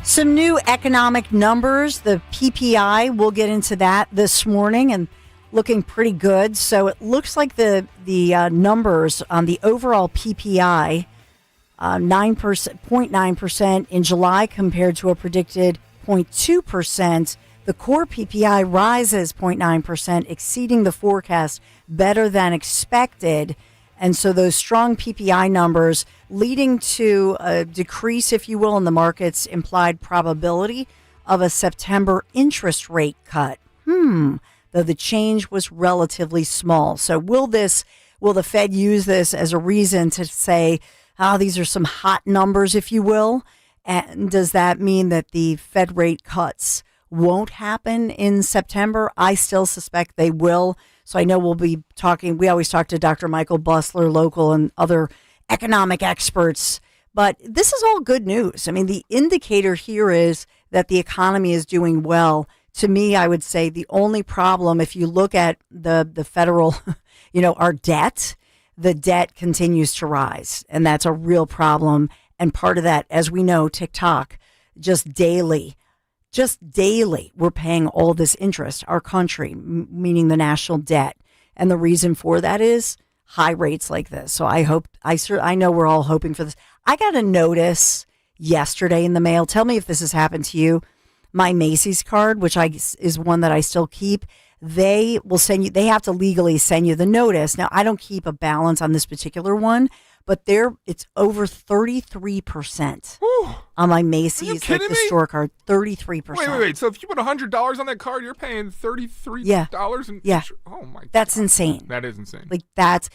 Some new economic numbers, the PPI, we'll get into that this morning, and looking pretty good. So it looks like the numbers on the overall PPI, 0.9% in July compared to a predicted 0.2%. The core PPI rises 0.9%, exceeding the forecast, better than expected. And so those strong PPI numbers leading to a decrease, if you will, in the market's implied probability of a September interest rate cut. Though the change was relatively small. So will the Fed use this as a reason to say, these are some hot numbers, if you will? And does that mean that the Fed rate cuts won't happen in September? I still suspect they will. So I know we'll be talking, we always talk to Dr. Michael Busler, local, and other economic experts. But this is all good news. I mean, the indicator here is that the economy is doing well. To me, I would say the only problem, if you look at the federal, our debt, the debt continues to rise. And that's a real problem. And part of that, as we know, TikTok, just daily, we're paying all this interest, our country, meaning the national debt. And the reason for that is high rates like this. So I know we're all hoping for this. I got a notice yesterday in the mail. Tell me if this has happened to you. My Macy's card, which is one that I still keep, they will send you, they have to legally send you the notice. Now, I don't keep a balance on this particular one, but it's over 33% on my Macy's store card. 33%. Wait. So if you put $100 on that card, you're paying $33? Yeah. Oh my God. That's insane. That is insane. That's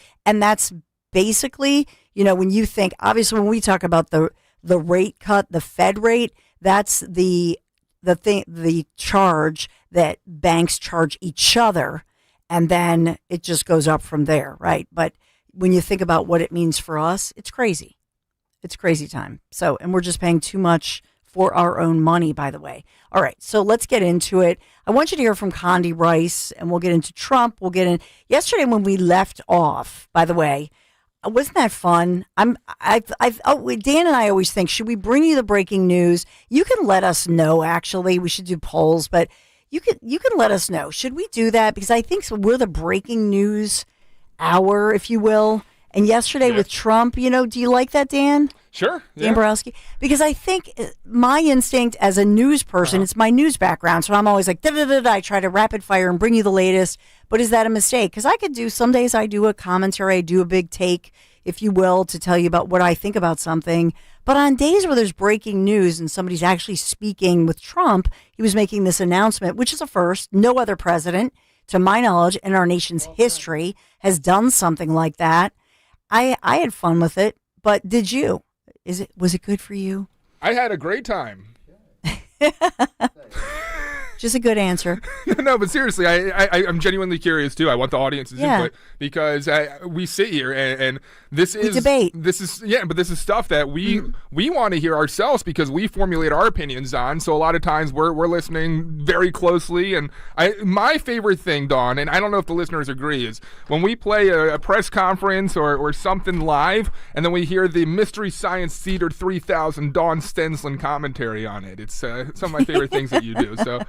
basically, when you think, obviously when we talk about the rate cut, the Fed rate, that's the charge that banks charge each other, and then it just goes up from there, right? But when you think about what it means for us, it's crazy. It's crazy time. So, and we're just paying too much for our own money, by the way. All right, so let's get into it. I want you to hear from Condoleezza Rice, and we'll get into Trump. We'll get in yesterday when we left off, by the way. Wasn't that fun? Dan and I always think, should we bring you the breaking news? You can let us know, actually. We should do polls, but you can let us know. Should we do that? Because I think we're the breaking news hour, if you will. And yesterday with Trump, do you like that, Dan? Sure. Yeah. Dan Borowski? Because I think my instinct as a news person, it's my news background. So I'm always like, I try to rapid fire and bring you the latest. But is that a mistake? Because some days I do a commentary, I do a big take, if you will, to tell you about what I think about something. But on days where there's breaking news and somebody's actually speaking with Trump, he was making this announcement, which is a first. No other president, to my knowledge, in our nation's history has done something like that. I had fun with it, but did you? Was it good for you? I had a great time. Just a good answer. No, but seriously, I'm genuinely curious too. I want the audience's input because we sit here and we debate. But this is stuff that we want to hear ourselves because we formulate our opinions on. So a lot of times we're listening very closely. And my favorite thing, Dawn, and I don't know if the listeners agree, is when we play a press conference or something live, and then we hear the Mystery Science Theater 3000 Dawn Stensland commentary on it. It's some of my favorite things that you do. So.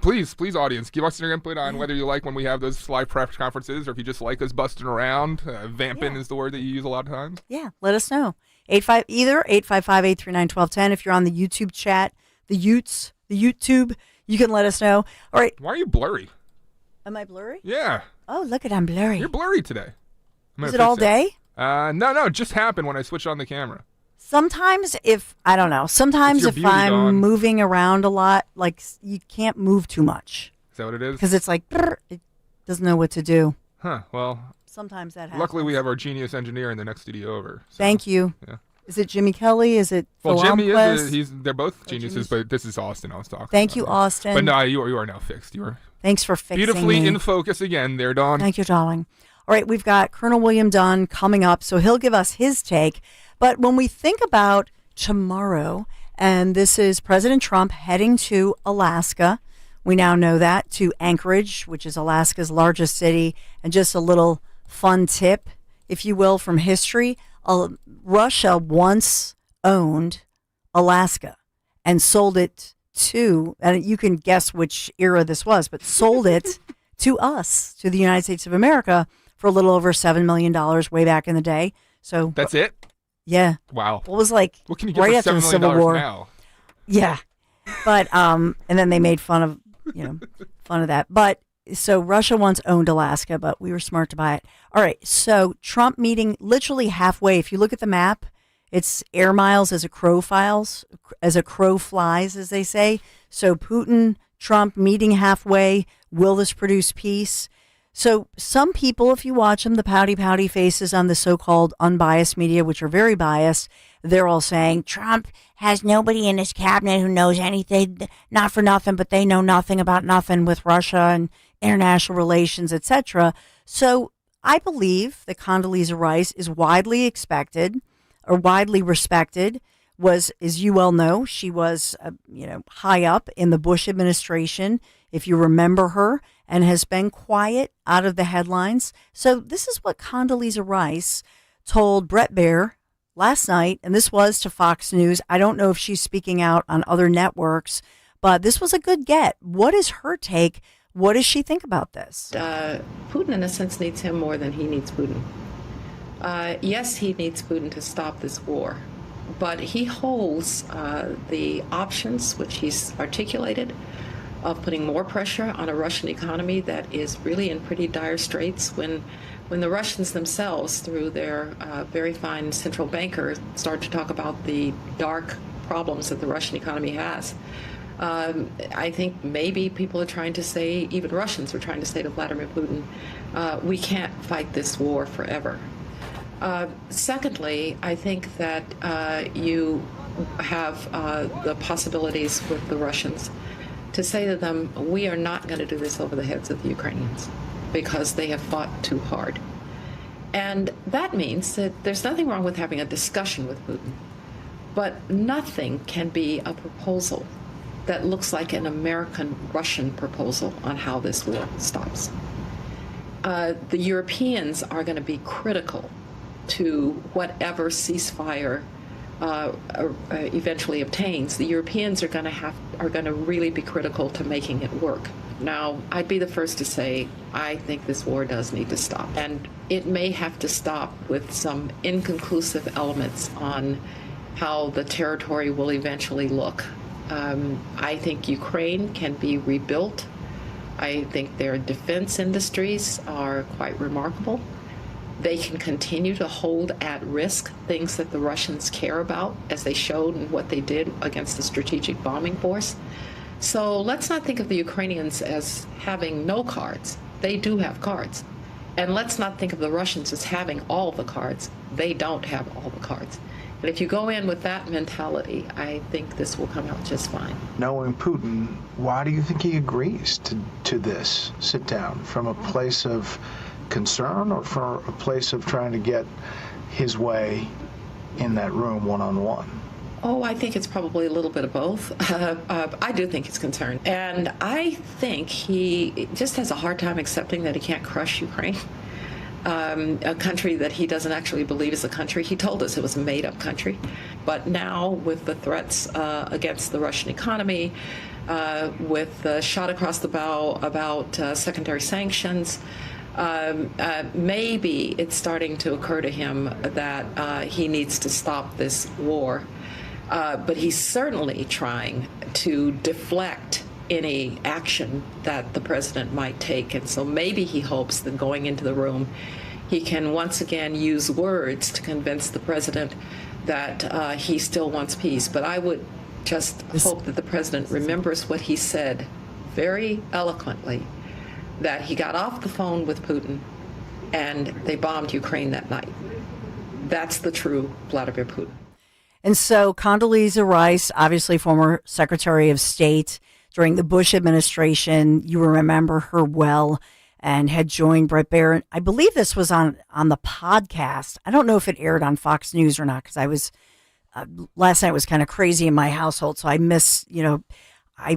Please, audience, give us your input on whether you like when we have those live press conferences or if you just like us busting around. Vamping is the word that you use a lot of times. Yeah, let us know. 855-839-1210. If you're on the YouTube chat, the YouTube, you can let us know. All right. Why are you blurry? Am I blurry? Yeah. Oh, look I'm blurry. You're blurry today. Is it all day? No, it just happened when I switched on the camera. Sometimes if I'm moving around a lot, like you can't move too much. Is that what it is? Because it's like, it doesn't know what to do. Huh, well. Sometimes that happens. Luckily we have our genius engineer in the next studio over. So, thank you. Yeah. Is it Jimmy Kelly? Is it Phil Jimmy Almquist? they're both geniuses, but this is Austin I was talking Thank about. you, Austin. But no, you are now fixed. Thanks for fixing beautifully me. In focus again there, Dawn. Thank you, darling. All right, we've got Colonel William Dunn coming up, so he'll give us his take. But when we think about tomorrow, and this is President Trump heading to Alaska. We now know that, to Anchorage, which is Alaska's largest city. And just a little fun tip, if you will, from history. Russia once owned Alaska. and sold it to, and you can guess which era this was, but sold it to us, to the United States of America, for a little over $7 million way back in the day. So that's it? Yeah. Wow. What was like what can you get right for after the $7 Civil million War? now? Yeah. But and then they made fun of that. But so Russia once owned Alaska, but we were smart to buy it. All right. So Trump meeting literally halfway. If you look at the map, it's air miles as a crow flies, as they say. So Putin, Trump meeting halfway. Will this produce peace? So some people, if you watch them, the pouty faces on the so-called unbiased media, which are very biased, they're all saying Trump has nobody in his cabinet who knows anything, not for nothing, but they know nothing about nothing with Russia and international relations, etc. So I believe that Condoleezza Rice is widely expected or widely respected. Was, as you well know, she was, high up in the Bush administration, if you remember her, and has been quiet, out of the headlines. So this is what Condoleezza Rice told Bret Baier last night, and this was to Fox News. I don't know if she's speaking out on other networks, but this was a good get. What is her take? What does she think about this? Putin, in a sense, needs him more than he needs Putin. Yes, he needs Putin to stop this war. But he holds the options, which he's articulated, of putting more pressure on a Russian economy that is really in pretty dire straits when the Russians themselves, through their very fine central banker, start to talk about the dark problems that the Russian economy has. I think maybe people are trying to say, even Russians are trying to say to Vladimir Putin, we can't fight this war forever. Secondly, I think that you have the possibilities with the Russians to say to them, we are not going to do this over the heads of the Ukrainians because they have fought too hard. And that means that there's nothing wrong with having a discussion with Putin, but nothing can be a proposal that looks like an American-Russian proposal on how this war stops. The Europeans are going to be critical to whatever ceasefire eventually obtains. The Europeans are going to really be critical to making it work. Now, I'd be the first to say I think this war does need to stop, and it may have to stop with some inconclusive elements on how the territory will eventually look. I think Ukraine can be rebuilt. I think their defense industries are quite remarkable. They can continue to hold at risk things that the Russians care about, as they showed in what they did against the strategic bombing force. So let's not think of the Ukrainians as having no cards. They do have cards. And let's not think of the Russians as having all the cards. They don't have all the cards. And if you go in with that mentality, I think this will come out just fine. Knowing Putin, why do you think he agrees to this sit down? From a place of concern or from a place of trying to get his way in that room one-on-one? Oh, I think it's probably a little bit of both. I do think he's concerned. And I think he just has a hard time accepting that he can't crush Ukraine, a country that he doesn't actually believe is a country. He told us it was a made-up country. But now, with the threats against the Russian economy, with the shot across the bow about secondary sanctions, maybe it's starting to occur to him that he needs to stop this war. But he's certainly trying to deflect any action that the president might take. And so maybe he hopes that going into the room, he can once again use words to convince the president that he still wants peace. But I would just hope that the president remembers what he said very eloquently, that he got off the phone with Putin and they bombed Ukraine that night. That's the true Vladimir Putin. And so Condoleezza Rice, obviously former Secretary of State during the Bush administration, you remember her well, and had joined Bret Baier. I believe this was on the podcast. I don't know if it aired on Fox News or not, because I was last night was kind of crazy in my household, so I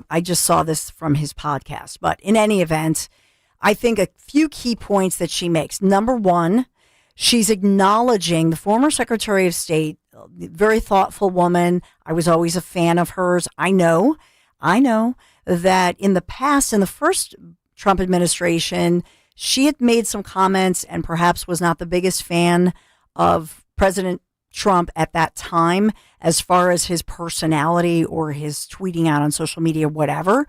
I just saw this from his podcast. But in any event, I think a few key points that she makes. Number one, she's acknowledging the former Secretary of State, very thoughtful woman. I was always a fan of hers. I know that in the past, in the first Trump administration, she had made some comments and perhaps was not the biggest fan of President Trump at that time as far as his personality or his tweeting out on social media, whatever.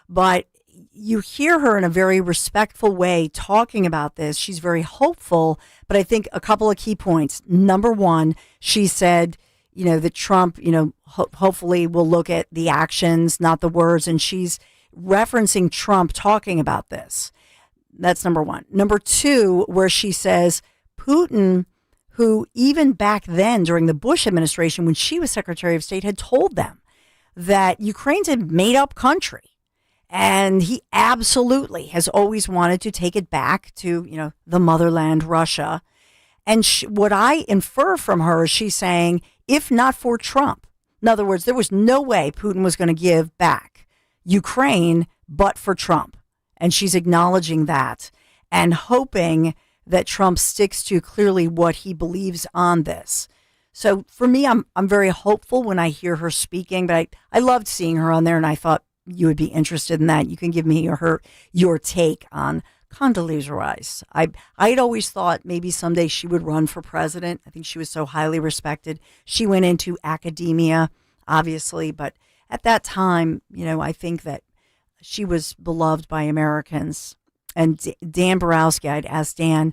But you hear her in a very respectful way talking about this. She's very hopeful, but I think a couple of key points. Number one, she said, that Trump, hopefully will look at the actions, not the words. And she's referencing Trump talking about this. That's number one. Number two, where she says Putin, who even back then during the Bush administration, when she was Secretary of State, had told them that Ukraine's a made up country. And he absolutely has always wanted to take it back to, the motherland, Russia. And what I infer from her is she's saying, if not for Trump, in other words, there was no way Putin was going to give back Ukraine but for Trump. And she's acknowledging that and hoping that Trump sticks to clearly what he believes on this. So for me, I'm very hopeful when I hear her speaking, but I loved seeing her on there, and I thought you would be interested in that. You can give me your take on Condoleezza Rice. I'd always thought maybe someday she would run for president. I think she was so highly respected. She went into academia, obviously, but at that time, I think that she was beloved by Americans. And Dan Borowski, I'd ask Dan,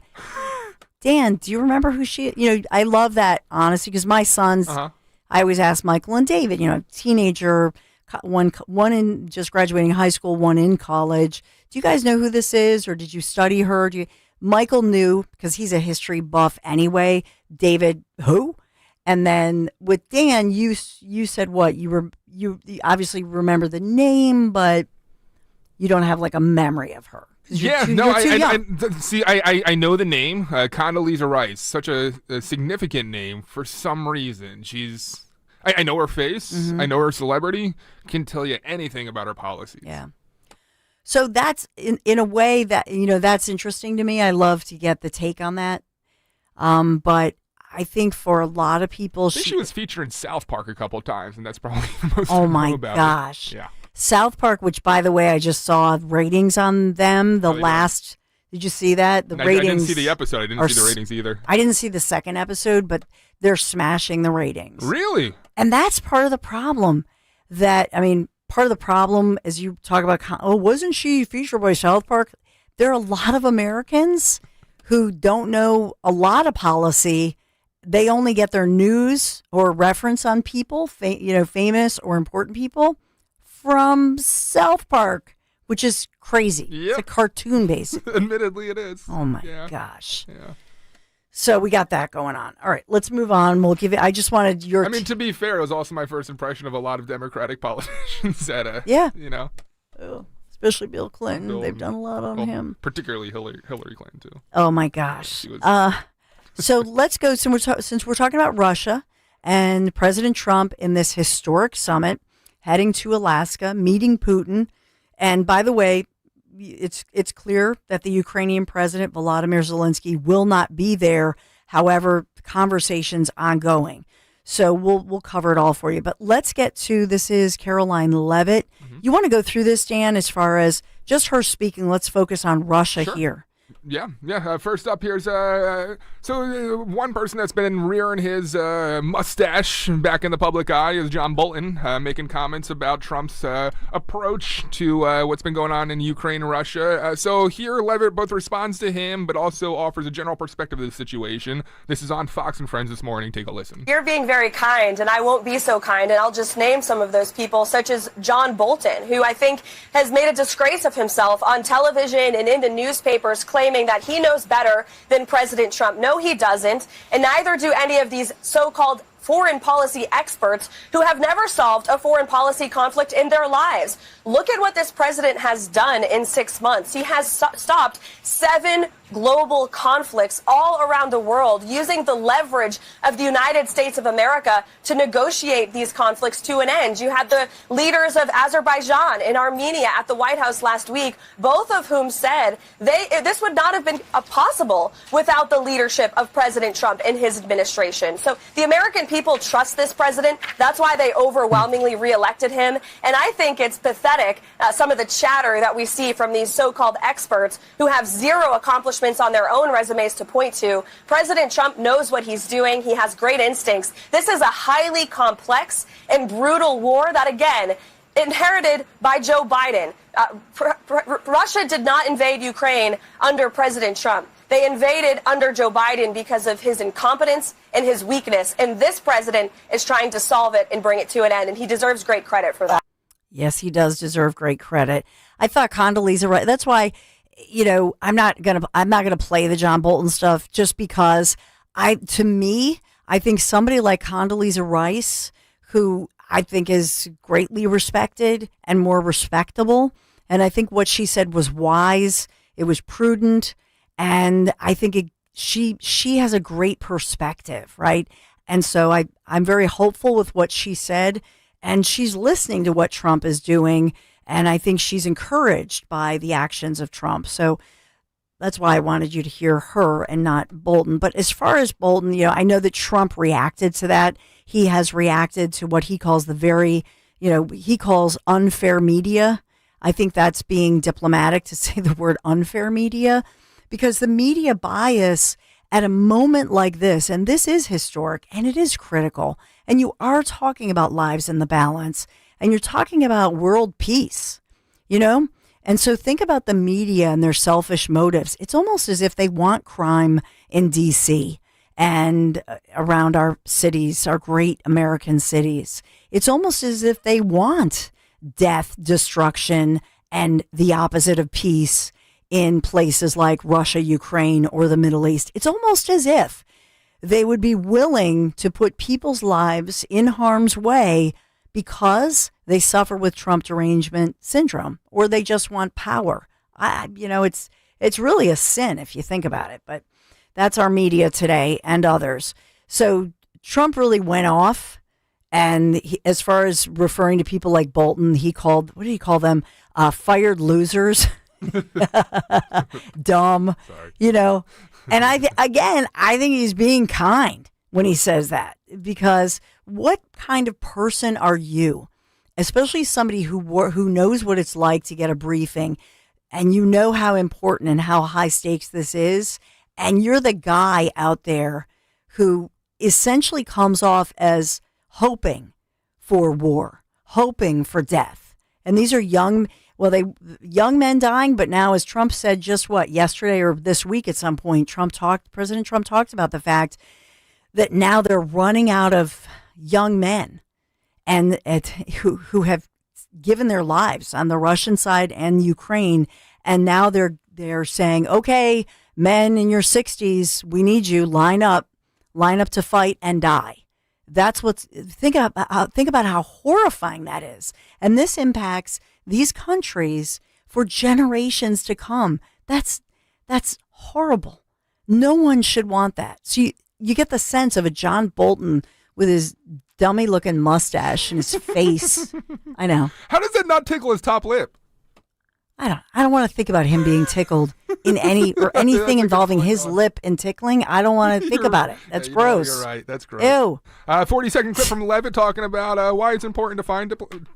do you remember who she is? I love that honesty because my sons, I always ask Michael and David, teenager, one in just graduating high school, one in college. Do you guys know who this is, or did you study her? Michael knew because he's a history buff anyway. David, who? And then with Dan, you said what? You obviously remember the name, but you don't have like a memory of her. I know the name, Condoleezza Rice, such a significant name for some reason. I know her face. Mm-hmm. I know her celebrity. Can tell you anything about her policies. Yeah. So that's in a way that, that's interesting to me. I love to get the take on that. But I think for a lot of people, she was featured in South Park a couple of times, and that's probably the most I know about gosh. It. Yeah. South Park, which by the way, I just saw ratings on them. Did you see that? Ratings. I didn't see the episode. I didn't see the ratings either. I didn't see the second episode, but they're smashing the ratings. Really? And that's part of the problem. Part of the problem is you talk about, wasn't she featured by South Park? There are a lot of Americans who don't know a lot of policy. They only get their news or reference on people, famous or important people from South Park, which is crazy. Yep. It's a cartoon, basically. Admittedly, it is. Oh, my gosh. Yeah. So we got that going on. All right, let's move on. We'll give it. I just wanted your. To be fair, it was also my first impression of a lot of Democratic politicians at especially Bill Clinton. They've done a lot on him. Particularly Hillary Clinton too. Oh my gosh. So let's go. Since we're talking about Russia and President Trump in this historic summit, heading to Alaska, meeting Putin, and by the way, it's clear that the Ukrainian president, Volodymyr Zelensky, will not be there. However, the conversation's ongoing. So we'll cover it all for you. But let's get to, this is Caroline Levitt. Mm-hmm. You want to go through this, Dan, as far as just her speaking? Let's focus on Russia here. Yeah. First up here's one person that's been rearing his mustache back in the public eye is John Bolton, making comments about Trump's approach to what's been going on in Ukraine and Russia. So here, Levitt both responds to him, but also offers a general perspective of the situation. This is on Fox and Friends this morning. Take a listen. You're being very kind, and I won't be so kind, and I'll just name some of those people, such as John Bolton, who I think has made a disgrace of himself on television and in the newspapers, claiming that he knows better than President Trump. No, he doesn't, and neither do any of these so-called foreign policy experts who have never solved a foreign policy conflict in their lives. Look at what this president has done in 6 months. He has stopped 7 global conflicts all around the world, using the leverage of the United States of America to negotiate these conflicts to an end. You had the leaders of Azerbaijan and Armenia at the White House last week, both of whom said this would not have been possible without the leadership of President Trump and his administration. So the American people trust this president. That's why they overwhelmingly reelected him. And I think it's pathetic, some of the chatter that we see from these so-called experts who have zero accomplishments on their own resumes to point to. President Trump knows what he's doing. He has great instincts. This is a highly complex and brutal war that, again, inherited by Joe Biden. Russia did not invade Ukraine under President Trump. They invaded under Joe Biden because of his incompetence and his weakness. And this president is trying to solve it and bring it to an end. And he deserves great credit for that. Yes, he does deserve great credit. I thought Condoleezza Rice, that's why, I'm not gonna play the John Bolton stuff just because I think somebody like Condoleezza Rice, who I think is greatly respected and more respectable, and I think what she said was wise. It was prudent, and I think she has a great perspective, right? And so I'm very hopeful with what she said, and she's listening to what Trump is doing. And I think she's encouraged by the actions of Trump. So that's why I wanted you to hear her and not Bolton. But as far as Bolton, I know that Trump reacted to that. He has reacted to what he calls he calls unfair media. I think that's being diplomatic to say the word unfair media, because the media bias at a moment like this, and this is historic and it is critical, and you are talking about lives in the balance. And you're talking about world peace, And so think about the media and their selfish motives. It's almost as if they want crime in D.C. and around our cities, our great American cities. It's almost as if they want death, destruction, and the opposite of peace in places like Russia, Ukraine, or the Middle East. It's almost as if they would be willing to put people's lives in harm's way because they suffer with Trump derangement syndrome, or they just want power. It's really a sin if you think about it, but that's our media today and others. So Trump really went off, and as far as referring to people like Bolton, what did he call them? Fired losers. Dumb. Sorry. And I think he's being kind when he says that, because what kind of person are you, especially somebody who knows what it's like to get a briefing, and how important and how high stakes this is, and you're the guy out there who essentially comes off as hoping for war, hoping for death. And these are young men dying, but now, as Trump said just yesterday or this week at some point, President Trump talked about the fact that now they're running out of young men and who have given their lives on the Russian side and Ukraine. And now they're saying, okay, men in your 60s, we need you, line up to fight and die. That's think about how horrifying that is. And this impacts these countries for generations to come. That's horrible. No one should want that. So you get the sense of a John Bolton with his dummy looking mustache and his face. I know. How does that not tickle his top lip? I don't want to think about him being tickled in anything involving his lip and tickling. I don't want to think about it. That's gross. You're right. That's gross. Ew. 40-second clip from Levitt talking about why it's important to find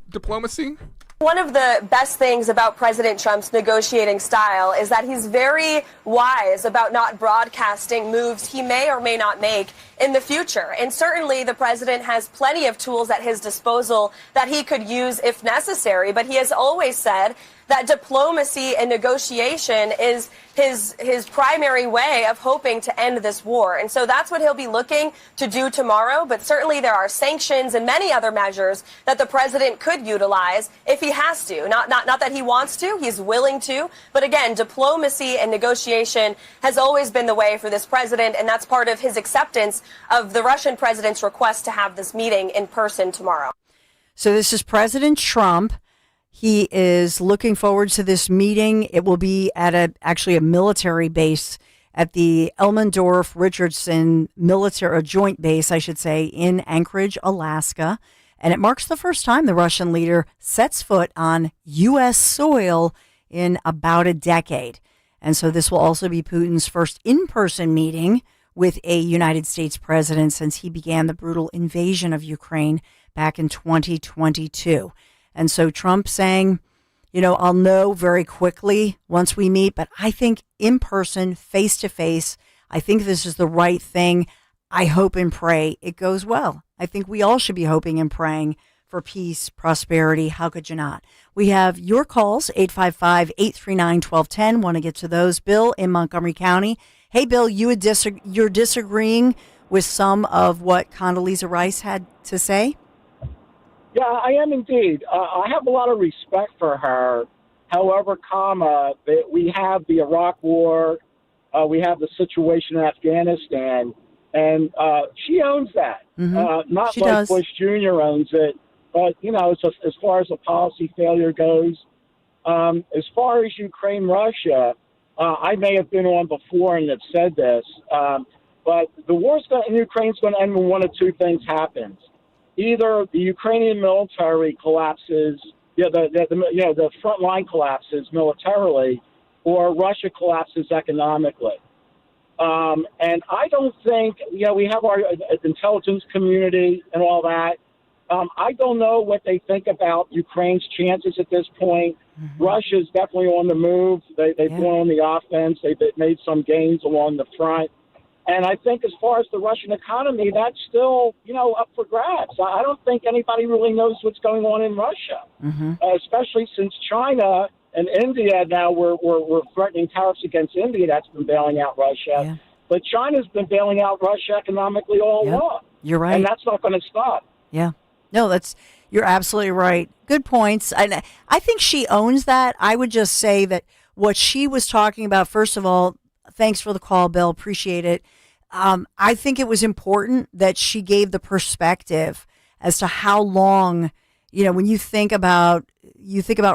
diplomacy. One of the best things about President Trump's negotiating style is that he's very wise about not broadcasting moves he may or may not make in the future. And certainly the president has plenty of tools at his disposal that he could use if necessary. But he has always said that diplomacy and negotiation is is his primary way of hoping to end this war. And so that's what he'll be looking to do tomorrow. But certainly there are sanctions and many other measures that the president could utilize if he has to. Not that he wants to, he's willing to. But again, diplomacy and negotiation has always been the way for this president. And that's part of his acceptance of the Russian president's request to have this meeting in person tomorrow. So this is President Trump. He is looking forward to this meeting. It will be at actually a military base at the Elmendorf-Richardson military joint base, I should say, in Anchorage, Alaska. And it marks the first time the Russian leader sets foot on U.S. soil in about a decade. And so this will also be Putin's first in-person meeting with a United States president since he began the brutal invasion of Ukraine back in 2022. And so Trump saying, I'll know very quickly once we meet, but I think in person, face to face, I think this is the right thing. I hope and pray it goes well. I think we all should be hoping and praying for peace, prosperity. How could you not? We have your calls, 855-839-1210. Want to get to those. Bill in Montgomery County. Hey, Bill, you're disagreeing with some of what Condoleezza Rice had to say? Yeah, I am indeed. I have a lot of respect for her. However, we have the Iraq War, we have the situation in Afghanistan, and she owns that. Mm-hmm. Not she like does. Bush Jr. owns it, but, as far as a policy failure goes, as far as Ukraine, Russia, I may have been on before and have said this, but the war in Ukraine is going to end when one of two things happens. Either the Ukrainian military collapses, the front line collapses militarily, or Russia collapses economically. And I don't think, we have our intelligence community and all that. I don't know what they think about Ukraine's chances at this point. Mm-hmm. Russia's definitely on the move. They've gone on the offense. They've made some gains along the front. And I think as far as the Russian economy, that's still, up for grabs. I don't think anybody really knows what's going on in Russia, especially since China and India now we're threatening tariffs against India. That's been bailing out Russia. Yeah. But China's been bailing out Russia economically all along. You're right. And that's not going to stop. Yeah. No, you're absolutely right. Good points. And I think she owns that. I would just say that what she was talking about, first of all, thanks for the call, Bill. Appreciate it. I think it was important that she gave the perspective as to how long, when you think about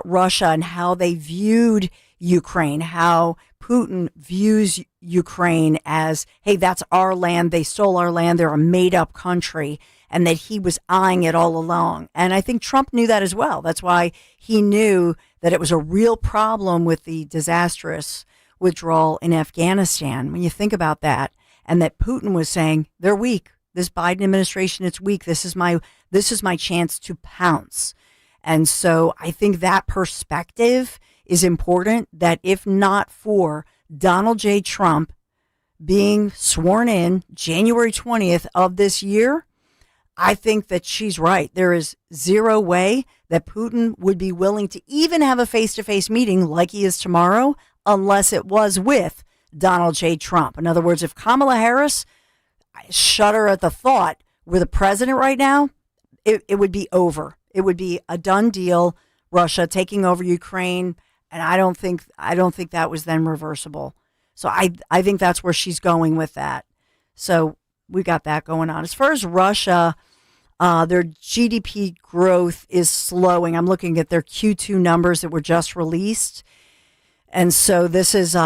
Russia and how they viewed Ukraine, how Putin views Ukraine as, hey, that's our land. They stole our land. They're a made up country, and that he was eyeing it all along. And I think Trump knew that as well. That's why he knew that it was a real problem with the disastrous withdrawal in Afghanistan. When you think about that, and that Putin was saying they're weak. This Biden administration, it's weak. This is my chance to pounce. And so I think that perspective is important, that if not for Donald J. Trump being sworn in January 20th of this year, I think that she's right. There is zero way that Putin would be willing to even have a face-to-face meeting like he is tomorrow, unless it was with Donald J. Trump. In other words, if Kamala Harris, I shudder at the thought, were the president right now, it would be over. It would be a done deal. Russia taking over Ukraine, and I don't think that was then reversible. So I think that's where she's going with that. So we got that going on. As far as Russia, their GDP growth is slowing. I'm looking at their Q2 numbers that were just released. And so this is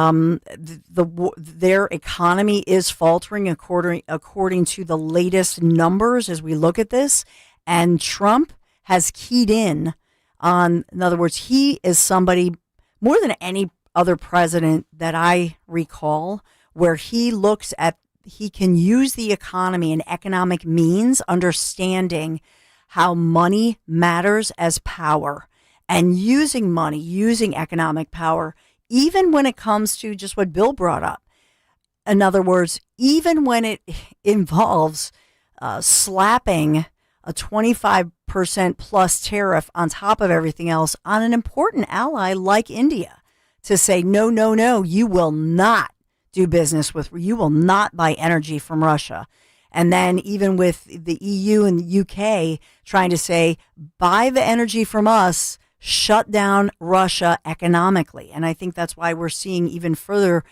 their economy is faltering according to the latest numbers as we look at this. And Trump has keyed in other words, he is somebody more than any other president that I recall, where he can use the economy and economic means, understanding how money matters as power, and using money, using economic power, even when it comes to just what Bill brought up. In other words, even when it involves slapping a 25% plus tariff on top of everything else on an important ally like India, to say, no, no, no, you will not do business with, you will not buy energy from Russia. And then even with the EU and the UK trying to say, buy the energy from us, shut down Russia economically. And I think that's why we're seeing even further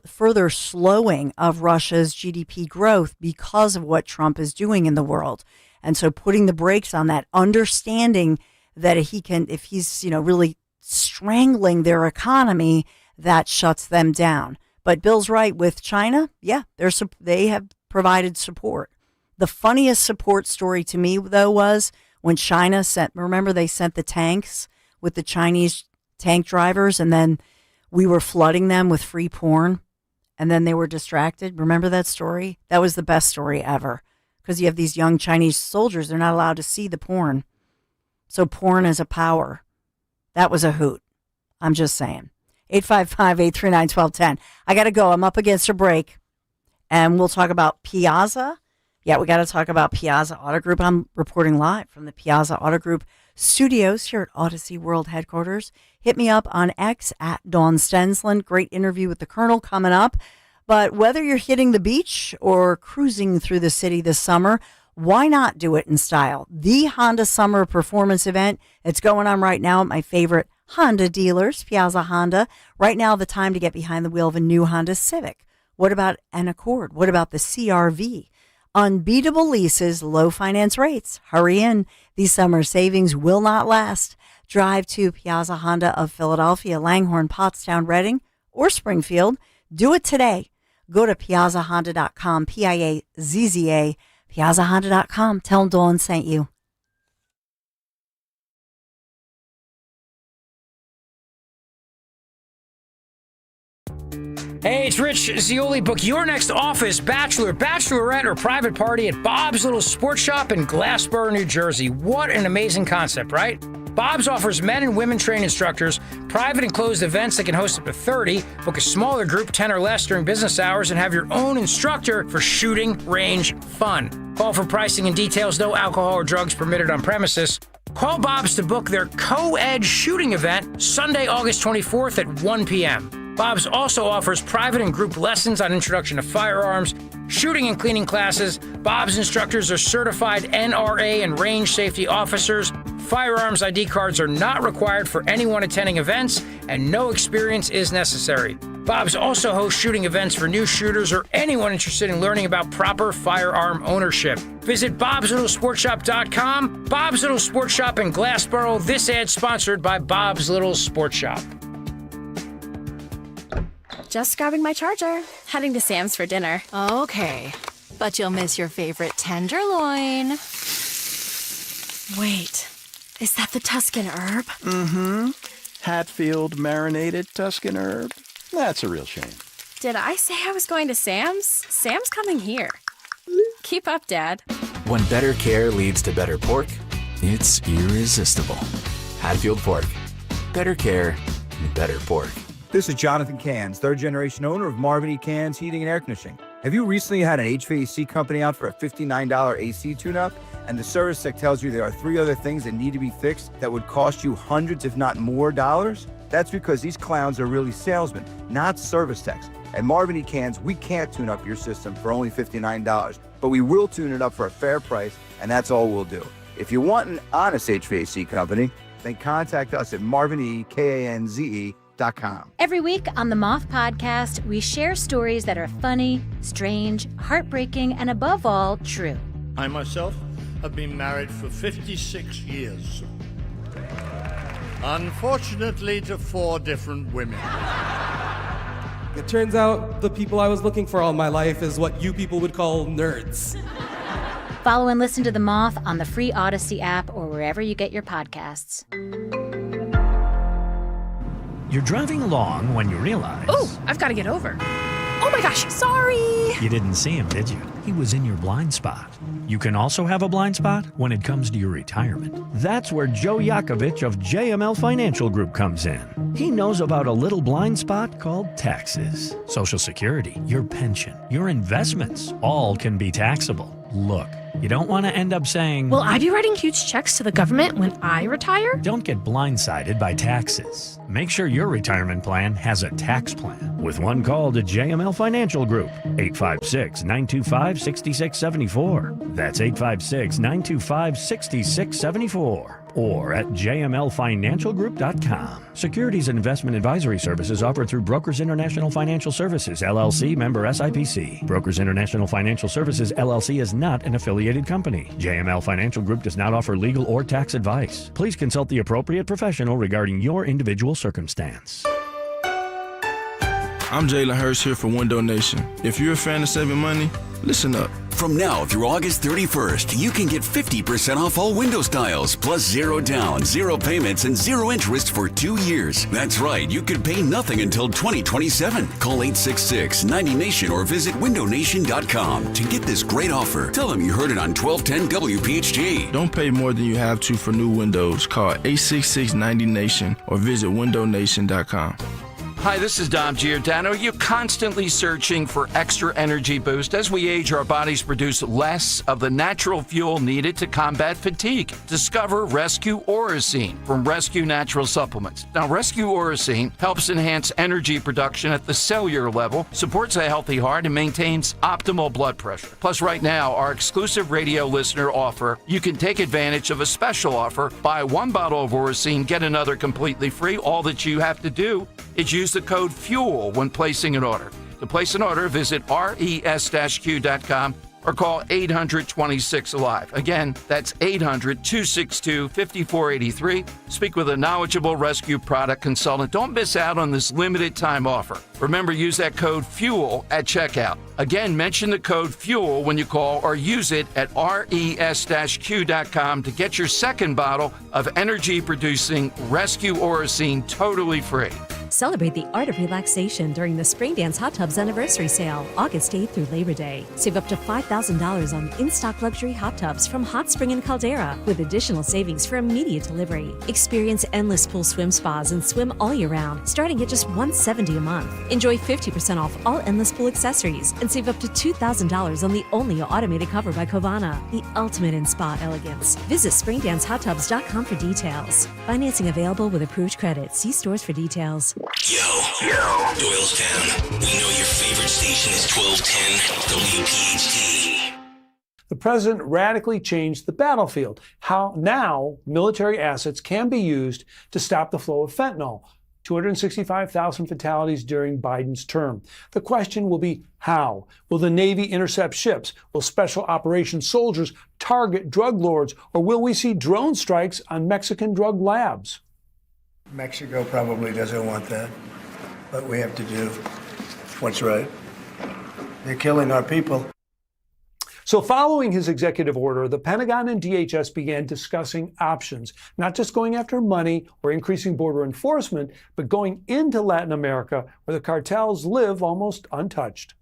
further slowing of Russia's GDP growth because of what Trump is doing in the world. And so putting the brakes on that, understanding that he can, if he's, really strangling their economy, that shuts them down. But Bill's right with China. Yeah, they have provided support. The funniest support story to me, though, was when China remember they sent the tanks with the Chinese tank drivers, and then we were flooding them with free porn, and then they were distracted. Remember that story? That was the best story ever, because you have these young Chinese soldiers. They're not allowed to see the porn. So porn is a power. That was a hoot. I'm just saying. 855-839-1210. I got to go. I'm up against a break, and we'll talk about Piazza. Yeah, we got to talk about Piazza Auto Group. I'm reporting live from the Piazza Auto Group studios here at Odyssey World Headquarters. Hit me up on X at Dawn Stensland. Great interview with the Colonel coming up. But whether you're hitting the beach or cruising through the city this summer, why not do it in style? The Honda Summer Performance Event. It's going on right now at my favorite Honda dealers, Piazza Honda. Right now, the time to get behind the wheel of a new Honda Civic. What about an Accord? What about the CR-V? Unbeatable leases, low finance rates. Hurry in. These summer savings will not last. Drive to Piazza Honda of Philadelphia, Langhorne, Pottstown, Reading, or Springfield. Do it today. Go to piazzahonda.com, Piazza, piazzahonda.com. Tell them Dawn sent you. Hey, it's Rich Zioli. Book your next office, bachelor, bachelorette, or private party at Bob's Little Sports Shop in Gloucester, New Jersey. What an amazing concept, right? Bob's offers men and women trained instructors, private and closed events that can host up to 30, book a smaller group, 10 or less during business hours, and have your own instructor for shooting range fun. Call for pricing and details. No alcohol or drugs permitted on premises. Call Bob's to book their co-ed shooting event Sunday, August 24th at 1 p.m. Bob's also offers private and group lessons on introduction to firearms, shooting and cleaning classes. Bob's instructors are certified NRA and range safety officers. Firearms ID cards are not required for anyone attending events, and no experience is necessary. Bob's also hosts shooting events for new shooters or anyone interested in learning about proper firearm ownership. Visit bobslittle.sportshop.com. Bob's Little Sports Shop in Glassboro. This ad sponsored by Bob's Little Sports Shop. Just grabbing my charger. Heading to Sam's for dinner. Okay, but you'll miss your favorite tenderloin. Wait, is that the Tuscan herb? Mm-hmm. Hatfield marinated Tuscan herb. That's a real shame. Did I say I was going to Sam's? Sam's coming here. Keep up, Dad. When better care leads to better pork, it's irresistible. Hatfield Pork. Better care, better pork. This is Jonathan Cans, third-generation owner of Marvin E. Cans Heating and Air Conditioning. Have you recently had an HVAC company out for a $59 AC tune-up, and the service tech tells you there are 3 other things that need to be fixed that would cost you hundreds, if not more, dollars? That's because these clowns are really salesmen, not service techs. At Marvin E. Cans, we can't tune up your system for only $59, but we will tune it up for a fair price, and that's all we'll do. If you want an honest HVAC company, then contact us at marvinekanze.com. Every week on the Moth Podcast, we share stories that are funny, strange, heartbreaking, and above all, true. I myself have been married for 56 years. Unfortunately, to 4 different women. It turns out the people I was looking for all my life is what you people would call nerds. Follow and listen to The Moth on the free Odyssey app or wherever you get your podcasts. You're driving along when you realize... Oh, I've got to get over. Oh my gosh, sorry. You didn't see him, did you? He was in your blind spot. You can also have a blind spot when it comes to your retirement. That's where Joe Yakovich of JML Financial Group comes in. He knows about a little blind spot called taxes. Social Security, your pension, your investments, all can be taxable. Look, You don't want to end up saying, will I be writing huge checks to the government when I retire? Don't get blindsided by taxes. Make sure your retirement plan has a tax plan. With one call to JML Financial Group, 856-925-6674. That's 856-925-6674. Or at jmlfinancialgroup.com. Securities and investment advisory services offered through Brokers International Financial Services, LLC, member SIPC. Brokers International Financial Services, LLC is not an affiliated company. JML Financial Group does not offer legal or tax advice. Please consult the appropriate professional regarding your individual circumstance. I'm Jalen Hurst here for Window Nation. If you're a fan of saving money, listen up. From now through August 31st, you can get 50% off all window styles, plus 0 down, 0 payments, and 0 interest for 2 years. That's right, you could pay nothing until 2027. Call 866-90NATION or visit windownation.com to get this great offer. Tell them you heard it on 1210 WPHT. Don't pay more than you have to for new windows. Call 866-90NATION or visit windownation.com. Hi, this is Dom Giordano. You're constantly searching for extra energy boost. As we age, our bodies produce less of the natural fuel needed to combat fatigue. Discover Rescue Orosine from Rescue Natural Supplements. Now, Rescue Orosine helps enhance energy production at the cellular level, supports a healthy heart, and maintains optimal blood pressure. Plus, right now, our exclusive radio listener offer, you can take advantage of a special offer. Buy 1 bottle of Orosine, get another completely free. All that you have to do is use the code FUEL when placing an order. To place an order, visit res-q.com or call 800-26-ALIVE. Again, that's 800-262-5483. Speak with a knowledgeable rescue product consultant. Don't miss out on this limited time offer. Remember, use that code FUEL at checkout. Again, mention the code FUEL when you call or use it at res-q.com to get your second bottle of energy-producing Rescue Orosine totally free. Celebrate the art of relaxation during the Spring Dance Hot Tubs Anniversary Sale, August 8th through Labor Day. Save up to $5,000 on in-stock luxury hot tubs from Hot Spring and Caldera, with additional savings for immediate delivery. Experience endless pool swim spas and swim all year round, starting at just $170 a month. Enjoy 50% off all endless pool accessories and save up to $2,000 on the only automated cover by Covana, the ultimate in spa elegance. Visit springdancehottubs.com for details. Financing available with approved credit. See stores for details. Yo, Doylestown, we know your favorite station is 1210 WPHT. The president radically changed the battlefield. How now military assets can be used to stop the flow of fentanyl. 265,000 fatalities during Biden's term. The question will be how? Will the Navy intercept ships? Will special operations soldiers target drug lords? Or will we see drone strikes on Mexican drug labs? Mexico probably doesn't want that, but we have to do what's right. They're killing our people. So following his executive order, the Pentagon and DHS began discussing options, not just going after money or increasing border enforcement, but going into Latin America where the cartels live almost untouched.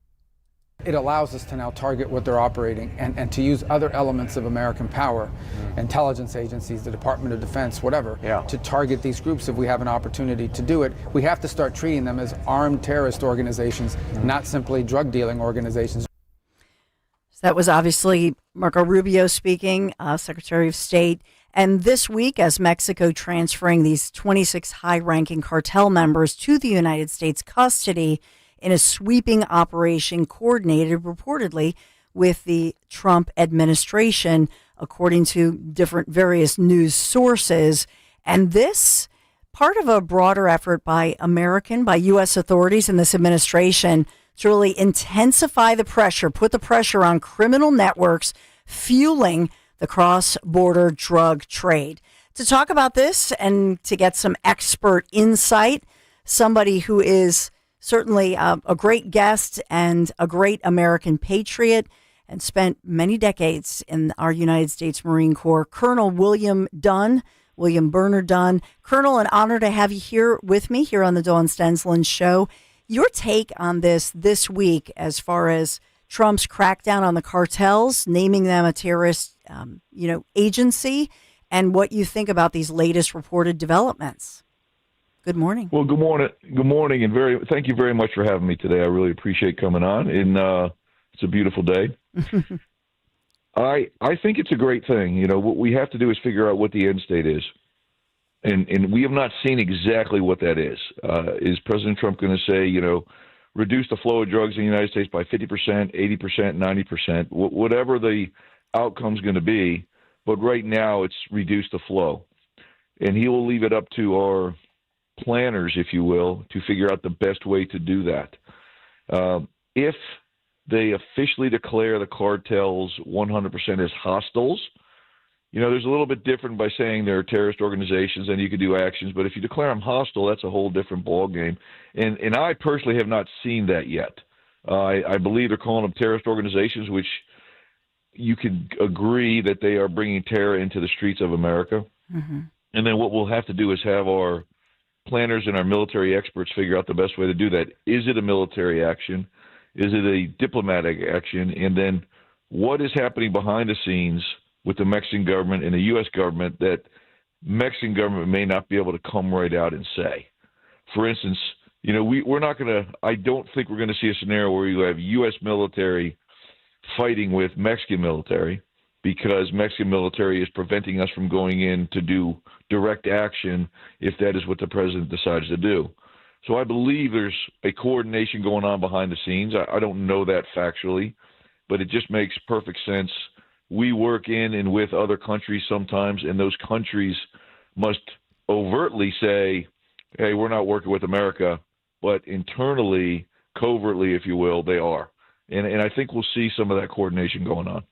It allows us to now target what they're operating and to use other elements of American power, intelligence agencies, the Department of Defense, whatever, to target these groups if we have an opportunity to do it. We have to start treating them as armed terrorist organizations, not simply drug dealing organizations. So that was obviously Marco Rubio speaking, Secretary of State. And this week, as Mexico transferring these 26 high-ranking cartel members to the United States custody, in a sweeping operation coordinated reportedly with the Trump administration, according to different various news sources. And this part of a broader effort by U.S. authorities in this administration to really intensify the pressure, put the pressure on criminal networks fueling the cross-border drug trade. To talk about this and to get some expert insight, somebody who is certainly a great guest and a great American patriot and spent many decades in our United States Marine Corps, Colonel William Bernard Dunn. Colonel, an honor to have you here with me here on the Dawn Stensland Show. Your take on this week as far as Trump's crackdown on the cartels, naming them a terrorist agency, and what you think about these latest reported developments. Good morning. Well, good morning. Good morning, and thank you very much for having me today. I really appreciate coming on, and it's a beautiful day. I think it's a great thing. You know, what we have to do is figure out what the end state is. And we have not seen exactly what that is. Is President Trump going to say, you know, reduce the flow of drugs in the United States by 50%, 80%, 90%, whatever the outcome's going to be. But right now it's reduce the flow. And he will leave it up to our planners, if you will, to figure out the best way to do that. If they officially declare the cartels 100% as hostiles, you know, there's a little bit different by saying they're terrorist organizations and you could do actions, but if you declare them hostile, that's a whole different ballgame. And I personally have not seen that yet. I believe they're calling them terrorist organizations, which you could agree that they are bringing terror into the streets of America. Mm-hmm. And then what we'll have to do is have our planners and our military experts figure out the best way to do that. Is it a military action? Is it a diplomatic action? And then what is happening behind the scenes with the Mexican government and the U.S. government that Mexican government may not be able to come right out and say? For instance, you know, we're not going to – I don't think we're going to see a scenario where you have U.S. military fighting with Mexican military because Mexican military is preventing us from going in to do direct action if that is what the president decides to do. So I believe there's a coordination going on behind the scenes. I don't know that factually, but it just makes perfect sense. We work in and with other countries sometimes, and those countries must overtly say, hey, we're not working with America, but internally, covertly, if you will, they are. And I think we'll see some of that coordination going on.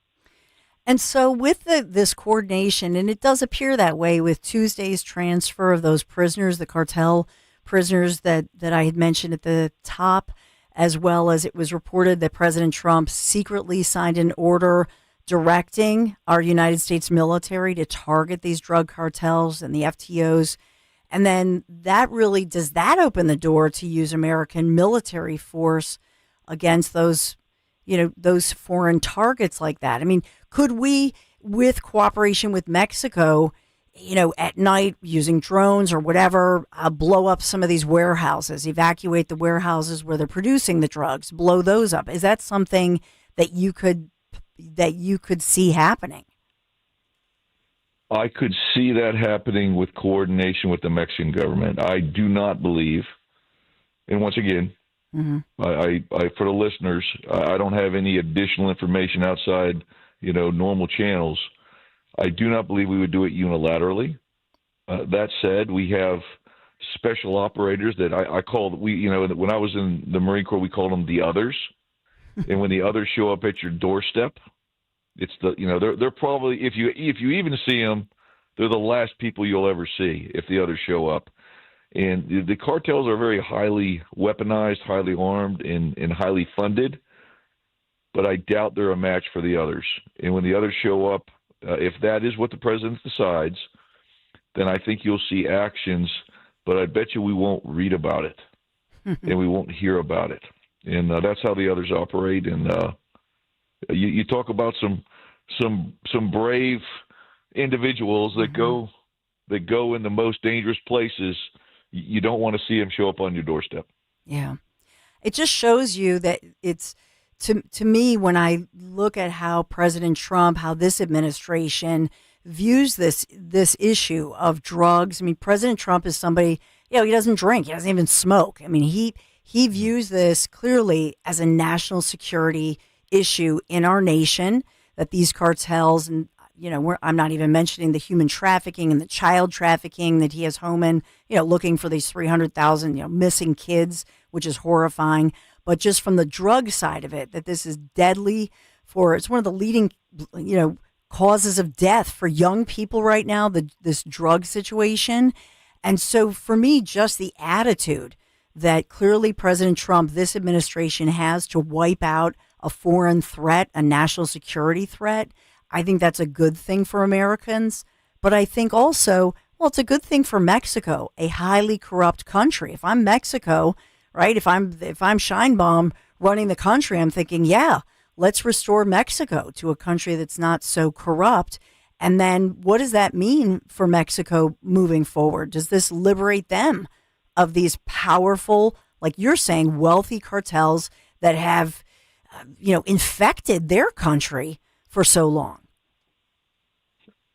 And so with this coordination, and it does appear that way with Tuesday's transfer of those prisoners, the cartel prisoners that I had mentioned at the top, as well as it was reported that President Trump secretly signed an order directing our United States military to target these drug cartels and the FTOs. And then that really, does that open the door to use American military force against those, you know, those foreign targets like that? I mean, could we, with cooperation with Mexico, you know, at night using drones or whatever, blow up some of these warehouses, evacuate the warehouses where they're producing the drugs, blow those up? Is that something that you could see happening? I could see that happening with coordination with the Mexican government. I do not believe, and once again, I for the listeners, I don't have any additional information outside, you know, normal channels. I do not believe we would do it unilaterally. That said, we have special operators that I call, when I was in the Marine Corps, we called them the others. And when the others show up at your doorstep, it's they're probably, if you even see them, they're the last people you'll ever see if the others show up. And the cartels are very highly weaponized, highly armed, and highly funded. But I doubt they're a match for the others. And when the others show up, if that is what the president decides, then I think you'll see actions. But I bet you we won't read about it, and we won't hear about it. And that's how the others operate. And you talk about some brave individuals that go in the most dangerous places. You don't want to see them show up on your doorstep. Yeah, it just shows you that it's to me when I look at how President Trump, how this administration views this issue of drugs. I mean, President Trump is somebody, he doesn't drink, he doesn't even smoke. I mean, he views this clearly as a national security issue in our nation, that these cartels, and I'm not even mentioning the human trafficking and the child trafficking that he has home in, looking for these 300,000 missing kids, which is horrifying. But just from the drug side of it, that this is deadly it's one of the leading causes of death for young people right now, this drug situation. And so for me, just the attitude that clearly President Trump, this administration has to wipe out a foreign threat, a national security threat, I think that's a good thing for Americans. But I think also, it's a good thing for Mexico, a highly corrupt country. If I'm Mexico, right, if I'm Scheinbaum running the country, I'm thinking, let's restore Mexico to a country that's not so corrupt. And then what does that mean for Mexico moving forward? Does this liberate them of these powerful, like you're saying, wealthy cartels that have, infected their country for so long?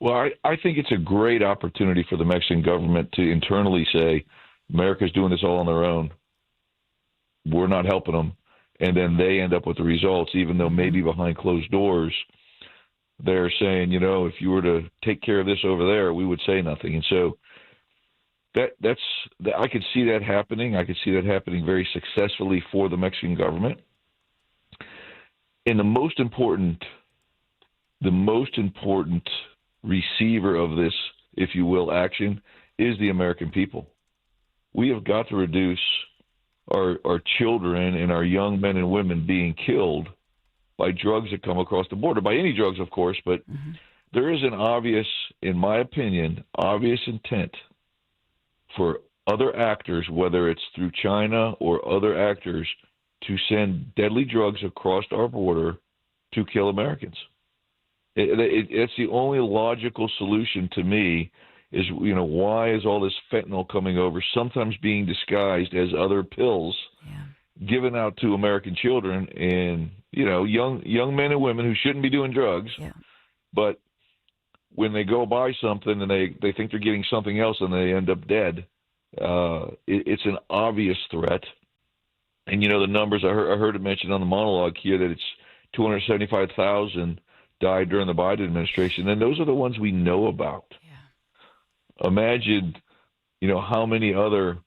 Well, I think it's a great opportunity for the Mexican government to internally say, America's doing this all on their own. We're not helping them. And then they end up with the results, even though maybe behind closed doors, they're saying, if you were to take care of this over there, we would say nothing. And so I could see that happening. I could see that happening very successfully for the Mexican government. And the most important receiver of this, if you will, action is the American people. We have got to reduce our children and our young men and women being killed by drugs that come across the border, by any drugs, of course, but there is an obvious, in my opinion, obvious intent for other actors, whether it's through China or other actors, to send deadly drugs across our border to kill Americans. It's the only logical solution to me is, why is all this fentanyl coming over, sometimes being disguised as other pills given out to American children and, young men and women who shouldn't be doing drugs. Yeah. But when they go buy something and they think they're getting something else and they end up dead, it's an obvious threat. And, the numbers, I heard it mentioned on the monologue here that it's 275,000 died during the Biden administration. And those are the ones we know about. Imagine, how many other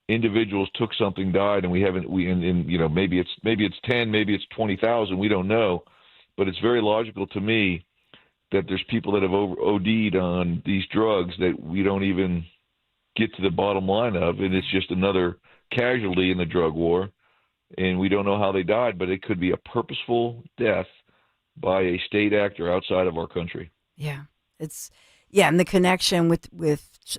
individuals took something, died, and maybe it's 10, maybe it's 20,000. We don't know, but it's very logical to me that there's people that have OD'd on these drugs that we don't even get to the bottom line of, and it's just another casualty in the drug war, and we don't know how they died, but it could be a purposeful death by a state actor outside of our country. Yeah, and the connection with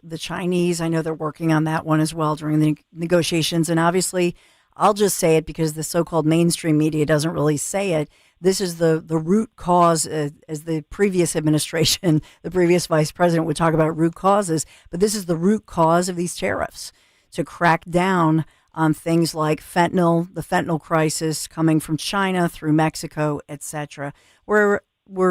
the Chinese, I know they're working on that one as well during the negotiations. And obviously, I'll just say it because the so-called mainstream media doesn't really say it. This is the root cause, as the previous administration, the previous vice president would talk about root causes. But this is the root cause of these tariffs, to crack down on things like fentanyl, the fentanyl crisis coming from China through Mexico, etc. We're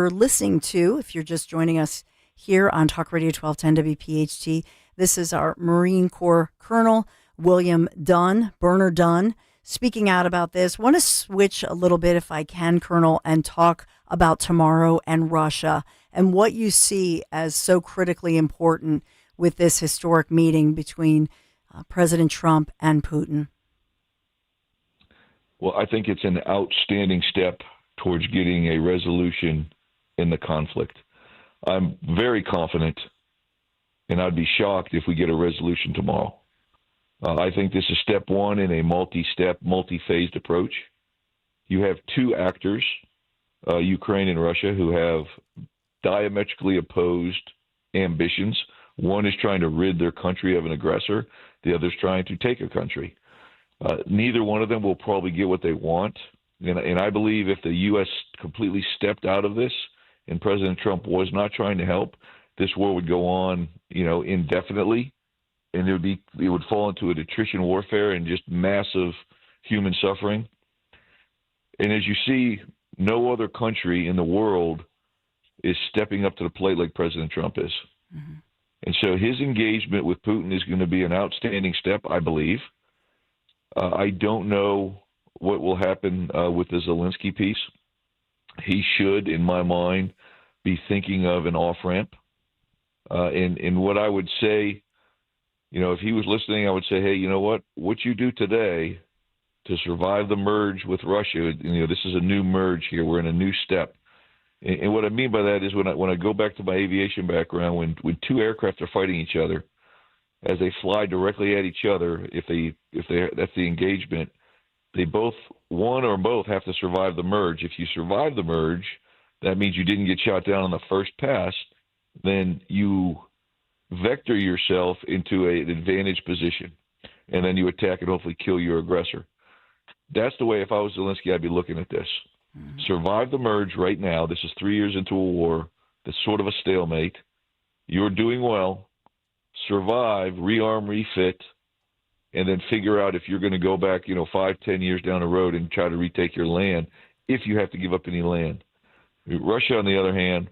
listening to, if you're just joining us here on Talk Radio 1210 WPHT. This is our Marine Corps Colonel, William Dunn, Burner Dunn, speaking out about this. Want to switch a little bit, if I can, Colonel, and talk about tomorrow and Russia and what you see as so critically important with this historic meeting between President Trump and Putin. Well, I think it's an outstanding step towards getting a resolution in the conflict. I'm very confident, and I'd be shocked if we get a resolution tomorrow. I think this is step one in a multi-step, multi-phased approach. You have two actors, Ukraine and Russia, who have diametrically opposed ambitions. One is trying to rid their country of an aggressor. The other is trying to take a country. Neither one of them will probably get what they want. And I believe if the U.S. completely stepped out of this and President Trump was not trying to help, this war would go on, indefinitely, and it would fall into a attrition warfare and just massive human suffering. And as you see, no other country in the world is stepping up to the plate like President Trump is. Mm-hmm. And so his engagement with Putin is going to be an outstanding step, I believe. I don't know what will happen with the Zelensky piece. He should, in my mind, be thinking of an off-ramp. And what I would say, if he was listening, I would say, hey, you know what you do today to survive the merge with Russia, this is a new merge here. We're in a new step. And what I mean by that is when I go back to my aviation background, when two aircraft are fighting each other, as they fly directly at each other, if that's the engagement, they both, one or both, have to survive the merge. If you survive the merge, that means you didn't get shot down on the first pass. Then you vector yourself into an advantaged position, and then you attack and hopefully kill your aggressor. That's the way, if I was Zelensky, I'd be looking at this. Mm-hmm. Survive the merge right now. This is 3 years into a war that's sort of a stalemate. You're doing well. Survive, rearm, refit, and then figure out if you're going to go back, 5-10 years down the road and try to retake your land, if you have to give up any land. Russia, on the other hand,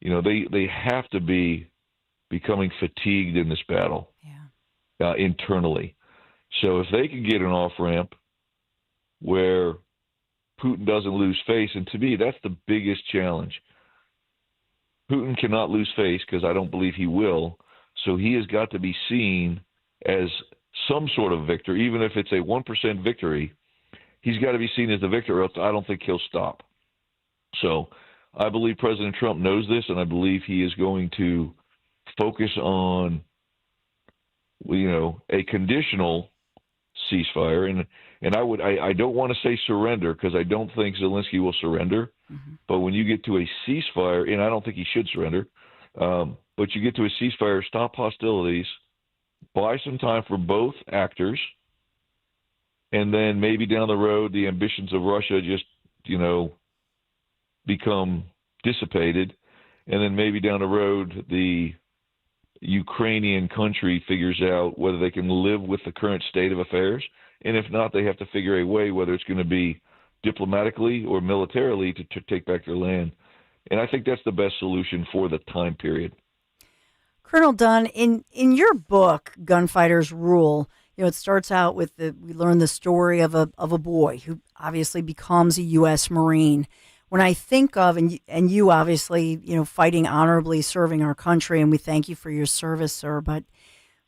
they have to be becoming fatigued in this battle internally. So if they can get an off-ramp where Putin doesn't lose face, and to me, that's the biggest challenge. Putin cannot lose face because I don't believe he will. So he has got to be seen as some sort of victor, even if it's a 1% victory. He's got to be seen as the victor, or else I don't think he'll stop. So I believe President Trump knows this, and I believe he is going to focus on, a conditional ceasefire. And I don't want to say surrender because I don't think Zelensky will surrender. Mm-hmm. But when you get to a ceasefire, and I don't think he should surrender, but you get to a ceasefire, stop hostilities, buy some time for both actors, and then maybe down the road the ambitions of Russia just, become dissipated, and then maybe down the road the Ukrainian country figures out whether they can live with the current state of affairs, and if not, they have to figure a way, whether it's going to be diplomatically or militarily, to take back their land. And I think that's the best solution for the time period. Colonel Dunn, in your book, Gunfighters Rule, it starts out with we learn the story of a boy who obviously becomes a U.S. Marine. When I think of, and you obviously, fighting honorably, serving our country, and we thank you for your service, sir. But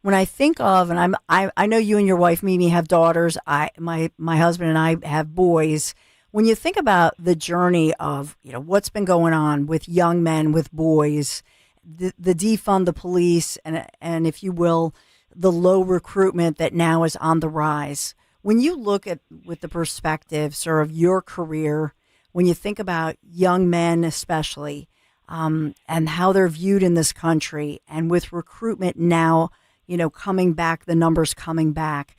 when I think of, and I know you and your wife Mimi have daughters. My husband and I have boys. When you think about the journey of, what's been going on with young men, with boys, the defund the police, and if you will, the low recruitment that now is on the rise. When you look at, with the perspective, sir, of your career, when you think about young men especially, and how they're viewed in this country, and with recruitment now, coming back, the numbers coming back,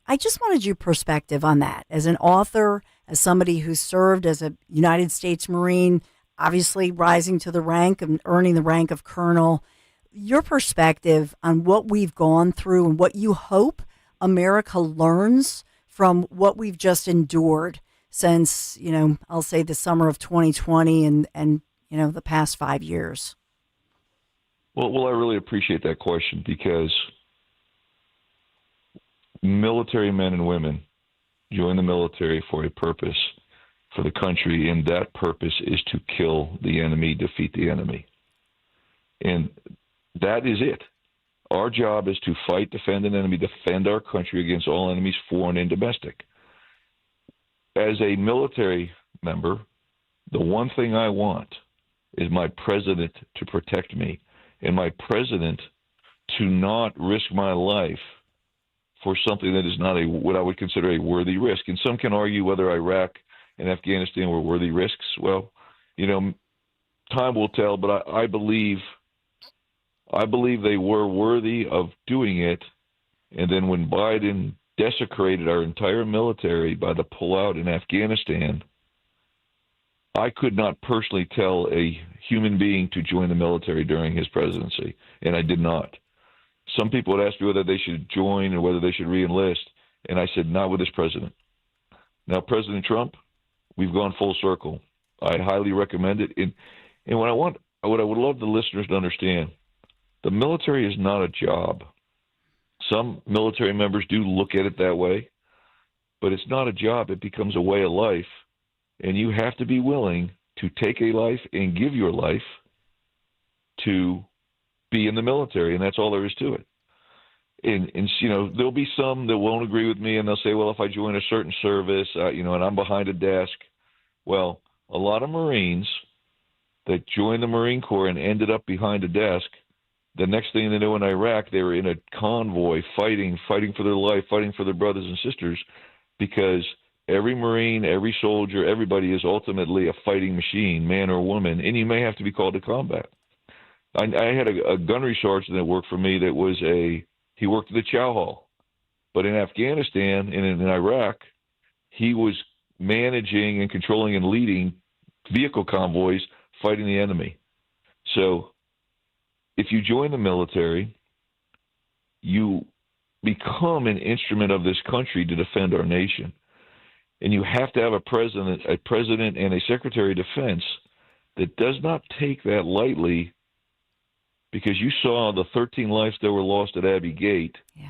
I just wanted your perspective on that. As an author, as somebody who served as a United States Marine, obviously rising to the rank and earning the rank of colonel, your perspective on what we've gone through and what you hope America learns from what we've just endured since, I'll say the summer of 2020 and the past 5 years. Well, I really appreciate that question, because military men and women join the military for a purpose, for the country, and that purpose is to kill the enemy, defeat the enemy. And that is it. Our job is to fight, defend an enemy, defend our country against all enemies, foreign and domestic. As a military member, the one thing I want is my president to protect me, and my president to not risk my life for something that is not what I would consider a worthy risk. And some can argue whether Iraq and Afghanistan were worthy risks. Well, time will tell, but I believe they were worthy of doing it. And then when Biden desecrated our entire military by the pullout in Afghanistan, I could not personally tell a human being to join the military during his presidency, and I did not. Some people would ask me whether they should join or whether they should re-enlist, and I said, not with this president. Now, President Trump, we've gone full circle. I highly recommend it. And what I would love the listeners to understand, the military is not a job. Some military members do look at it that way, but it's not a job. It becomes a way of life, and you have to be willing to take a life and give your life to be in the military, and that's all there is to it. And there'll be some that won't agree with me, and they'll say, well, if I join a certain service, and I'm behind a desk. Well, a lot of Marines that joined the Marine Corps and ended up behind a desk, the next thing they know in Iraq, they were in a convoy fighting for their life, fighting for their brothers and sisters, because every Marine, every soldier, everybody is ultimately a fighting machine, man or woman, and you may have to be called to combat. I had a gunnery sergeant that worked for me that he worked at the chow hall. But in Afghanistan and in Iraq, he was managing and controlling and leading vehicle convoys fighting the enemy. So if you join the military, you become an instrument of this country to defend our nation. And you have to have a president and a secretary of defense that does not take that lightly, because you saw the 13 lives that were lost at Abbey Gate. Yeah.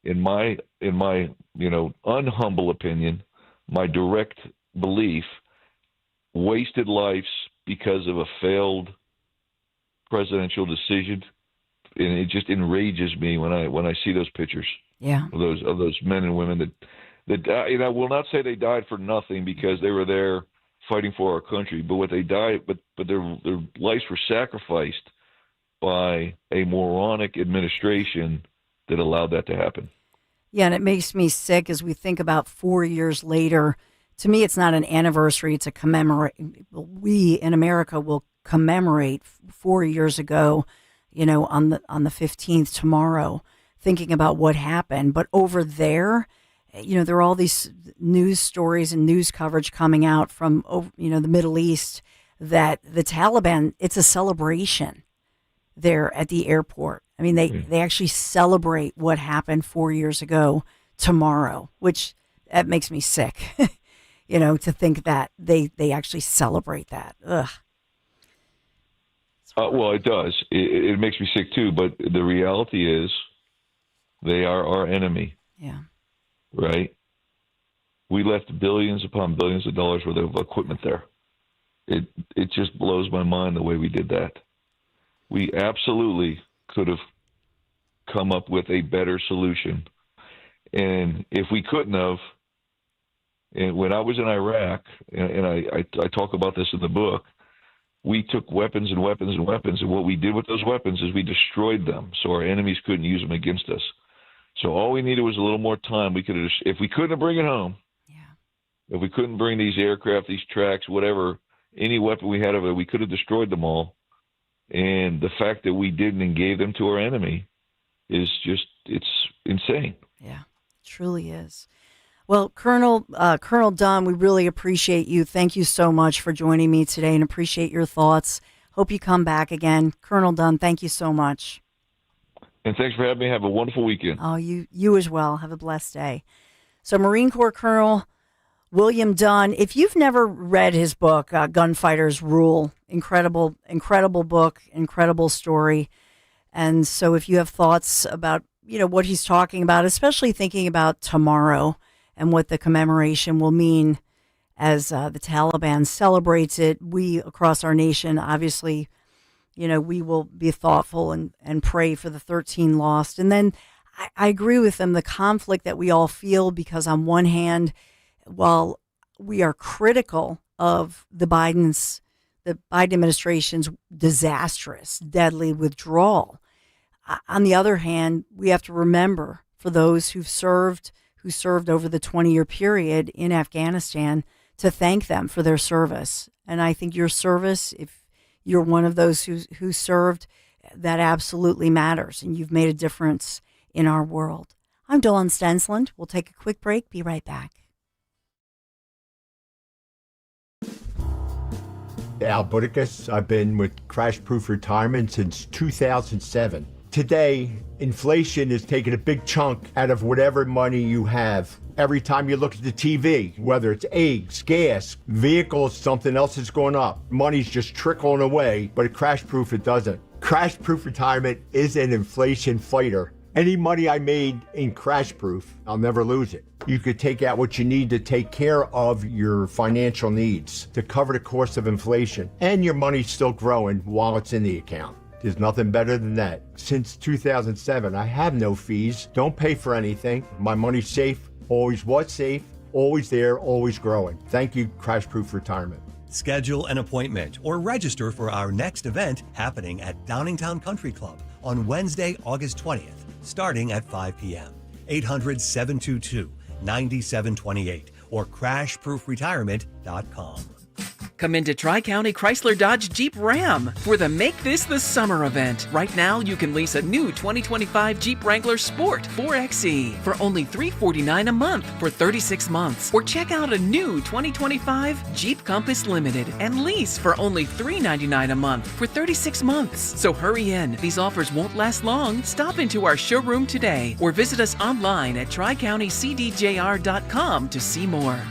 In my unhumble opinion, my direct belief, wasted lives because of a failed presidential decision, and it just enrages me when I see those pictures. Yeah. Of those men and women that I will not say they died for nothing, because they were there fighting for our country, but what they died, but their lives were sacrificed by a moronic administration that allowed that to happen. Yeah, and it makes me sick as we think about 4 years later. To me, it's not an anniversary; it's a commemorate. We in America will commemorate 4 years ago, on the 15th tomorrow, thinking about what happened. But over there, there are all these news stories and news coverage coming out from, the Middle East, that the Taliban, it's a celebration there at the airport. I mean, they actually celebrate what happened 4 years ago tomorrow, which that makes me sick, to think that they actually celebrate that. Ugh. Well, it does. It makes me sick too, but the reality is they are our enemy. Yeah. Right? We left billions upon billions of dollars worth of equipment there. It just blows my mind the way we did that. We absolutely could have come up with a better solution. And if we couldn't have, and when I was in Iraq, and I talk about this in the book, we took weapons and weapons and weapons, and what we did with those weapons is we destroyed them so our enemies couldn't use them against us. So all we needed was a little more time. We could have, if we couldn't bring it home, if we couldn't bring these aircraft, these tracks, whatever, any weapon we had of it, we could have destroyed them all. And the fact that we didn't and gave them to our enemy is just, it's insane. Yeah, it truly is. Well, Colonel Dunn, we really appreciate you. Thank you so much for joining me today and appreciate your thoughts. Hope you come back again. Colonel Dunn, thank you so much. And thanks for having me. Have a wonderful weekend. Oh, you as well. Have a blessed day. So Marine Corps Colonel William Dunn, if you've never read his book, Gunfighters Rule, incredible book, incredible story. And so if you have thoughts about, what he's talking about, especially thinking about tomorrow and what the commemoration will mean as the Taliban celebrates it, we across our nation, obviously, we will be thoughtful and pray for the 13 lost. And then I agree with them, the conflict that we all feel, because on one hand, while we are critical of the Biden administration's disastrous, deadly withdrawal, on the other hand, we have to remember for those who served over the 20-year period in Afghanistan, to thank them for their service. And I think your service, if you're one of those who served, that absolutely matters, and you've made a difference in our world. I'm Dawn Stensland. We'll take a quick break. Be right back. Al Budicus. I've been with Crash Proof Retirement since 2007. Today, inflation is taking a big chunk out of whatever money you have. Every time you look at the TV, whether it's eggs, gas, vehicles, something else is going up. Money's just trickling away, but at Crash Proof it doesn't. Crash Proof Retirement is an inflation fighter. Any money I made in Crash Proof, I'll never lose it. You could take out what you need to take care of your financial needs, to cover the cost of inflation, and your money's still growing while it's in the account. There's nothing better than that. Since 2007, I have no fees, don't pay for anything. My money's safe, always was safe, always there, always growing. Thank you, Crash Proof Retirement. Schedule an appointment or register for our next event happening at Downingtown Country Club on Wednesday, August 20th, starting at 5 p.m. 800-722-9728 or crashproofretirement.com. Come into Tri-County Chrysler Dodge Jeep Ram for the Make This the Summer event. Right now, you can lease a new 2025 Jeep Wrangler Sport 4XE for only $349 a month for 36 months. Or check out a new 2025 Jeep Compass Limited and lease for only $399 a month for 36 months. So hurry in. These offers won't last long. Stop into our showroom today or visit us online at tricountycdjr.com to see more.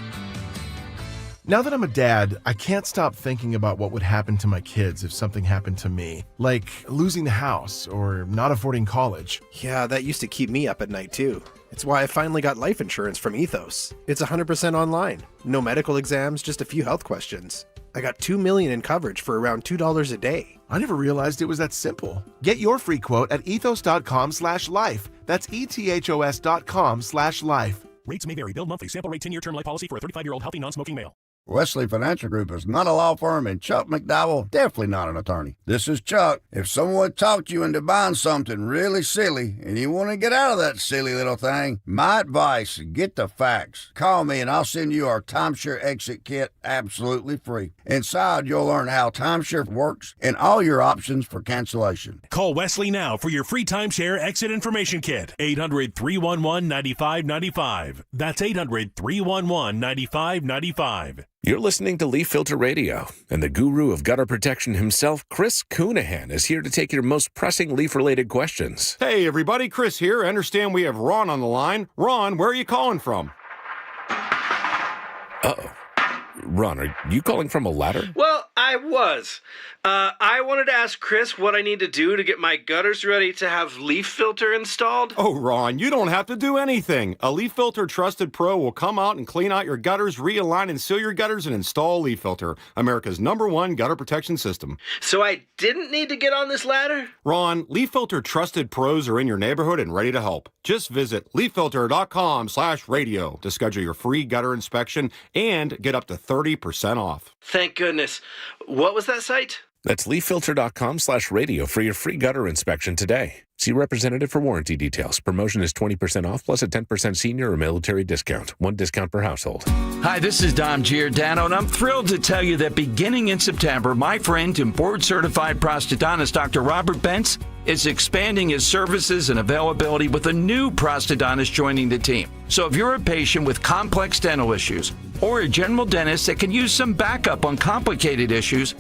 Now that I'm a dad, I can't stop thinking about what would happen to my kids if something happened to me, like losing the house or not affording college. Yeah, that used to keep me up at night too. It's why I finally got life insurance from Ethos. It's 100% online. No medical exams, just a few health questions. I got $2 million in coverage for around $2 a day. I never realized it was that simple. Get your free quote at ethos.com/life. That's ethos.com/life. Rates may vary. Bill monthly. Sample rate 10-year term life policy for a 35-year-old healthy non-smoking male. Wesley Financial Group is not a law firm, and Chuck McDowell definitely not an attorney. This is Chuck. If someone talked you into buying something really silly and you want to get out of that silly little thing, my advice, get the facts. Call me and I'll send you our timeshare exit kit absolutely free. Inside, you'll learn how timeshare works and all your options for cancellation. Call Wesley now for your free timeshare exit information kit. 800-311-9595. That's 800-311-9595. You're listening to Leaf Filter Radio, and the guru of gutter protection himself, Chris Coonahan, is here to take your most pressing leaf-related questions. Hey, everybody, Chris here. I understand we have Ron on the line. Ron, where are you calling from? Uh-oh. Ron, are you calling from a ladder? Well, I was. I wanted to ask Chris what I need to do to get my gutters ready to have leaf filter installed. Oh, Ron, you don't have to do anything. A Leaf Filter Trusted Pro will come out and clean out your gutters, realign and seal your gutters, and install Leaf Filter, America's #1 gutter protection system. So I didn't need to get on this ladder? Ron, Leaf Filter Trusted Pros are in your neighborhood and ready to help. Just visit leaffilter.com/radio to schedule your free gutter inspection and get up to 30% off. Thank goodness. What was that site? That's leaffilter.com/radio for your free gutter inspection today. See representative for warranty details. Promotion is 20% off plus a 10% senior or military discount. One discount per household. Hi, this is Dom Giordano, and I'm thrilled to tell you that beginning in September, my friend and board-certified prosthodontist, Dr. Robert Bentz, is expanding his services and availability with a new prosthodontist joining the team. So if you're a patient with complex dental issues or a general dentist that can use some backup on complicated issues,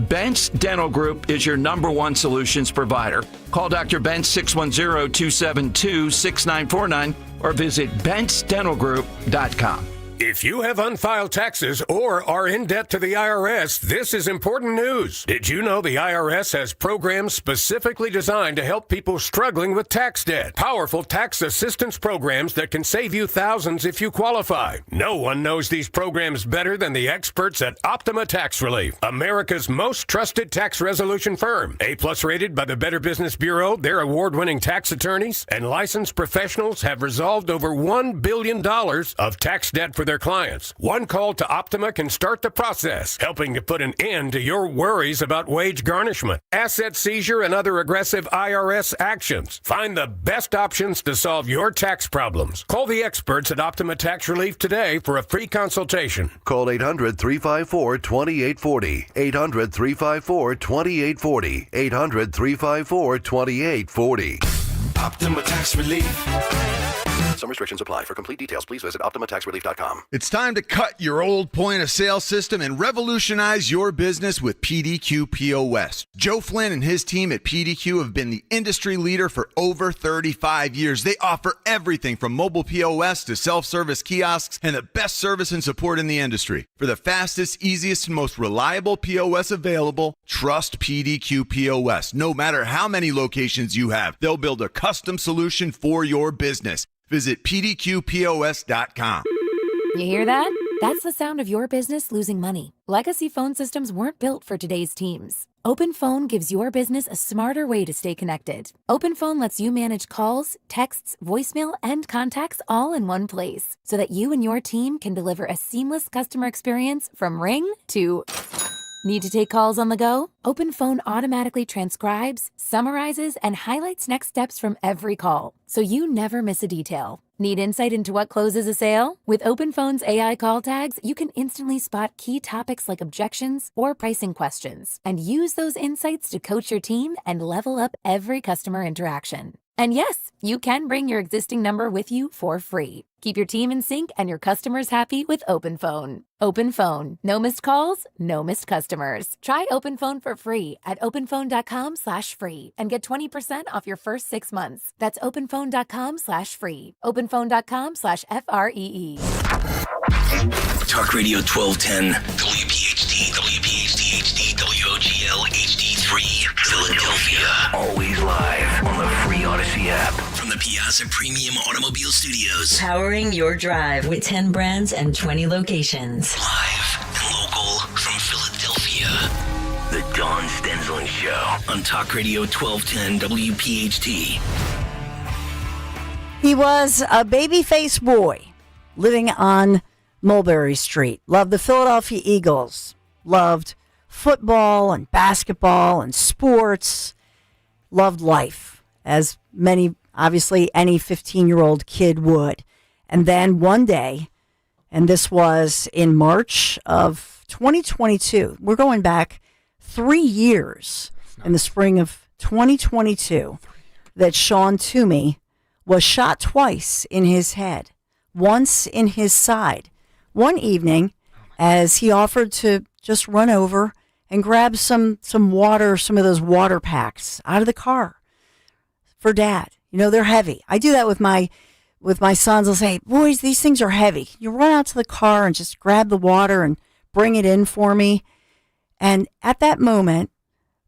Bentz Dental Group is your #1 solutions provider. Call Dr. Bentz 610-272-6949 or visit bentzdentalgroup.com. If you have unfiled taxes or are in debt to the IRS, this is important news. Did you know the IRS has programs specifically designed to help people struggling with tax debt? Powerful tax assistance programs that can save you thousands if you qualify. No one knows these programs better than the experts at Optima Tax Relief, America's most trusted tax resolution firm. A+ rated by the Better Business Bureau, their award-winning tax attorneys and licensed professionals have resolved over $1 billion of tax debt for their clients. One call to Optima can start the process, helping to put an end to your worries about wage garnishment, asset seizure, and other aggressive IRS actions. Find the best options to solve your tax problems. Call the experts at Optima Tax Relief today for a free consultation. Call 800-354-2840. 800-354-2840. 800-354-2840. Optima Tax Relief. Some restrictions apply. For complete details, please visit OptimaTaxRelief.com. It's time to cut your old point-of-sale system and revolutionize your business with PDQ POS. Joe Flynn and his team at PDQ have been the industry leader for over 35 years. They offer everything from mobile POS to self-service kiosks and the best service and support in the industry. For the fastest, easiest, and most reliable POS available, trust PDQ POS. No matter how many locations you have, they'll build a custom solution for your business. Visit pdqpos.com. You hear that? That's the sound of your business losing money. Legacy phone systems weren't built for today's teams. OpenPhone gives your business a smarter way to stay connected. OpenPhone lets you manage calls, texts, voicemail, and contacts all in one place so that you and your team can deliver a seamless customer experience from ring to... Need to take calls on the go? OpenPhone automatically transcribes, summarizes, and highlights next steps from every call, so you never miss a detail. Need insight into what closes a sale? With OpenPhone's AI call tags, you can instantly spot key topics like objections or pricing questions, and use those insights to coach your team and level up every customer interaction. And yes, you can bring your existing number with you for free. Keep your team in sync and your customers happy with OpenPhone. OpenPhone. No missed calls, no missed customers. Try OpenPhone for free at openphone.com/free and get 20% off your first 6 months. That's openphone.com/free. Openphone.com/FREE. Talk Radio 1210, WPHT, WPHT HD, WOGL HD3, Philadelphia. Always live on the free Odyssey app. From the Piazza Premium Automobile Studios. Powering your drive with 10 brands and 20 locations. Live and local from Philadelphia. The Dawn Stensland Show on Talk Radio 1210 WPHT. He was a baby-faced boy living on Mulberry Street. Loved the Philadelphia Eagles. Loved football and basketball and sports. Loved life, as many, obviously, any 15-year-old kid would. And then one day, and this was in March of 2022, we're going back 3 years in the spring of 2022, that Sean Toomey was shot twice in his head, once in his side. One evening, as he offered to just run over and grab some water, some of those water packs out of the car for Dad. You know, they're heavy. I do that with my sons. I'll say, boys, these things are heavy. Can you run out to the car and just grab the water and bring it in for me? And at that moment,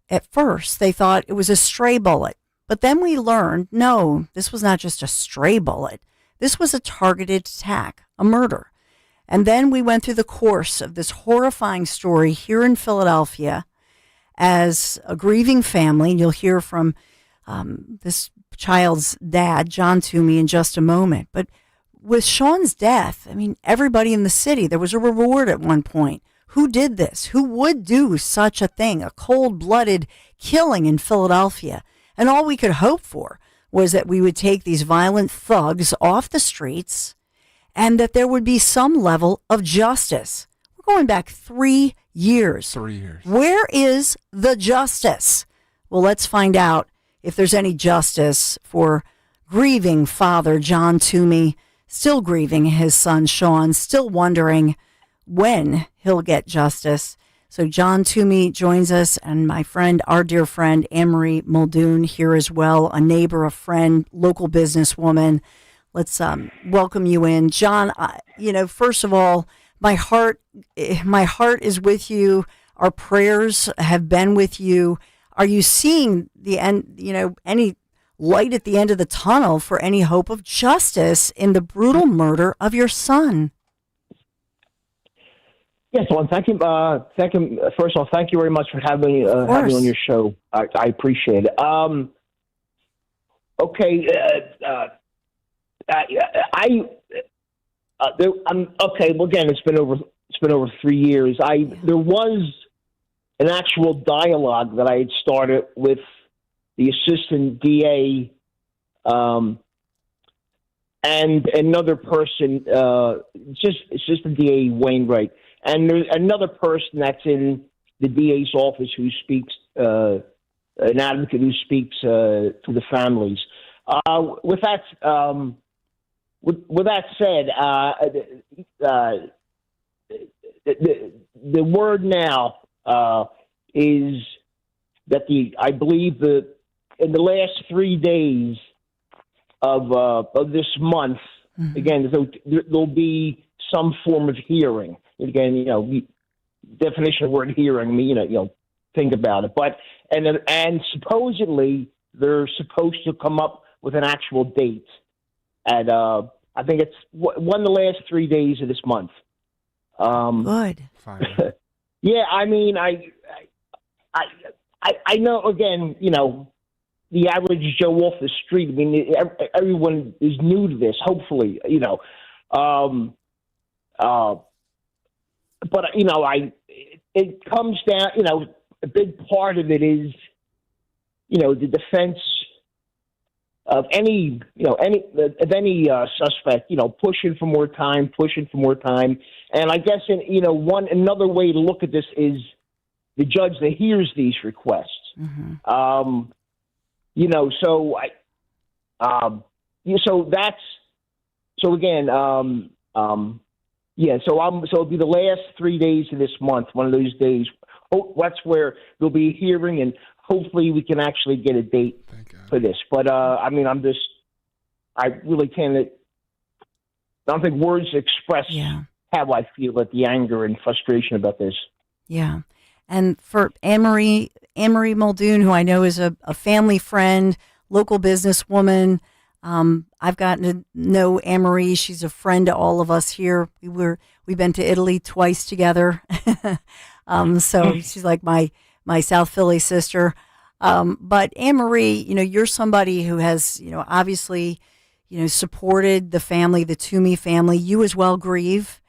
at first, they thought it was a stray bullet. But then we learned, no, this was not just a stray bullet. This was a targeted attack, a murder. And then we went through the course of this horrifying story here in Philadelphia as a grieving family. And you'll hear from this child's dad, John Toomey, in just a moment. But with Sean's death, I mean, everybody in the city, there was a reward at one point. Who did this? Who would do such a thing? A cold-blooded killing in Philadelphia. And all we could hope for was that we would take these violent thugs off the streets and that there would be some level of justice. We're going back 3 years. 3 years. Where is the justice? Well, let's find out if there's any justice for grieving father John Toomey, still grieving his son Sean, still wondering when he'll get justice. So John Toomey joins us, and my friend, our dear friend, Anne-Marie Muldoon here as well, a neighbor, a friend, local businesswoman. Let's welcome you in. John, first of all, my heart is with you. Our prayers have been with you. Are you seeing the end, any light at the end of the tunnel for any hope of justice in the brutal murder of your son? Yes, well, thank you. First of all, thank you very much for having me on your show. I appreciate it. Okay. Okay. Well, again, it's been over 3 years. There was an actual dialogue that I had started with the assistant DA, and another person, just assistant DA Wainwright. And there's another person that's in the DA's office who speaks, an advocate who speaks to the families. With that said, the word now is that I believe in the last 3 days of this month, again, there'll be some form of hearing. Again, definition of word hearing, think about it. But and supposedly they're supposed to come up with an actual date, and I think it's one of the last 3 days of this month. Good. Yeah, I mean, I know. Again, the average Joe off the street. I mean, everyone is new to this. Hopefully, But it comes down. A big part of it is, the defense of any suspect. Pushing for more time. And I guess another way to look at this is the judge that hears these requests. So it'll be the last 3 days of this month, one of those days. That's where there'll be a hearing, and hopefully we can actually get a date for this. But, I really can't, I don't think words express how I feel at the anger and frustration about this. Yeah. And for Anne-Marie Muldoon, who I know is a family friend, local businesswoman, I've gotten to know Anne-Marie. She's a friend to all of us here. We've been to Italy twice together. So she's like my South Philly sister. But Anne-Marie, you're somebody who has, obviously, supported the family, the Toomey family. You as well grieve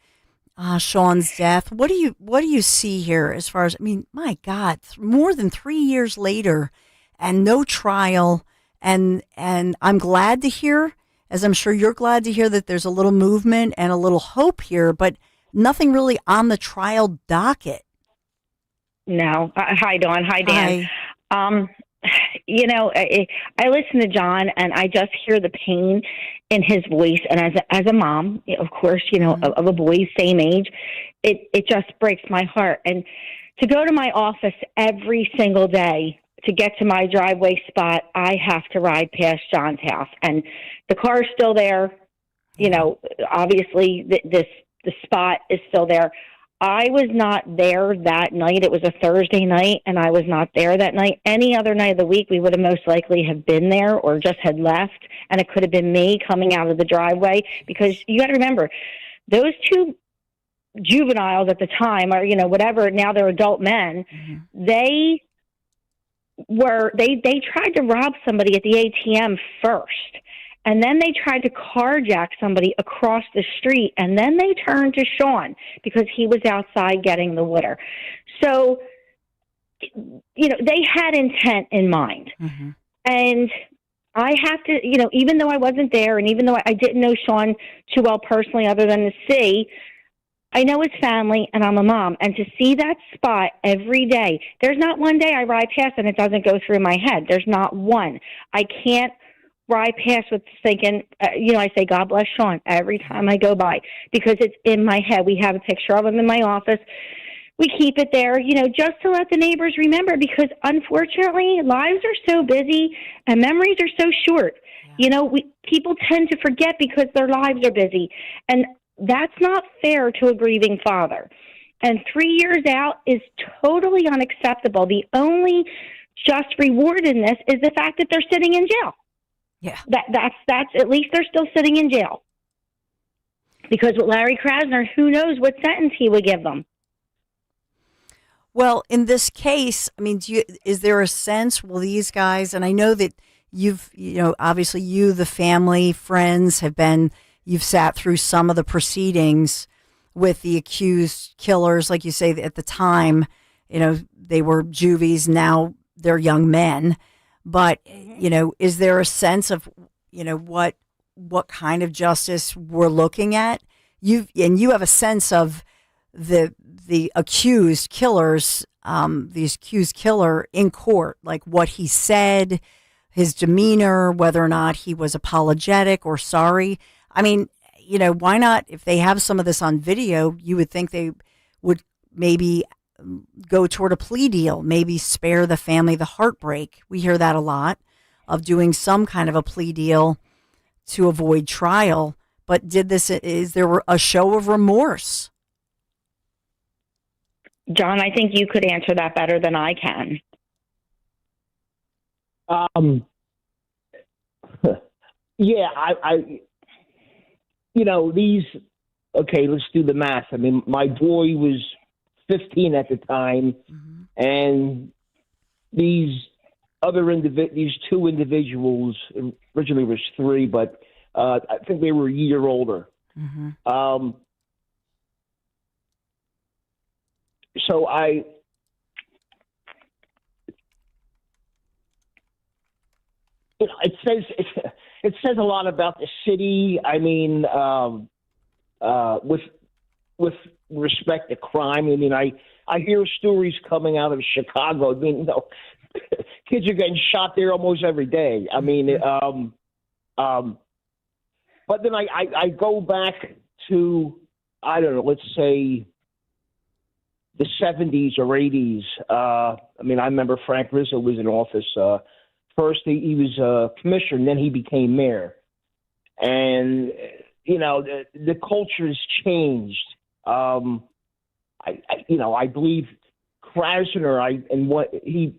Sean's death. What do you see here as far as, my God, more than 3 years later and no trial. And I'm glad to hear, as I'm sure you're glad to hear, that there's a little movement and a little hope here, but nothing really on the trial docket. No. Hi, Dawn. Hi, Dan. Hi. I listen to John and I just hear the pain in his voice. And as a mom, of course, of a boy same age, it just breaks my heart. And to go to my office every single day to get to my driveway spot, I have to ride past John's house, and the car is still there. Obviously the spot is still there. I was not there that night. It was a Thursday night, and I was not there that night. Any other night of the week, we would have most likely have been there or just had left, and it could have been me coming out of the driveway, because you got to remember, those two juveniles at the time, or, whatever, now they're adult men, they tried to rob somebody at the ATM first, and then they tried to carjack somebody across the street, and then they turned to Sean because he was outside getting the water. So, they had intent in mind. And I have to, even though I wasn't there, and even though I didn't know Sean too well personally other than to see, I know his family, and I'm a mom, and to see that spot every day, there's not one day I ride past and it doesn't go through my head. There's not one. I can't ride past with thinking, I say, God bless Sean every time I go by, because it's in my head. We have a picture of him in my office. We keep it there, just to let the neighbors remember, because unfortunately, lives are so busy and memories are so short. Yeah. People tend to forget because their lives are busy. And that's not fair to a grieving father. And 3 years out is totally unacceptable. The only just reward in this is the fact that they're sitting in jail. Yeah. That's at least they're still sitting in jail. Because with Larry Krasner, who knows what sentence he would give them. Well, in this case, is there a sense, will these guys, and I know that obviously you, the family, friends you've sat through some of the proceedings with the accused killers, like you say, at the time, they were juvies, now they're young men. But, is there a sense of, what kind of justice we're looking at? You have a sense of the accused killers, the accused killer in court, like what he said, his demeanor, whether or not he was apologetic or sorry. Why not? If they have some of this on video, you would think they would maybe go toward a plea deal, maybe spare the family the heartbreak. We hear that a lot, of doing some kind of a plea deal to avoid trial. But is there a show of remorse? John, I think you could answer that better than I can. Yeah, okay, let's do the math. My boy was 15 at the time, and these two individuals, originally it was three, but I think they were a year older. So it says a lot about the city. With respect to crime, I hear stories coming out of Chicago. Kids are getting shot there almost every day. But then I go back to, I don't know, let's say the 70s or 80s. I remember Frank Rizzo was in office. First, he was a commissioner, and then he became mayor. And, the culture has changed I believe Krasner, and what he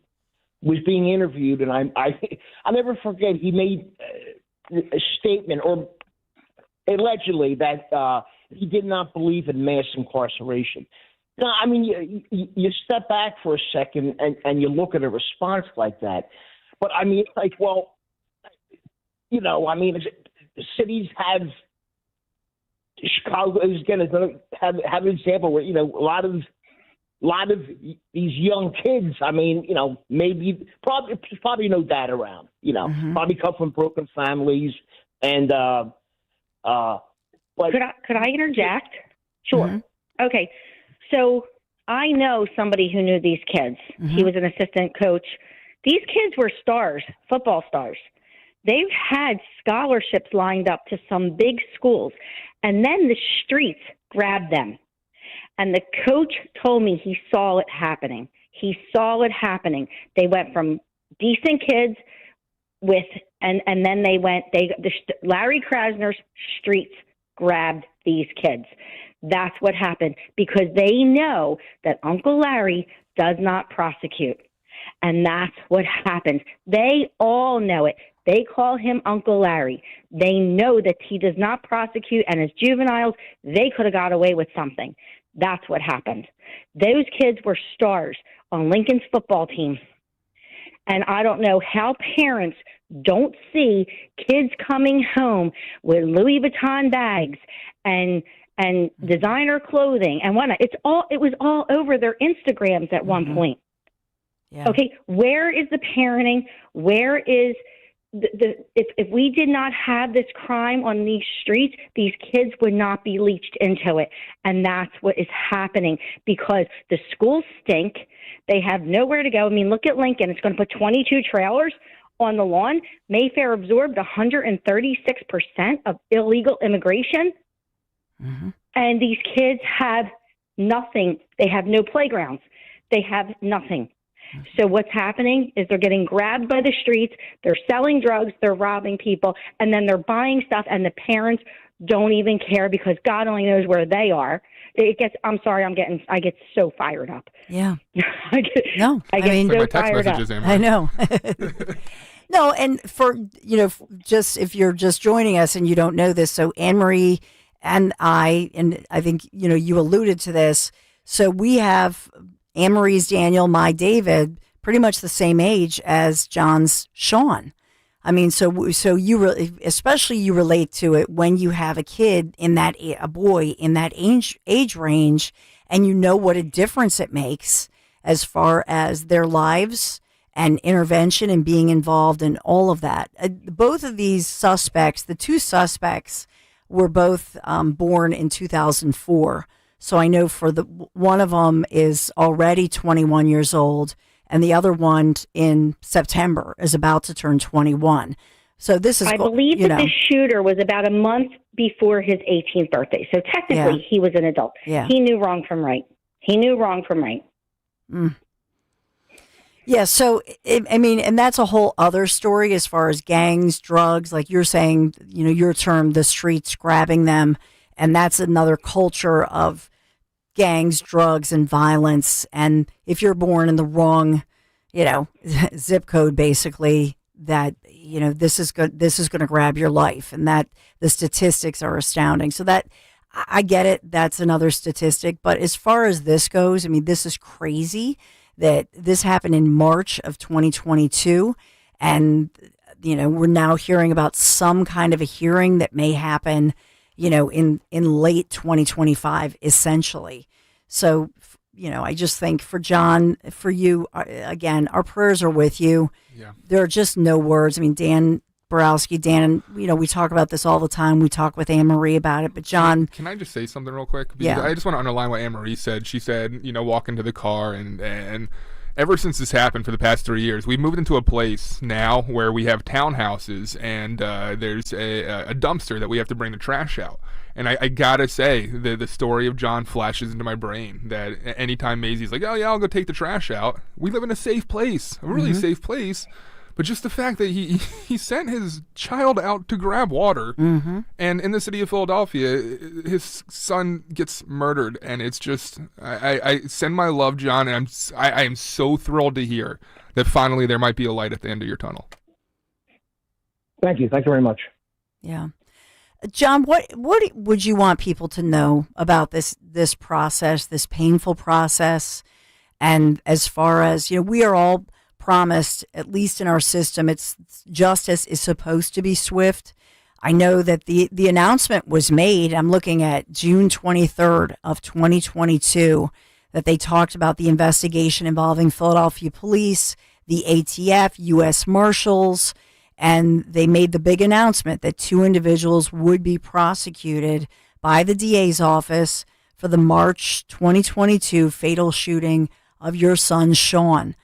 was being interviewed, and I'll never forget, he made a statement, or allegedly, that he did not believe in mass incarceration. Now, I mean, you step back for a second and you look at a response like that. But, I mean, like, well, cities have, Chicago is going to have an example where, a lot of these young kids, I mean, maybe probably no dad around, probably come from broken families, and but could I interject? Sure. Mm-hmm. Okay, so I know somebody who knew these kids. Mm-hmm. He was an assistant coach. These kids were stars, football stars. They've had scholarships lined up to some big schools, and then the streets grabbed them. And the coach told me he saw it happening. He saw it happening. They went from decent kids and then Larry Krasner's streets grabbed these kids. That's what happened, because they know that Uncle Larry does not prosecute. And that's what happens. They all know it. They call him Uncle Larry. They know that he does not prosecute, and as juveniles, they could have got away with something. That's what happened. Those kids were stars on Lincoln's football team. And I don't know how parents don't see kids coming home with Louis Vuitton bags and designer clothing and whatnot. It was all over their Instagrams at one point. Yeah. Okay, where is the parenting? Where is if we did not have this crime on these streets, these kids would not be leached into it. And that's what is happening, because the schools stink. They have nowhere to go. I mean, look at Lincoln. It's going to put 22 trailers on the lawn. Mayfair absorbed 136% of illegal immigration. Mm-hmm. And these kids have nothing. They have no playgrounds. They have nothing. So what's happening is they're getting grabbed by the streets, they're selling drugs, they're robbing people, and then they're buying stuff, and the parents don't even care, because God only knows where they are. I get so fired up. Yeah. I get so fired up. I know. No, and for, just if you're just joining us and you don't know this, so Anne-Marie and I think, you alluded to this, so we have Anne-Marie's Daniel, my David, pretty much the same age as John's Sean. I mean, so you especially you relate to it when you have a kid a boy in that age range, and you know what a difference it makes as far as their lives and intervention and being involved in all of that. Both of these suspects, the two suspects, were both born in 2004. So I know for one of them is already 21 years old, and the other one in September is about to turn 21. So this is, I believe that the shooter was about a month before his 18th birthday. So technically he was an adult. Yeah. He knew wrong from right. Mm. Yeah. So, and that's a whole other story as far as gangs, drugs, like you're saying, your term, the streets grabbing them. And that's another culture of gangs, drugs, and violence. And if you're born in the wrong, zip code, basically, that, this is going to grab your life, and that the statistics are astounding. So that I get it. That's another statistic. But as far as this goes, I mean, this is crazy that this happened in March of 2022. And, we're now hearing about some kind of a hearing that may happen in late 2025, essentially. So, I just think for John, for you, again, our prayers are with you. Yeah. There are just no words. I mean, Dan Borowski, we talk about this all the time. We talk with Anne-Marie about it, but John. Can I just say something real quick? Because yeah. I just want to underline what Anne-Marie said. She said, walk into the car and ever since this happened for the past 3 years, we've moved into a place now where we have townhouses, and there's a dumpster that we have to bring the trash out. And I gotta say, the story of John flashes into my brain that anytime Maisie's like, oh yeah, I'll go take the trash out, we live in a safe place, a really safe place. but just the fact that he sent his child out to grab water, and in the city of Philadelphia, his son gets murdered, and it's just I send my love, John, and I am so thrilled to hear that finally there might be a light at the end of your tunnel. Thank you very much. Yeah. John, what would you want people to know about this process, this painful process? And as far as, we are all promised, at least in our system, it's justice is supposed to be swift. I know that the announcement was made, I'm looking at June 23rd of 2022, that they talked about the investigation involving Philadelphia police, the ATF, U.S. Marshals, and they made the big announcement that 2 individuals would be prosecuted by the DA's office for the March 2022 fatal shooting of your son, Sean,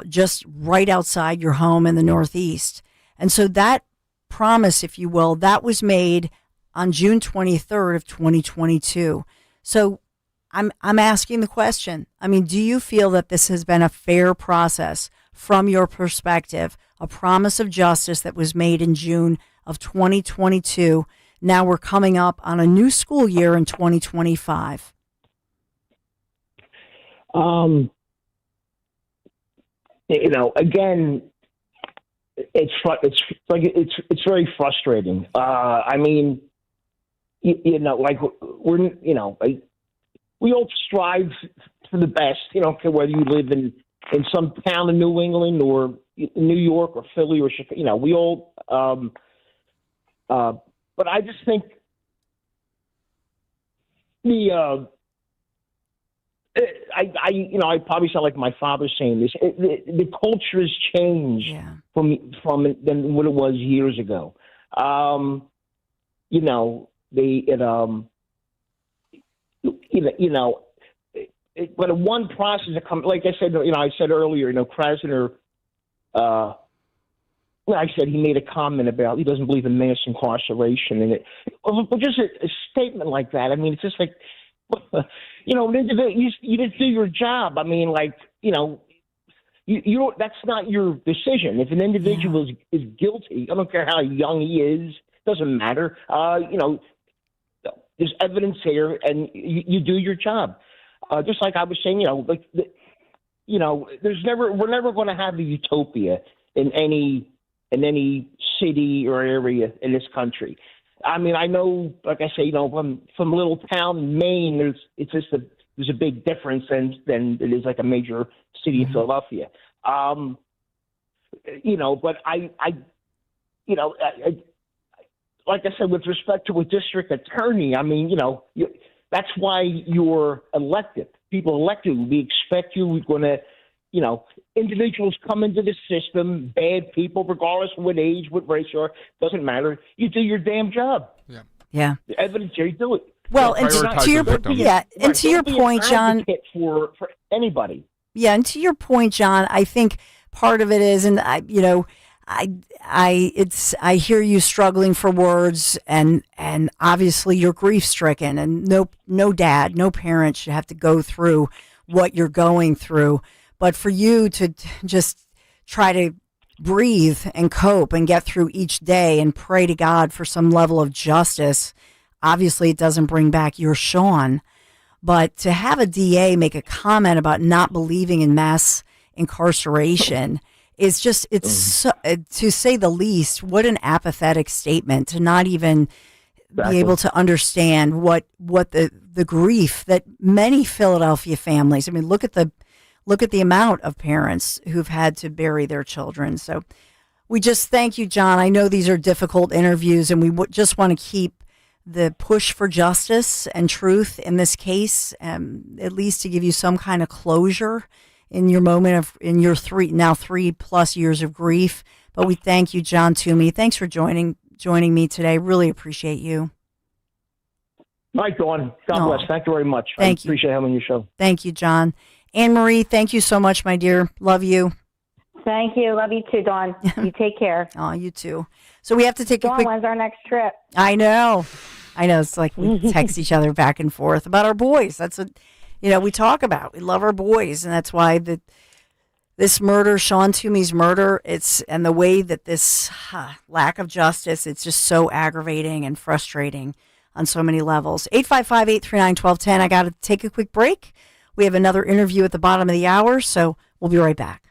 just right outside your home in the Northeast. And so that promise, if you will, that was made on June 23rd of 2022. So I'm asking the question. I mean, do you feel that this has been a fair process from your perspective, a promise of justice that was made in June of 2022? Now we're coming up on a new school year in 2025. Again, it's very frustrating. I mean, we all strive for the best. Whether you live in some town in New England or New York or Philly or Chicago, we all. But I just think I probably sound like my father saying this. The culture has changed from than what it was years ago. But one process that comes, like I said, I said earlier, Krasner. I said he made a comment about he doesn't believe in mass incarceration, and but just a statement like that. I mean, it's just like. You didn't do your job. I mean, you that's not your decision. If an individual is guilty, I don't care how young he is, doesn't matter. There's evidence here, and you do your job. Just like I was saying, we're never going to have a utopia in any city or area in this country. I mean, I know, like I say, from a little town in Maine, there's a big difference than it is like a major city in Philadelphia. But I like I said, with respect to a district attorney, I mean, that's why you're elected. People elect you. We expect you. We're going to, individuals come into the system, bad people, regardless of what age, what race you are, doesn't matter. You do your damn job. Yeah. The evidence here, you do it. Well, and to your point, John, for anybody. Yeah, and to your point, John, I think part of it is, and I hear you struggling for words, and obviously you're grief stricken, and no dad, no parent should have to go through what you're going through. But for you to just try to breathe and cope and get through each day and pray to God for some level of justice, obviously it doesn't bring back your Sean. But to have a DA make a comment about not believing in mass incarceration is just, to say the least, what an apathetic statement, to not even be able to understand what the grief that many Philadelphia families, I mean, look at the amount of parents who've had to bury their children. So we just thank you, John. I know these are difficult interviews, and we just want to keep the push for justice and truth in this case, at least to give you some kind of closure in your moment in your 3+ years of grief. But we thank you, John Toomey. Thanks for joining me today. Really appreciate you. Mike, Dawn. God bless. Thank you very much. Thank you. Appreciate having your show. Thank you, John. Anne-Marie, thank you so much, my dear. Love you. Thank you. Love you too, Dawn. You take care. Oh, you too. So we have to take a quick... When's our next trip? I know. It's like we text each other back and forth about our boys. That's what, we talk about. We love our boys, and that's why This murder, Sean Toomey's murder, and the way that this lack of justice, it's just so aggravating and frustrating on so many levels. 855-839-1210. I got to take a quick break. We have another interview at the bottom of the hour, so we'll be right back.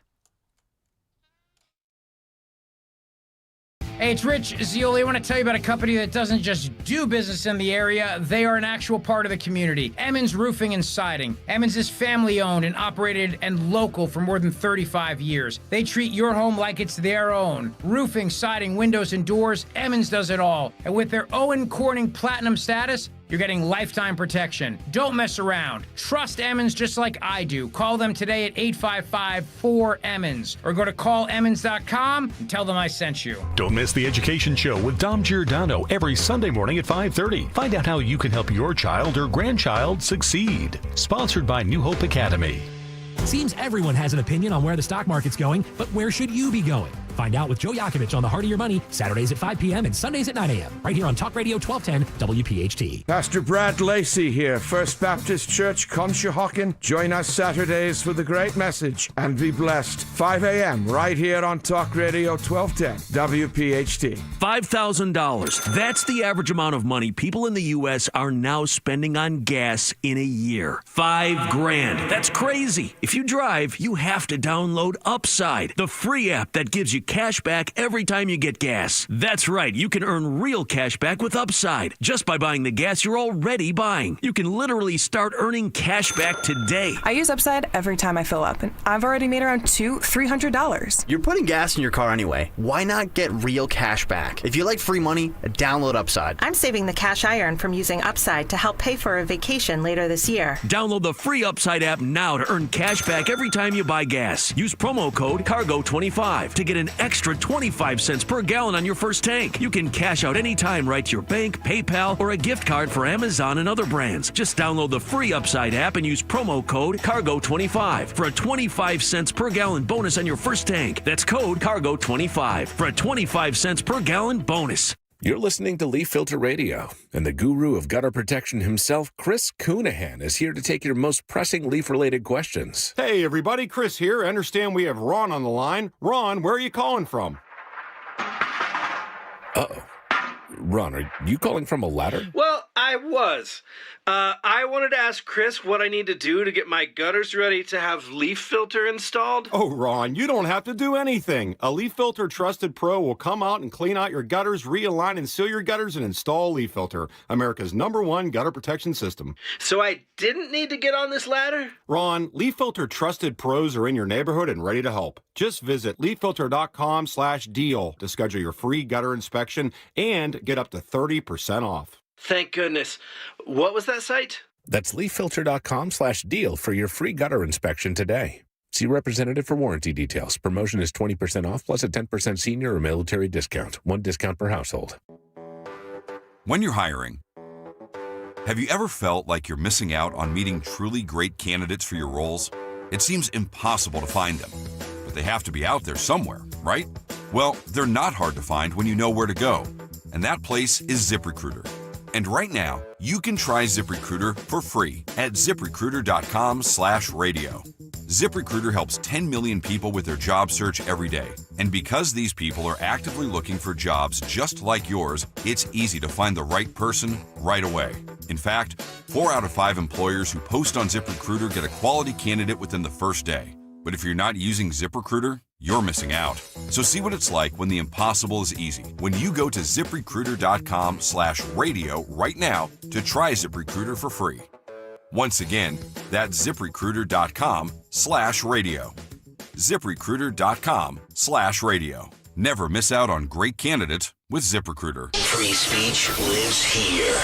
Hey, it's Rich Zioli. I want to tell you about a company that doesn't just do business in the area. They are an actual part of the community. Emmons Roofing and Siding. Emmons is family-owned and operated and local for more than 35 years. They treat your home like it's their own. Roofing, siding, windows, and doors, Emmons does it all. And with their Owen Corning Platinum status, you're getting lifetime protection. Don't mess around. Trust Emmons just like I do. Call them today at 855-4-EMMONS or go to callemmons.com and tell them I sent you. Don't miss the Education Show with Dom Giordano every Sunday morning at 5:30. Find out how you can help your child or grandchild succeed. Sponsored by New Hope Academy. Seems everyone has an opinion on where the stock market's going, but where should you be going? Find out with Joe Yakovich on The Heart of Your Money, Saturdays at 5 p.m. and Sundays at 9 a.m. right here on Talk Radio 1210 WPHT. Pastor Brad Lacey here, First Baptist Church, Conshohocken. Join us Saturdays for the great message and be blessed. 5 a.m. right here on Talk Radio 1210 WPHT. $5,000. That's the average amount of money people in the U.S. are now spending on gas in a year. $5,000. That's crazy. If you drive, you have to download Upside, the free app that gives you cash back every time you get gas. That's right, you can earn real cash back with Upside just by buying the gas you're already buying. You can literally start earning cash back today. I use Upside every time I fill up, and I've already made around $300. You're putting gas in your car anyway. Why not get real cash back? If you like free money, download Upside. I'm saving the cash I earn from using Upside to help pay for a vacation later this year. Download the free Upside app now to earn cash back every time you buy gas. Use promo code CARGO25 to get an extra 25 cents per gallon on your first tank. You can cash out anytime right to your bank, PayPal, or a gift card for Amazon and other brands. Just download the free Upside app and use promo code CARGO25 for a 25 cents per gallon bonus on your first tank. That's code CARGO25 for a 25 cents per gallon bonus. You're listening to Leaf Filter Radio, and the guru of gutter protection himself, Chris Coonahan, is here to take your most pressing leaf-related questions. Hey, everybody, Chris here. I understand we have Ron on the line. Ron, where are you calling from? Uh-oh. Ron, are you calling from a ladder? Well, I was. I wanted to ask Chris what I need to do to get my gutters ready to have leaf filter installed. Oh, Ron, you don't have to do anything. A Leaf Filter Trusted Pro will come out and clean out your gutters, realign and seal your gutters, and install Leaf Filter, America's #1 gutter protection system. So I didn't need to get on this ladder? Ron, Leaf Filter Trusted Pros are in your neighborhood and ready to help. Just visit leaffilter.com/deal to schedule your free gutter inspection and get up to 30% off. Thank goodness. What was that site? That's leaffilter.com/deal for your free gutter inspection today. See representative for warranty details. Promotion is 20% off plus a 10% senior or military discount. One discount per household. When you're hiring, have you ever felt like you're missing out on meeting truly great candidates for your roles? It seems impossible to find them, but they have to be out there somewhere, right? Well, they're not hard to find when you know where to go, and that place is ZipRecruiter. And right now, you can try ZipRecruiter for free at ZipRecruiter.com/radio. ZipRecruiter helps 10 million people with their job search every day. And because these people are actively looking for jobs just like yours, it's easy to find the right person right away. In fact, 4 out of 5 employers who post on ZipRecruiter get a quality candidate within the first day. But if you're not using ZipRecruiter, you're missing out. So see what it's like when the impossible is easy. When you go to ZipRecruiter.com/radio right now to try ZipRecruiter for free. Once again, that's ZipRecruiter.com/radio. ZipRecruiter.com/radio. Never miss out on great candidates with ZipRecruiter. Free speech lives here.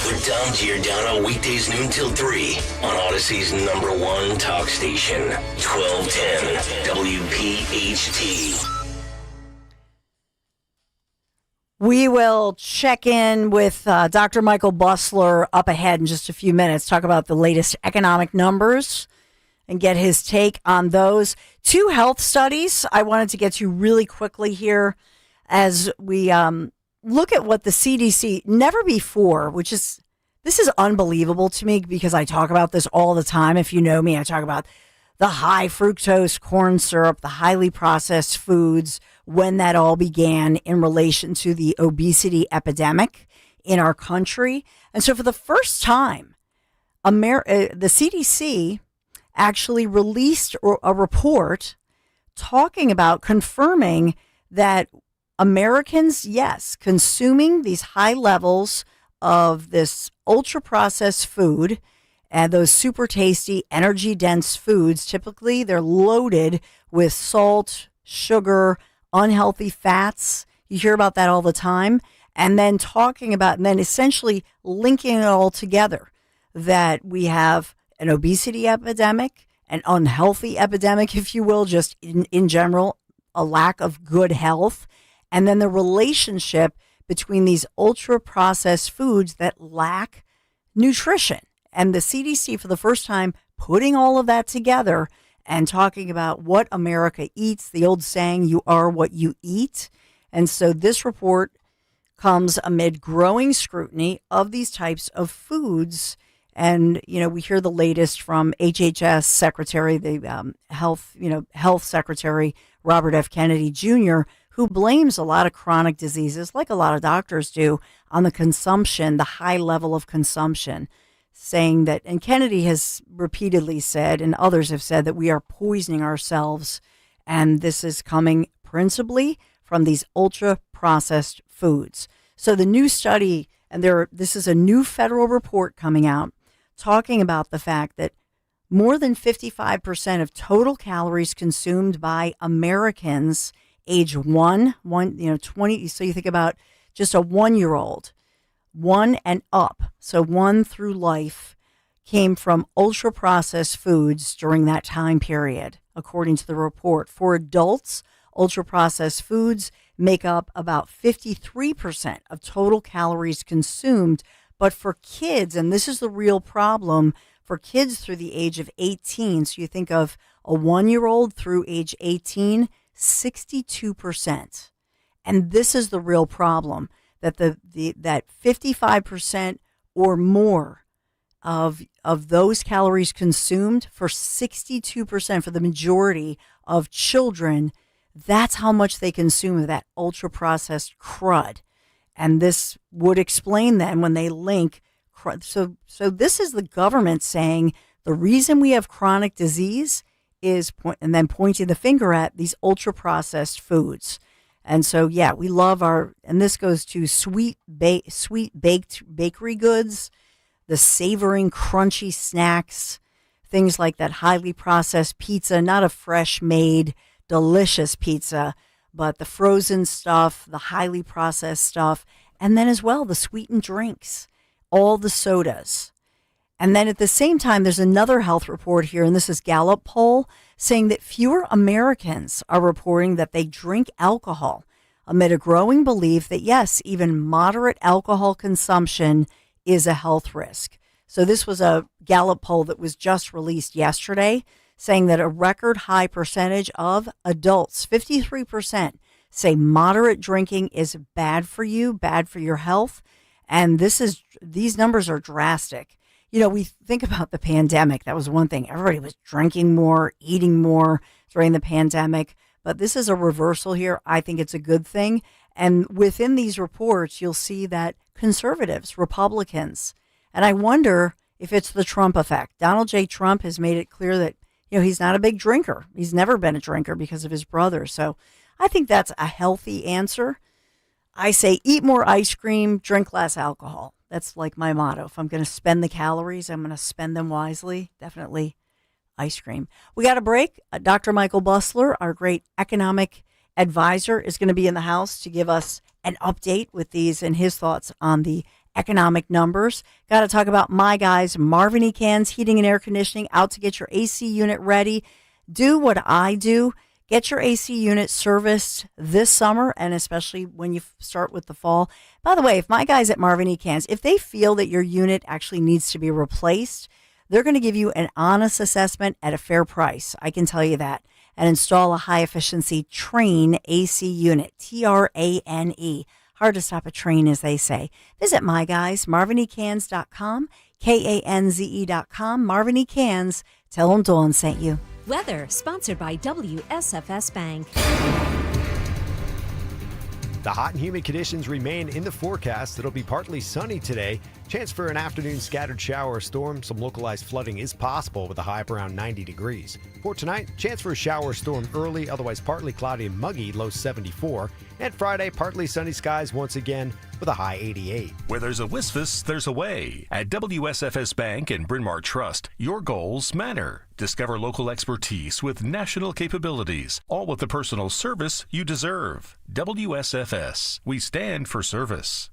With Dom Giordano, weekdays noon till 3 on Odyssey's #1 talk station, 1210 WPHT. We will check in with Dr. Michael Busler up ahead in just a few minutes, talk about the latest economic numbers and get his take on those. 2 health studies I wanted to get to really quickly here as we look at what the CDC, never before, this is unbelievable to me because I talk about this all the time. If you know me, I talk about the high fructose corn syrup, the highly processed foods, when that all began in relation to the obesity epidemic in our country. And so for the first time, the CDC actually released a report talking about confirming that Americans, yes, consuming these high levels of this ultra processed food and those super tasty, energy dense foods, typically they're loaded with salt, sugar, unhealthy fats. You hear about that all the time. And then and then essentially linking it all together, that we have an obesity epidemic, an unhealthy epidemic, if you will, just in general, a lack of good health, and then the relationship between these ultra processed foods that lack nutrition. And the CDC, for the first time, putting all of that together and talking about what America eats, the old saying, you are what you eat. And so this report comes amid growing scrutiny of these types of foods. And, we hear the latest from HHS Secretary, the Health Secretary, Robert F. Kennedy Jr., who blames a lot of chronic diseases, like a lot of doctors do, on the consumption, the high level of consumption, saying that, and Kennedy has repeatedly said, and others have said, that we are poisoning ourselves. And this is coming principally from these ultra processed foods. So the new study, and this is a new federal report coming out, talking about the fact that more than 55% of total calories consumed by Americans age 20. So you think about just a 1-year-old, 1 and up. So 1 through life came from ultra processed foods during that time period, according to the report. For adults, ultra processed foods make up about 53% of total calories consumed. But for kids, and this is the real problem, for kids through the age of 18, so you think of a 1-year-old through age 18, 62%. And this is the real problem, that that 55% or more of those calories consumed, for 62%, for the majority of children, that's how much they consume of that ultra processed crud. And this would explain then when they link. So this is the government saying the reason we have chronic disease is and then pointing the finger at these ultra processed foods. And so, yeah, we love and this goes to sweet baked bakery goods, the savoring, crunchy snacks, things like that highly processed pizza, not a fresh made, delicious pizza, but the frozen stuff, the highly processed stuff, and then as well the sweetened drinks, all the sodas. And then at the same time, there's another health report here, and this is Gallup poll, saying that fewer Americans are reporting that they drink alcohol, amid a growing belief that, yes, even moderate alcohol consumption is a health risk. So this was a Gallup poll that was just released yesterday, saying that a record high percentage of adults, 53%, say moderate drinking is bad for you, bad for your health. And these numbers are drastic. We think about the pandemic. That was one thing. Everybody was drinking more, eating more during the pandemic. But this is a reversal here. I think it's a good thing. And within these reports, you'll see that conservatives, Republicans, and I wonder if it's the Trump effect. Donald J. Trump has made it clear that he's not a big drinker. He's never been a drinker because of his brother. So I think that's a healthy answer. I say eat more ice cream, drink less alcohol. That's like my motto. If I'm going to spend the calories, I'm going to spend them wisely. Definitely ice cream. We got a break. Dr. Michael Busler, our great economic advisor, is going to be in the house to give us an update with these and his thoughts on the economic numbers. Got to talk about my guys, Marvin E. Cans Heating and Air Conditioning, out to get your AC unit ready. Do what I do. Get your AC unit serviced this summer, and especially when you start with the fall. By the way, if my guys at Marvin E. Cans, if they feel that your unit actually needs to be replaced, they're going to give you an honest assessment at a fair price. I can tell you that. And install a high-efficiency Trane AC unit, Trane. Hard to stop a train, as they say. Visit my guys, marvinecans.com, KANZE.com. Marvin E. Cans. Tell them Dawn sent you. Weather, sponsored by WSFS Bank. The hot and humid conditions remain in the forecast. It'll be partly sunny today. Chance for an afternoon scattered shower or storm. Some localized flooding is possible with a high of around 90 degrees. For tonight, chance for a shower or storm early, otherwise partly cloudy and muggy, low 74. And Friday, partly sunny skies once again with a high 88. Where there's a Wisfus, there's a way. At WSFS Bank and Bryn Mawr Trust, your goals matter. Discover local expertise with national capabilities, all with the personal service you deserve. WSFS, we stand for service.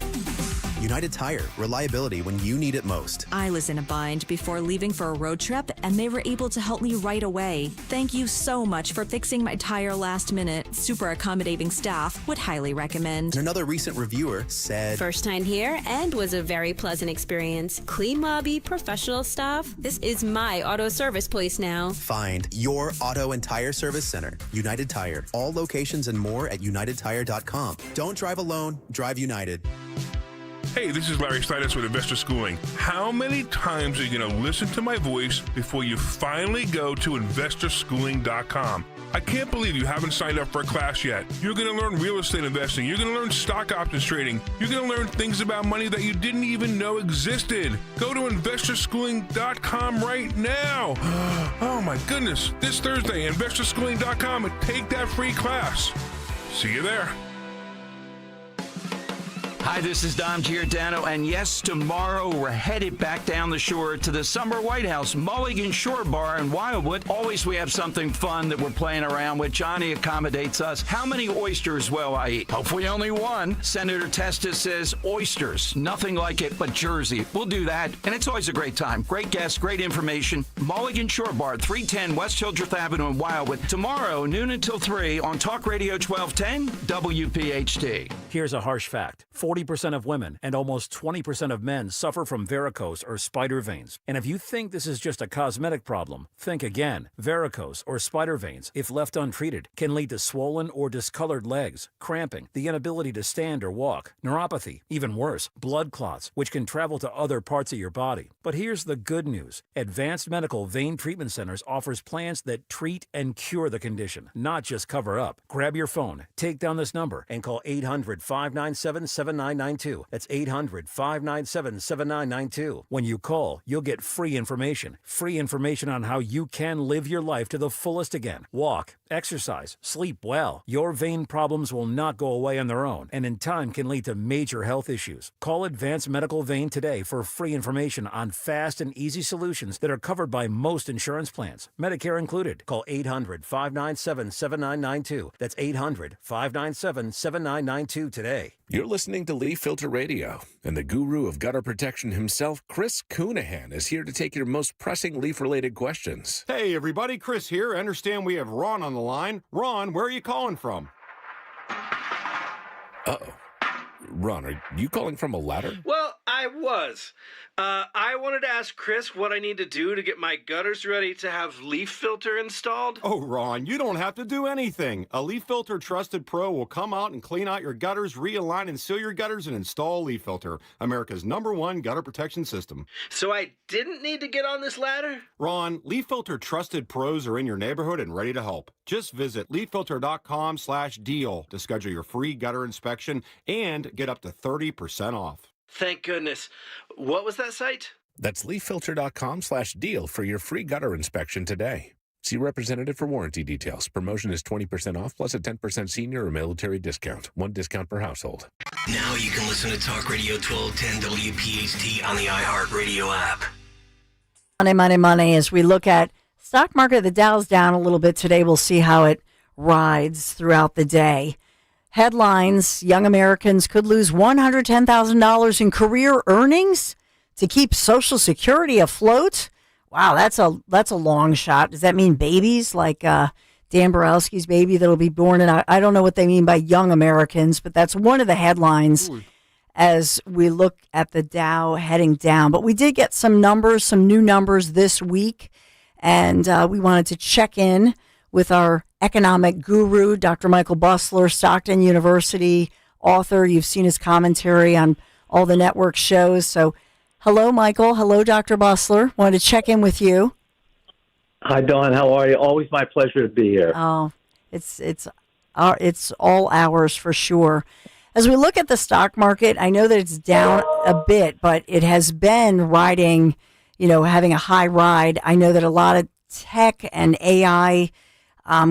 United Tire, reliability when you need it most. I was in a bind before leaving for a road trip, and they were able to help me right away. Thank you so much for fixing my tire last minute. Super accommodating staff, would highly recommend. Another recent reviewer said, "First time here and was a very pleasant experience. Clean lobby, professional staff. This is my auto service place now." Find your auto and tire service center. United Tire. All locations and more at unitedtire.com. Don't drive alone, drive United. Hey, this is Larry Steinitz with Investor Schooling. How many times are you going to listen to my voice before you finally go to investorschooling.com? I can't believe you haven't signed up for a class yet. You're going to learn real estate investing. You're going to learn stock options trading. You're going to learn things about money that you didn't even know existed. Go to investorschooling.com right now. Oh my goodness. This Thursday, investorschooling.com, and take that free class. See you there. Hi, this is Dom Giordano, and yes, tomorrow we're headed back down the shore to the Summer White House Mulligan Shore Bar in Wildwood. Always we have something fun that we're playing around with. Johnny accommodates us. How many oysters will I eat? Hopefully only one. Senator Testa says oysters. Nothing like it but Jersey. We'll do that, and it's always a great time. Great guests, great information. Mulligan Shore Bar, 310 West Hildreth Avenue in Wildwood. Tomorrow, noon until 3 on Talk Radio 1210 WPHT. Here's a harsh fact. 40% of women and almost 20% of men suffer from varicose or spider veins. And if you think this is just a cosmetic problem, think again. Varicose or spider veins, if left untreated, can lead to swollen or discolored legs, cramping, the inability to stand or walk, neuropathy, even worse, blood clots, which can travel to other parts of your body. But here's the good news. Advanced Medical Vein Treatment Centers offers plans that treat and cure the condition, not just cover up. Grab your phone, take down this number, and call 800-597-7992. That's 800-597-7992. When you call, you'll get free information on how you can live your life to the fullest again. Walk, exercise, sleep well. Your vein problems will not go away on their own, and in time can lead to major health issues. Call Advanced Medical Vein today for free information on fast and easy solutions that are covered by most insurance plans, Medicare included. Call 800-597-7992. That's 800-597-7992 today. You're listening to Leaf Filter Radio, and the guru of gutter protection himself, Chris Coonahan, is here to take your most pressing leaf-related questions. Hey, everybody, Chris here. I understand we have Ron on the line. Ron, where are you calling from? Uh-oh. Ron, are you calling from a ladder? Well, I was. I wanted to ask Chris what I need to do to get my gutters ready to have leaf filter installed. Oh, Ron, you don't have to do anything. A Leaf Filter Trusted Pro will come out and clean out your gutters, realign and seal your gutters, and install Leaf Filter, America's #1 gutter protection system. So I didn't need to get on this ladder? Ron, Leaf Filter Trusted Pros are in your neighborhood and ready to help. Just visit leaffilter.com/deal to schedule your free gutter inspection and get up to 30% off. Thank goodness. What was that site? That's leaffilter.com/deal for your free gutter inspection today. See representative for warranty details. Promotion is 20% off plus a 10% senior or military discount. One discount per household. Now you can listen to Talk Radio 1210 WPHT on the iHeartRadio app. Money. As we look at stock market, the Dow's down a little bit today. We'll see how it rides throughout the day. Headlines: Young Americans could lose $110,000 in career earnings to keep Social Security afloat. Wow, that's a long shot. Does that mean babies like Dan Borowski's baby that'll be born in? I don't know what they mean by young Americans, but that's one of the headlines as we look at the Dow heading down. But we did get some new numbers this week, and we wanted to check in with our economic guru, Dr. Michael Busler, Stockton University author. You've seen his commentary on all the network shows. So hello, Michael. Hello, Dr. Busler. Wanted to check in with you. Hi, Dawn. How are you? Always my pleasure to be here. Oh, it's all ours for sure. As we look at the stock market, I know that it's down a bit, but it has been riding, having a high ride. I know that a lot of tech and AI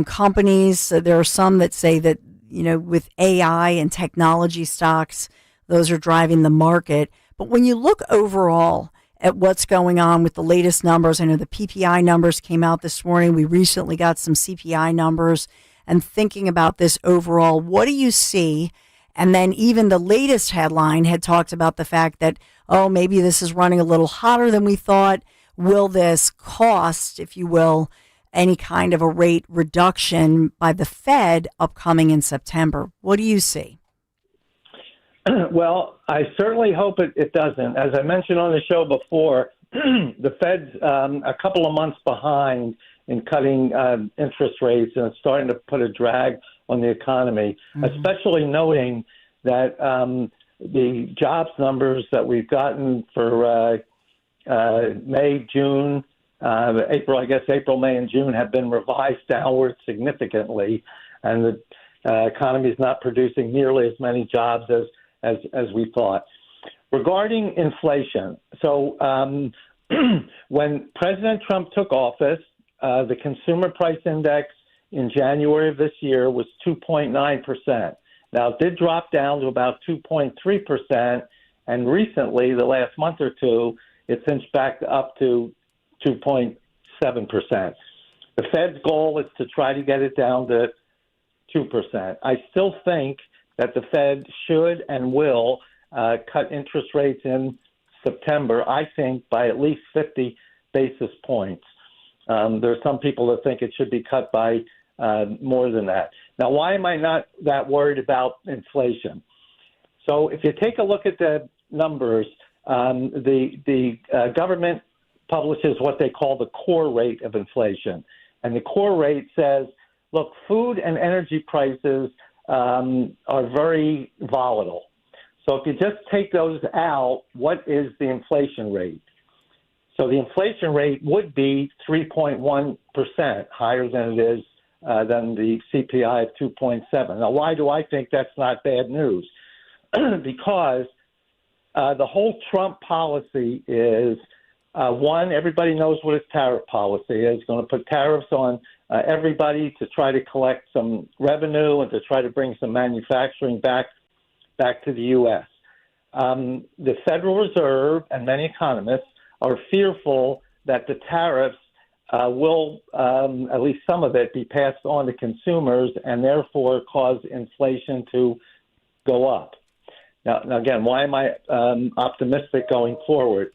companies, so there are some that say that, with AI and technology stocks, those are driving the market. But when you look overall at what's going on with the latest numbers, I know the PPI numbers came out this morning. We recently got some CPI numbers. And thinking about this overall, what do you see? And then even the latest headline had talked about the fact that, maybe this is running a little hotter than we thought. Will this cost, if you will, any kind of a rate reduction by the Fed upcoming in September? What do you see? Well, I certainly hope it doesn't. As I mentioned on the show before, the Fed's a couple of months behind in cutting interest rates, and it's starting to put a drag on the economy, especially noting that the jobs numbers that we've gotten for May, June, April, May, and June have been revised downward significantly, and the economy is not producing nearly as many jobs as we thought. Regarding inflation, so when President Trump took office, the consumer price index in January of this year was 2.9%. Now, it did drop down to about 2.3%, and recently, the last month or two, it's inched back up to 2.7%. The Fed's goal is to try to get it down to 2%. I still think that the Fed should and will cut interest rates in September, I think, by at least 50 basis points. There are some people that think it should be cut by more than that. Now, why am I not that worried about inflation? So if you take a look at the numbers, the government publishes what they call the core rate of inflation. And the core rate says, look, food and energy prices are very volatile. So if you just take those out, what is the inflation rate? So the inflation rate would be 3.1% higher than it is than the CPI of 2.7. Now, why do I think that's not bad news? Because the whole Trump policy is, one, everybody knows what his tariff policy is. He's going to put tariffs on everybody to try to collect some revenue and to try to bring some manufacturing back to the U.S. The Federal Reserve and many economists are fearful that the tariffs will, at least some of it, be passed on to consumers and therefore cause inflation to go up. Now again, why am I optimistic going forward?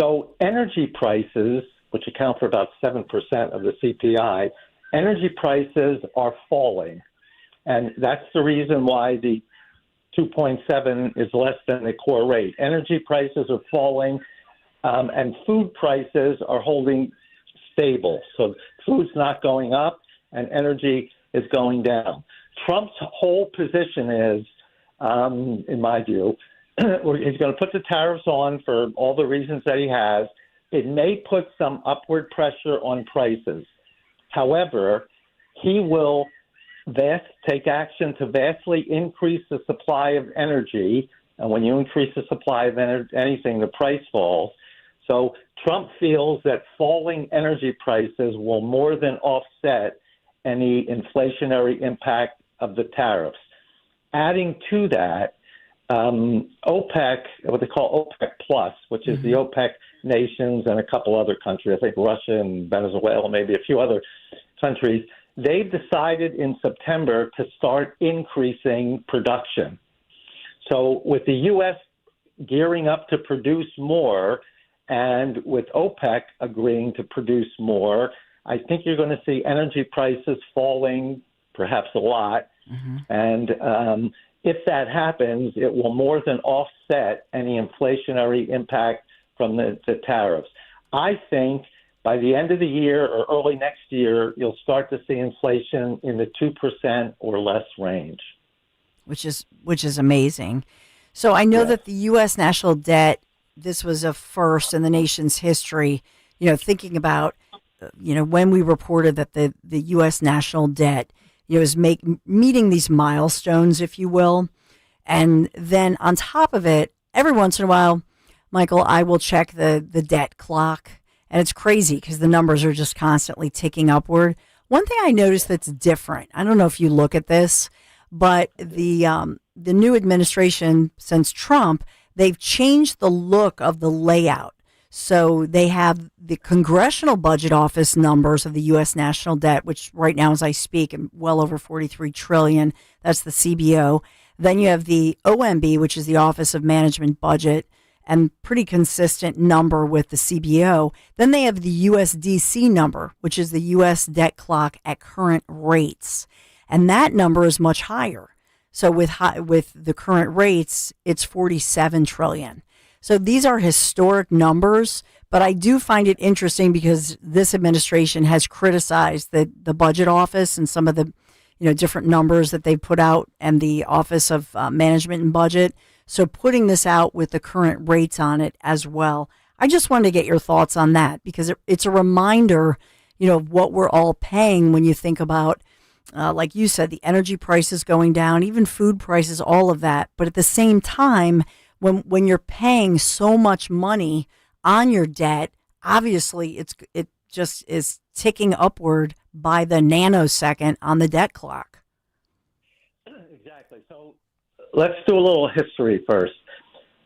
So energy prices, which account for about 7% of the CPI, energy prices are falling. And that's the reason why the 2.7 is less than the core rate. Energy prices are falling, and food prices are holding stable. So food's not going up, and energy is going down. Trump's whole position is, in my view, he's going to put the tariffs on for all the reasons that he has. It may put some upward pressure on prices. However, he will take action to vastly increase the supply of energy. And when you increase the supply of anything, the price falls. So Trump feels that falling energy prices will more than offset any inflationary impact of the tariffs. Adding to that, OPEC, what they call OPEC Plus, which is the OPEC nations and a couple other countries, I think Russia and Venezuela, maybe a few other countries, they've decided in September to start increasing production. So with the U.S. gearing up to produce more and with OPEC agreeing to produce more, I think you're going to see energy prices falling perhaps a lot. And if that happens, it will more than offset any inflationary impact from the tariffs. I think by the end of the year or early next year, you'll start to see inflation in the 2% or less range. Which is amazing. So I know that the U.S. national debt, this was a first in the nation's history, thinking about when we reported that the U.S. national debt, is meeting these milestones, if you will. And then on top of it, every once in a while, Michael, I will check the debt clock. And it's crazy because the numbers are just constantly ticking upward. One thing I noticed that's different, I don't know if you look at this, but the new administration since Trump, they've changed the look of the layout. So they have the Congressional Budget Office numbers of the U.S. national debt, which right now, as I speak, well over $43 trillion. That's the CBO. Then you have the OMB, which is the Office of Management Budget, and pretty consistent number with the CBO. Then they have the USDC number, which is the U.S. debt clock at current rates. And that number is much higher. So with the current rates, it's $47 trillion. So these are historic numbers, but I do find it interesting because this administration has criticized the budget office and some of the different numbers that they put out, and the Office of Management and Budget. So putting this out with the current rates on it as well. I just wanted to get your thoughts on that because it's a reminder, of what we're all paying when you think about, like you said, the energy prices going down, even food prices, all of that. But at the same time, when you're paying so much money on your debt, obviously it just is ticking upward by the nanosecond on the debt clock. Exactly. So let's do a little history first.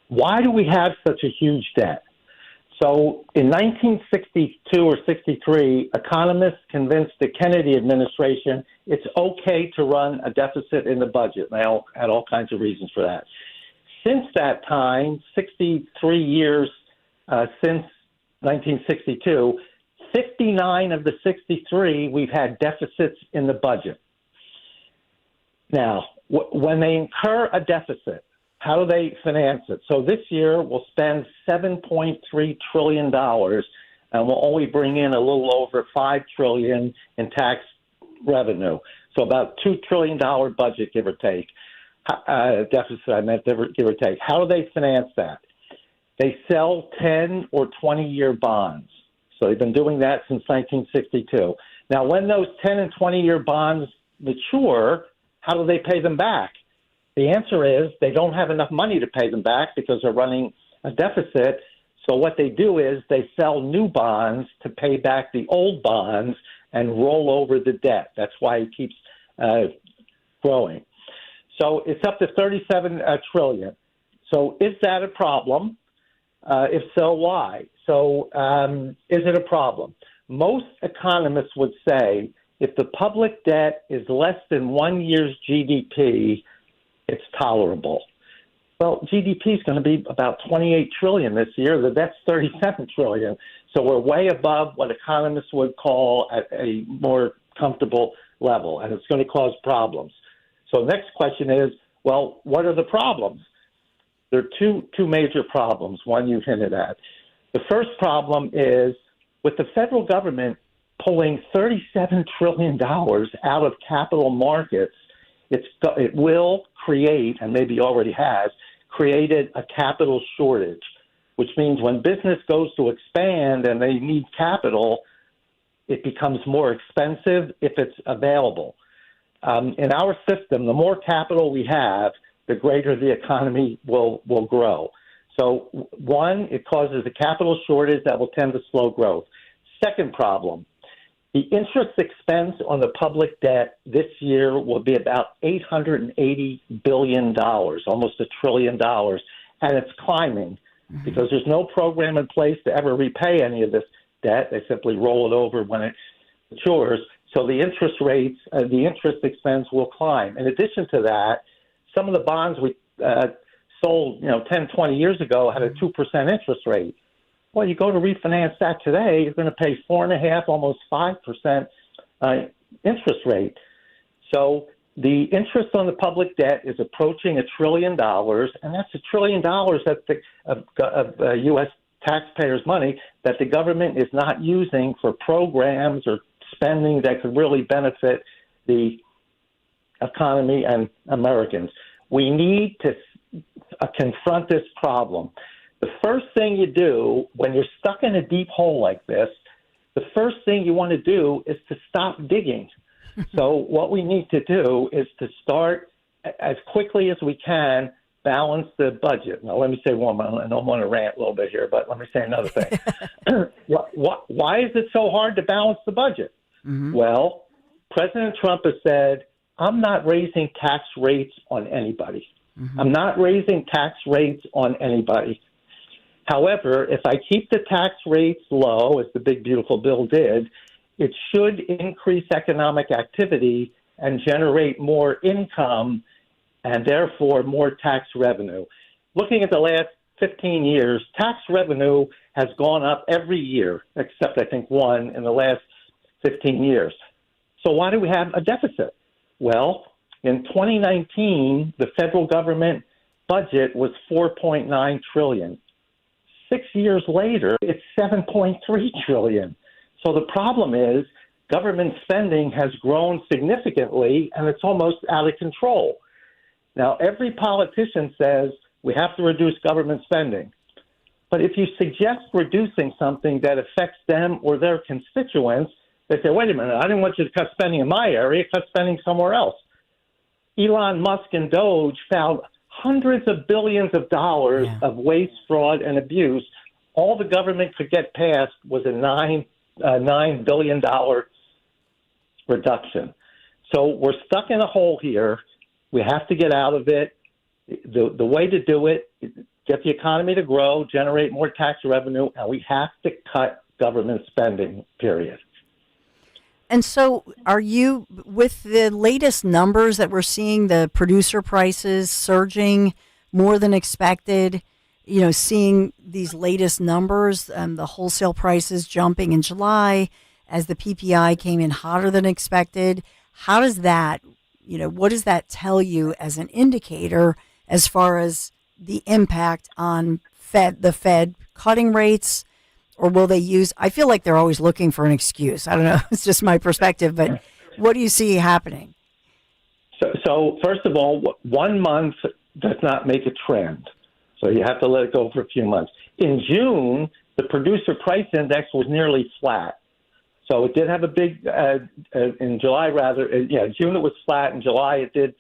Why do we have such a huge debt? So in 1962 or 63, economists convinced the Kennedy administration it's okay to run a deficit in the budget. They all had all kinds of reasons for that. Since that time, 63 years since 1962, 59 of the 63, we've had deficits in the budget. Now, when they incur a deficit, how do they finance it? So this year, we'll spend $7.3 trillion, and we'll only bring in a little over $5 trillion in tax revenue. So about $2 trillion budget, give or take. Deficit, I meant, give or take. How do they finance that? They sell 10 or 20-year bonds. So they've been doing that since 1962. Now, when those 10 and 20-year bonds mature, how do they pay them back? The answer is they don't have enough money to pay them back because they're running a deficit. So what they do is they sell new bonds to pay back the old bonds and roll over the debt. That's why it keeps growing. So it's up to $37 trillion. So is that a problem? If so, why? So is it a problem? Most economists would say if the public debt is less than 1 year's GDP, it's tolerable. Well, GDP is going to be about $28 trillion this year. The debt's $37 trillion. So we're way above what economists would call a more comfortable level, and it's going to cause problems. So the next question is, well, what are the problems? There are two major problems. One you hinted at. The first problem is with the federal government pulling $37 trillion out of capital markets, it will create, and maybe already has, created a capital shortage, which means when business goes to expand and they need capital, it becomes more expensive if it's available. In our system, the more capital we have, the greater the economy will grow. So, one, it causes a capital shortage that will tend to slow growth. Second problem, the interest expense on the public debt this year will be about $880 billion, almost $1 trillion, and it's climbing because there's no program in place to ever repay any of this debt. They simply roll it over when it matures. So the interest rates, the interest expense will climb. In addition to that, some of the bonds we sold, 10, 20 years ago had a 2% interest rate. Well, you go to refinance that today, you're going to pay 4.5%, almost 5% interest rate. So the interest on the public debt is approaching $1 trillion, and that's $1 trillion of U.S. taxpayers' money that the government is not using for programs or spending that could really benefit the economy and Americans. We need to confront this problem. The first thing you do when you're stuck in a deep hole like this the first thing you want to do is to stop digging. So what we need to do is to start as quickly as we can, balance the budget. Now, let me say one more. I don't want to rant a little bit here, but let me say another thing. Why is it so hard to balance the budget? Well, President Trump has said, I'm not raising tax rates on anybody. I'm not raising tax rates on anybody. However, if I keep the tax rates low, as the big, beautiful bill did, it should increase economic activity and generate more income and therefore more tax revenue. Looking at the last 15 years, tax revenue has gone up every year, except I think one in the last 15 years. So why do we have a deficit? Well, in 2019, the federal government budget was $4.9 trillion. 6 years later, it's $7.3 trillion. So the problem is government spending has grown significantly, and it's almost out of control. Now, every politician says we have to reduce government spending. But if you suggest reducing something that affects them or their constituents, they say, wait a minute, I didn't want you to cut spending in my area, cut spending somewhere else. Elon Musk and Doge found hundreds of billions of dollars of waste, fraud, and abuse. All the government could get passed was a $9 billion reduction. So we're stuck in a hole here. We have to get out of it. The way to do it, get the economy to grow, generate more tax revenue, and we have to cut government spending, period. And so are you, with the latest numbers that we're seeing, the producer prices surging more than expected, you know, seeing these latest numbers, the wholesale prices jumping in July as the PPI came in hotter than expected, how does that, you know, what does that tell you as an indicator as far as the impact on the Fed cutting rates? Or will they use, I feel like they're always looking for an excuse. I don't know. It's just my perspective, but what do you see happening? So first of all, 1 month does not make a trend. So you have to let it go for a few months. In June, the producer price index was nearly flat. So it did have a big, in July rather, June it was flat. In July it did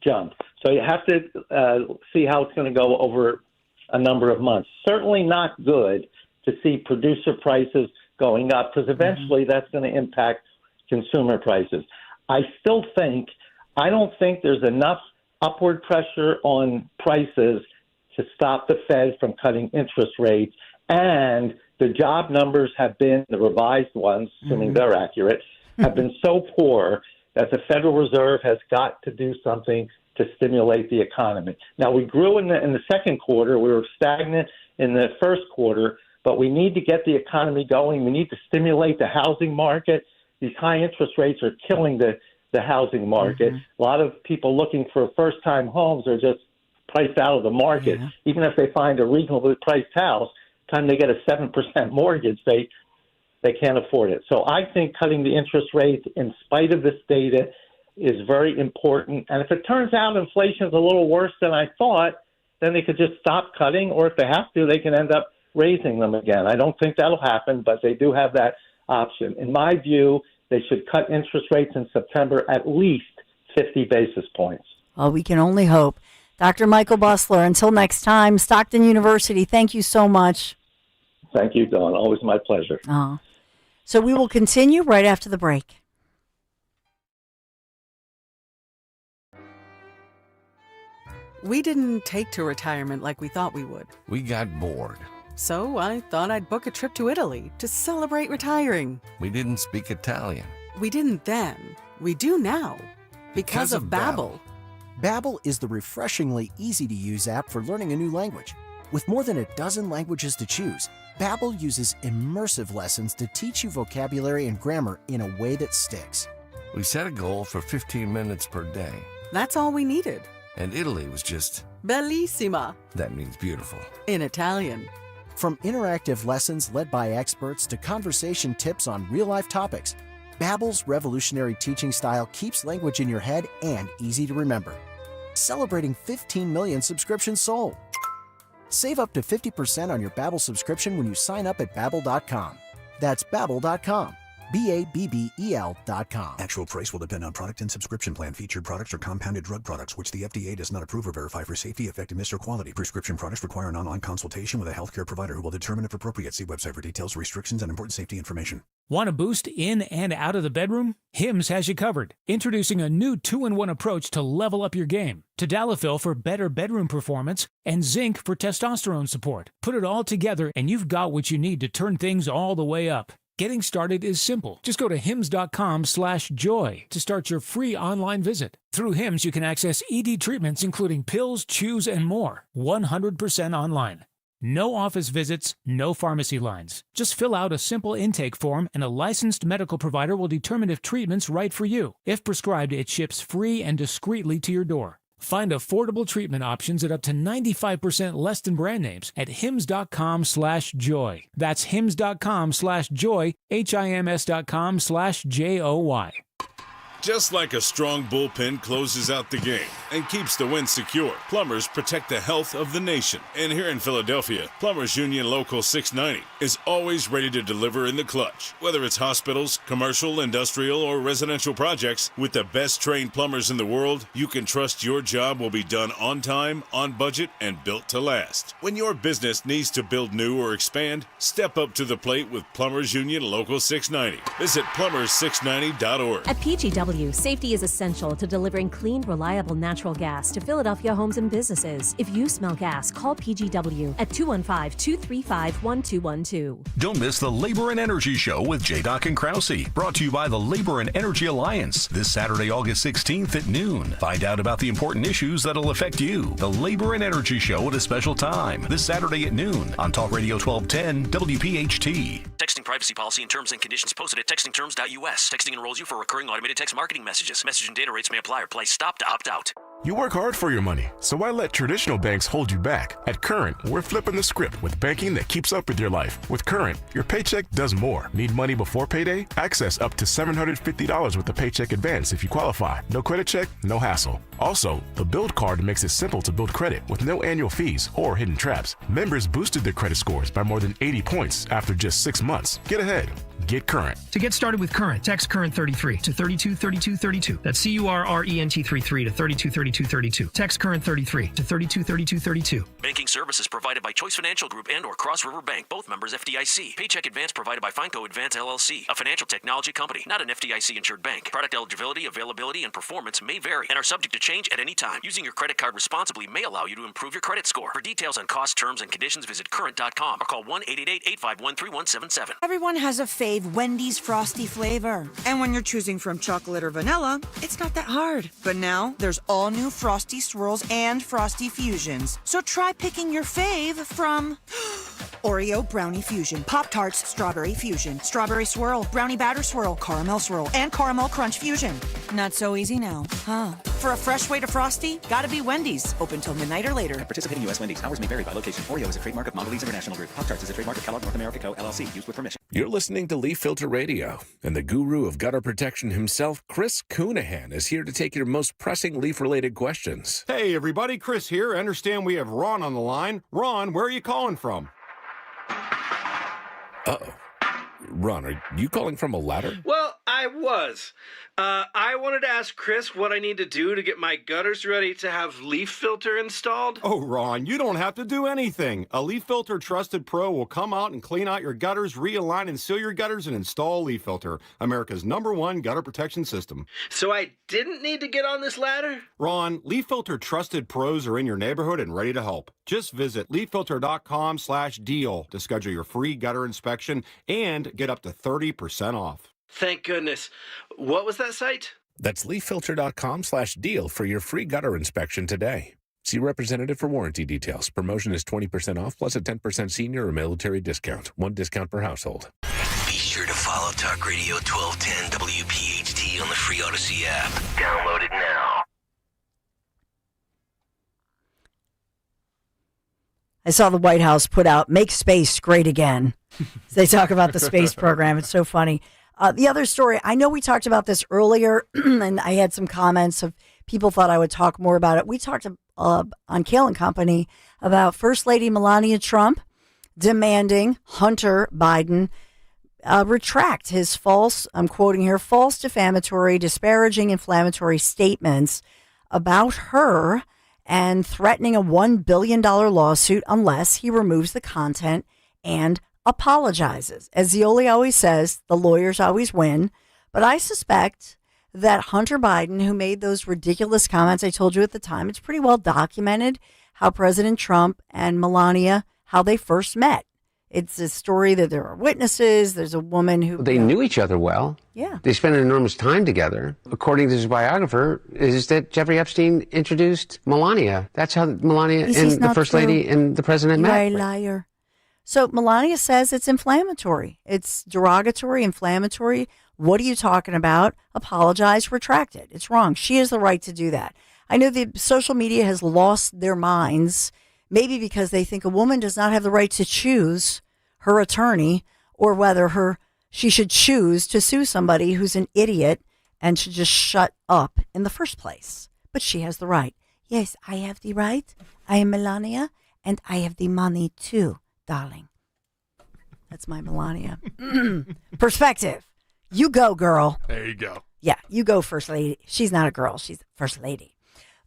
jump. So you have to see how it's going to go over a number of months. Certainly not good to see producer prices going up because eventually that's going to impact consumer prices. I don't think there's enough upward pressure on prices to stop the Fed from cutting interest rates. And the job numbers have been, the revised ones, assuming they're accurate, have been so poor that the Federal Reserve has got to do something to stimulate the economy. Now, we grew in the second quarter. We were stagnant in the first quarter, but we need to get the economy going. We need to stimulate the housing market. These high interest rates are killing the housing market. A lot of people looking for first-time homes are just priced out of the market. Even if they find a reasonably priced house, time they get a 7% mortgage, they can't afford it. So I think cutting the interest rates in spite of this data is very important. And if it turns out inflation is a little worse than I thought, then they could just stop cutting, or if they have to, they can end up raising them again. I don't think that'll happen, but they do have that option. In my view, they should cut interest rates in September at least 50 basis points. Well, we can only hope. Dr. Michael Busler, until next time, Stockton University, thank you so much. Thank you, Dawn. Always my pleasure. So we will continue right after the break. We didn't take to retirement like we thought we would. We got bored. So I thought I'd book a trip to Italy to celebrate retiring. We didn't speak Italian. We didn't then. We do now. Because of Babbel. Babbel is the refreshingly easy-to-use app for learning a new language. With more than a dozen languages to choose, Babbel uses immersive lessons to teach you vocabulary and grammar in a way that sticks. We set a goal for 15 minutes per day. That's all we needed. And Italy was just... bellissima. That means beautiful. In Italian. From interactive lessons led by experts to conversation tips on real-life topics, Babbel's revolutionary teaching style keeps language in your head and easy to remember. Celebrating 15 million subscriptions sold. Save up to 50% on your Babbel subscription when you sign up at Babbel.com. That's Babbel.com. Babbel.com. Actual price will depend on product and subscription plan. Featured products are compounded drug products, which the FDA does not approve or verify for safety, effectiveness, or quality. Prescription products require an online consultation with a healthcare provider who will determine if appropriate. See website for details, restrictions, and important safety information. Want a boost in and out of the bedroom? Hims has you covered. Introducing a new 2-in-1 approach to level up your game. Tadalafil for better bedroom performance and zinc for testosterone support. Put it all together and you've got what you need to turn things all the way up. Getting started is simple. Just go to hims.com/joy to start your free online visit. Through Hims, you can access ED treatments including pills, chews, and more. 100% online. No office visits, no pharmacy lines. Just fill out a simple intake form and a licensed medical provider will determine if treatment's right for you. If prescribed, it ships free and discreetly to your door. Find affordable treatment options at up to 95% less than brand names at hims.com/joy. That's hims.com/joy, hims.com/joy. Just like a strong bullpen closes out the game and keeps the win secure, plumbers protect the health of the nation. And here in Philadelphia, Plumbers Union Local 690 is always ready to deliver in the clutch. Whether it's hospitals, commercial, industrial, or residential projects, with the best trained plumbers in the world, you can trust your job will be done on time, on budget, and built to last. When your business needs to build new or expand, step up to the plate with Plumbers Union Local 690. Visit plumber690.org. At PGW, safety is essential to delivering clean, reliable natural gas to Philadelphia homes and businesses. If you smell gas, call PGW at 215-235-1212. Don't miss the Labor and Energy Show with J. Doc and Krause, brought to you by the Labor and Energy Alliance, this Saturday, August 16th at noon. Find out about the important issues that'll affect you. The Labor and Energy Show at a special time, this Saturday at noon on Talk Radio 1210 WPHT. Texting privacy policy and terms and conditions posted at textingterms.us. Texting enrolls you for recurring automated text marketing messages. Message and data rates may apply or play stop to opt out. You work hard for your money, so why let traditional banks hold you back? At Current, we're flipping the script with banking that keeps up with your life. With Current, your paycheck does more. Need money before payday? Access up to $750 with the paycheck advance if you qualify. No credit check, no hassle. Also, the Build Card makes it simple to build credit with no annual fees or hidden traps. Members boosted their credit scores by more than 80 points after just 6 months. Get ahead. Get Current. To get started with Current, text Current 33 to 323232. That's CURRENT33 to 323232. Text Current 33 to 323232. Banking services provided by Choice Financial Group and or Cross River Bank, both members FDIC. Paycheck advance provided by Fineco Advance LLC, a financial technology company, not an FDIC insured bank. Product eligibility, availability, and performance may vary and are subject to change at any time. Using your credit card responsibly may allow you to improve your credit score. For details on cost, terms, and conditions, visit current.com or call 1-888-851-3177. Everyone has a fave Wendy's Frosty flavor. And when you're choosing from chocolate or vanilla, it's not that hard. But now, there's all new Frosty Swirls and Frosty Fusions. So try picking your fave from Oreo Brownie Fusion, Pop-Tarts Strawberry Fusion, Strawberry Swirl, Brownie Batter Swirl, Caramel Swirl, and Caramel Crunch Fusion. Not so easy now, huh? For a fresh way to Frosty, gotta be Wendy's. Open till midnight or later. Participating U.S. Wendy's. Hours may vary by location. Oreo is a trademark of Mondelez International Group. Pop-Tarts is a trademark of Kellogg North America Co., LLC. Used with permission. You're listening to Leaf Filter Radio, and the guru of gutter protection himself, Chris Coonahan, is here to take your most pressing leaf-related questions. Hey, everybody. Chris here. I understand we have Ron on the line. Ron, where are you calling from? Uh-oh. Ron, are you calling from a ladder? Well, I was. I wanted to ask Chris what I need to do to get my gutters ready to have leaf filter installed. Oh, Ron, you don't have to do anything. A Leaf Filter Trusted Pro will come out and clean out your gutters, realign and seal your gutters, and install Leaf Filter, America's #1 gutter protection system. So I didn't need to get on this ladder? Ron, Leaf Filter Trusted Pros are in your neighborhood and ready to help. Just visit leaffilter.com/deal to schedule your free gutter inspection and get up to 30% off. Thank goodness. What was that site? That's leaffilter.com/deal for your free gutter inspection today. See representative for warranty details. Promotion is 20% off plus a 10% senior or military discount. One discount per household. Be sure to follow Talk Radio 1210 WPHT on the free Odyssey app. Download it now. I saw the White House put out, "Make space great again." They talk about the space program. It's so funny. The other story, I know we talked about this earlier, and I had some comments of people thought I would talk more about it. We talked on Kale and Company about First Lady Melania Trump demanding Hunter Biden retract his false, I'm quoting here, false defamatory, disparaging, inflammatory statements about her and threatening a $1 billion lawsuit unless he removes the content and apologizes. As Zioli always says, the lawyers always win. But I suspect that Hunter Biden, who made those ridiculous comments I told you at the time, it's pretty well documented how President Trump and Melania, how they first met. It's a story that there are witnesses. There's a woman who... They knew each other well. Yeah. They spent an enormous time together. According to his biographer, is that Jeffrey Epstein introduced Melania. That's how Melania and the First Lady and the President met. You're a liar. So Melania says it's inflammatory. It's derogatory, inflammatory. What are you talking about? Apologize, retract it. It's wrong. She has the right to do that. I know the social media has lost their minds, maybe because they think a woman does not have the right to choose her attorney or whether she should choose to sue somebody who's an idiot and should just shut up in the first place. But she has the right. Yes, I have the right. I am Melania, and I have the money too, darling. That's my Melania. Perspective. You go, girl. There you go. Yeah, you go, First Lady. She's not a girl. She's First Lady.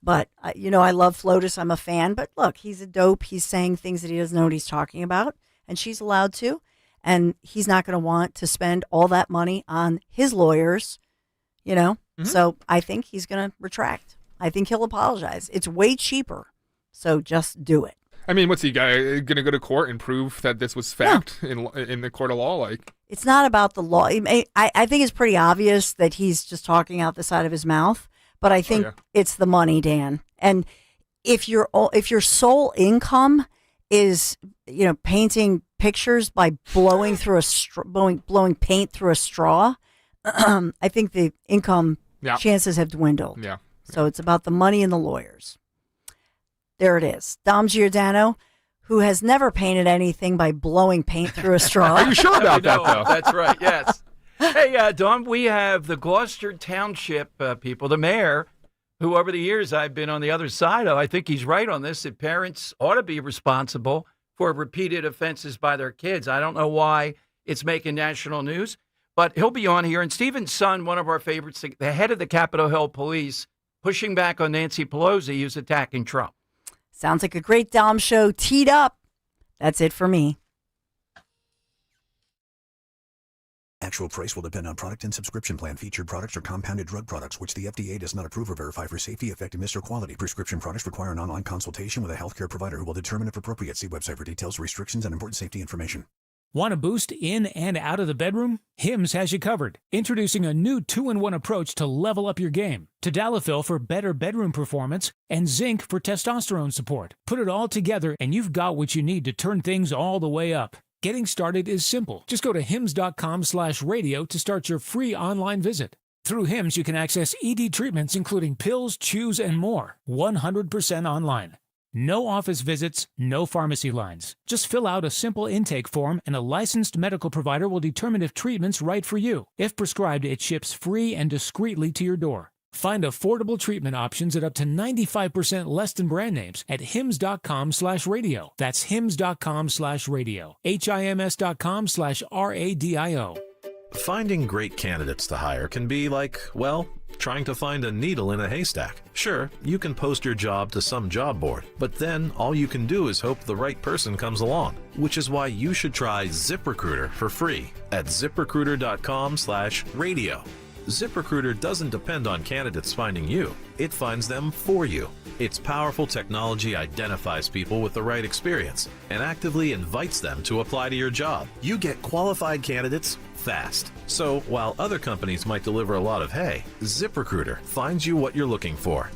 But, I love Flotus. I'm a fan. But look, he's a dope. He's saying things that he doesn't know what he's talking about. And she's allowed to. And he's not going to want to spend all that money on his lawyers, Mm-hmm. So I think he's going to retract. I think he'll apologize. It's way cheaper. So just do it. I mean, what's he going to go to court and prove that this was fact in the court of law? Like, it's not about the law. I think it's pretty obvious that he's just talking out the side of his mouth. But I think it's the money, Dan. And if your sole income is, painting pictures by blowing through blowing paint through a straw, I think the income chances have dwindled. Yeah. So it's about the money and the lawyers. There it is. Dom Giordano, who has never painted anything by blowing paint through a straw. Are you sure about that, though? That's right, yes. Hey, Dom, we have the Gloucester Township people, the mayor, who over the years I've been on the other side of. I think he's right on this, that parents ought to be responsible for repeated offenses by their kids. I don't know why it's making national news, but he'll be on here. And Stephen Sun, one of our favorites, the head of the Capitol Hill Police, pushing back on Nancy Pelosi, who's attacking Trump. Sounds like a great Dom show teed up. That's it for me. Actual price will depend on product and subscription plan. Featured products are compounded drug products, which the FDA does not approve or verify for safety, effectiveness, or quality. Prescription products require an online consultation with a healthcare provider who will determine if appropriate. See website for details, restrictions, and important safety information. Want a boost in and out of the bedroom? Hims has you covered. Introducing a new 2-in-1 approach to level up your game. Tadalafil for better bedroom performance and zinc for testosterone support. Put it all together and you've got what you need to turn things all the way up. Getting started is simple. Just go to hims.com/radio to start your free online visit. Through Hims, you can access ED treatments including pills, chews, and more. 100% online. No office visits, no pharmacy lines. Just fill out a simple intake form and a licensed medical provider will determine if treatment's right for you. If prescribed, it ships free and discreetly to your door. Find affordable treatment options at up to 95% less than brand names at hims.com/radio. That's hims.com/radio. HIMS.com/RADIO. Finding great candidates to hire can be like, well, trying to find a needle in a haystack. Sure, you can post your job to some job board, but then all you can do is hope the right person comes along, which is why you should try ZipRecruiter for free at ziprecruiter.com/radio. ZipRecruiter doesn't depend on candidates finding you. It finds them for you. Its powerful technology identifies people with the right experience and actively invites them to apply to your job. You get qualified candidates fast. So while other companies might deliver a lot of hay, ZipRecruiter finds you what you're looking for.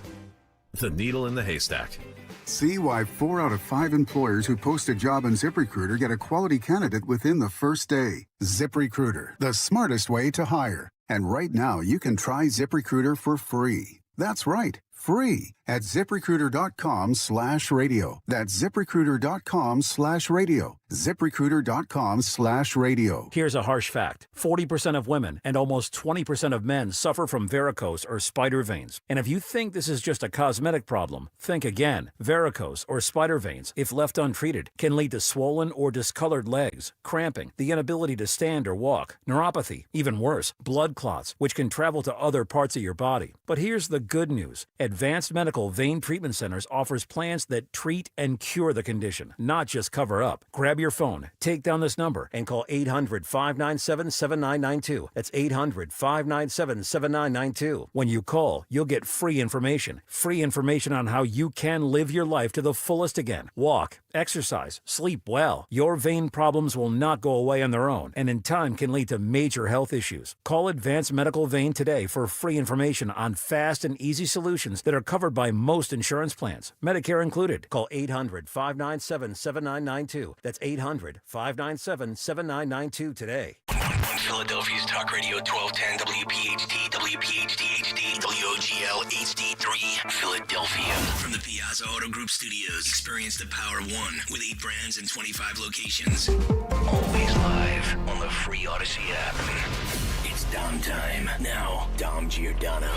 The needle in the haystack. See why 4 out of 5 employers who post a job on ZipRecruiter get a quality candidate within the first day. ZipRecruiter, the smartest way to hire. And right now, you can try ZipRecruiter for free. That's right, free. at ZipRecruiter.com/radio. That's ZipRecruiter.com/radio. ZipRecruiter.com/radio. Here's a harsh fact. 40% of women and almost 20% of men suffer from varicose or spider veins. And if you think this is just a cosmetic problem, think again. Varicose or spider veins, if left untreated, can lead to swollen or discolored legs, cramping, the inability to stand or walk, neuropathy, even worse, blood clots, which can travel to other parts of your body. But here's the good news. Advanced Medical Vein Treatment Centers offers plans that treat and cure the condition, not just cover up. Grab your phone, take down this number, and call 800-597-7992. That's 800-597-7992. When you call, you'll get free information. Free information on how you can live your life to the fullest again. Walk, exercise, sleep well. Your vein problems will not go away on their own, and in time can lead to major health issues. Call Advanced Medical Vein today for free information on fast and easy solutions that are covered by most insurance plans, Medicare included. Call 800-597-7992. That's 800-597-7992 today. On Philadelphia's Talk Radio 1210 WPHT, WPHT HD, WOGL HD3, Philadelphia. From the Piazza Auto Group Studios, experience the power of one with 8 brands and 25 locations. Always live on the free Odyssey app. It's Dom time. Now, Dom Giordano.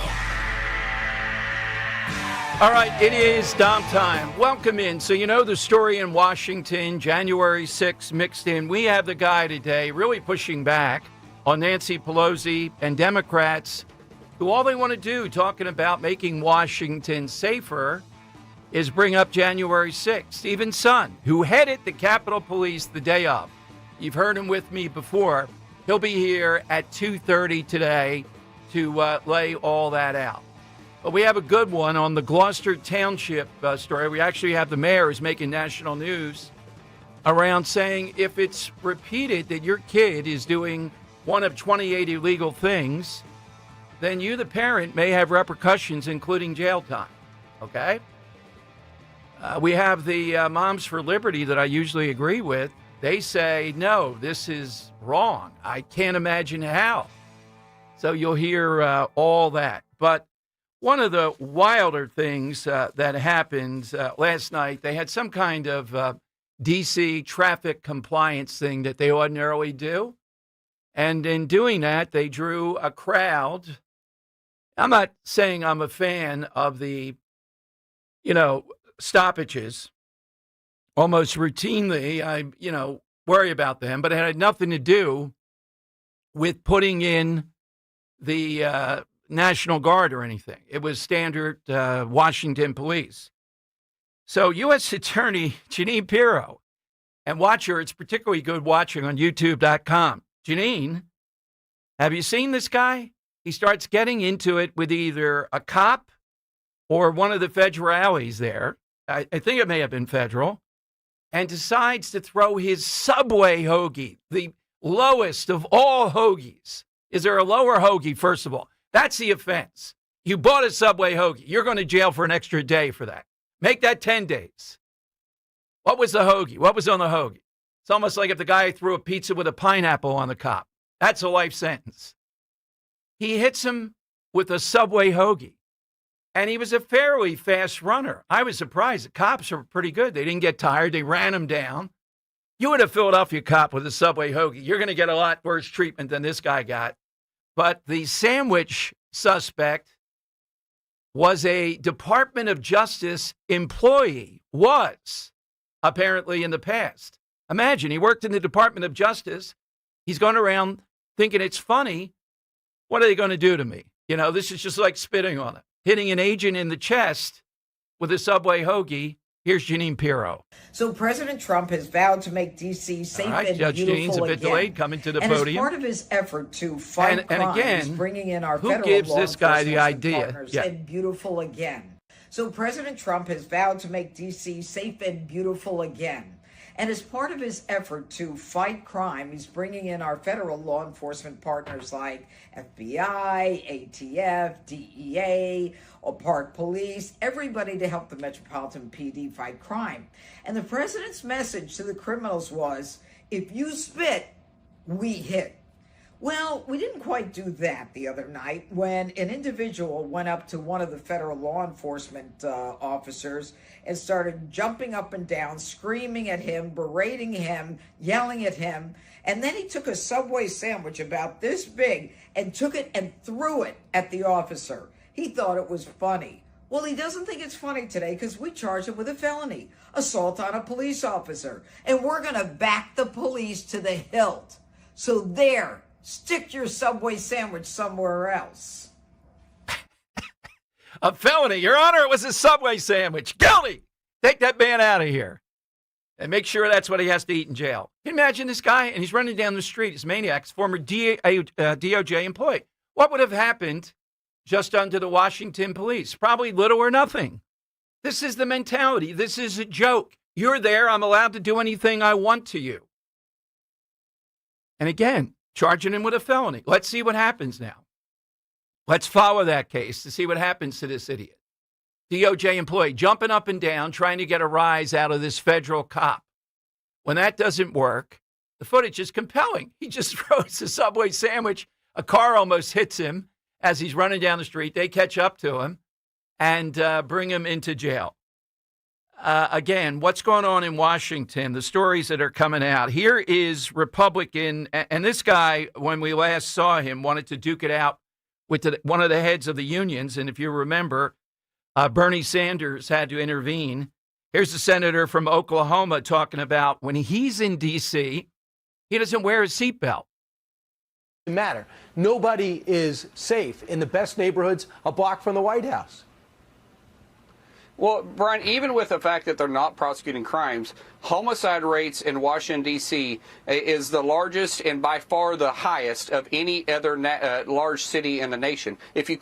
All right, it is Dom time. Welcome in. So you know the story in Washington, January 6th mixed in. We have the guy today really pushing back on Nancy Pelosi and Democrats who all they want to do, talking about making Washington safer, is bring up January 6th. Stephen Sun, who headed the Capitol Police the day of. You've heard him with me before. He'll be here at 2:30 today to lay all that out. But we have a good one on the Gloucester Township story. We actually have the mayor who's making national news around saying if it's repeated that your kid is doing one of 28 illegal things, then you, the parent, may have repercussions, including jail time. Okay? We have the Moms for Liberty that I usually agree with. They say, no, this is wrong. I can't imagine how. So you'll hear all that. But one of the wilder things that happened last night, they had some kind of D.C. traffic compliance thing that they ordinarily do. And in doing that, they drew a crowd. I'm not saying I'm a fan of the, stoppages. Almost routinely, I, worry about them. But it had nothing to do with putting in the National Guard or anything. It was standard Washington police. So U.S. Attorney Jeanine Pirro, and watch her, it's particularly good watching on YouTube.com. Jeanine, have you seen this guy? He starts getting into it with either a cop or one of the federales there. I think it may have been federal, and decides to throw his Subway hoagie, the lowest of all hoagies. Is there a lower hoagie, first of all? That's the offense. You bought a Subway hoagie. You're going to jail for an extra day for that. Make that 10 days. What was the hoagie? What was on the hoagie? It's almost like if the guy threw a pizza with a pineapple on the cop. That's a life sentence. He hits him with a Subway hoagie. And he was a fairly fast runner. I was surprised. The cops are pretty good. They didn't get tired. They ran him down. You would have Philadelphia cop with a Subway hoagie. You're going to get a lot worse treatment than this guy got. But the sandwich suspect was a Department of Justice employee, was apparently in the past. Imagine, he worked in the Department of Justice. He's going around thinking it's funny. What are they going to do to me? This is just like spitting on it. Hitting an agent in the chest with a Subway hoagie. Here's Jeanine Pirro. So President Trump has vowed to make D.C. safe and Judge beautiful Jeane's a bit again. delayed coming to the and podium. As part of his effort to fight crime, and again, he's bringing in our who federal gives law this guy the enforcement idea? partners Yeah. and beautiful again. So President Trump has vowed to make D.C. safe and beautiful again. And as part of his effort to fight crime, he's bringing in our federal law enforcement partners like FBI, ATF, DEA, or Park Police, everybody to help the Metropolitan PD fight crime. And the president's message to the criminals was, if you spit, we hit. Well, we didn't quite do that the other night when an individual went up to one of the federal law enforcement officers and started jumping up and down, screaming at him, berating him, yelling at him. And then he took a Subway sandwich about this big and took it and threw it at the officer. He thought it was funny. Well, he doesn't think it's funny today because we charged him with a felony, assault on a police officer. And we're going to back the police to the hilt. So there. Stick your Subway sandwich somewhere else. A felony, Your Honor, it was a Subway sandwich. Guilty! Take that man out of here. And make sure that's what he has to eat in jail. Can you imagine this guy? And he's running down the street. He's maniacs, former DOJ employee. What would have happened just under the Washington police? Probably little or nothing. This is the mentality. This is a joke. You're there. I'm allowed to do anything I want to you. And again, charging him with a felony. Let's see what happens now. Let's follow that case to see what happens to this idiot. DOJ employee jumping up and down, trying to get a rise out of this federal cop. When that doesn't work, the footage is compelling. He just throws a Subway sandwich. A car almost hits him as he's running down the street. They catch up to him and bring him into jail. Again, what's going on in Washington, the stories that are coming out. Here is Republican, and this guy, when we last saw him, wanted to duke it out with one of the heads of the unions. And if you remember, Bernie Sanders had to intervene. Here's the senator from Oklahoma talking about when he's in D.C., he doesn't wear his seatbelt. Matter. Nobody is safe in the best neighborhoods a block from the White House. Well, Brian, even with the fact that they're not prosecuting crimes, homicide rates in Washington, D.C. is the largest and by far the highest of any other large city in the nation. If you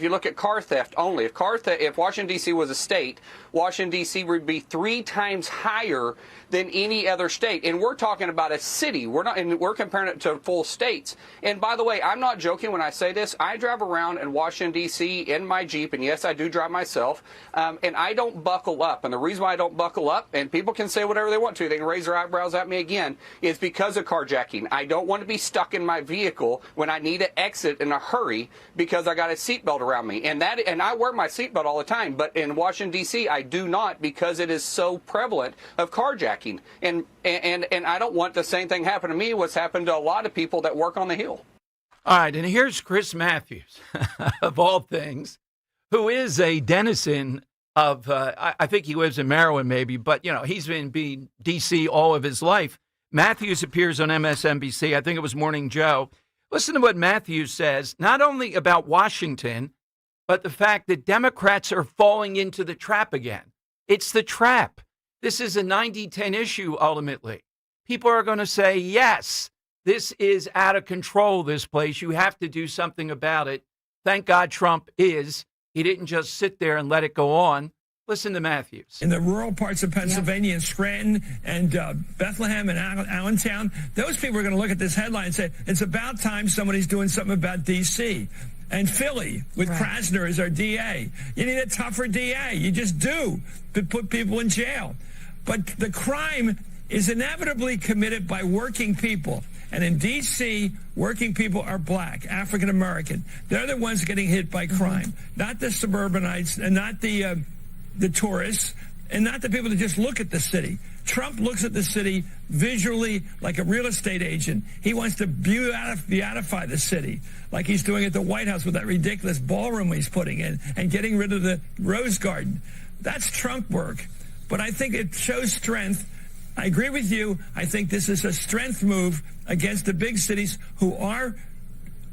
look at car theft only, if Washington, D.C. was a state, Washington, D.C. would be 3 times higher than any other state. And we're talking about a city. We're comparing it to full states. And by the way, I'm not joking when I say this. I drive around in Washington, D.C. in my Jeep, and yes, I do drive myself, and I don't buckle up. And the reason why I don't buckle up, and people can say whatever they want to, they can raise their eyebrows at me again, is because of carjacking. I don't want to be stuck in my vehicle when I need to exit in a hurry because I got a seatbelt around me. And I wear my seatbelt all the time, but in Washington, D.C., I do not because it is so prevalent of carjacking. And I don't want the same thing happen to me, what's happened to a lot of people that work on the Hill. All right, and here's Chris Matthews, of all things, who is a denizen of, I think he lives in Maryland maybe, but, he's been D.C. all of his life. Matthews appears on MSNBC. I think it was Morning Joe. Listen to what Matthews says, not only about Washington, but the fact that Democrats are falling into the trap again. It's the trap. This is a 90-10 issue, ultimately. People are going to say, yes, this is out of control, this place. You have to do something about it. Thank God Trump is. He didn't just sit there and let it go on. Listen to Matthews. In the rural parts of Pennsylvania, and Scranton and Bethlehem and Allentown, those people are going to look at this headline and say, it's about time somebody's doing something about D.C. And Philly, with Krasner as our DA. You need a tougher DA. You just do to put people in jail. But the crime is inevitably committed by working people. And in D.C., working people are black, African American. They're the ones getting hit by crime, not the suburbanites and not the tourists and not the people that just look at the city. Trump looks at the city visually like a real estate agent. He wants to beautify the city like he's doing at the White House with that ridiculous ballroom he's putting in and getting rid of the Rose Garden. That's Trump work. But I think it shows strength. I agree with you. I think this is a strength move against the big cities who are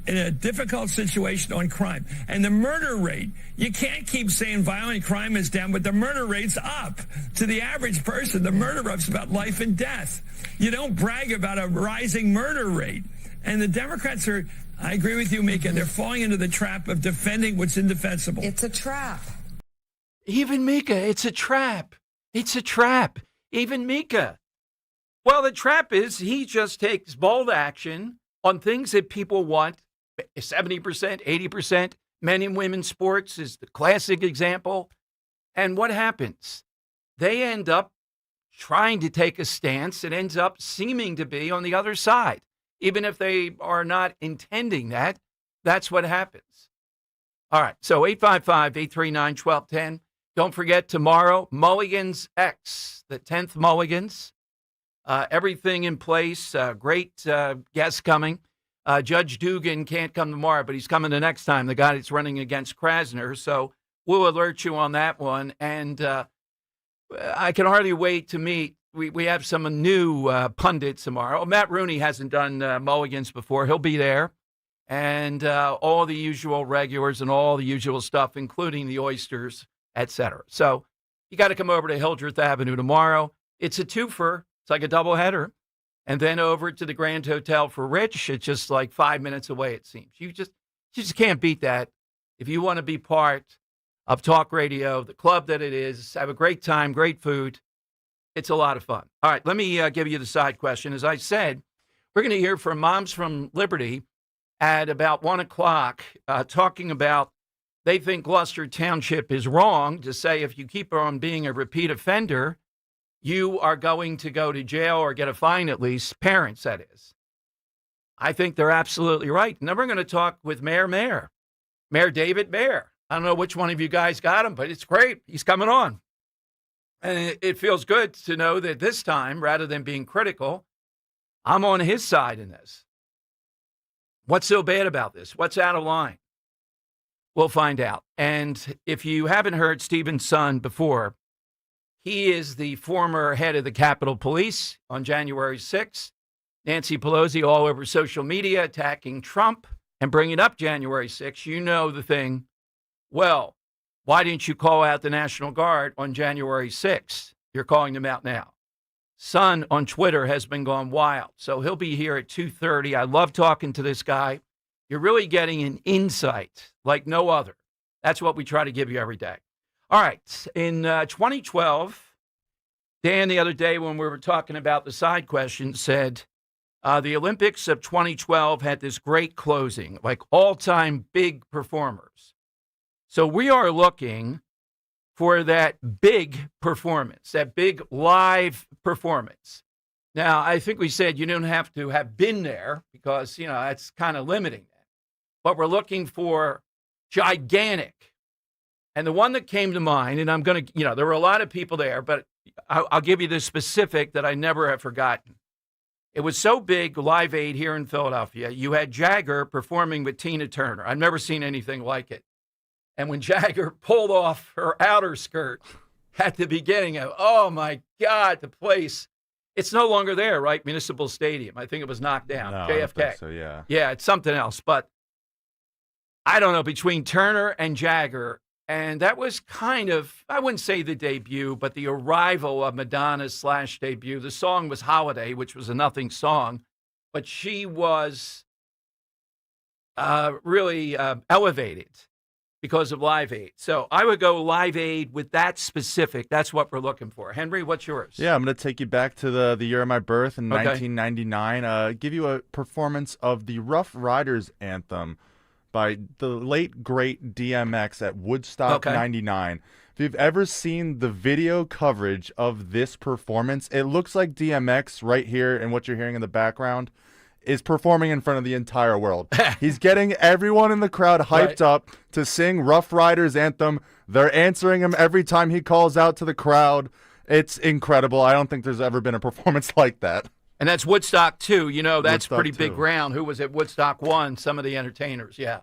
in a difficult situation on crime. And the murder rate, you can't keep saying violent crime is down, but the murder rate's up. To the average person, the murder rate's about life and death. You don't brag about a rising murder rate. And the Democrats are, I agree with you, Mika, they're falling into the trap of defending what's indefensible. It's a trap. Even Mika, it's a trap. It's a trap. Even Mika. Well, the trap is he just takes bold action on things that people want. 70%, 80%. Men and women's sports is the classic example. And what happens? They end up trying to take a stance that ends up seeming to be on the other side. Even if they are not intending that, that's what happens. All right, so 855-839-1210. Don't forget tomorrow, Mulligan's X, the 10th Mulligans. Everything in place. Great guests coming. Judge Dugan can't come tomorrow, but he's coming the next time, the guy that's running against Krasner. So we'll alert you on that one. And I can hardly wait to meet. We have some new pundits tomorrow. Matt Rooney hasn't done Mulligans before. He'll be there. And all the usual regulars and all the usual stuff, including the oysters, et cetera. So you got to come over to Hildreth Avenue tomorrow. It's a twofer. It's like a doubleheader. And then over to the Grand Hotel for Rich. It's just like 5 minutes away, it seems. You just can't beat that. If you want to be part of Talk Radio, the club that it is, have a great time, great food. It's a lot of fun. All right, let me give you the side question. As I said, we're going to hear from Moms from Liberty at about 1 o'clock, talking about they think Gloucester Township is wrong to say if you keep on being a repeat offender, you are going to go to jail or get a fine at least, parents, that is. I think they're absolutely right. And then we're going to talk with Mayor David Mayer. I don't know which one of you guys got him, but it's great. He's coming on. And it feels good to know that this time, rather than being critical, I'm on his side in this. What's so bad about this? What's out of line? We'll find out. And if you haven't heard Stephen's son before, he is the former head of the Capitol Police on January 6th. Nancy Pelosi all over social media attacking Trump and bringing up January 6th. You know the thing. Well, why didn't you call out the National Guard on January 6th? You're calling them out now. Son on Twitter has been going wild. So he'll be here at 2:30. I love talking to this guy. You're really getting an insight like no other. That's what we try to give you every day. All right. In 2012, Dan, the other day when we were talking about the side question, said the Olympics of 2012 had this great closing, like all-time big performers. So we are looking for that big performance, that big live performance. Now, I think we said you don't have to have been there because, that's kind of limiting that. But we're looking for gigantic. And the one that came to mind, and I'm going to, there were a lot of people there, but I'll give you the specific that I never have forgotten. It was so big, Live Aid here in Philadelphia. You had Jagger performing with Tina Turner. I've never seen anything like it. And when Jagger pulled off her outer skirt at the beginning of, oh, my God, the place, it's no longer there, right? Municipal Stadium. I think it was knocked down. No, JFK. I don't think so, yeah. Yeah, it's something else. But I don't know, between Turner and Jagger, and that was kind of, I wouldn't say the debut, but the arrival of Madonna's / debut. The song was Holiday, which was a nothing song, but she was really elevated because of Live Aid. So I would go Live Aid with that specific. That's what we're looking for. Henry, what's yours? Yeah, I'm going to take you back to the year of my birth in Okay. 1999. Give you a performance of the Rough Riders anthem by the late, great DMX at Woodstock 99. If you've ever seen the video coverage of this performance, it looks like DMX right here and what you're hearing in the background is performing in front of the entire world. He's getting everyone in the crowd hyped up to sing Rough Riders anthem. They're answering him every time he calls out to the crowd. It's incredible. I don't think there's ever been a performance like that. And that's Woodstock 2. That's Woodstock pretty 2. big ground. Who was at Woodstock 1? Some of the entertainers, yeah.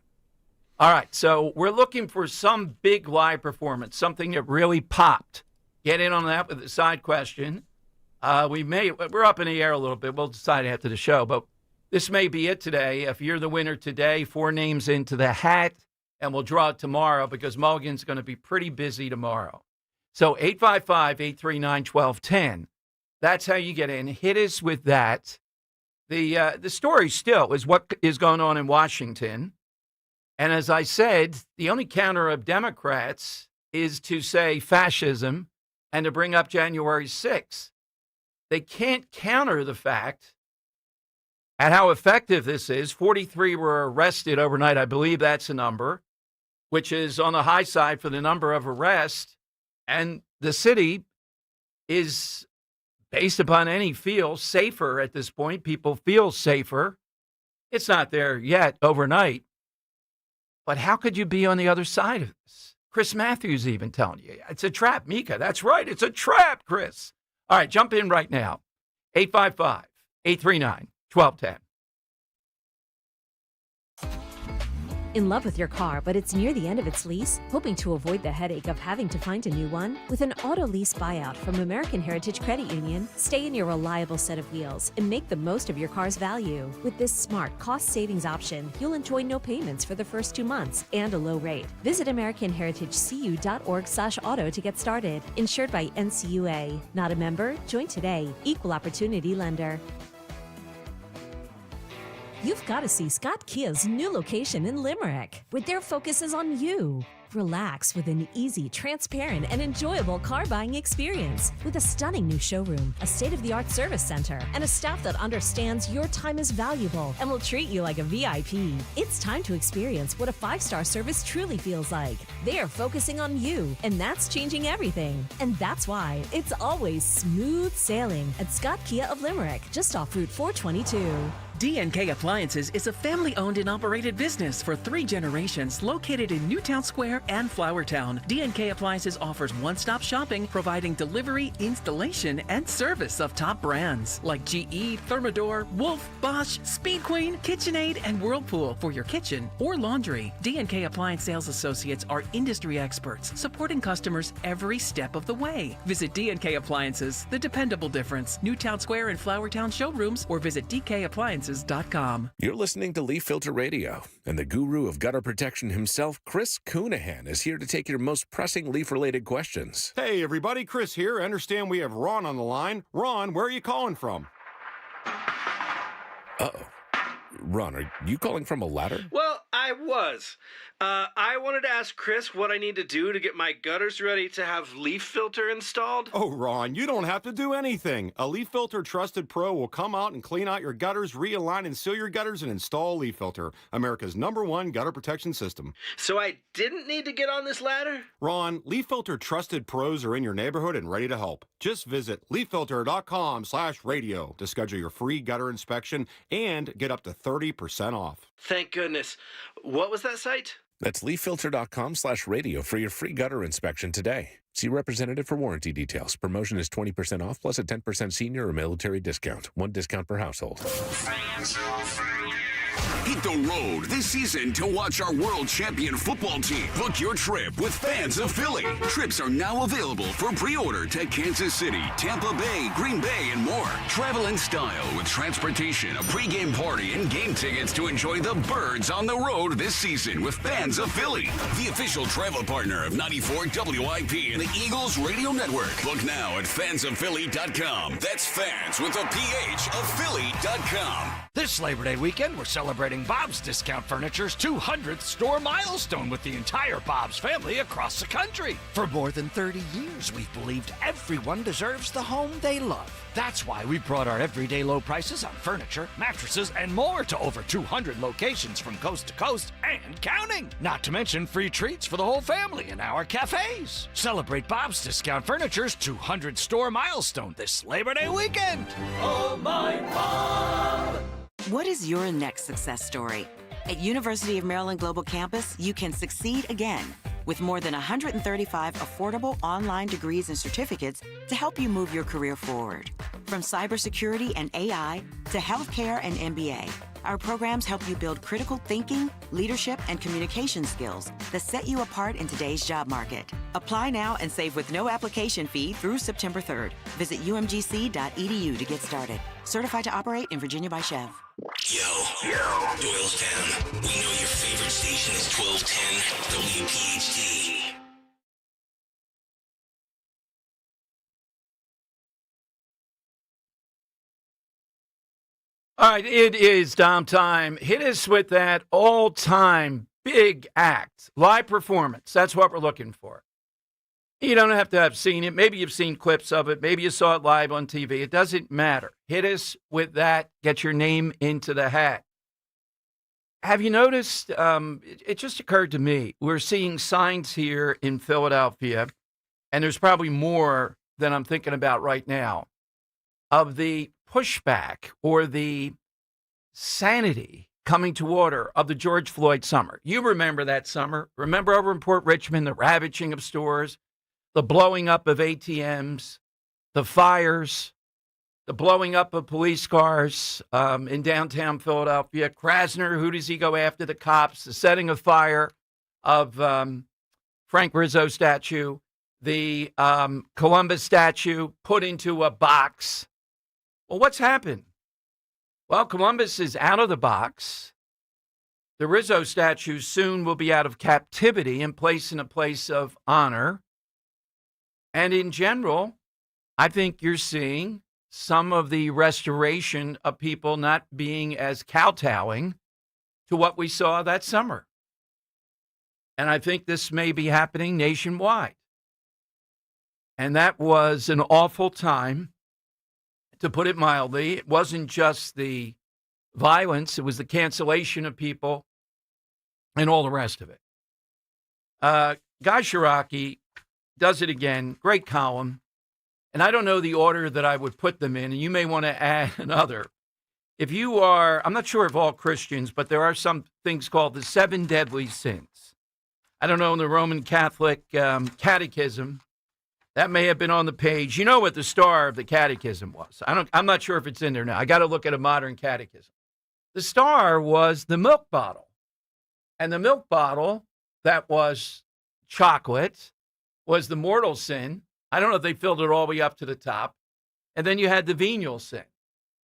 All right, so we're looking for some big live performance, something that really popped. Get in on that with the side question. We're up in the air a little bit. We'll decide after the show, but this may be it today. If you're the winner today, 4 names into the hat, and we'll draw it tomorrow because Mulligan's going to be pretty busy tomorrow. So 855-839-1210. That's how you get in. Hit us with that. The story still is what is going on in Washington. And as I said, the only counter of Democrats is to say fascism and to bring up January 6th. They can't counter the fact at how effective this is. 43 were arrested overnight. I believe that's a number, which is on the high side for the number of arrests. And the city is, based upon any feel, safer at this point. People feel safer. It's not there yet overnight. But how could you be on the other side of this? Chris Matthews even telling you, it's a trap, Mika. That's right. It's a trap, Chris. All right, jump in right now. 855-839-1210. In love with your car, but it's near the end of its lease? Hoping to avoid the headache of having to find a new one? With an auto lease buyout from American Heritage Credit Union, stay in your reliable set of wheels and make the most of your car's value. With this smart cost savings option, you'll enjoy no payments for the first 2 months and a low rate. Visit AmericanHeritageCU.org/auto to get started. Insured by NCUA. Not a member? Join today. Equal Opportunity Lender. You've got to see Scott Kia's new location in Limerick, where their focus is on you. Relax with an easy, transparent, and enjoyable car buying experience. With a stunning new showroom, a state-of-the-art service center, and a staff that understands your time is valuable and will treat you like a VIP. It's time to experience what a 5-star service truly feels like. They are focusing on you, and that's changing everything. And that's why it's always smooth sailing at Scott Kia of Limerick, just off Route 422. D&K Appliances is a family-owned and operated business for 3 generations located in Newtown Square and Flowertown. D&K Appliances offers one-stop shopping, providing delivery, installation, and service of top brands like GE, Thermador, Wolf, Bosch, Speed Queen, KitchenAid, and Whirlpool for your kitchen or laundry. D&K Appliance sales associates are industry experts, supporting customers every step of the way. Visit D&K Appliances, the dependable difference. Newtown Square and Flowertown showrooms, or visit DKAppliances.com. You're listening to Leaf Filter Radio, and the guru of gutter protection himself, Chris Coonahan, is here to take your most pressing leaf-related questions. Hey, everybody, Chris here. I understand we have Ron on the line. Ron, where are you calling from? Uh-oh. Ron, are you calling from a ladder? Well, I was. I wanted to ask Chris what I need to do to get my gutters ready to have leaf filter installed. Oh, Ron, you don't have to do anything. A Leaf Filter Trusted Pro will come out and clean out your gutters, realign and seal your gutters, and install Leaf Filter, America's #1 gutter protection system. So I didn't need to get on this ladder? Ron, Leaf Filter Trusted Pros are in your neighborhood and ready to help. Just visit leaffilter.com/radio to schedule your free gutter inspection and get up to 30% off. Thank goodness. What was that site? That's leaffilter.com/radio for your free gutter inspection today. See representative for warranty details. Promotion is 20% off plus a 10% senior or military discount. 1 discount per household. Hit the road this season to watch our world champion football team. Book your trip with Fans of Philly. Trips are now available for pre-order to Kansas City, Tampa Bay, Green Bay, and more. Travel in style with transportation, a pregame party, and game tickets to enjoy the Birds on the road this season with Fans of Philly, the official travel partner of 94 WIP and the Eagles Radio Network. Book now at fansofphilly.com. That's fans with a PH of Philly.com. This Labor Day weekend, we're celebrating Bob's Discount Furniture's 200th store milestone with the entire Bob's family across the country. For more than 30 years, we've believed everyone deserves the home they love. That's why we brought our everyday low prices on furniture, mattresses, and more to over 200 locations from coast to coast and counting. Not to mention free treats for the whole family in our cafes. Celebrate Bob's Discount Furniture's 200 store milestone this Labor Day weekend. Oh, my Bob! What is your next success story? At University of Maryland Global Campus, you can succeed again with more than 135 affordable online degrees and certificates to help you move your career forward. From cybersecurity and AI to healthcare and MBA, our programs help you build critical thinking, leadership, and communication skills that set you apart in today's job market. Apply now and save with no application fee through September 3rd. Visit umgc.edu to get started. Certified to operate in Virginia by Chev. Yo, Doylestown. We know your favorite station is 1210 WPHT. All right, it is Dom time. Hit us with that all-time big act, live performance. That's what we're looking for. You don't have to have seen it. Maybe you've seen clips of it. Maybe you saw it live on TV. It doesn't matter. Hit us with that. Get your name into the hat. Have you noticed, it just occurred to me, we're seeing signs here in Philadelphia, and there's probably more than I'm thinking about right now, of the pushback or the sanity coming to order of the George Floyd summer. You remember that summer. Remember over in Port Richmond, the ravaging of stores, the blowing up of ATMs, the fires, the blowing up of police cars in downtown Philadelphia. Krasner, who does he go after? The cops. The setting of fire of Frank Rizzo statue. The Columbus statue put into a box. Well, what's happened? Well, Columbus is out of the box. The Rizzo statue soon will be out of captivity and placed in a place of honor. And in general, I think you're seeing some of the restoration of people not being as kowtowing to what we saw that summer. And I think this may be happening nationwide. And that was an awful time, to put it mildly. It wasn't just the violence, it was the cancellation of people and all the rest of it. Guy Shiraki does it again. Great column. And I don't know the order that I would put them in, and you may want to add another. If you are, I'm not sure of all Christians, but there are some things called the 7 deadly sins. I don't know, in the Roman Catholic Catechism, that may have been on the page. You know what the star of the Catechism was. I'm not sure if it's in there now. I got to look at a modern catechism. The star was the milk bottle. And the milk bottle that was chocolate was the mortal sin. I don't know if they filled it all the way up to the top. And then you had the venial sin.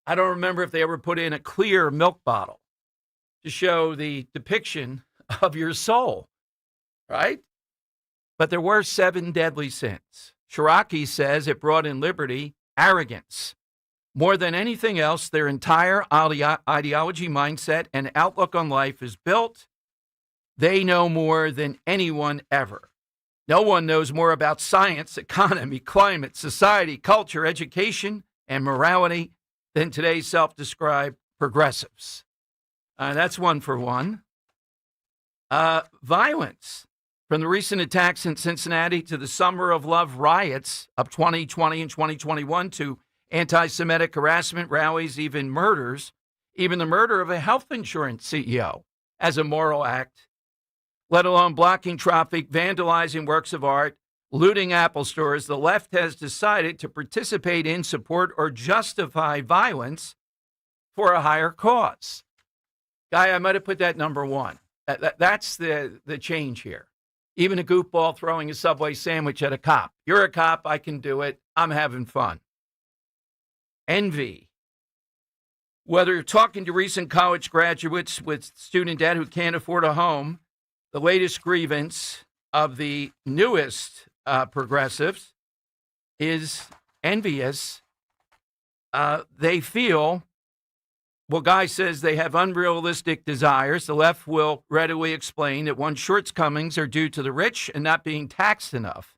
I don't remember if they ever put in a clear milk bottle to show the depiction of your soul, right? But there were 7 deadly sins. Shiraki says it brought in liberty, arrogance. More than anything else, their entire ideology, mindset, and outlook on life is built. They know more than anyone ever. No one knows more about science, economy, climate, society, culture, education, and morality than today's self-described progressives. That's one for one. Violence. From the recent attacks in Cincinnati to the Summer of Love riots of 2020 and 2021 to anti-Semitic harassment rallies, even murders, even the murder of a health insurance CEO as a moral act, let alone blocking traffic, vandalizing works of art, looting Apple stores, the left has decided to participate in, support, or justify violence for a higher cause. Guy, I might have put that number one. That's the change here. Even a goofball throwing a Subway sandwich at a cop. You're a cop, I can do it. I'm having fun. Envy. Whether you're talking to recent college graduates with student debt who can't afford a home, the latest grievance of the newest progressives is envious. They feel, well, Guy says they have unrealistic desires. The left will readily explain that one's shortcomings are due to the rich and not being taxed enough,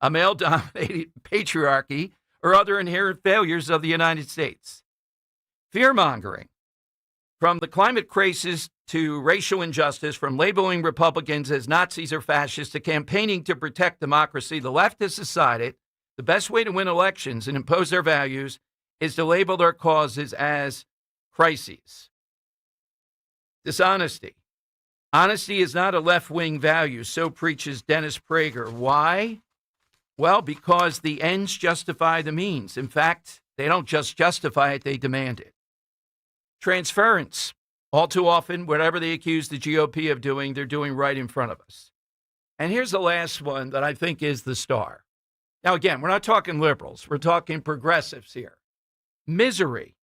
a male-dominated patriarchy, or other inherent failures of the United States. Fear-mongering. From the climate crisis to racial injustice, from labeling Republicans as Nazis or fascists to campaigning to protect democracy, the left has decided the best way to win elections and impose their values is to label their causes as crises. Dishonesty. Honesty is not a left-wing value, so preaches Dennis Prager. Why? Well, because the ends justify the means. In fact, they don't just justify it, they demand it. Transference. All too often, whatever they accuse the GOP of doing, they're doing right in front of us. And here's the last one that I think is the star. Now, again, we're not talking liberals. We're talking progressives here. Misery.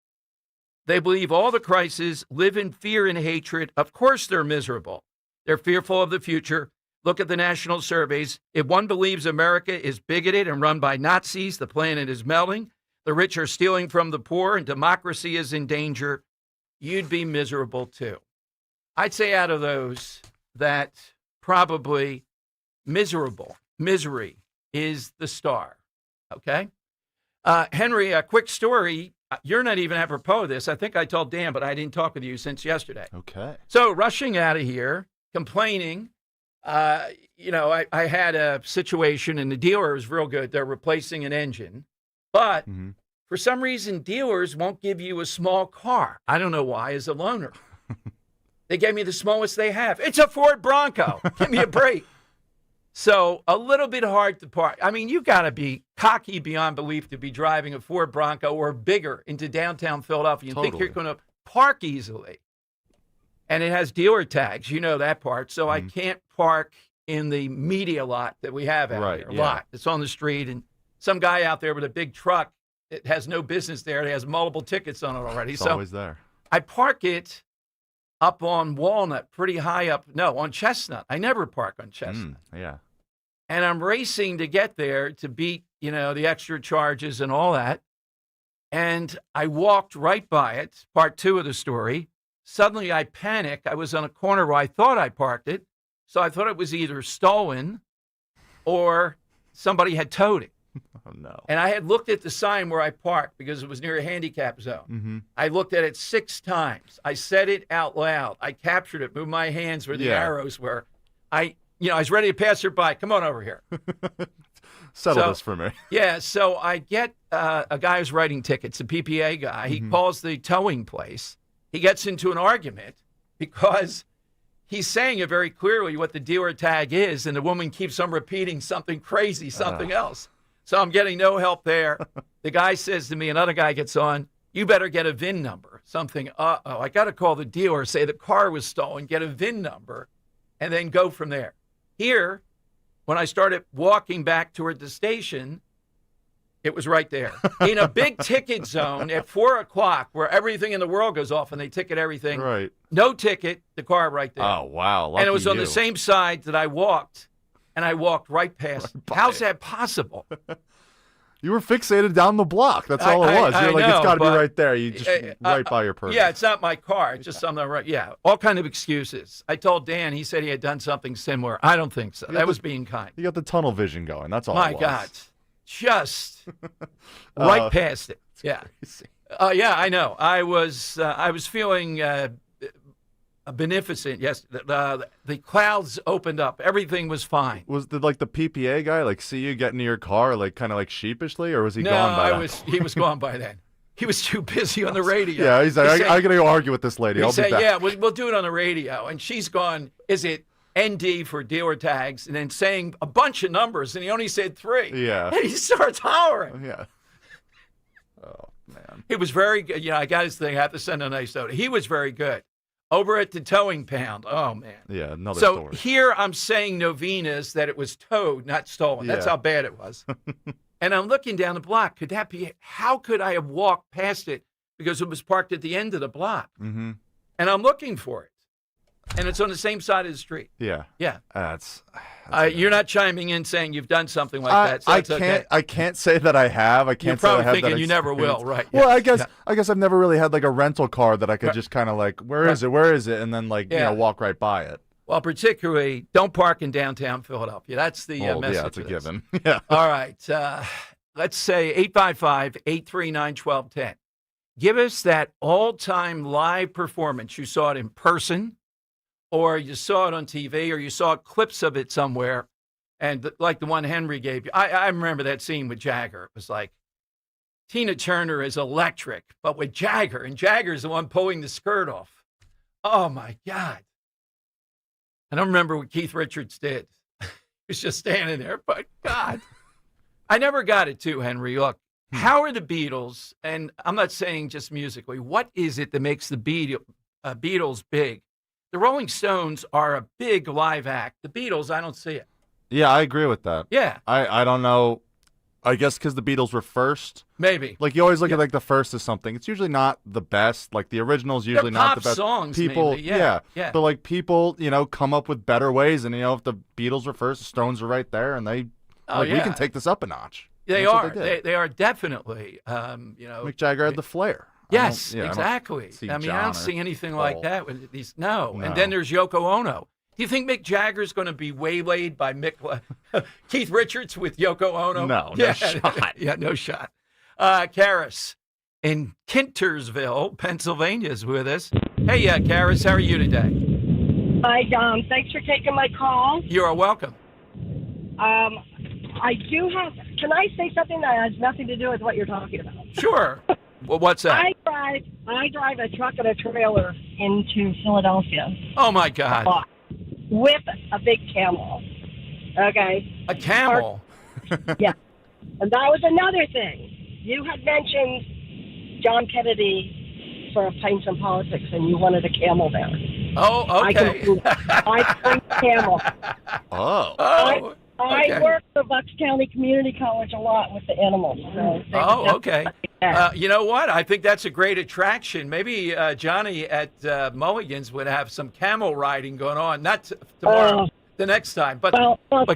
They believe all the crises, live in fear and hatred. Of course they're miserable. They're fearful of the future. Look at the national surveys. If one believes America is bigoted and run by Nazis, the planet is melting, the rich are stealing from the poor, and democracy is in danger, you'd be miserable too. I'd say out of those that probably misery is the star. Okay? Henry, a quick story. You're not even apropos of this. I think I told Dan, but I didn't talk with you since yesterday. Okay. So rushing out of here, complaining. I had a situation, and the dealer was real good. They're replacing an engine. But for some reason, dealers won't give you a small car. I don't know why, as a loaner. They gave me the smallest they have. It's a Ford Bronco. Give me a break. So a little bit hard to park. I mean, you got to be cocky beyond belief to be driving a Ford Bronco or bigger into downtown Philadelphia and think you're going to park easily. And it has dealer tags. You know that part. So I can't park in the media lot that we have out there. Lot. It's on the street. And some guy out there with a big truck, it has no business there. It has multiple tickets on it already. It's always there. I park it up on Walnut, pretty high up. No, on Chestnut. I never park on Chestnut. Yeah. And I'm racing to get there to beat, the extra charges and all that. And I walked right by it, part 2 of the story. Suddenly I panic. I was on a corner where I thought I parked it. So I thought it was either stolen or somebody had towed it. Oh, no. And I had looked at the sign where I parked because it was near a handicap zone. I looked at it 6 times. I said it out loud. I captured it, moved my hands where the arrows were. I was ready to pass her by. Come on over here. Settle this for me. Yeah, so I get a guy who's writing tickets, a PPA guy. He calls the towing place. He gets into an argument because he's saying it very clearly what the dealer tag is, and the woman keeps on repeating something crazy, something else. So I'm getting no help there. The guy says to me, another guy gets on, you better get a VIN number. Something, I got to call the dealer, say the car was stolen, get a VIN number, and then go from there. Here, when I started walking back toward the station, it was right there. In a big ticket zone at 4 o'clock where everything in the world goes off and they ticket everything. Right. No ticket, the car right there. Oh, wow. Lucky and it was on you. the same side that I walked, and I walked right past. How's that possible? You were fixated down the block. That's all it was. You're like, it's got to be right there. You just right by your person. Yeah, it's not my car. It's just something right. Yeah, all kind of excuses. I told Dan. He said he had done something similar. I don't think so. That was being kind. You got the tunnel vision going. That's all My it was. God. Just right past it. Yeah. Yeah, I know. I was feeling beneficent. Yes, the clouds opened up. Everything was fine. Was the PPA guy see you get into your car kind of sheepishly, or was he gone by then? He was gone by then. He was too busy on the radio. Yeah, he's like, I got to go argue with this lady. I'll be back. Yeah, we'll do it on the radio. And she's gone, is it ND for dealer tags? And then saying a bunch of numbers, and he only said 3. Yeah. And he starts hollering. Yeah. Oh, man. He was very good. I got his thing. I have to send a nice note. He was very good. Over at the towing pound. Oh, man. Yeah, another So story. here I'm saying novenas that it was towed, not stolen. That's how bad it was. And I'm looking down the block. Could that be? How could I have walked past it? Because it was parked at the end of the block. Mm-hmm. And I'm looking for it. And it's on the same side of the street. Yeah. Yeah. That's you're not chiming in saying you've done something like that. So that's okay. I can't say that I have. I can't You're say probably I have thinking that you never will, right? Well, Yes. I guess I've never really had a rental car that I could just kind of where is it? And then walk right by it. Well, particularly, don't park in downtown Philadelphia. That's the message. Yeah, it's a given. Yeah. All right. Let's say 855-839-1210. Give us that all-time live performance. You saw it in person, or you saw it on TV, or you saw clips of it somewhere, and like the one Henry gave you. I remember that scene with Jagger. It was like, Tina Turner is electric, but with Jagger, and Jagger's the one pulling the skirt off. Oh, my God. I don't remember what Keith Richards did. He was just standing there, but God. I never got it too, Henry. Look, how are the Beatles, and I'm not saying just musically, what is it that makes the Beatles big? The Rolling Stones are a big live act. The Beatles, I don't see it. Yeah, I agree with that. Yeah. I don't know. I guess because the Beatles were first. Maybe. You always look at the first as something. It's usually not the best. The original's usually They're not pop the best. songs, people, mainly. Yeah. But people, come up with better ways. And if the Beatles were first, the Stones are right there, and they we can take this up a notch. They are. They are definitely. Mick Jagger had the flair. Yes, exactly. I don't see anything like that with these. No. And then there's Yoko Ono. Do you think Mick Jagger's going to be waylaid by Keith Richards with Yoko Ono? No, no shot. Yeah, no shot. Karis in Kintersville, Pennsylvania is with us. Hey, Karis, how are you today? Hi, Dom. Thanks for taking my call. You are welcome. I do have. Can I say something that has nothing to do with what you're talking about? Sure. Well, what's that? I drive a truck and a trailer into Philadelphia. Oh, my God. With a big camel. Okay. A camel? Yeah. And that was another thing. You had mentioned John Kennedy sort of playing some politics, and you wanted a camel there. Oh, okay. I bring camel. Oh. I work for Bucks County Community College a lot with the animals. So Okay. You know what? I think that's a great attraction. Maybe Johnny at Mulligan's would have some camel riding going on. Not tomorrow, the next time. But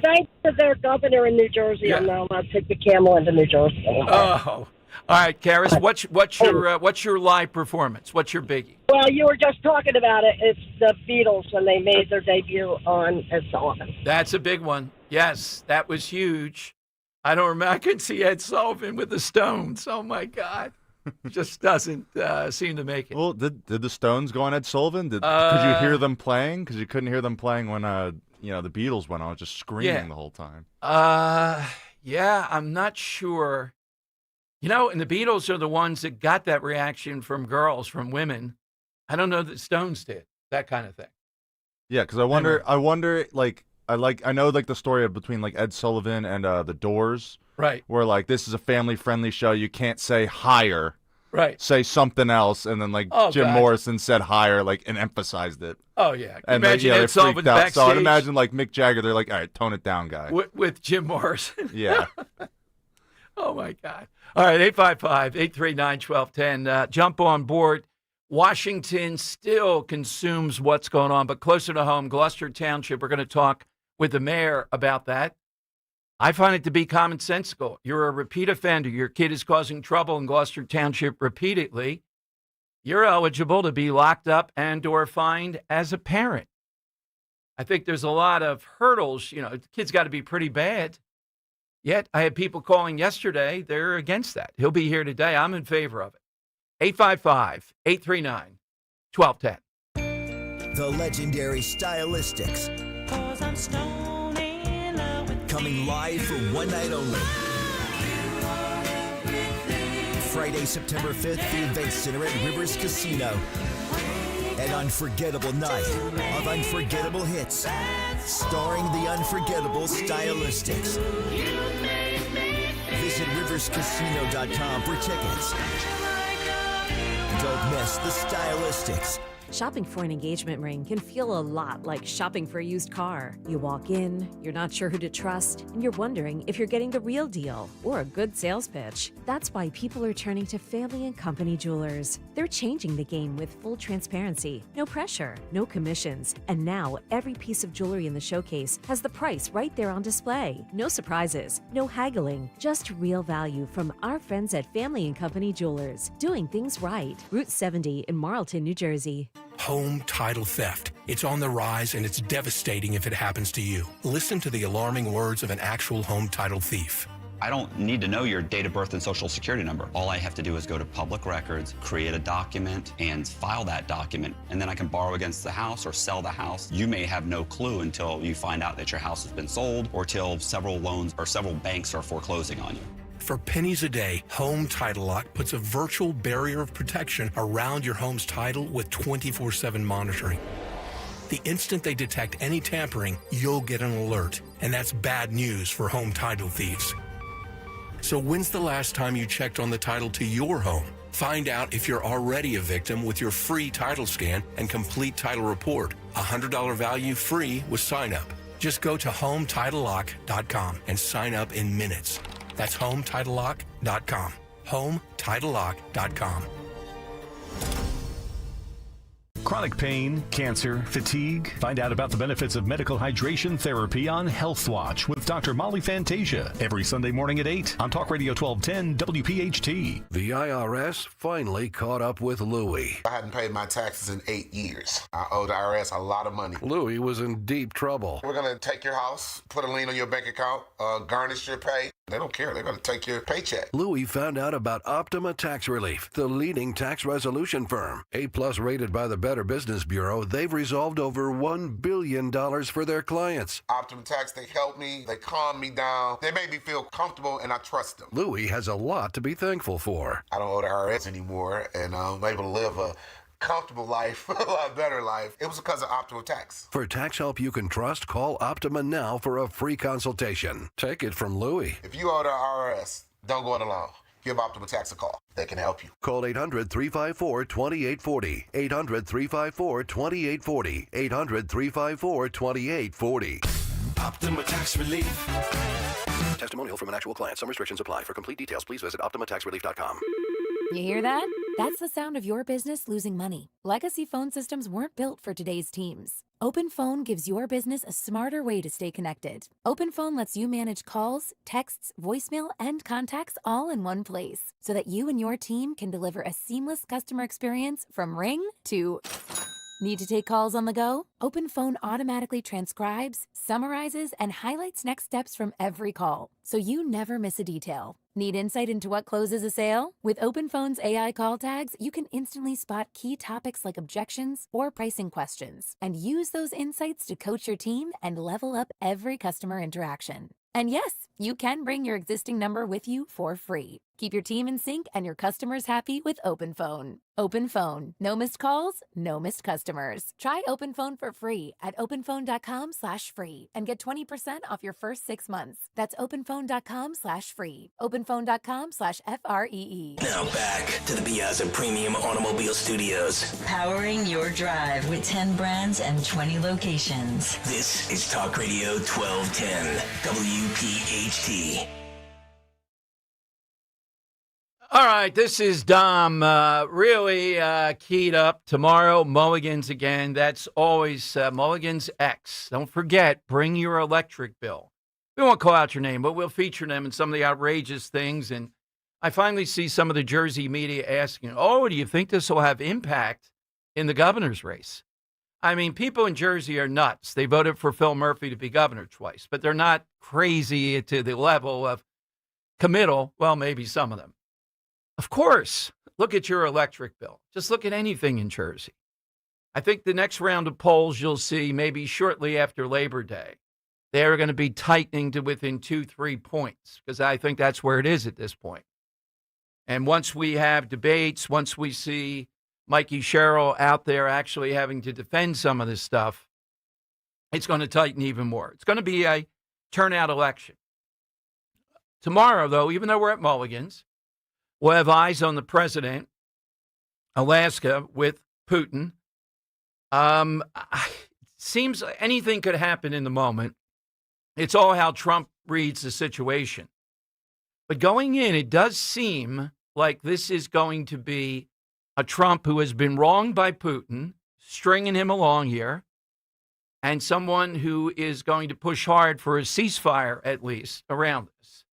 thanks to their governor in New Jersey, Yeah. I'm now allowed to take the camel into New Jersey. Oh. All right, Karis, what's your live performance? What's your biggie? Well, you were just talking about it. It's the Beatles when they made their debut on Ed Sullivan. That's a big one. Yes, that was huge. I don't remember. I could see Ed Sullivan with the Stones. Oh, my God. Just doesn't seem to make it. Well, did the Stones go on Ed Sullivan? Could you hear them playing? Because you couldn't hear them playing when the Beatles went on, just screaming the whole time. Yeah, I'm not sure. And the Beatles are the ones that got that reaction from girls, from women. I don't know that Stones did that kind of thing. Yeah, because I wonder, I know the story of between Ed Sullivan and the Doors, right? Where this is a family-friendly show, you can't say higher, right? Say something else, and then Jim Morrison said higher, and emphasized it. Oh yeah, and imagine Ed Sullivan backstage. So I'd imagine Mick Jagger, they're all right, tone it down, guy. With Jim Morrison. Yeah. Oh my God. All right, 855-839-1210. Jump on board. Washington still consumes what's going on, but closer to home, Gloucester Township, we're going to talk with the mayor about that. I find it to be commonsensical. You're a repeat offender. Your kid is causing trouble in Gloucester Township repeatedly. You're eligible to be locked up and or fined as a parent. I think there's a lot of hurdles. The kid's got to be pretty bad. Yet, I had people calling yesterday. They're against that. He'll be here today. I'm in favor of it. 855-839-1210. The legendary Stylistics. Coming live for one night only. Friday, September 5th, the Event Center at Rivers Casino. An unforgettable night of unforgettable hits, starring the unforgettable Stylistics. Visit riverscasino.com for tickets. Don't miss the Stylistics. Shopping for an engagement ring can feel a lot like shopping for a used car. You walk in, you're not sure who to trust, and you're wondering if you're getting the real deal or a good sales pitch. That's why people are turning to Family and Company Jewelers. They're changing the game with full transparency, no pressure, no commissions, and now every piece of jewelry in the showcase has the price right there on display. No surprises, no haggling, just real value from our friends at Family and Company Jewelers. Doing things right. Route 70 in Marlton, New Jersey. Home title theft. It's on the rise, and it's devastating if it happens to you. Listen to the alarming words of an actual home title thief. I don't need to know your date of birth and social security number. All I have to do is go to public records, create a document, and file that document. And then I can borrow against the house or sell the house. You may have no clue until you find out that your house has been sold or till several loans or several banks are foreclosing on you. For pennies a day, Home Title Lock puts a virtual barrier of protection around your home's title with 24/7 monitoring. The instant they detect any tampering, you'll get an alert, and that's bad news for home title thieves. So when's the last time you checked on the title to your home? Find out if you're already a victim with your free title scan and complete title report. $100 value free with sign up. Just go to HomeTitleLock.com and sign up in minutes. That's HomeTitleLock.com. HomeTitleLock.com. Chronic pain, cancer, fatigue. Find out about the benefits of medical hydration therapy on Health Watch with Dr. Molly Fantasia every Sunday morning at 8 on Talk Radio 1210 WPHT. The IRS finally caught up with Louie. I hadn't paid my taxes in 8 years. I owed the IRS a lot of money. Louie was in deep trouble. We're going to take your house, put a lien on your bank account, garnish your pay. They don't care. They're going to take your paycheck. Louie found out about Optima Tax Relief, the leading tax resolution firm. A+ rated by the best Better Business Bureau, they've resolved over $1 billion for their clients. Optimum Tax, they helped me, they calmed me down, they made me feel comfortable, and I trust them. Louis has a lot to be thankful for. I don't owe the IRS anymore, and I'm able to live a comfortable life, a lot better life. It was because of Optima Tax. For tax help you can trust, call Optima now for a free consultation. Take it from Louis. If you owe the IRS, don't go it alone. Give Optima Tax a call. They can help you. Call 800-354-2840. 800-354-2840. 800-354-2840. Optima Tax Relief. Testimonial from an actual client. Some restrictions apply. For complete details, please visit OptimaTaxRelief.com. You hear that? That's the sound of your business losing money. Legacy phone systems weren't built for today's teams. OpenPhone gives your business a smarter way to stay connected. OpenPhone lets you manage calls, texts, voicemail, and contacts all in one place so that you and your team can deliver a seamless customer experience from ring to... Need to take calls on the go? OpenPhone automatically transcribes, summarizes, and highlights next steps from every call, so you never miss a detail. Need insight into what closes a sale? With OpenPhone's AI call tags, you can instantly spot key topics like objections or pricing questions, and use those insights to coach your team and level up every customer interaction. And yes, you can bring your existing number with you for free. Keep your team in sync and your customers happy with OpenPhone. OpenPhone. No missed calls, no missed customers. Try OpenPhone for free at openphone.com/free and get 20% off your first 6 months. That's openphone.com/free. openphone.com/FREE. Now back to the Piazza Premium Automobile Studios. Powering your drive with 10 brands and 20 locations. This is Talk Radio 1210, WPHT. All right, this is Dom, really keyed up. Tomorrow, Mulligan's again. That's always Mulligan's X. Don't forget, bring your electric bill. We won't call out your name, but we'll feature them in some of the outrageous things. And I finally see some of the Jersey media asking, oh, do you think this will have impact in the governor's race? I mean, people in Jersey are nuts. They voted for Phil Murphy to be governor twice, but they're not crazy to the level of committal. Well, maybe some of them. Of course, look at your electric bill. Just look at anything in Jersey. I think the next round of polls you'll see maybe shortly after Labor Day, they're going to be tightening to within 2-3 points because I think that's where it is at this point. And once we have debates, once we see Mikey Sherrill out there actually having to defend some of this stuff, it's going to tighten even more. It's going to be a turnout election. Tomorrow, though, even though we're at Mulligan's, we'll have eyes on the president, Alaska, with Putin. Seems anything could happen in the moment. It's all how Trump reads the situation. But going in, it does seem like this is going to be a Trump who has been wronged by Putin, stringing him along here, and someone who is going to push hard for a ceasefire, at least, around this.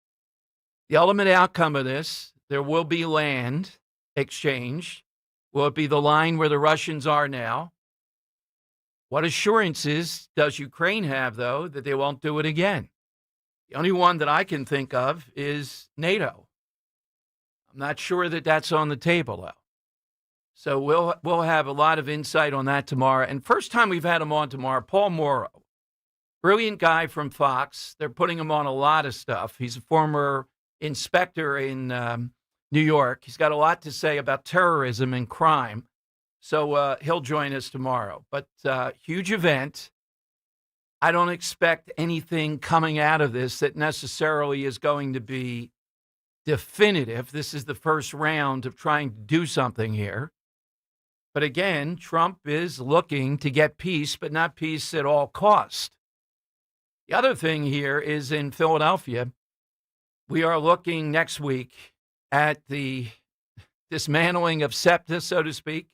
The ultimate outcome of this, there will be land exchanged. Will it be the line where the Russians are now? What assurances does Ukraine have, though, that they won't do it again? The only one that I can think of is NATO. I'm not sure that that's on the table, though. So we'll have a lot of insight on that tomorrow. And first time we've had him on tomorrow, Paul Morrow, brilliant guy from Fox. They're putting him on a lot of stuff. He's a former inspector in New York. He's got a lot to say about terrorism and crime. So he'll join us tomorrow. But huge event. I don't expect anything coming out of this that necessarily is going to be definitive. This is the first round of trying to do something here. But again, Trump is looking to get peace, but not peace at all cost. The other thing here is in Philadelphia, we are looking next week at the dismantling of SEPTA, so to speak.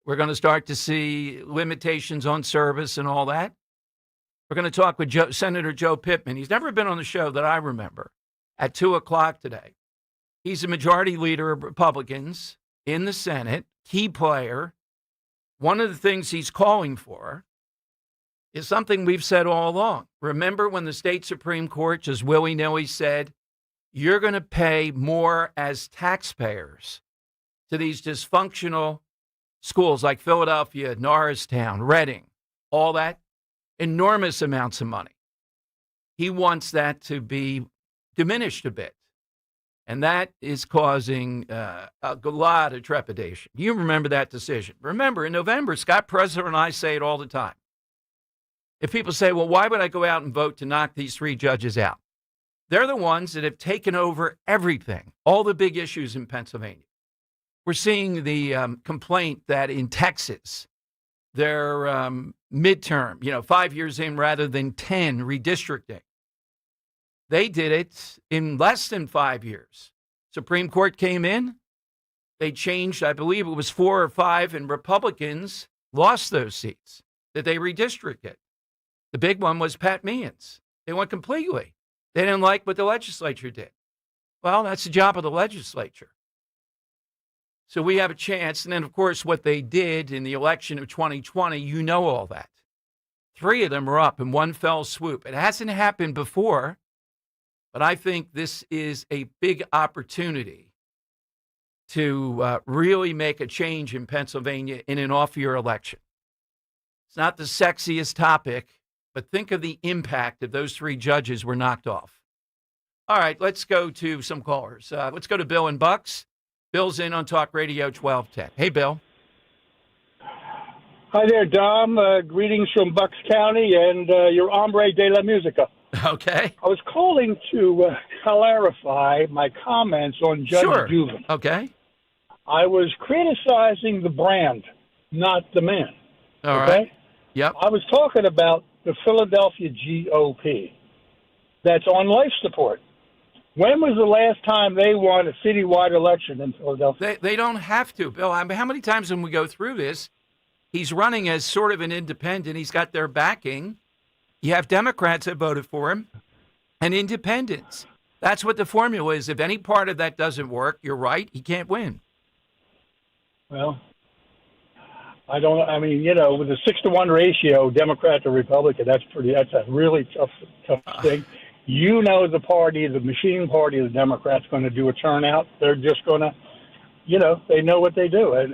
We're going to start to see limitations on service and all that. We're going to talk with Senator Joe Pittman. He's never been on the show that I remember, at 2 o'clock today. He's a majority leader of Republicans in the Senate, key player. One of the things he's calling for is something we've said all along. Remember when the state Supreme Court just willy-nilly said, you're going to pay more as taxpayers to these dysfunctional schools like Philadelphia, Norristown, Reading, all that, enormous amounts of money. He wants that to be diminished a bit. And that is causing a lot of trepidation. You remember that decision. Remember, in November, Scott Presler and I say it all the time. If people say, well, why would I go out and vote to knock these 3 judges out? They're the ones that have taken over everything, all the big issues in Pennsylvania. We're seeing the complaint that in Texas, their midterm, 5 years in rather than 10 redistricting. They did it in less than 5 years. Supreme Court came in. They changed, I believe it was 4 or 5, and Republicans lost those seats that they redistricted. The big one was Pat Meehan's. They went completely. They didn't like what the legislature did. Well, that's the job of the legislature. So we have a chance. And then, of course, what they did in the election of 2020, you know all that. 3 of them are up in one fell swoop. It hasn't happened before. But I think this is a big opportunity to really make a change in Pennsylvania in an off-year election. It's not the sexiest topic, but think of the impact if those 3 judges were knocked off. All right, let's go to some callers. Let's go to Bill in Bucks. Bill's in on Talk Radio 1210. Hey, Bill. Hi there, Dom. Greetings from Bucks County and your hombre de la musica. Okay. I was calling to clarify my comments on Judge Duggan. Okay. I was criticizing the brand, not the man. All right. Yep. I was talking about the Philadelphia GOP that's on life support. When was the last time they won a citywide election in Philadelphia? They don't have to, Bill. I mean, how many times when we go through this, he's running as sort of an independent. He's got their backing. You have Democrats that voted for him and independents. That's what the formula is. If any part of that doesn't work, you're right, he can't win. Well, with a 6-to-1 ratio, Democrat to Republican, that's a really tough thing. The machine party of the Democrats going to do a turnout. They're just going to, they know what they do. I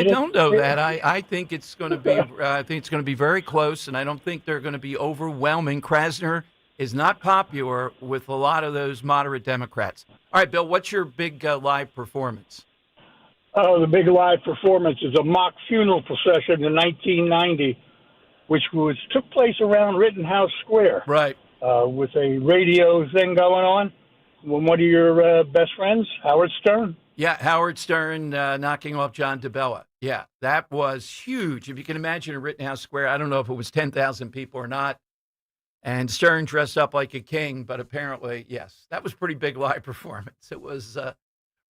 don't know that. I think it's going to be. I think it's going to be very close, and I don't think they're going to be overwhelming. Krasner is not popular with a lot of those moderate Democrats. All right, Bill, what's your big live performance? Oh, the big live performance is a mock funeral procession in 1990, which took place around Rittenhouse Square. Right. With a radio thing going on. One of your best friends, Howard Stern. Yeah, Howard Stern knocking off John DeBella. Yeah, that was huge. If you can imagine in Rittenhouse Square, I don't know if it was 10,000 people or not, and Stern dressed up like a king, but apparently, yes, that was pretty big live performance. It was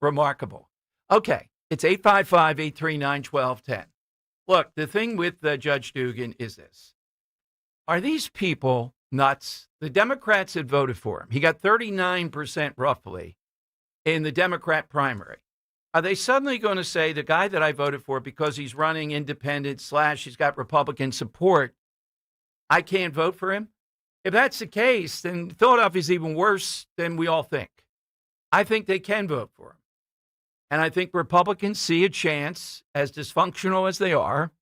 remarkable. Okay, it's 855-839-1210. Look, the thing with Judge Duggan is this. Are these people nuts? The Democrats had voted for him. He got 39% roughly in the Democrat primary. Are they suddenly going to say the guy that I voted for because he's running independent / he's got Republican support, I can't vote for him? If that's the case, then Philadelphia's even worse than we all think. I think they can vote for him. And I think Republicans see a chance, as dysfunctional as they are,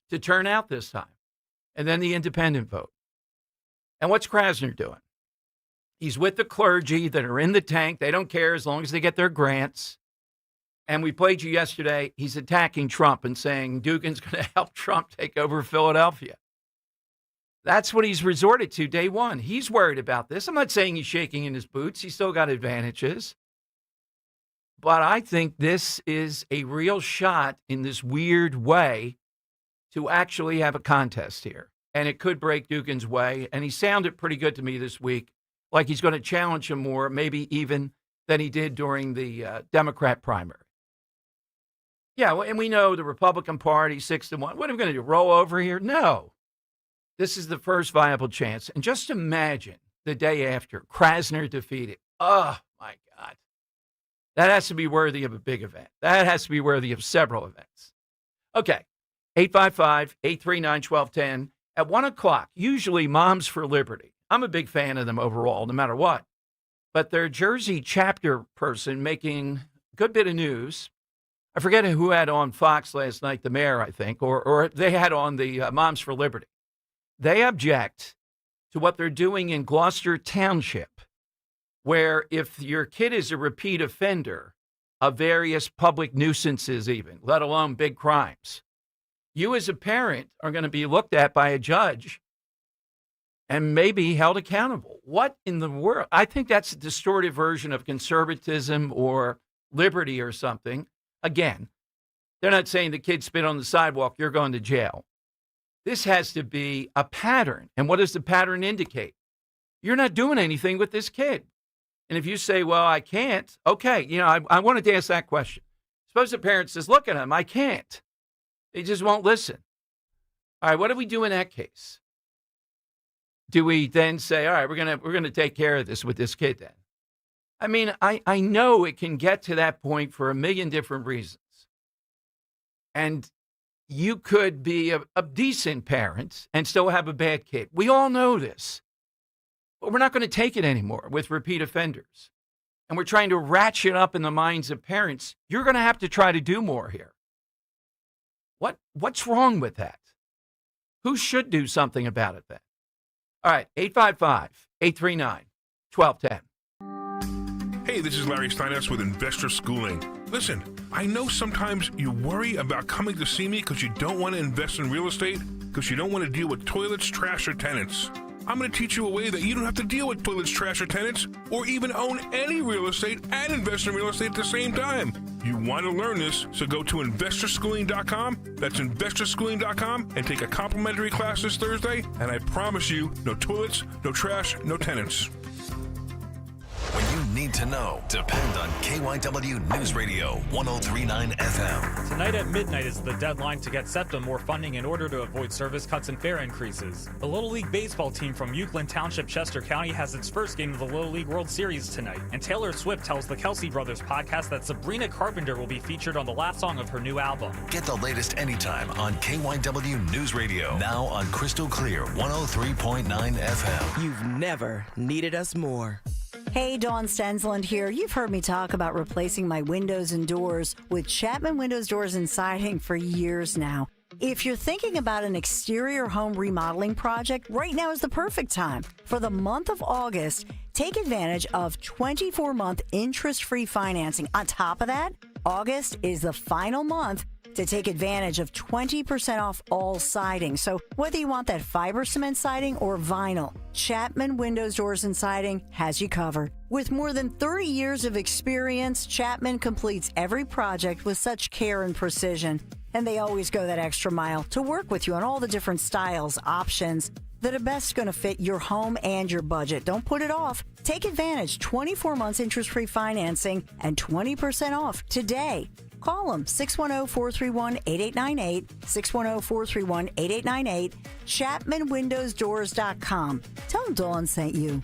to turn out this time. And then the independent vote. And what's Krasner doing? He's with the clergy that are in the tank. They don't care as long as they get their grants. And we played you yesterday. He's attacking Trump and saying Duggan's going to help Trump take over Philadelphia. That's what he's resorted to day one. He's worried about this. I'm not saying he's shaking in his boots. He's still got advantages. But I think this is a real shot in this weird way to actually have a contest here. And it could break Duggan's way. And he sounded pretty good to me this week, like he's going to challenge him more, maybe even than he did during the Democrat primary. Yeah, and we know the Republican Party, 6-1. What are we going to do, roll over here? No. This is the first viable chance. And just imagine the day after, Krasner defeated. Oh, my God. That has to be worthy of a big event. That has to be worthy of several events. Okay, 855-839-1210. At 1 o'clock, usually Moms for Liberty. I'm a big fan of them overall, no matter what. But their Jersey chapter person making a good bit of news I forget who had on Fox last night, the mayor, I think, or they had on the Moms for Liberty. They object to what they're doing in Gloucester Township, where if your kid is a repeat offender of various public nuisances even, let alone big crimes, you as a parent are going to be looked at by a judge and maybe held accountable. What in the world? I think that's a distorted version of conservatism or liberty or something. Again, they're not saying the kid spit on the sidewalk, you're going to jail. This has to be a pattern. And what does the pattern indicate? You're not doing anything with this kid. And if you say, well, I can't, okay, I wanted to ask that question. Suppose the parent says, look at him, I can't. They just won't listen. All right, what do we do in that case? Do we then say, all right, we're gonna take care of this with this kid then? I mean, I know it can get to that point for a million different reasons. And you could be a decent parent and still have a bad kid. We all know this. But we're not going to take it anymore with repeat offenders. And we're trying to ratchet up in the minds of parents. You're going to have to try to do more here. What's wrong with that? Who should do something about it then? All right, 855-839-1210. Hey, this is Larry Steinhaus with Investor Schooling. Listen, I know sometimes you worry about coming to see me because you don't want to invest in real estate, because you don't want to deal with toilets, trash, or tenants. I'm going to teach you a way that you don't have to deal with toilets, trash, or tenants, or even own any real estate and invest in real estate at the same time. You want to learn this, so go to investorschooling.com. That's investorschooling.com and take a complimentary class this Thursday, and I promise you, no toilets, no trash, no tenants. When you need to know, depend on KYW News Radio 103.9 FM. Tonight at midnight is the deadline to get SEPTA more funding in order to avoid service cuts and fare increases. The Little League baseball team from Euclid Township, Chester County has its first game of the Little League World Series tonight. And Taylor Swift tells the Kelsey Brothers podcast that Sabrina Carpenter will be featured on the last song of her new album. Get the latest anytime on KYW News Radio. Now on Crystal Clear 103.9 FM. You've never needed us more. Hey, Dawn Stensland here. You've heard me talk about replacing my windows and doors with Chapman Windows, Doors, and Siding for years now. If you're thinking about an exterior home remodeling project, right now is the perfect time. For the month of August, take advantage of 24-month interest-free financing. On top of that, August is the final month to take advantage of 20% off all siding. So whether you want that fiber cement siding or vinyl, Chapman Windows, Doors, and Siding has you covered. With more than 30 years of experience, Chapman completes every project with such care and precision. And they always go that extra mile to work with you on all the different styles, options that are best going to fit your home and your budget. Don't put it off. Take advantage. 24 months interest-free financing and 20% off today. Call them, 610-431-8898, 610-431-8898, ChapmanWindowsDoors.com. Tell them Dawn sent you.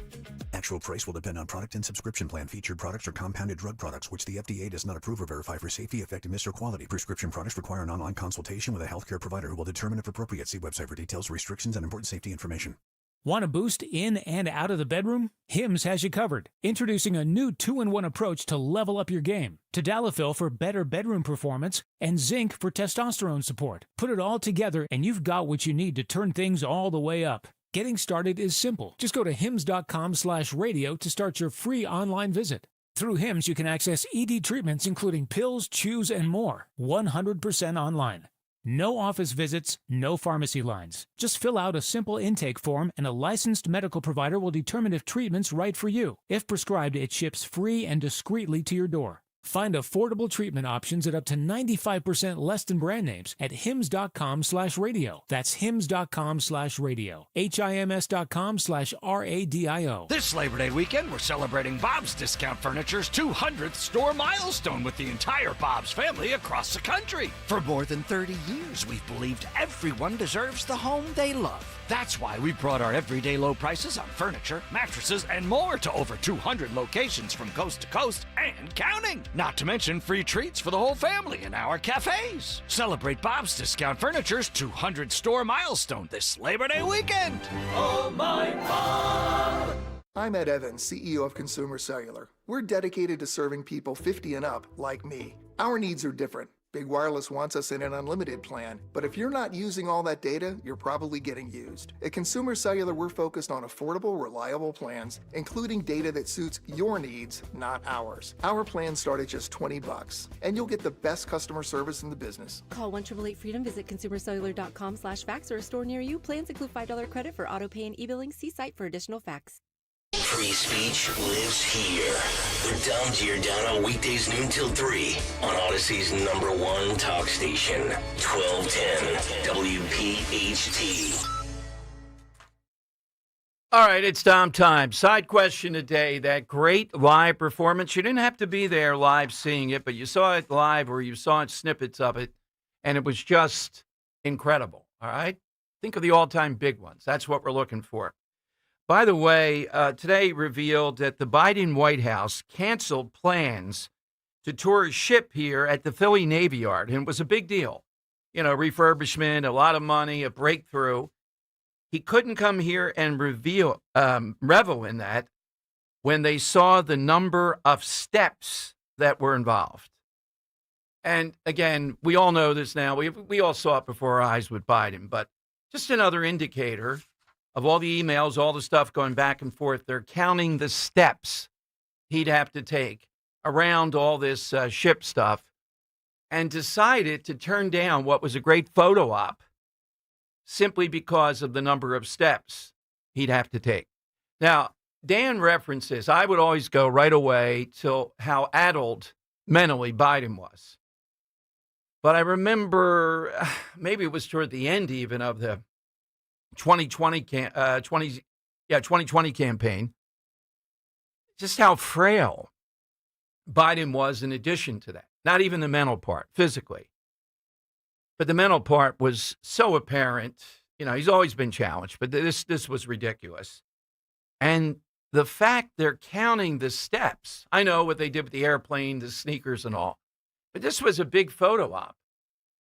Actual price will depend on product and subscription plan. Featured products are compounded drug products, which the FDA does not approve or verify for safety, effectiveness, or quality. Prescription products require an online consultation with a healthcare provider who will determine if appropriate. See website for details, restrictions, and important safety information. Want a boost in and out of the bedroom? Hims has you covered. Introducing a new 2-in-1 approach to level up your game. Tadalafil for better bedroom performance and zinc for testosterone support. Put it all together and you've got what you need to turn things all the way up. Getting started is simple. Just go to hims.com/radio to start your free online visit. Through Hims, you can access ED treatments including pills, chews, and more. 100% online. No office visits, no pharmacy lines. Just fill out a simple intake form and a licensed medical provider will determine if treatment's right for you. If prescribed, it ships free and discreetly to your door. Find affordable treatment options at up to 95% less than brand names at hims.com/radio. That's hims.com/radio. HIMS.com/RADIO. This Labor Day weekend, we're celebrating Bob's Discount Furniture's 200th store milestone with the entire Bob's family across the country. For more than 30 years, we've believed everyone deserves the home they love. That's why we brought our everyday low prices on furniture, mattresses, and more to over 200 locations from coast to coast and counting. Not to mention free treats for the whole family in our cafes. Celebrate Bob's Discount Furniture's 200 store milestone this Labor Day weekend. Oh, my Bob! I'm Ed Evans, CEO of Consumer Cellular. We're dedicated to serving people 50 and up like me. Our needs are different. Big Wireless wants us in an unlimited plan, but if you're not using all that data, you're probably getting used. At Consumer Cellular, we're focused on affordable, reliable plans, including data that suits your needs, not ours. Our plans start at just $20, and you'll get the best customer service in the business. Call 1-888-FREEDOM, visit consumercellular.com/facts or a store near you. Plans include $5 credit for auto pay and e-billing. See site for additional facts. Free speech lives here. The Dumb Giordano, weekdays noon till 3 on Odyssey's #1 talk station, 1210 WPHT. All right, it's Dom time. Side question today, that great live performance. You didn't have to be there live seeing it, but you saw it live or you saw it, snippets of it, and it was just incredible, all right? Think of the all-time big ones. That's what we're looking for. By the way, today revealed that the Biden White House canceled plans to tour a ship here at the Philly Navy Yard, and it was a big deal. You know, refurbishment, a lot of money, a breakthrough. He couldn't come here and revel in that when they saw the number of steps that were involved. And again, we all know this now. We all saw it before our eyes with Biden, but just another indicator of all the emails, all the stuff going back and forth. They're counting the steps he'd have to take around all this ship stuff and decided to turn down what was a great photo op simply because of the number of steps he'd have to take. Now, Dan references, I would always go right away to how addled mentally Biden was. But I remember maybe it was toward the end even of the 2020 campaign, just how frail Biden was in addition to that. Not even the mental part, physically. But the mental part was so apparent. You know, he's always been challenged, but this was ridiculous. And the fact they're counting the steps, I know what they did with the airplane, the sneakers and all, but this was a big photo op.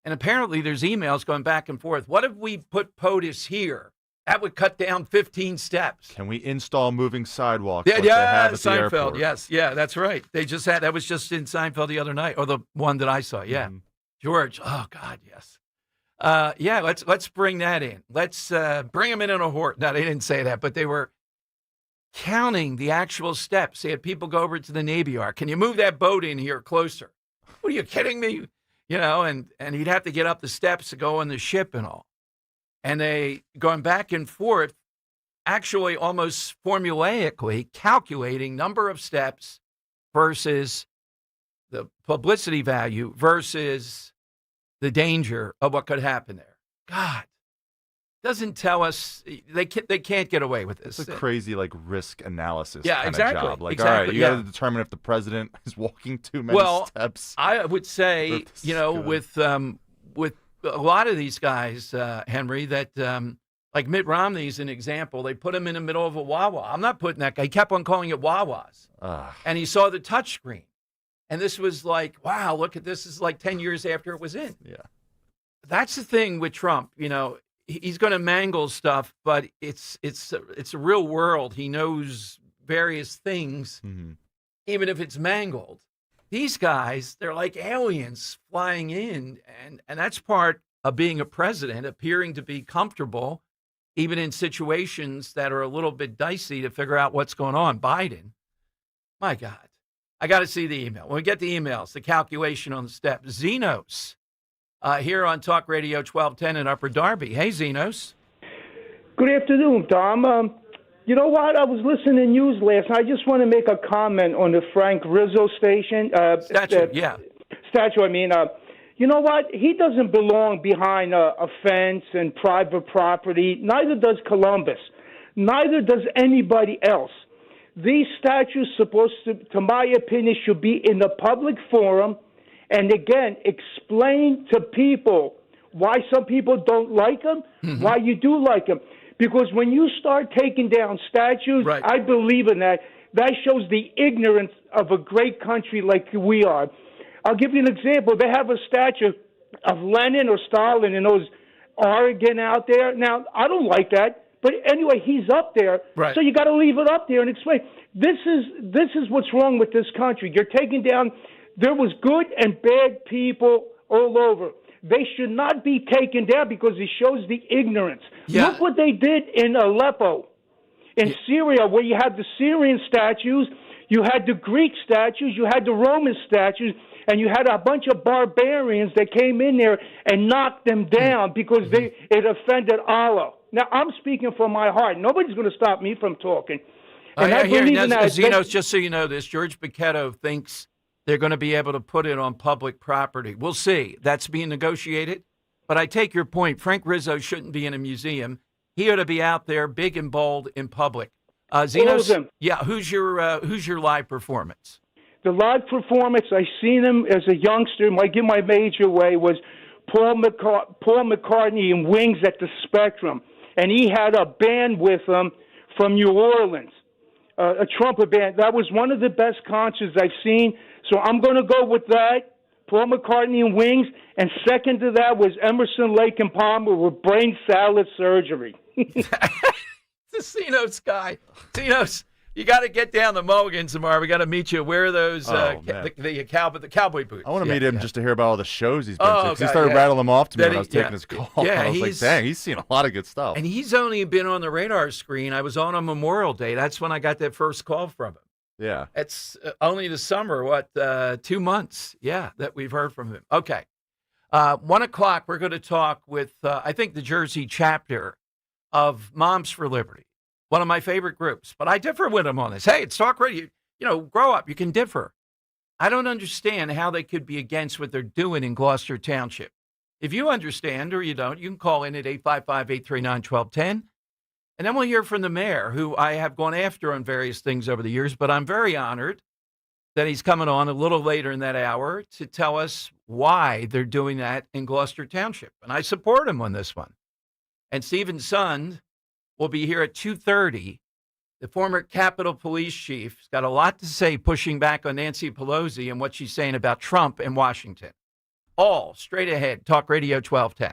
And apparently there's emails going back and forth. What if we put POTUS here? That would cut down 15 steps. Can we install moving sidewalks? Yeah, like they have at the Seinfeld. airport? Yes, yeah, that's right. They just had, that was just in Seinfeld the other night, or the one that I saw. Yeah. Mm-hmm. George. Oh God, yes. Yeah, let's bring that in. Let's bring them in a horse. No, they didn't say that, but they were counting the actual steps. They had people go over to the Navy Yard. Can you move that boat in here closer? What, are you kidding me? You know, and he'd have to get up the steps to go on the ship and all. And they going back and forth, actually almost formulaically calculating number of steps versus the publicity value versus the danger of what could happen there. God, doesn't tell us, they can't get away with this. It's a crazy risk analysis kind of job. All right, you got to determine if the president is walking too many steps. I would say, you know, with a lot of these guys, Henry, that like Mitt Romney's an example. They put him in the middle of a Wawa. I'm not putting that guy. He kept on calling it Wawas. And he saw the touchscreen. And this was like, wow, look at this. This is like 10 years after it was in. Yeah. That's the thing with Trump. You know, he's going to mangle stuff, but it's a real world. He knows various things, even if it's mangled. These guys, they're like aliens flying in, and that's part of being a president, appearing to be comfortable, even in situations that are a little bit dicey to figure out what's going on. Biden, my God, I got to see the email. When we get the emails, the calculation on the steps. Zenos, here on Talk Radio 1210 in Upper Darby. Hey, Zenos. Good afternoon, Tom. You know what? I was listening to news last night. I just want to make a comment on the Frank Rizzo station. Statue, I mean. You know what? He doesn't belong behind a fence and private property. Neither does Columbus. Neither does anybody else. These statues supposed to my opinion, should be in the public forum. And again, explain to people why some people don't like them, why you do like them. Because when you start taking down statues, I believe in that. That shows the ignorance of a great country like we are. I'll give you an example. They have a statue of Lenin or Stalin in those Oregon out there. Now, I don't like that. But anyway, he's up there. Right. So you got to leave it up there and explain. This is what's wrong with this country. You're taking down. There was good and bad people all over. They should not be taken down because it shows the ignorance. Yeah. Look what they did in Aleppo, in Syria, where you had the Syrian statues, you had the Greek statues, you had the Roman statues, and you had a bunch of barbarians that came in there and knocked them down because it offended Allah. Now, I'm speaking from my heart. Nobody's going to stop me from talking. And I believe in that. Zenos, just so you know this, George Bichetto thinks they're going to be able to put it on public property. We'll see. That's being negotiated. But I take your point. Frank Rizzo shouldn't be in a museum. He ought to be out there big and bold in public. Zenos, yeah, who's your live performance? The live performance, I seen him as a youngster. Give my major way was Paul McCartney in Wings at the Spectrum. And he had a band with him from New Orleans, a trumpet band. That was one of the best concerts I've seen. So I'm going to go with that, Paul McCartney in Wings. And second to that was Emerson, Lake and Palmer with brain salad surgery. The Zenos guy. Zenos, you got to get down to Mulligan's tomorrow. We got to meet you. Wear those the cowboy boots. I want to meet him just to hear about all the shows he's been to. Because he started rattling them off to me when I was taking his call. Yeah, I was like, dang, he's seen a lot of good stuff. And he's only been on the radar screen. I was on Memorial Day. That's when I got that first call from him. Yeah. It's only the summer, 2 months, that we've heard from him. Okay. 1 o'clock, we're going to talk with, I think, the Jersey chapter of Moms for Liberty, one of my favorite groups. But I differ with them on this. Hey, it's talk radio. Grow up. You can differ. I don't understand how they could be against what they're doing in Gloucester Township. If you understand or you don't, you can call in at 855-839-1210. And then we'll hear from the mayor, who I have gone after on various things over the years, but I'm very honored that he's coming on a little later in that hour to tell us why they're doing that in Gloucester Township. And I support him on this one. And Stephen Sund will be here at 2:30. The former Capitol Police Chief has got a lot to say, pushing back on Nancy Pelosi and what she's saying about Trump and Washington. All straight ahead. Talk Radio 1210.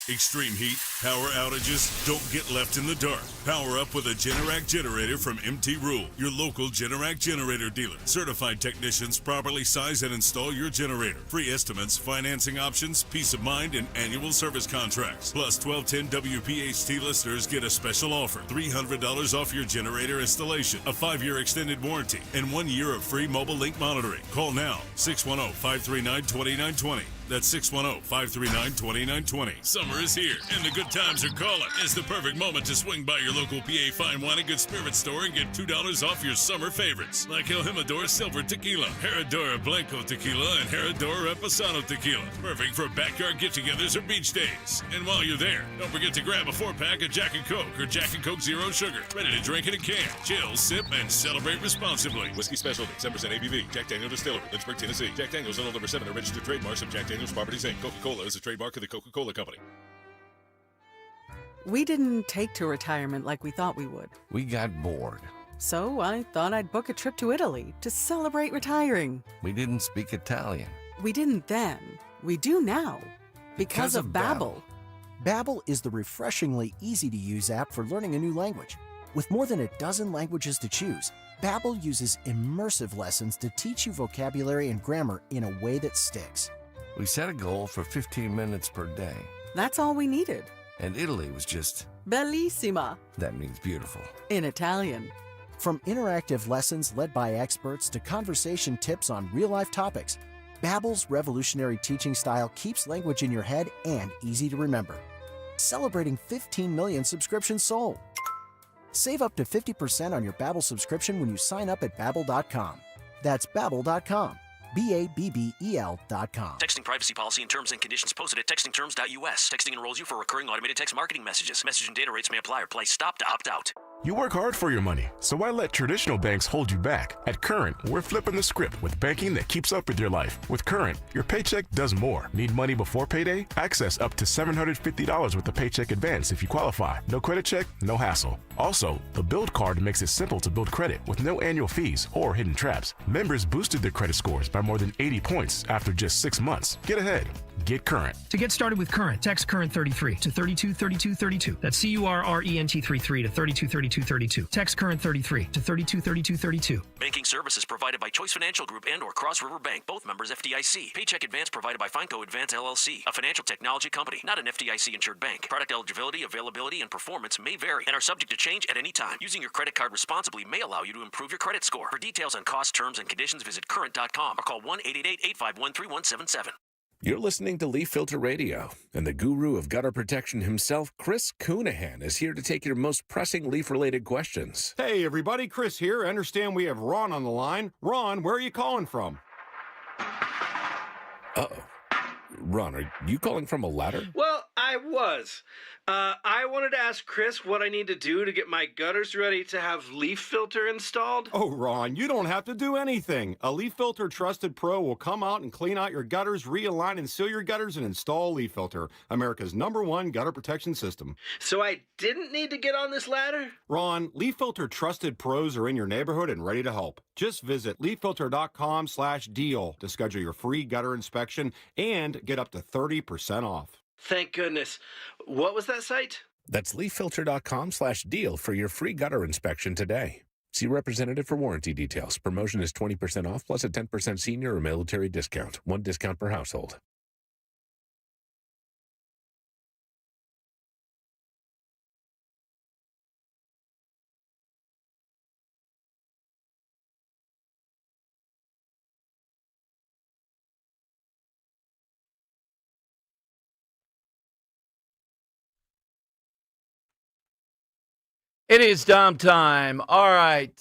Extreme heat, power outages, don't get left in the dark. Power up with a Generac generator from MT Rule, your local Generac generator dealer. Certified technicians properly size and install your generator. Free estimates, financing options, peace of mind, and annual service contracts. Plus, 1210 WPHT listeners get a special offer. $300 off your generator installation, a 5-year extended warranty, and 1 year of free mobile link monitoring. Call now, 610-539-2920. That's 610-539-2920. Summer is here, and the good times are calling. It's the perfect moment to swing by your local PA Fine Wine and Good Spirits store and get $2 off your summer favorites, like El Jimador Silver Tequila, Herradura Blanco Tequila, and Herradura Reposado Tequila. Perfect for backyard get-togethers or beach days. And while you're there, don't forget to grab a 4-pack of Jack & Coke or Jack & Coke Zero Sugar. Ready to drink in a can. Chill, sip, and celebrate responsibly. Whiskey Specialty, 10% ABV. Jack Daniel Distillery, Lynchburg, Tennessee. Jack Daniel's on number 7, a registered trademark of Jack Daniel's Properties Inc. Coca-Cola is a trademark of the Coca-Cola Company. We didn't take to retirement like we thought we would. We got bored. So I thought I'd book a trip to Italy to celebrate retiring. We didn't speak Italian. We didn't then. We do now. Because of Babbel. Babbel is the refreshingly easy-to-use app for learning a new language. With more than a dozen languages to choose, Babbel uses immersive lessons to teach you vocabulary and grammar in a way that sticks. We set a goal for 15 minutes per day. That's all we needed. And Italy was just... bellissima. That means beautiful. In Italian. From interactive lessons led by experts to conversation tips on real-life topics, Babbel's revolutionary teaching style keeps language in your head and easy to remember. Celebrating 15 million subscriptions sold. Save up to 50% on your Babbel subscription when you sign up at Babbel.com. That's Babbel.com. Babbel.com. Texting privacy policy and terms and conditions posted at textingterms.us. Texting enrolls you for recurring automated text marketing messages. Message and data rates may apply or play stop to opt out. You work hard for your money, so why let traditional banks hold you back? At Current, we're flipping the script with banking that keeps up with your life. With Current, your paycheck does more. Need money before payday? Access up to $750 with the paycheck advance if you qualify. No credit check, no hassle. Also, the Build Card makes it simple to build credit with no annual fees or hidden traps. Members boosted their credit scores by more than 80 points after just 6 months. Get ahead. Get Current. To get started with Current, text Current 33 to 323232. That's CURRENT 33 to 3232. 3232. Text current 33 to 323232. Banking services provided by Choice Financial Group and or Cross River Bank, both members FDIC. Paycheck advance provided by Fineco Advance LLC, a financial technology company, not an FDIC insured bank. Product eligibility, availability, and performance may vary and are subject to change at any time. Using your credit card responsibly may allow you to improve your credit score. For details on cost, terms, and conditions, visit current.com or call 1-888-851-3177. You're listening to Leaf Filter Radio, and the guru of gutter protection himself, Chris Coonahan, is here to take your most pressing leaf-related questions. Hey, everybody, Chris here. I understand we have Ron on the line. Ron, where are you calling from? Uh-oh. Ron, are you calling from a ladder? Well, I was. I wanted to ask Chris what I need to do to get my gutters ready to have leaf filter installed. Oh, Ron, you don't have to do anything. A Leaf Filter Trusted Pro will come out and clean out your gutters, realign and seal your gutters, and install Leaf Filter, America's #1 gutter protection system. So I didn't need to get on this ladder? Ron, Leaf Filter Trusted Pros are in your neighborhood and ready to help. Just visit leaffilter.com/deal to schedule your free gutter inspection and get up to 30% off. Thank goodness. What was that site? That's leaffilter.com/deal for your free gutter inspection today. See representative for warranty details. Promotion is 20% off plus a 10% senior or military discount. One discount per household. It is Dom time. All right.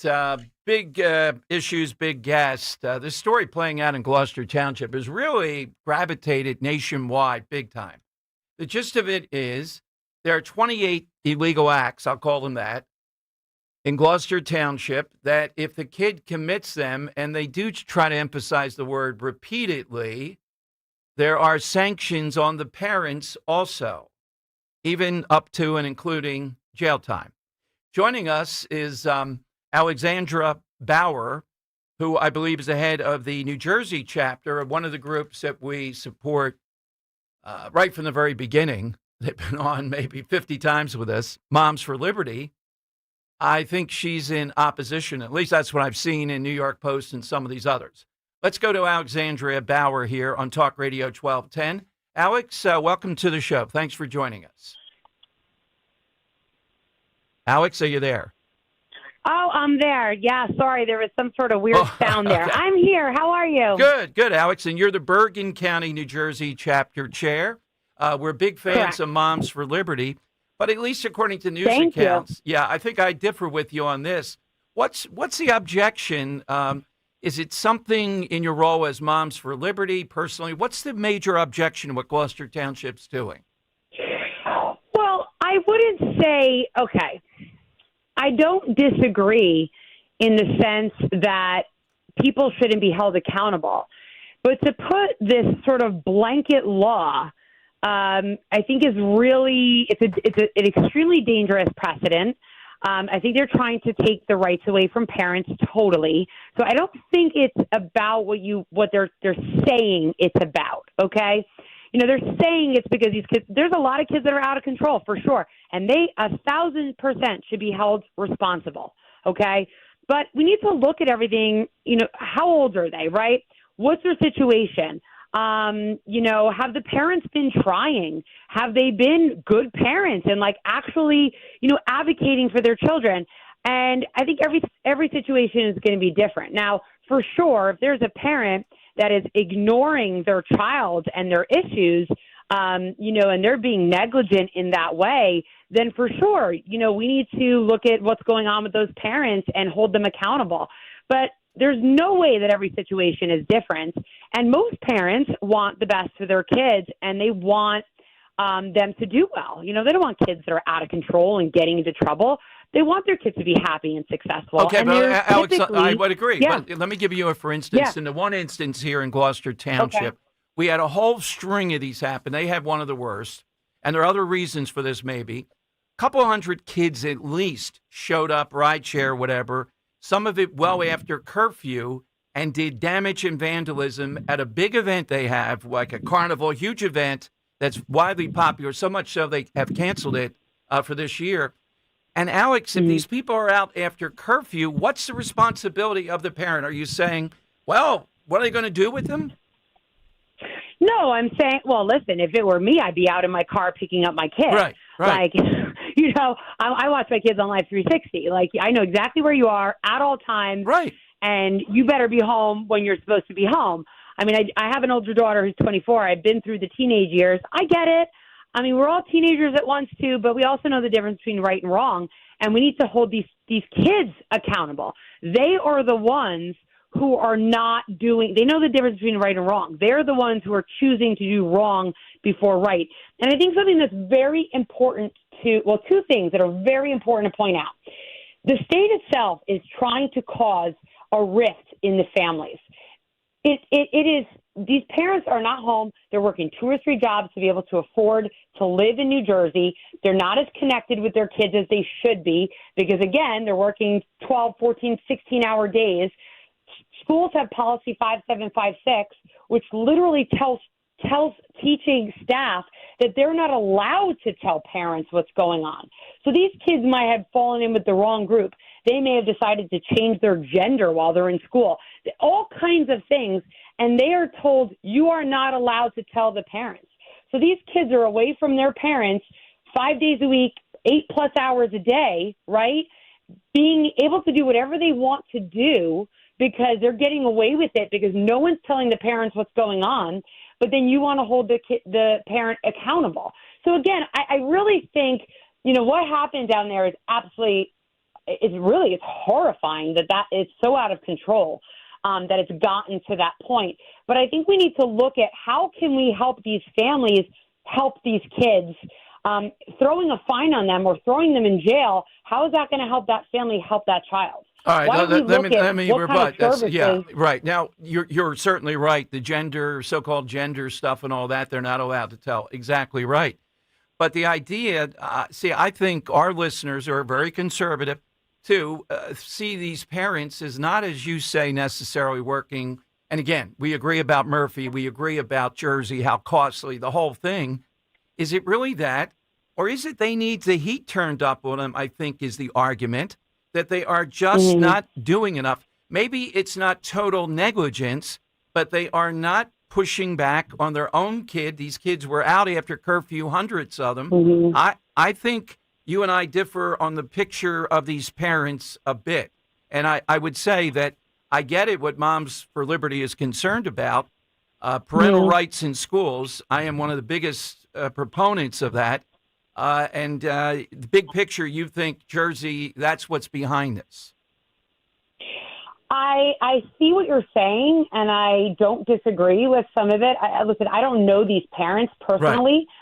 Big issues, big guest. This story playing out in Gloucester Township has really gravitated nationwide big time. The gist of it is there are 28 illegal acts, I'll call them that, in Gloucester Township that if the kid commits them, and they do try to emphasize the word repeatedly, there are sanctions on the parents also, even up to and including jail time. Joining us is Alexandra Bauer, who I believe is the head of the New Jersey chapter of one of the groups that we support right from the very beginning. They've been on maybe 50 times with us, Moms for Liberty. I think she's in opposition. At least that's what I've seen in New York Post and some of these others. Let's go to Alexandria Bauer here on Talk Radio 1210. Alex, welcome to the show. Thanks for joining us. Alex, are you there? Oh, I'm there. Yeah, sorry. There was some sort of weird sound there. Okay. I'm here. How are you? Good, Alex. And you're the Bergen County, New Jersey chapter chair. We're big fans Correct. of Moms for Liberty, but at least according to news Thank accounts, you. yeah, I think I differ with you on this. What's the objection? Is it something in your role as Moms for Liberty personally? What's the major objection to what Gloucester Township's doing? Well, I wouldn't say, okay, I don't disagree in the sense that people shouldn't be held accountable. But to put this sort of blanket law, I think is really, it's an extremely dangerous precedent. I think they're trying to take the rights away from parents totally. So I don't think it's about what they're saying it's about, okay? You know, they're saying it's because these kids, there's a lot of kids that are out of control for sure. And they 1,000% should be held responsible. Okay. But we need to look at everything, you know, how old are they, right? What's their situation? You know, have the parents been trying? Have they been good parents and like actually, you know, advocating for their children? And I think every situation is going to be different. Now, for sure, if there's a parent that is ignoring their child and their issues, you know, and they're being negligent in that way, then for sure, you know, we need to look at what's going on with those parents and hold them accountable. But there's no way that every situation is different. And most parents want the best for their kids, and they want them to do well. You know, they don't want kids that are out of control and getting into trouble. They want their kids to be happy and successful. Okay, and but Alex, I would agree. Yeah. But let me give you a for instance. Yeah. In the one instance here in Gloucester Township, we had a whole string of these happen. They had one of the worst. And there are other reasons for this maybe. A couple hundred kids at least showed up, rideshare, whatever, some of it well after curfew, and did damage and vandalism at a big event they have, like a carnival, huge event that's widely popular, so much so they have canceled it for this year. And Alex, if these people are out after curfew, what's the responsibility of the parent? Are you saying, well, what are they going to do with them? No, I'm saying, well, listen, if it were me, I'd be out in my car picking up my kids. Right. Like, I watch my kids on Live 360. Like, I know exactly where you are at all times. Right. And you better be home when you're supposed to be home. I mean, I have an older daughter who's 24. I've been through the teenage years. I get it. I mean, we're all teenagers at once, too, but we also know the difference between right and wrong, and we need to hold these kids accountable. They are the ones who are not doing – they know the difference between right and wrong. They're the ones who are choosing to do wrong before right. And I think something that's very important to – well, two things that are very important to point out. The state itself is trying to cause a rift in the families. It is – these parents are not home. They're working 2 or 3 jobs to be able to afford to live in New Jersey. They're not as connected with their kids as they should be because, again, they're working 12, 14, 16-hour days. Schools have policy 5756, which literally tells teaching staff that they're not allowed to tell parents what's going on. So these kids might have fallen in with the wrong group. They may have decided to change their gender while they're in school. All kinds of things. And they are told you are not allowed to tell the parents. So these kids are away from their parents 5 days a week, 8+ hours a day, right? Being able to do whatever they want to do because they're getting away with it because no one's telling the parents what's going on, but then you want to hold the parent accountable. So again, I really think, what happened down there is absolutely, it's horrifying that is so out of control. That it's gotten to that point. But I think we need to look at how can we help these families help these kids. Throwing a fine on them or throwing them in jail, how is that going to help that family help that child? All right, let me rebut. Yeah, right. Now, you're certainly right. The so-called gender stuff and all that, they're not allowed to tell. Exactly right. But the idea, I think our listeners are very conservative. To see these parents is not, as you say, necessarily working. And again, we agree about Murphy. We agree about Jersey, how costly the whole thing. Is it really that? Or is it they need the heat turned up on them, I think, is the argument, that they are just not doing enough. Maybe it's not total negligence, but they are not pushing back on their own kid. These kids were out after curfew, hundreds of them. I think you and I differ on the picture of these parents a bit. And I would say that I get it what Moms for Liberty is concerned about. Parental rights in schools, I am one of the biggest proponents of that. And the big picture, you think, Jersey, that's what's behind this. I see what you're saying, and I don't disagree with some of it. Listen, I don't know these parents personally. Right.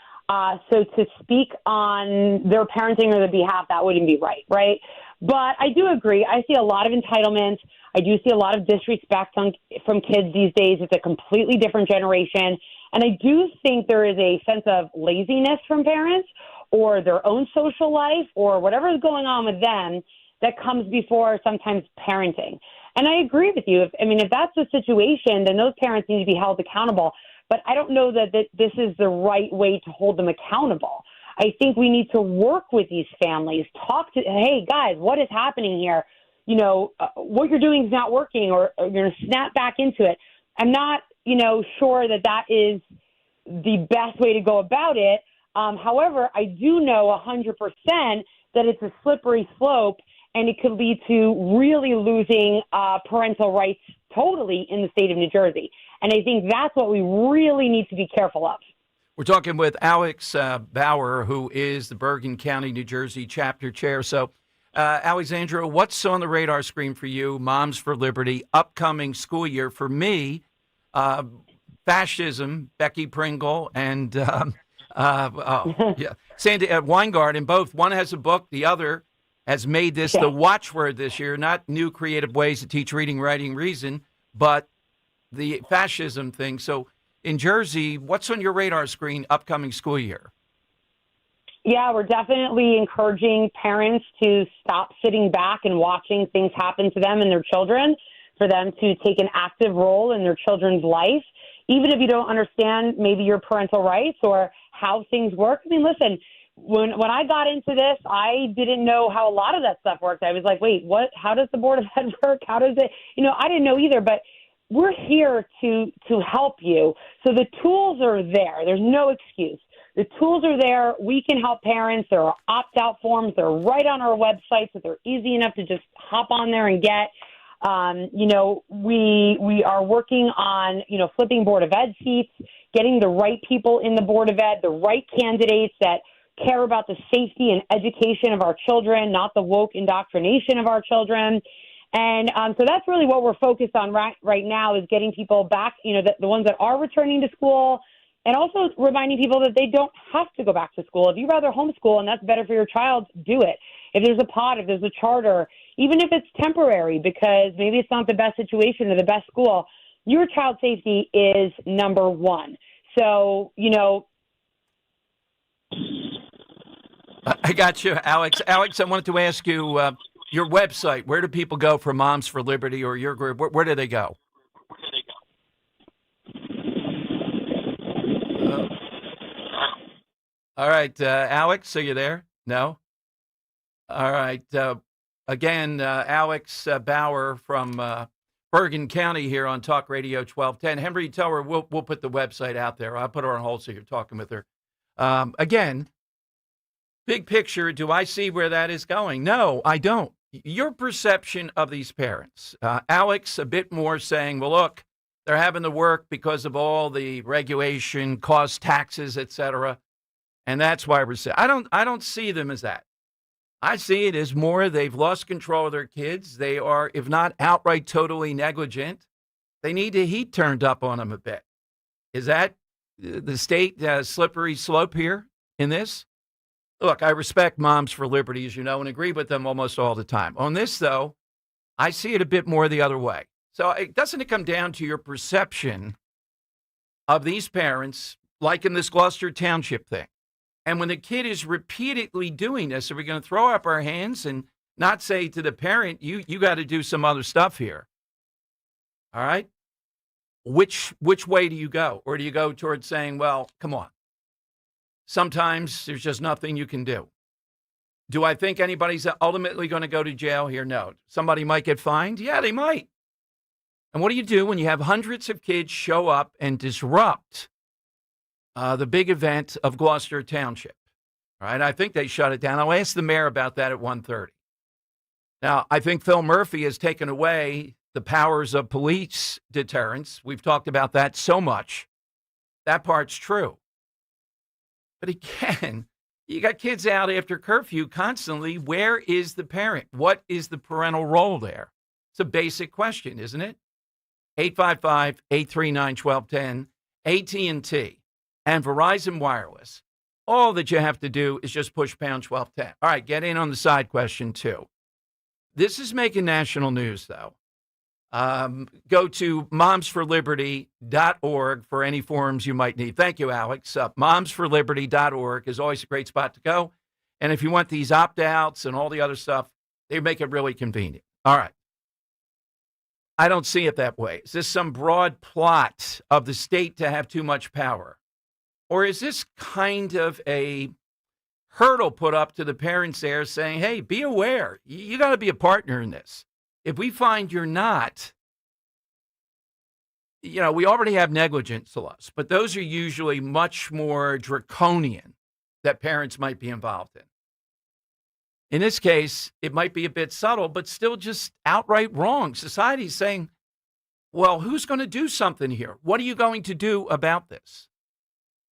So to speak on their parenting or their behalf, that wouldn't be right? But I do agree. I see a lot of entitlement. I do see a lot of disrespect from kids these days. It's a completely different generation. And I do think there is a sense of laziness from parents or their own social life or whatever is going on with them that comes before sometimes parenting. And I agree with you. If that's the situation, then those parents need to be held accountable. But I don't know that this is the right way to hold them accountable. I think we need to work with these families, hey, guys, what is happening here? What you're doing is not working, or you're going to snap back into it. I'm not, sure that is the best way to go about it. However, I do know 100% that it's a slippery slope, and it could lead to really losing parental rights totally in the state of New Jersey. And I think that's what we really need to be careful of. We're talking with Alex Bauer, who is the Bergen County, New Jersey chapter chair. So, Alexandra, what's on the radar screen for you? Moms for Liberty, upcoming school year. For me, fascism, Becky Pringle, and Sandy Weingarten, both. One has a book, the other has made this the watchword this year, not new creative ways to teach reading, writing, reason, but the fascism thing. So in Jersey, what's on your radar screen upcoming school year? Yeah, we're definitely encouraging parents to stop sitting back and watching things happen to them and their children, for them to take an active role in their children's life, even if you don't understand maybe your parental rights or how things work. Listen, when I got into this, I didn't know how a lot of that stuff worked. I was like, wait, what? How does the Board of Ed work? How does it? I didn't know either. But we're here to help you. So the tools are there. There's no excuse. The tools are there. We can help parents. There are opt-out forms. They're right on our website, so they're easy enough to just hop on there and get. We are working on, flipping Board of Ed seats, getting the right people in the Board of Ed, the right candidates that care about the safety and education of our children, not the woke indoctrination of our children. And so that's really what we're focused on right now is getting people back, the ones that are returning to school, and also reminding people that they don't have to go back to school. If you'd rather homeschool and that's better for your child, do it. If there's a pod, if there's a charter, even if it's temporary because maybe it's not the best situation or the best school, your child's safety is number one. So, I got you, Alex. Alex, I wanted to ask you your website. Where do people go for Moms for Liberty or your group? Where do they go? All right, Alex, are you there? No? All right. Again, Alex Bauer from Bergen County here on Talk Radio 1210. Henry, tell her we'll put the website out there. I'll put her on hold so you're talking with her. Again, big picture, do I see where that is going? No, I don't. Your perception of these parents. Alex, a bit more saying, well, look, they're having to work because of all the regulation, cost, taxes, et cetera. And that's why we're saying, I don't see them as that. I see it as more they've lost control of their kids. They are, if not outright totally negligent, they need the heat turned up on them a bit. Is that the state slippery slope here in this? Look, I respect Moms for Liberty, as you know, and agree with them almost all the time. On this, though, I see it a bit more the other way. So doesn't it come down to your perception of these parents, like in this Gloucester Township thing? And when the kid is repeatedly doing this, are we going to throw up our hands and not say to the parent, you got to do some other stuff here? All right? Which way do you go? Or do you go towards saying, well, come on. Sometimes there's just nothing you can do. Do I think anybody's ultimately going to go to jail here? No. Somebody might get fined? Yeah, they might. And what do you do when you have hundreds of kids show up and disrupt the big event of Gloucester Township? All right, I think they shut it down. I'll ask the mayor about that at 1:30. Now, I think Phil Murphy has taken away the powers of police deterrence. We've talked about that so much. That part's true. But again, you got kids out after curfew constantly. Where is the parent? What is the parental role there? It's a basic question, isn't it? 855-839-1210, AT&T, and Verizon Wireless. All that you have to do is just push pound 1210. All right, get in on the side question, too. This is making national news, though. Go to momsforliberty.org for any forms you might need. Thank you, Alex. Momsforliberty.org is always a great spot to go. And if you want these opt-outs and all the other stuff, they make it really convenient. All right. I don't see it that way. Is this some broad plot of the state to have too much power? Or is this kind of a hurdle put up to the parents there saying, hey, be aware. You got to be a partner in this. If we find you're not, we already have negligence laws, but those are usually much more draconian that parents might be involved in. In this case, it might be a bit subtle, but still just outright wrong. Society's saying, well, who's going to do something here? What are you going to do about this?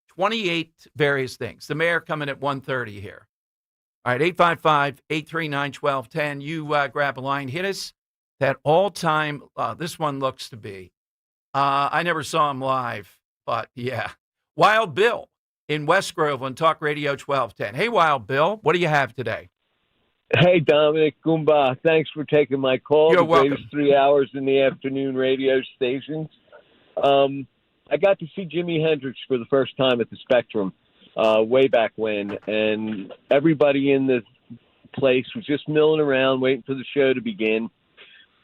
28 various things. The mayor coming at 1:30 here. All right, 855-839-1210. You grab a line, hit us. That all-time, this one looks to be, I never saw him live, but yeah. Wild Bill in West Grove on Talk Radio 1210. Hey, Wild Bill, what do you have today? Hey, Dominic Goomba. Thanks for taking my call. You're welcome. Greatest 3 hours in the afternoon radio stations. I got to see Jimi Hendrix for the first time at the Spectrum way back when, and everybody in the place was just milling around waiting for the show to begin.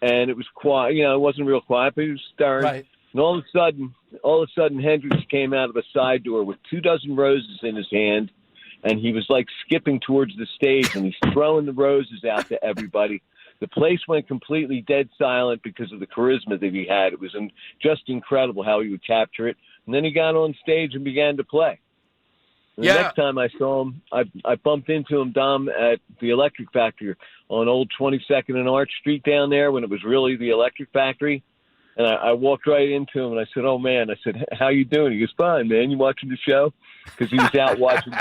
And it was quiet, it wasn't real quiet, but it was stirring. Right. And all of a sudden, Hendrix came out of a side door with 24 roses in his hand and he was like skipping towards the stage, and he's throwing the roses out to everybody. The place went completely dead silent because of the charisma that he had. It was just incredible how he would capture it. And then he got on stage and began to play. The next time I saw him, I bumped into him, Dom, at the Electric Factory on Old 22nd and Arch Street down there when it was really the Electric Factory. And I walked right into him, and I said, "Oh, man," I said, "How you doing?" He goes, "Fine, man. You watching the show?" Because he was out watching.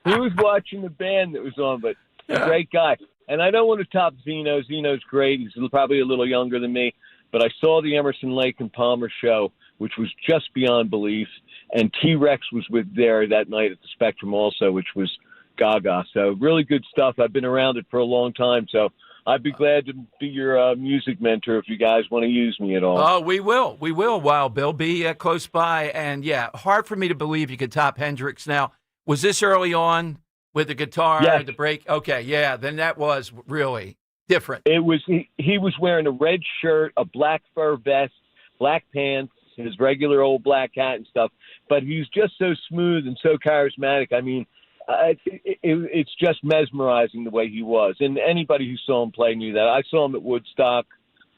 He was watching the band that was on, but a great guy. And I don't want to top Zeno. Zeno's great. He's probably a little younger than me. But I saw the Emerson, Lake and Palmer show, which was just beyond belief. And T-Rex was there that night at the Spectrum also, which was gaga. So really good stuff. I've been around it for a long time. So I'd be glad to be your music mentor if you guys want to use me at all. Oh, we will. We will, Wild Bill. Be close by. And, yeah, hard for me to believe you could top Hendrix. Now, was this early on with the guitar, the break? Okay, yeah, then that was really different. It was. He was wearing a red shirt, a black fur vest, black pants, his regular old black hat and stuff. But he's just so smooth and so charismatic. I mean, it's just mesmerizing the way he was. And anybody who saw him play knew that. I saw him at Woodstock,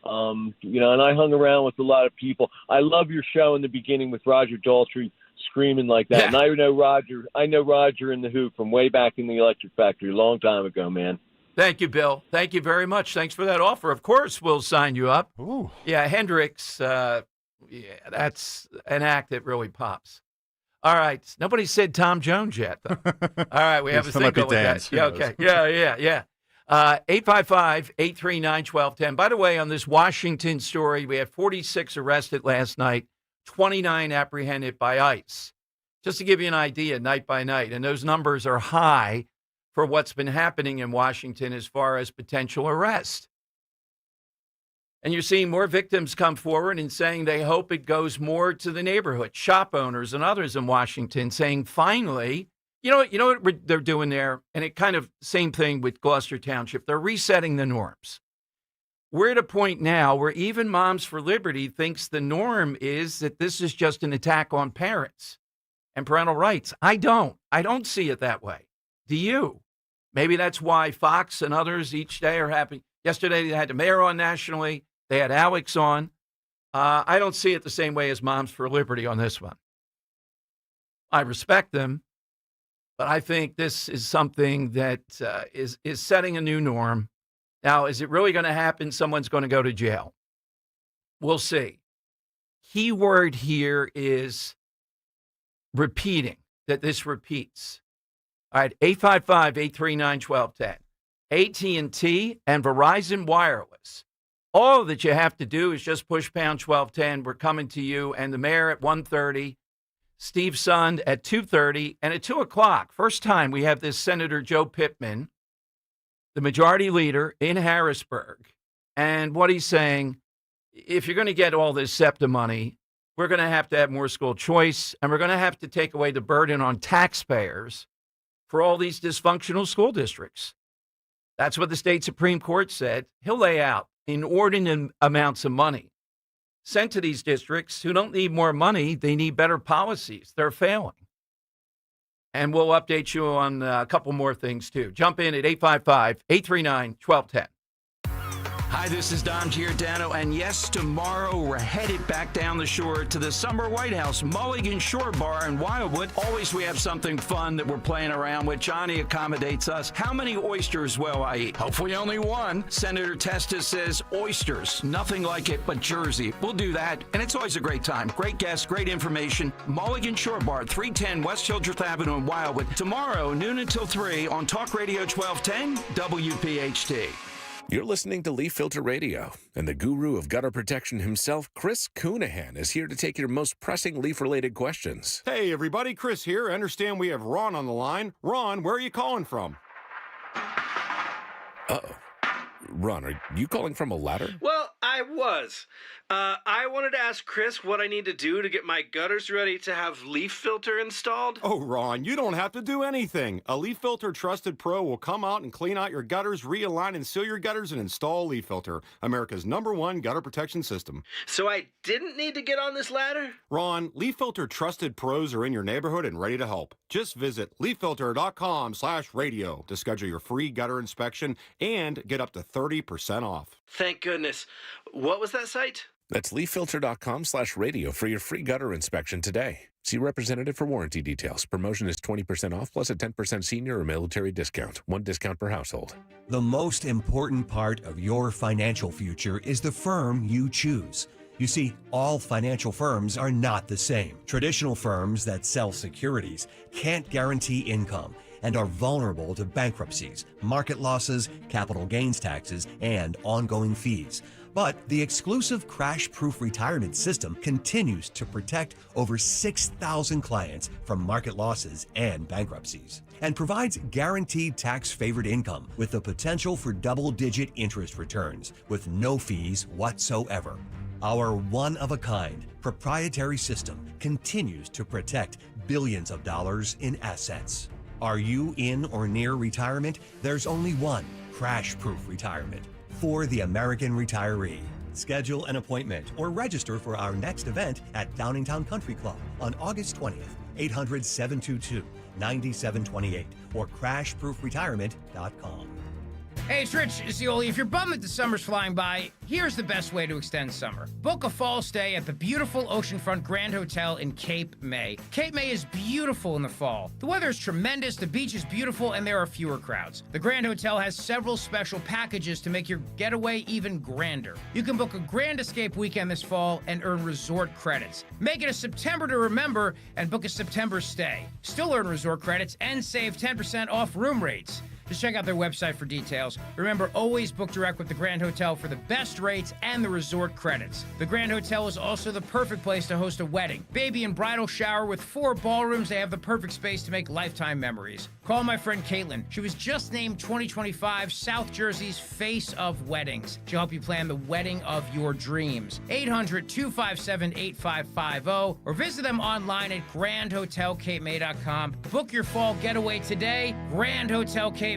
and I hung around with a lot of people. I love your show in the beginning with Roger Daltrey screaming like that. Yeah. And I know Roger and the Who from way back in the Electric Factory a long time ago, man. Thank you, Bill. Thank you very much. Thanks for that offer. Of course, we'll sign you up. Ooh. Yeah, Hendrix, that's an act that really pops. All right. Nobody said Tom Jones yet, though. All right, we have a single with that. Yeah, okay. Yeah. 855-839-1210. By the way, on this Washington story, we had 46 arrested last night, 29 apprehended by ICE. Just to give you an idea, night by night. And those numbers are high for what's been happening in Washington as far as potential arrest. And you're seeing more victims come forward and saying they hope it goes more to the neighborhood, shop owners and others in Washington saying, finally, you know what they're doing there? And it kind of same thing with Gloucester Township. They're resetting the norms. We're at a point now where even Moms for Liberty thinks the norm is that this is just an attack on parents and parental rights. I don't see it that way. Do you? Maybe that's why Fox and others each day are happy. Yesterday, they had the mayor on nationally. They had Alex on. I don't see it the same way as Moms for Liberty on this one. I respect them, but I think this is something that is setting a new norm. Now, is it really going to happen? Someone's going to go to jail. We'll see. Key word here is repeating, that this repeats. All right, 855-839-1210. AT&T and Verizon Wireless. All that you have to do is just push pound 1210. We're coming to you. And the mayor at 1:30, Steve Sund at 2:30, and at 2 o'clock. First time we have this Senator Joe Pittman, the majority leader in Harrisburg. And what he's saying, if you're going to get all this SEPTA money, we're going to have more school choice, and we're going to have to take away the burden on taxpayers for all these dysfunctional school districts. That's what the state Supreme Court said. He'll lay out inordinate amounts of money sent to these districts who don't need more money. They need better policies. They're failing. And we'll update you on a couple more things, too. Jump in at 855-839-1210. Hi, this is Don Giordano, and yes, tomorrow we're headed back down the shore to the Summer White House Mulligan Shore Bar in Wildwood. Always we have something fun that we're playing around with. Johnny accommodates us. How many oysters will I eat? Hopefully only one. Senator Testa says oysters. Nothing like it but Jersey. We'll do that, and it's always a great time. Great guests, great information. Mulligan Shore Bar, 310 West Hildreth Avenue in Wildwood. Tomorrow, noon until 3 on Talk Radio 1210 WPHT. You're listening to Leaf Filter Radio, and the guru of gutter protection himself, Chris Coonahan, is here to take your most pressing leaf-related questions. Hey, everybody, Chris here. I understand we have Ron on the line. Ron, where are you calling from? Uh-oh. Ron, are you calling from a ladder? Well, I was. I wanted to ask Chris what I need to do to get my gutters ready to have leaf filter installed. Oh, Ron, you don't have to do anything. A Leaf Filter Trusted Pro will come out and clean out your gutters, realign and seal your gutters, and install Leaf Filter, America's #1 gutter protection system. So I didn't need to get on this ladder? Ron, Leaf Filter Trusted Pros are in your neighborhood and ready to help. Just visit leaffilter.com/radio to schedule your free gutter inspection and get up to 30% off. Thank goodness. What was that site? That's leaffilter.com/radio for your free gutter inspection today. See representative for warranty details. Promotion is 20% off plus a 10% senior or military discount. One discount per household. The most important part of your financial future is the firm you choose. You see, all financial firms are not the same. Traditional firms that sell securities can't guarantee income and are vulnerable to bankruptcies, market losses, capital gains taxes, and ongoing fees. But the exclusive crash-proof retirement system continues to protect over 6,000 clients from market losses and bankruptcies, and provides guaranteed tax-favored income with the potential for double-digit interest returns with no fees whatsoever. Our one-of-a-kind proprietary system continues to protect billions of dollars in assets. Are you in or near retirement? There's only one crash-proof retirement for the American retiree. Schedule an appointment or register for our next event at Downingtown Country Club on August 20th, 800-722-9728 or crashproofretirement.com. Hey, it's Rich Zioli. If you're bummed that the summer's flying by, here's the best way to extend summer. Book a fall stay at the beautiful oceanfront Grand Hotel in Cape May. Cape May is beautiful in the fall. The weather is tremendous, the beach is beautiful, and there are fewer crowds. The Grand Hotel has several special packages to make your getaway even grander. You can book a Grand Escape weekend this fall and earn resort credits. Make it a September to remember and book a September stay. Still earn resort credits and save 10% off room rates. Just check out their website for details. Remember, always book direct with the Grand Hotel for the best rates and the resort credits. The Grand Hotel is also the perfect place to host a wedding, baby and bridal shower with 4 ballrooms. They have the perfect space to make lifetime memories. Call my friend Caitlin. She was just named 2025 South Jersey's Face of Weddings. She'll help you plan the wedding of your dreams. 800-257-8550 or visit them online at grandhotelcapemay.com. Book your fall getaway today. grandhotelcapemay.com.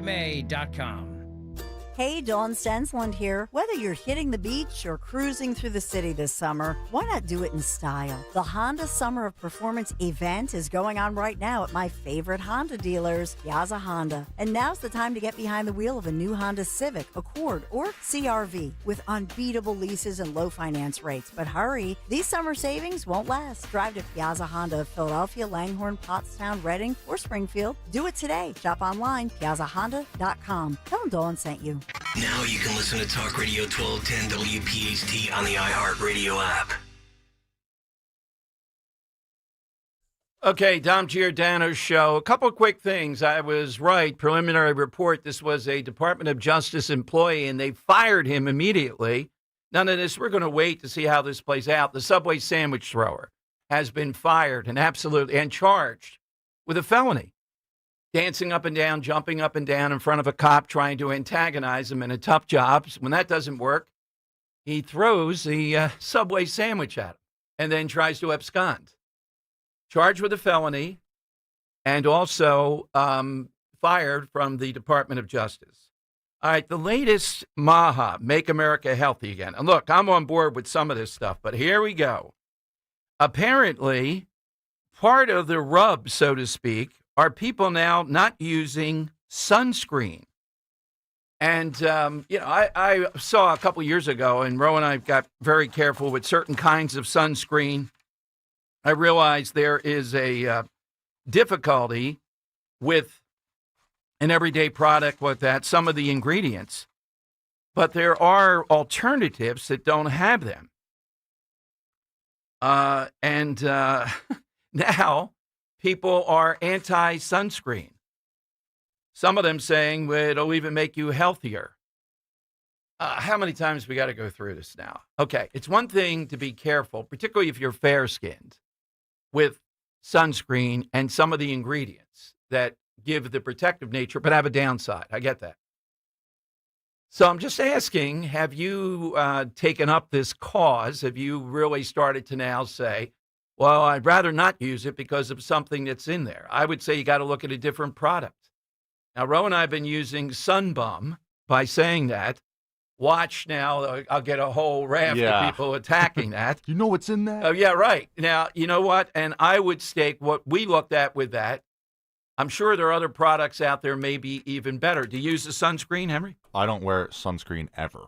Hey, Dawn Stensland here. Whether you're hitting the beach or cruising through the city this summer, why not do it in style? The Honda Summer of Performance event is going on right now at my favorite Honda dealers, Piazza Honda. And now's the time to get behind the wheel of a new Honda Civic, Accord, or CRV with unbeatable leases and low finance rates. But hurry, these summer savings won't last. Drive to Piazza Honda of Philadelphia, Langhorne, Pottstown, Reading, or Springfield. Do it today. Shop online, piazzahonda.com. Tell them Dawn sent you. Now you can listen to Talk Radio 1210 WPHT on the iHeartRadio app. Okay, Dom Giordano's show. A couple of quick things. I was right. Preliminary report, this was a Department of Justice employee, and they fired him immediately. None of this, we're going to wait to see how this plays out. The Subway sandwich thrower has been fired and charged with a felony. Dancing up and down, jumping up and down in front of a cop, trying to antagonize him in a tough job. When that doesn't work, he throws the Subway sandwich at him and then tries to abscond. Charged with a felony and also fired from the Department of Justice. All right, the latest MAHA, Make America Healthy Again. And look, I'm on board with some of this stuff, but here we go. Apparently, part of the rub, so to speak, are people now not using sunscreen. And, I saw a couple years ago, and Ro and I got very careful with certain kinds of sunscreen. I realized there is a difficulty with an everyday product with that, some of the ingredients. But there are alternatives that don't have them. Now people are anti-sunscreen. Some of them saying it'll even make you healthier. How many times we got to go through this now? Okay, it's one thing to be careful, particularly if you're fair-skinned, with sunscreen and some of the ingredients that give the protective nature but have a downside. I get that. So I'm just asking, have you taken up this cause? Have you really started to now say, well, I'd rather not use it because of something that's in there? I would say you got to look at a different product. Now, Ro and I have been using Sunbum. By saying that, watch now, I'll get a whole raft of people attacking that. You know what's in that? Oh, yeah, right. Now, you know what? And I would stake what we looked at with that. I'm sure there are other products out there maybe even better. Do you use the sunscreen, Henry? I don't wear sunscreen ever.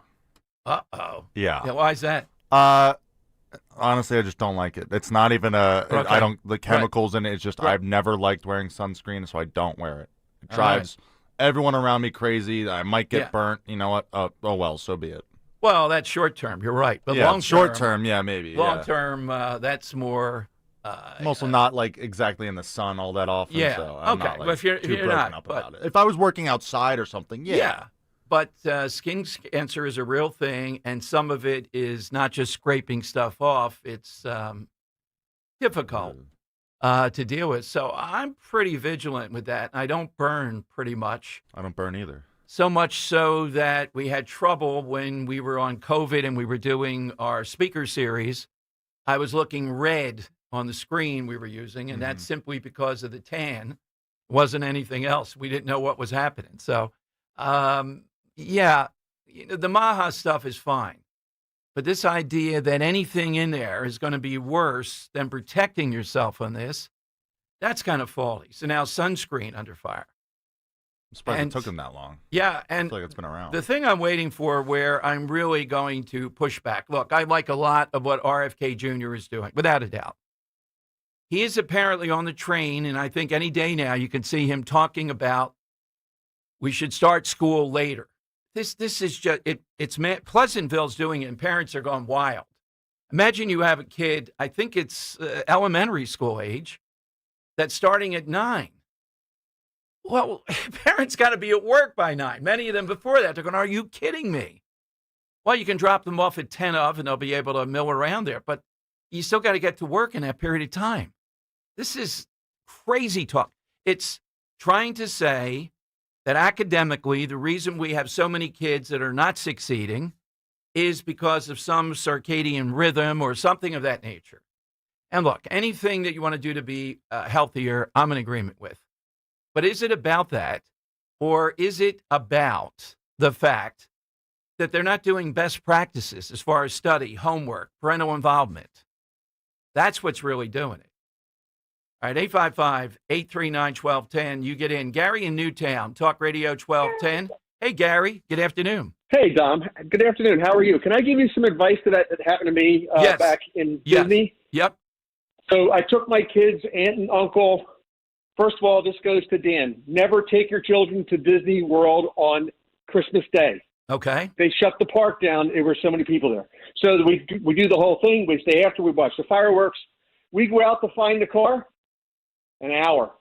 Uh-oh. Yeah. Why is that? Honestly, I just don't like it. It's not even the chemicals in it. It's just I've never liked wearing sunscreen, so I don't wear it. It drives everyone around me crazy. I might get burnt. You know what? Oh, well, so be it. Well, that's short term. You're right. But yeah, long short term, yeah, maybe. Long term, that's more. I'm also not like exactly in the sun all that often. Yeah. So I'm not, like, well, if you're not up about it. If I was working outside or something, yeah. But skin cancer is a real thing, and some of it is not just scraping stuff off. It's difficult to deal with. So I'm pretty vigilant with that. I don't burn pretty much. I don't burn either. So much so that we had trouble when we were on COVID and we were doing our speaker series. I was looking red on the screen we were using, and that's simply because of the tan. It wasn't anything else. We didn't know what was happening. So, yeah, the Maha stuff is fine. But this idea that anything in there is going to be worse than protecting yourself on this, that's kind of faulty. So now sunscreen under fire. I'm surprised it took them that long. Yeah, and I feel like it's been around. The thing I'm waiting for where I'm really going to push back. Look, I like a lot of what RFK Jr. is doing, without a doubt. He is apparently on the train, and I think any day now you can see him talking about we should start school later. This is just, Pleasantville's doing it, and parents are going wild. Imagine you have a kid, I think it's elementary school age, that's starting at 9. Well, parents got to be at work by 9. Many of them before that, they're going, are you kidding me? Well, you can drop them off at 10 and they'll be able to mill around there, but you still got to get to work in that period of time. This is crazy talk. It's trying to say that academically, the reason we have so many kids that are not succeeding is because of some circadian rhythm or something of that nature. And look, anything that you want to do to be healthier, I'm in agreement with. But is it about that, or is it about the fact that they're not doing best practices as far as study, homework, parental involvement? That's what's really doing it. All right, 855-839-1210. You get in. Gary in Newtown, Talk Radio 1210. Hey, Gary, good afternoon. Hey, Dom. Good afternoon. How are you? Can I give you some advice that happened to me back in Disney? Yep. So I took my kids, aunt and uncle. First of all, this goes to Dan. Never take your children to Disney World on Christmas Day. Okay. They shut the park down. There were so many people there. So we do the whole thing. We stay after. We watch the fireworks. We go out to find the car. An hour.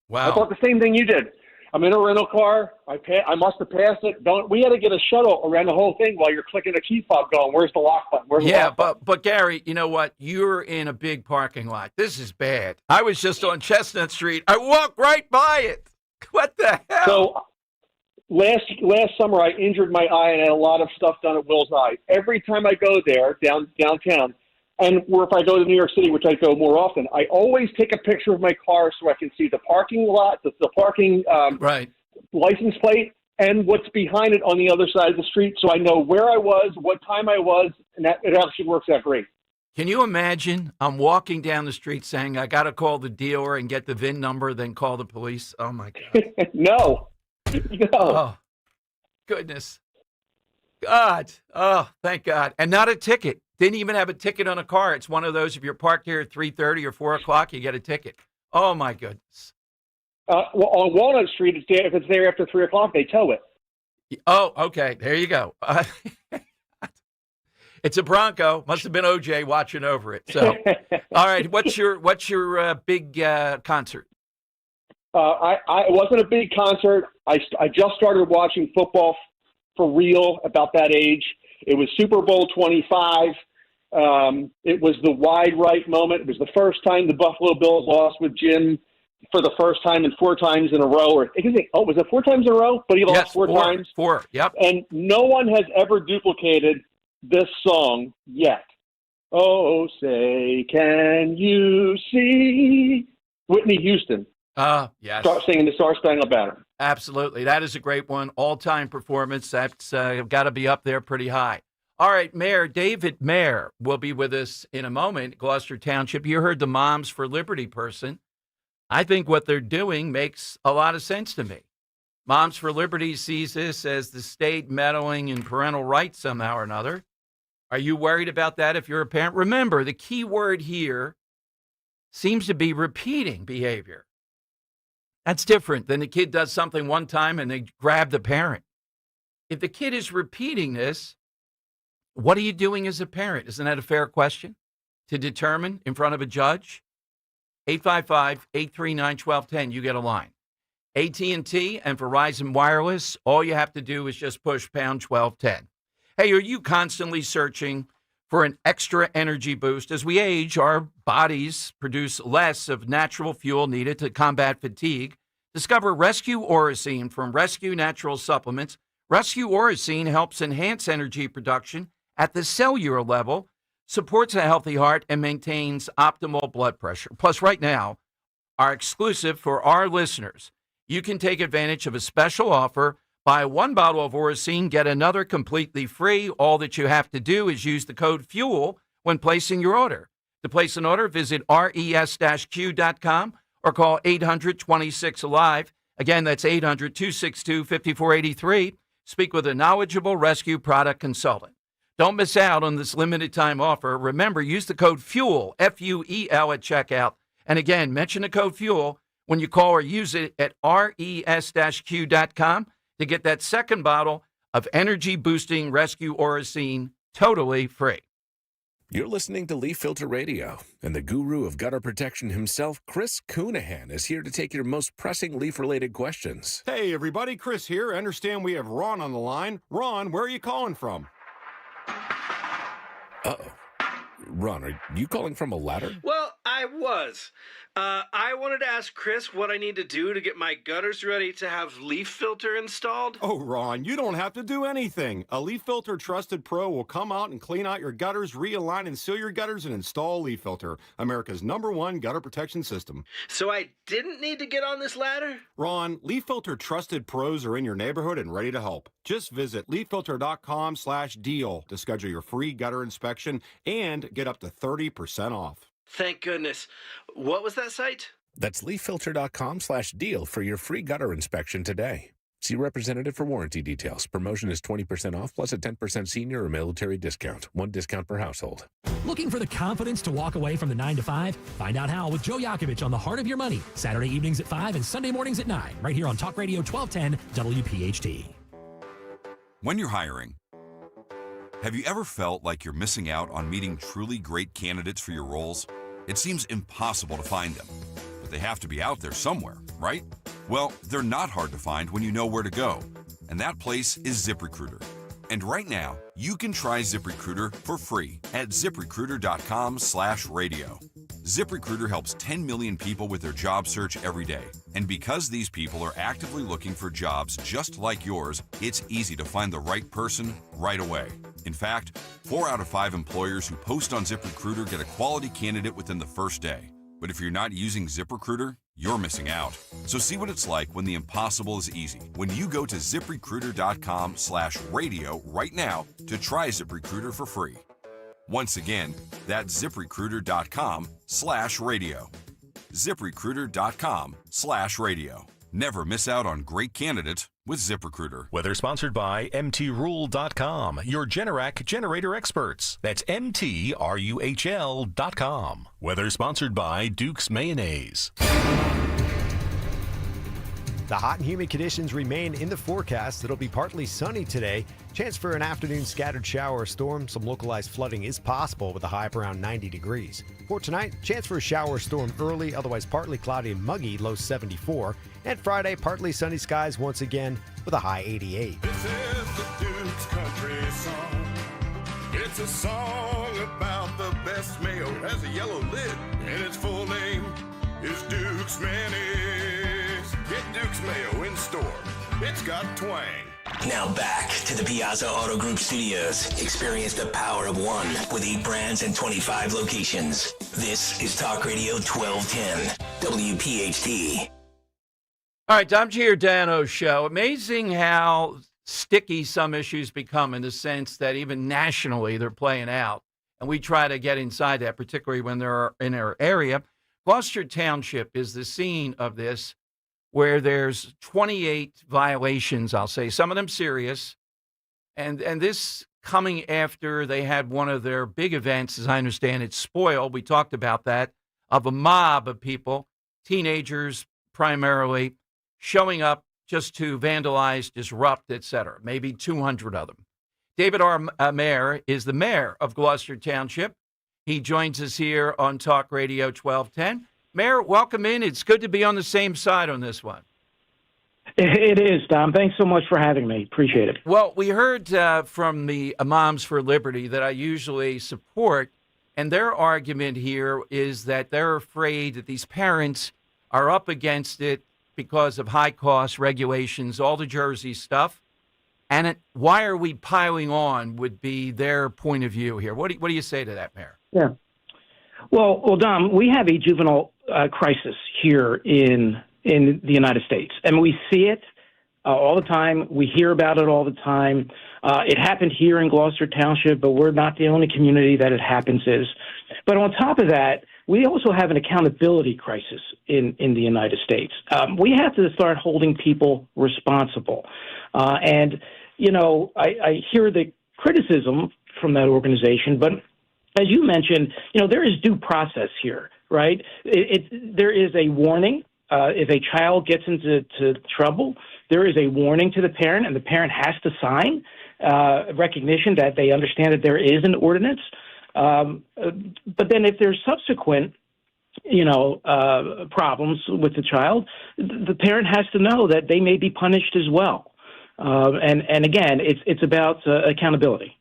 Wow. I thought the same thing you did. I'm in a rental car. I must have passed it. We had to get a shuttle around the whole thing while you're clicking a key fob going, where's the lock button? But Gary, you know what? You're in a big parking lot. This is bad. I was just on Chestnut Street. I walked right by it. What the hell? So last summer, I injured my eye and had a lot of stuff done at Will's eye. Every time I go there, downtown, or if I go to New York City, which I go more often, I always take a picture of my car so I can see the parking lot, the parking license plate, and what's behind it on the other side of the street, so I know where I was, what time I was, and it actually works out great. Can you imagine? I'm walking down the street saying, I got to call the dealer and get the VIN number, then call the police. Oh, my God. No. Oh, goodness. God. Oh, thank God. And not a ticket. Didn't even have a ticket on a car. It's one of those, if you're parked here at 3:30 or 4 o'clock, you get a ticket. Oh, my goodness. Well, on Walnut Street, if it's there after 3 o'clock, they tow it. Oh, okay. There you go. It's a Bronco. Must have been OJ watching over it. So, all right. What's your big concert? It wasn't a big concert. I just started watching football for real about that age. It was Super Bowl 25. It was the wide right moment. It was the first time the Buffalo Bills lost with Jim for the first time and 4 times in a row. Or was it 4 times in a row? But he lost four times. 4, yep. And no one has ever duplicated this song yet. Oh, say, can you see? Whitney Houston. Yes. Start singing the Star Spangled Banner. Absolutely. That is a great one. All-time performance. That's got to be up there pretty high. All right, Mayor David Mayer will be with us in a moment, Gloucester Township. You heard the Moms for Liberty person. I think what they're doing makes a lot of sense to me. Moms for Liberty sees this as the state meddling in parental rights somehow or another. Are you worried about that if you're a parent? Remember, the key word here seems to be repeating behavior. That's different than the kid does something one time and they grab the parent. If the kid is repeating this, what are you doing as a parent? Isn't that a fair question to determine in front of a judge? 855-839-1210, you get a line. AT&T and Verizon Wireless, all you have to do is just push pound 1210. Hey, are you constantly searching for an extra energy boost? As we age, our bodies produce less of natural fuel needed to combat fatigue. Discover Rescue Orosine from Rescue Natural Supplements. Rescue Orosine helps enhance energy production at the cellular level, supports a healthy heart, and maintains optimal blood pressure. Plus, right now, our exclusive for our listeners, you can take advantage of a special offer. Buy 1 bottle of Orosine, get another completely free. All that you have to do is use the code FUEL when placing your order. To place an order, visit res-q.com or call 800-26-ALIVE. Again, that's 800-262-5483. Speak with a knowledgeable rescue product consultant. Don't miss out on this limited time offer. Remember, use the code FUEL, F-U-E-L, at checkout. And again, mention the code FUEL when you call or use it at res-q.com to get that second bottle of energy-boosting Rescue Orosine totally free. You're listening to Leaf Filter Radio, and the guru of gutter protection himself, Chris Coonahan, is here to take your most pressing leaf-related questions. Hey, everybody, Chris here. I understand we have Ron on the line. Ron, where are you calling from? Uh-oh. Ron, are you calling from a ladder? Well, I was. I wanted to ask Chris what I need to do to get my gutters ready to have leaf filter installed. Oh, Ron, you don't have to do anything. A Leaf Filter Trusted Pro will come out and clean out your gutters, realign and seal your gutters, and install Leaf Filter, America's #1 gutter protection system. So I didn't need to get on this ladder? Ron, Leaf Filter Trusted Pros are in your neighborhood and ready to help. Just visit leaffilter.com/deal to schedule your free gutter inspection and get up to 30% off. Thank goodness. What was that site? That's leaffilter.com/deal for your free gutter inspection today. See representative for warranty details. Promotion is 20% off plus a 10% senior or military discount. 1 discount per household. Looking for the confidence to walk away from the 9 to 5? Find out how with Joe Yakovich on The Heart of Your Money. Saturday evenings at 5 and Sunday mornings at 9. Right here on Talk Radio 1210 WPHT. When you're hiring, have you ever felt like you're missing out on meeting truly great candidates for your roles? It seems impossible to find them, but they have to be out there somewhere, right? Well, they're not hard to find when you know where to go, and that place is ZipRecruiter. And right now, you can try ZipRecruiter for free at ZipRecruiter.com/radio. ZipRecruiter helps 10 million people with their job search every day. And because these people are actively looking for jobs just like yours, it's easy to find the right person right away. In fact, 4 out of 5 employers who post on ZipRecruiter get a quality candidate within the first day. But if you're not using ZipRecruiter, you're missing out. So see what it's like when the impossible is easy. When you go to ZipRecruiter.com/radio right now to try ZipRecruiter for free. Once again, that's ZipRecruiter.com/radio. ZipRecruiter.com/radio. Never miss out on great candidates with ZipRecruiter. Weather sponsored by MTRule.com, your Generac generator experts. That's MTRUHL.com. Weather sponsored by Duke's Mayonnaise. The hot and humid conditions remain in the forecast. It'll be partly sunny today. Chance for an afternoon scattered shower or storm. Some localized flooding is possible with a high of around 90 degrees. For tonight, chance for a shower or storm early, otherwise partly cloudy and muggy, low 74. And Friday, partly sunny skies once again with a high 88. This is the Duke's Country Song. It's a song about the best mayo. Has a yellow lid, and its full name is Duke's Mayonnaise. Mayo in store. It's got twang. Now back to the Piazza Auto Group studios. Experience the power of one with 8 brands and 25 locations. This is Talk Radio 1210, WPHT. All right, Dom Giordano show. Amazing how sticky some issues become in the sense that even nationally they're playing out. And we try to get inside that, particularly when they're in our area. Gloucester Township is the scene of this, where there's 28 violations, I'll say, some of them serious. And this coming after they had one of their big events, as I understand it, spoiled. We talked about that, of a mob of people, teenagers primarily, showing up just to vandalize, disrupt, etc. Maybe 200 of them. David R. Mayer is the mayor of Gloucester Township. He joins us here on Talk Radio 1210. Mayor, welcome in. It's good to be on the same side on this one. It is, Dom. Thanks so much for having me. Appreciate it. Well, we heard from the Moms for Liberty that I usually support, and their argument here is that they're afraid that these parents are up against it because of high cost regulations, all the Jersey stuff. And why are we piling on would be their point of view here. What do you say to that, Mayor? Yeah. Well, Dom, we have a juvenile crisis here in the United States, and we see it all the time. We hear about it all the time. It happened here in Gloucester Township, but we're not the only community that it happens is. But on top of that, we also have an accountability crisis in the United States. We have to start holding people responsible. And, I hear the criticism from that organization, but as you mentioned, there is due process here, right? There is a warning. If a child gets into trouble, there is a warning to the parent, and the parent has to sign recognition that they understand that there is an ordinance. But then if there's subsequent, problems with the child, the parent has to know that they may be punished as well. And again, it's about accountability.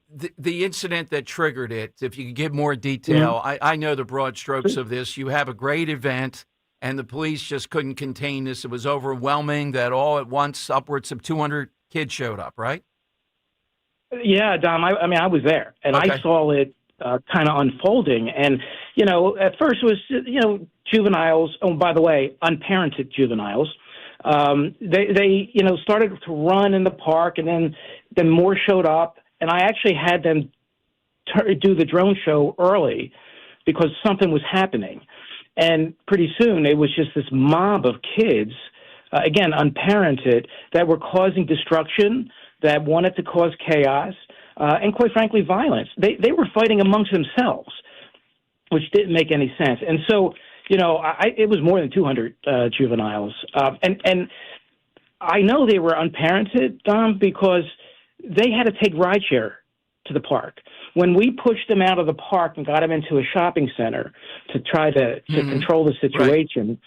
The incident that triggered it, if you could give more detail, I know the broad strokes of this. You have a great event, and the police just couldn't contain this. It was overwhelming that all at once upwards of 200 kids showed up, right? Yeah, Dom, I was there, and okay. I saw it kind of unfolding. And, at first it was, juveniles, oh, by the way, unparented juveniles. They started to run in the park, and then more showed up. And I actually had them do the drone show early because something was happening. And pretty soon it was just this mob of kids, again, unparented, that were causing destruction, that wanted to cause chaos, and quite frankly, violence. They were fighting amongst themselves, which didn't make any sense. And so, it was more than 200 juveniles. And I know they were unparented, Dom, because they had to take rideshare to the park. When we pushed them out of the park and got them into a shopping center to try to control the situation, right.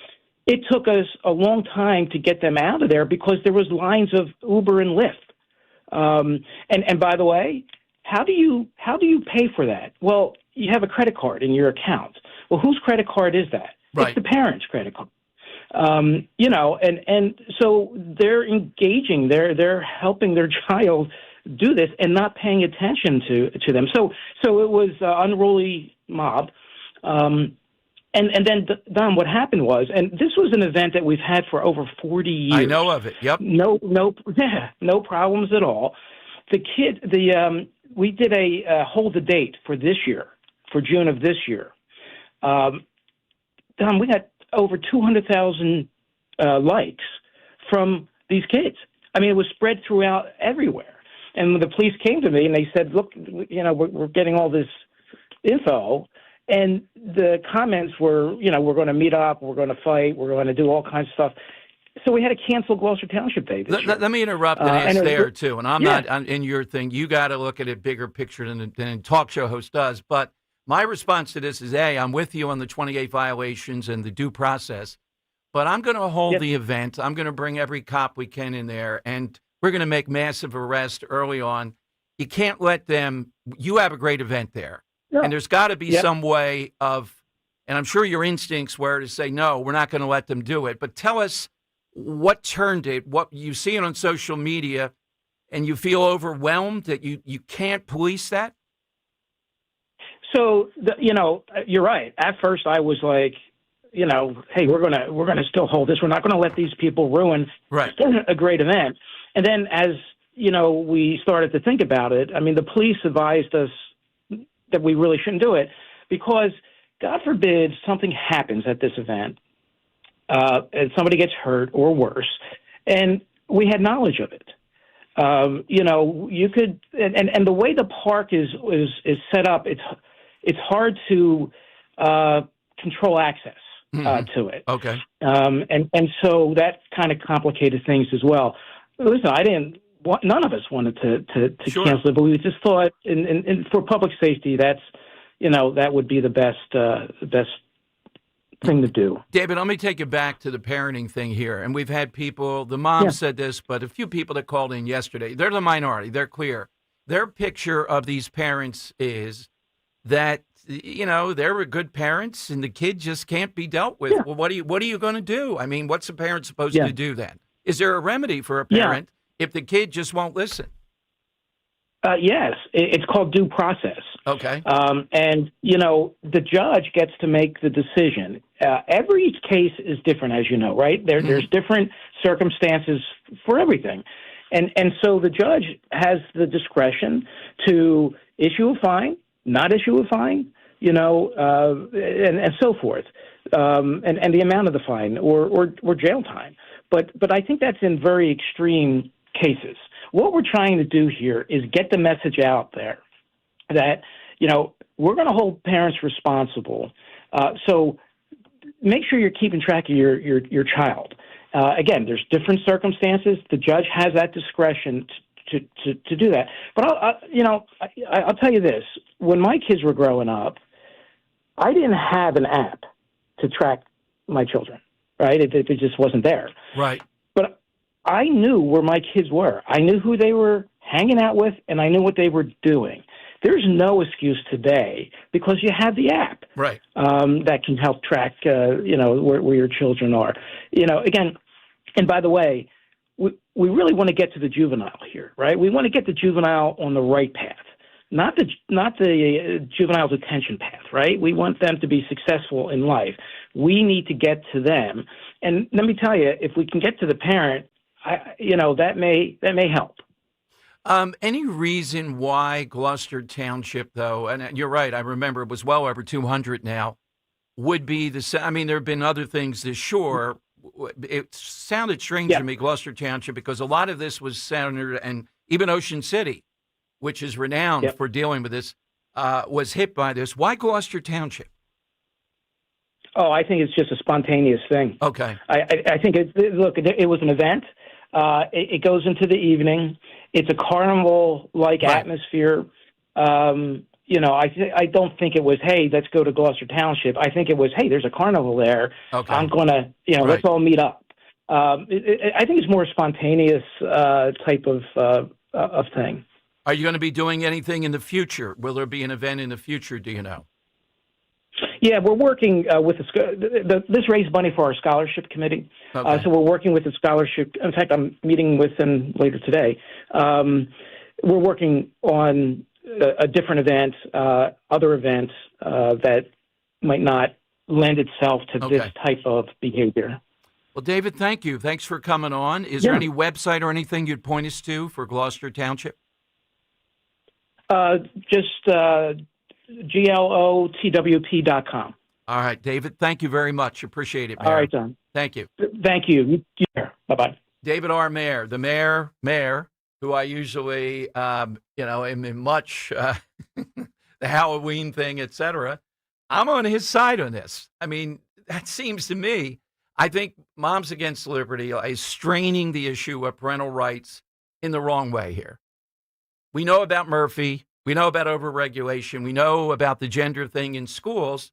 It took us a long time to get them out of there because there was lines of Uber and Lyft. And by the way, how do you pay for that? Well, you have a credit card in your account. Well, whose credit card is that? Right. It's the parent's credit card. And so they're engaging, they're helping their child do this and not paying attention to them. So it was an unruly mob. And then, Don, what happened was, and this was an event that we've had for over 40 years. I know of it. Yep. No problems at all. We did a hold the date for this year, for June of this year. Don, we got over 200,000 likes from these kids. I mean, it was spread throughout everywhere. And when the police came to me and they said, look, we're getting all this info. And the comments were, we're going to meet up, we're going to fight, we're going to do all kinds of stuff. So we had to cancel Gloucester Township Day this year. Let me interrupt and ask there, too. And I'm not in your thing. You got to look at it bigger picture than a talk show host does. But my response to this is, A, I'm with you on the 28 violations and the due process. But I'm going to hold the event. I'm going to bring every cop we can in there. And we're going to make massive arrests early on. You can't let them – you have a great event there. Yeah. And there's got to be some way of And I'm sure your instincts were to say, no, we're not going to let them do it. But tell us what turned it, what you see it on social media, and you feel overwhelmed that you can't police that? So, you're right. At first, I was like, hey, we're gonna still hold this. We're not going to let these people ruin a great event. And then as, we started to think about it, I mean, the police advised us that we really shouldn't do it because, God forbid, something happens at this event and somebody gets hurt or worse, and we had knowledge of it. You could, and the way the park is set up, it's hard to control access to it. Okay. And so that kind of complicated things as well. Listen, none of us wanted to cancel it, but we just thought, and for public safety, that would be the best thing to do. David, let me take you back to the parenting thing here. And we've had people, the mom said this, but a few people that called in yesterday, they're the minority. They're clear. Their picture of these parents is that, they're good parents and the kid just can't be dealt with. Yeah. Well, what are you going to do? I mean, what's a parent supposed to do then? Is there a remedy for a parent if the kid just won't listen? Yes, it's called due process. Okay. And, the judge gets to make the decision. Every case is different, as you know, right? There's different circumstances for everything. And so the judge has the discretion to issue a fine, not issue a fine, and so forth, and the amount of the fine or jail time. But I think that's in very extreme cases. What we're trying to do here is get the message out there that, we're going to hold parents responsible. So make sure you're keeping track of your child. Again, there's different circumstances. The judge has that discretion to do that. But I'll tell you this: when my kids were growing up, I didn't have an app to track my children. Right? It just wasn't there. Right. But I knew where my kids were. I knew who they were hanging out with, and I knew what they were doing. There's no excuse today because you have the app, right? That can help track, where your children are. Again, and by the way, we really want to get to the juvenile here, right? We want to get the juvenile on the right path, not the juvenile detention path, right? We want them to be successful in life. We need to get to them, and let me tell you, if we can get to the parent, that may help. Any reason why Gloucester Township, though, and you're right, I remember it was well over 200 now, would be the same? I mean, there have been other things this sure. It sounded strange to me, Gloucester Township, because a lot of this was centered, and even Ocean City, which is renowned for dealing with this, was hit by this. Why Gloucester Township? Oh, I think it's just a spontaneous thing. Okay. I think it was an event. It goes into the evening. It's a carnival-like atmosphere. I don't think it was, hey, let's go to Gloucester Township. I think it was, hey, there's a carnival there. Okay. I'm going to, let's all meet up. I think it's more spontaneous type of thing. Are you going to be doing anything in the future? Will there be an event in the future, do you know? Yeah, we're working with this raised money for our scholarship committee. Okay. So we're working with the scholarship. In fact, I'm meeting with them later today. We're working on a different event, other events that might not lend itself to this type of behavior. Well, David, thank you. Thanks for coming on. Is there any website or anything you'd point us to for Gloucester Township? Just glotwp.com. All right, David, thank you very much. Appreciate it, Mayor. All right, Don. Thank you. Thank you. Bye-bye. David R. Mayer, the mayor, who I usually, am in much the Halloween thing, et cetera. I'm on his side on this. I mean, that seems to me, I think Moms Against Liberty is straining the issue of parental rights in the wrong way here. We know about Murphy. We know about overregulation. We know about the gender thing in schools.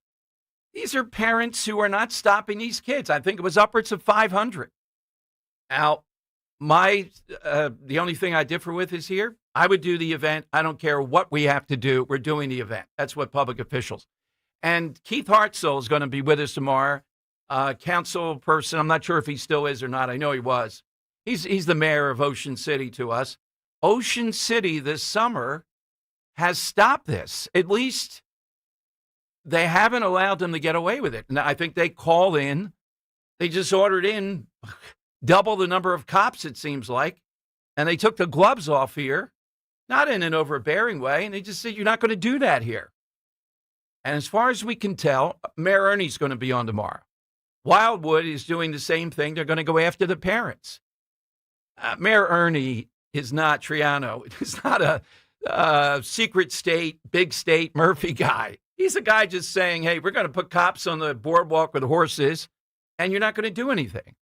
These are parents who are not stopping these kids. I think it was upwards of 500. Now, the only thing I differ with is here. I would do the event. I don't care what we have to do. We're doing the event. That's what public officials. And Keith Hartzell is going to be with us tomorrow. Council person. I'm not sure if he still is or not. I know he was. He's the mayor of Ocean City to us. Ocean City this summer has stopped this. At least they haven't allowed them to get away with it. And I think they called in. They just ordered in double the number of cops, it seems like. And they took the gloves off here, not in an overbearing way. And they just said, you're not going to do that here. And as far as we can tell, Mayor Ernie's going to be on tomorrow. Wildwood is doing the same thing. They're going to go after the parents. Mayor Ernie is not Triano. He's not a secret state, big state Murphy guy. He's a guy just saying, hey, we're going to put cops on the boardwalk with horses, and you're not going to do anything.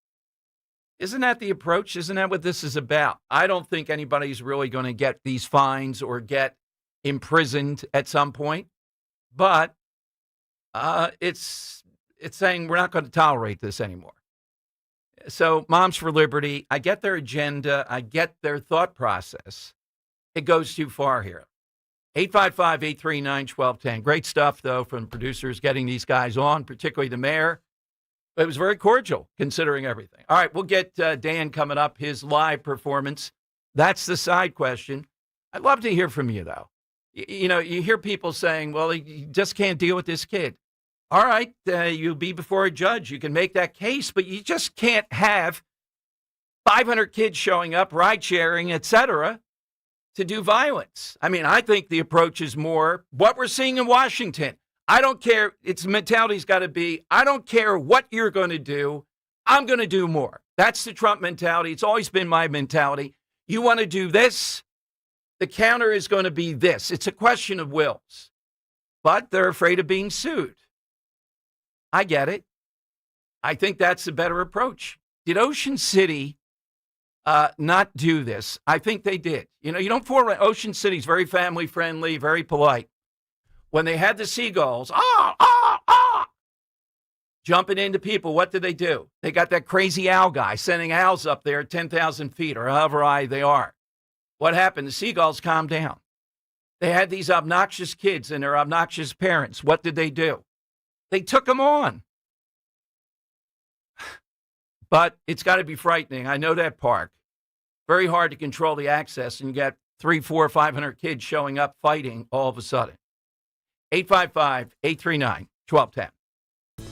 Isn't that the approach? Isn't that what this is about? I don't think anybody's really going to get these fines or get imprisoned at some point, but it's saying we're not going to tolerate this anymore. So Moms for Liberty, I get their agenda. I get their thought process. It goes too far here. 855-839-1210. Great stuff, though, from producers getting these guys on, particularly the mayor. It was very cordial, considering everything. All right, we'll get Dan coming up, his live performance. That's the side question. I'd love to hear from you, though. You know, you hear people saying, well, you just can't deal with this kid. All right, you'll be before a judge. You can make that case, but you just can't have 500 kids showing up, ride-sharing, et cetera, to do violence. I mean, I think the approach is more what we're seeing in Washington. I don't care. Its mentality's got to be, I don't care what you're going to do. I'm going to do more. That's the Trump mentality. It's always been my mentality. You want to do this? The counter is going to be this. It's a question of wills. But they're afraid of being sued. I get it. I think that's a better approach. Did Ocean City not do this? I think they did. You know, you don't fool around. Ocean City's very family friendly, very polite. When they had the seagulls, jumping into people, what did they do? They got that crazy owl guy sending owls up there at 10,000 feet or however high they are. What happened? The seagulls calmed down. They had these obnoxious kids and their obnoxious parents. What did they do? They took them on. But it's got to be frightening. I know that park. Very hard to control the access, and you got 300, 400, 500 kids showing up fighting all of a sudden. 855-839-1210.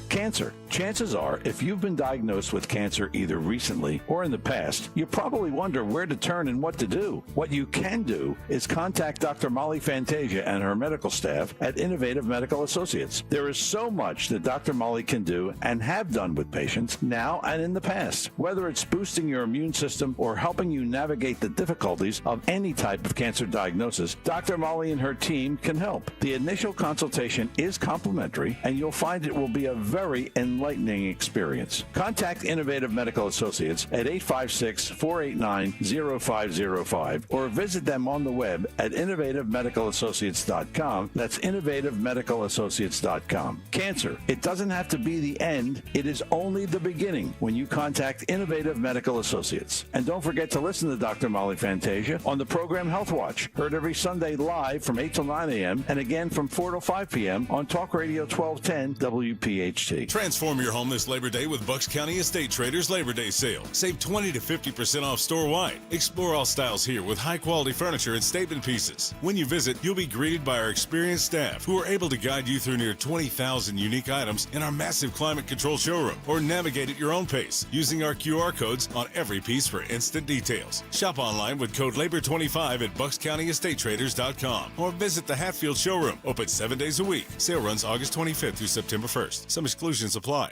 Cancer. Chances are, if you've been diagnosed with cancer either recently or in the past, you probably wonder where to turn and what to do. What you can do is contact Dr. Molly Fantasia and her medical staff at Innovative Medical Associates. There is so much that Dr. Molly can do and have done with patients now and in the past. Whether it's boosting your immune system or helping you navigate the difficulties of any type of cancer diagnosis, Dr. Molly and her team can help. The initial consultation is complimentary, and you'll find it will be a very enlightening experience. Contact Innovative Medical Associates at 856-489-0505 or visit them on the web at innovativemedicalassociates.com. That's innovativemedicalassociates.com. Cancer, it doesn't have to be the end. It is only the beginning when you contact Innovative Medical Associates. And don't forget to listen to Dr. Molly Fantasia on the program Health Watch, heard every Sunday live from 8 till 9 a.m. and again from 4 till 5 p.m. on Talk Radio 1210 WPHT. Transform your home this Labor Day with Bucks County Estate Traders Labor Day Sale. Save 20 to 50% off store-wide. Explore all styles here with high-quality furniture and statement pieces. When you visit, you'll be greeted by our experienced staff who are able to guide you through near 20,000 unique items in our massive climate control showroom, or navigate at your own pace using our QR codes on every piece for instant details. Shop online with code LABOR25 at buckscountyestatetraders.com or visit the Hatfield showroom, open 7 days a week. Sale runs August 25th through September 1st. Some exclusions apply.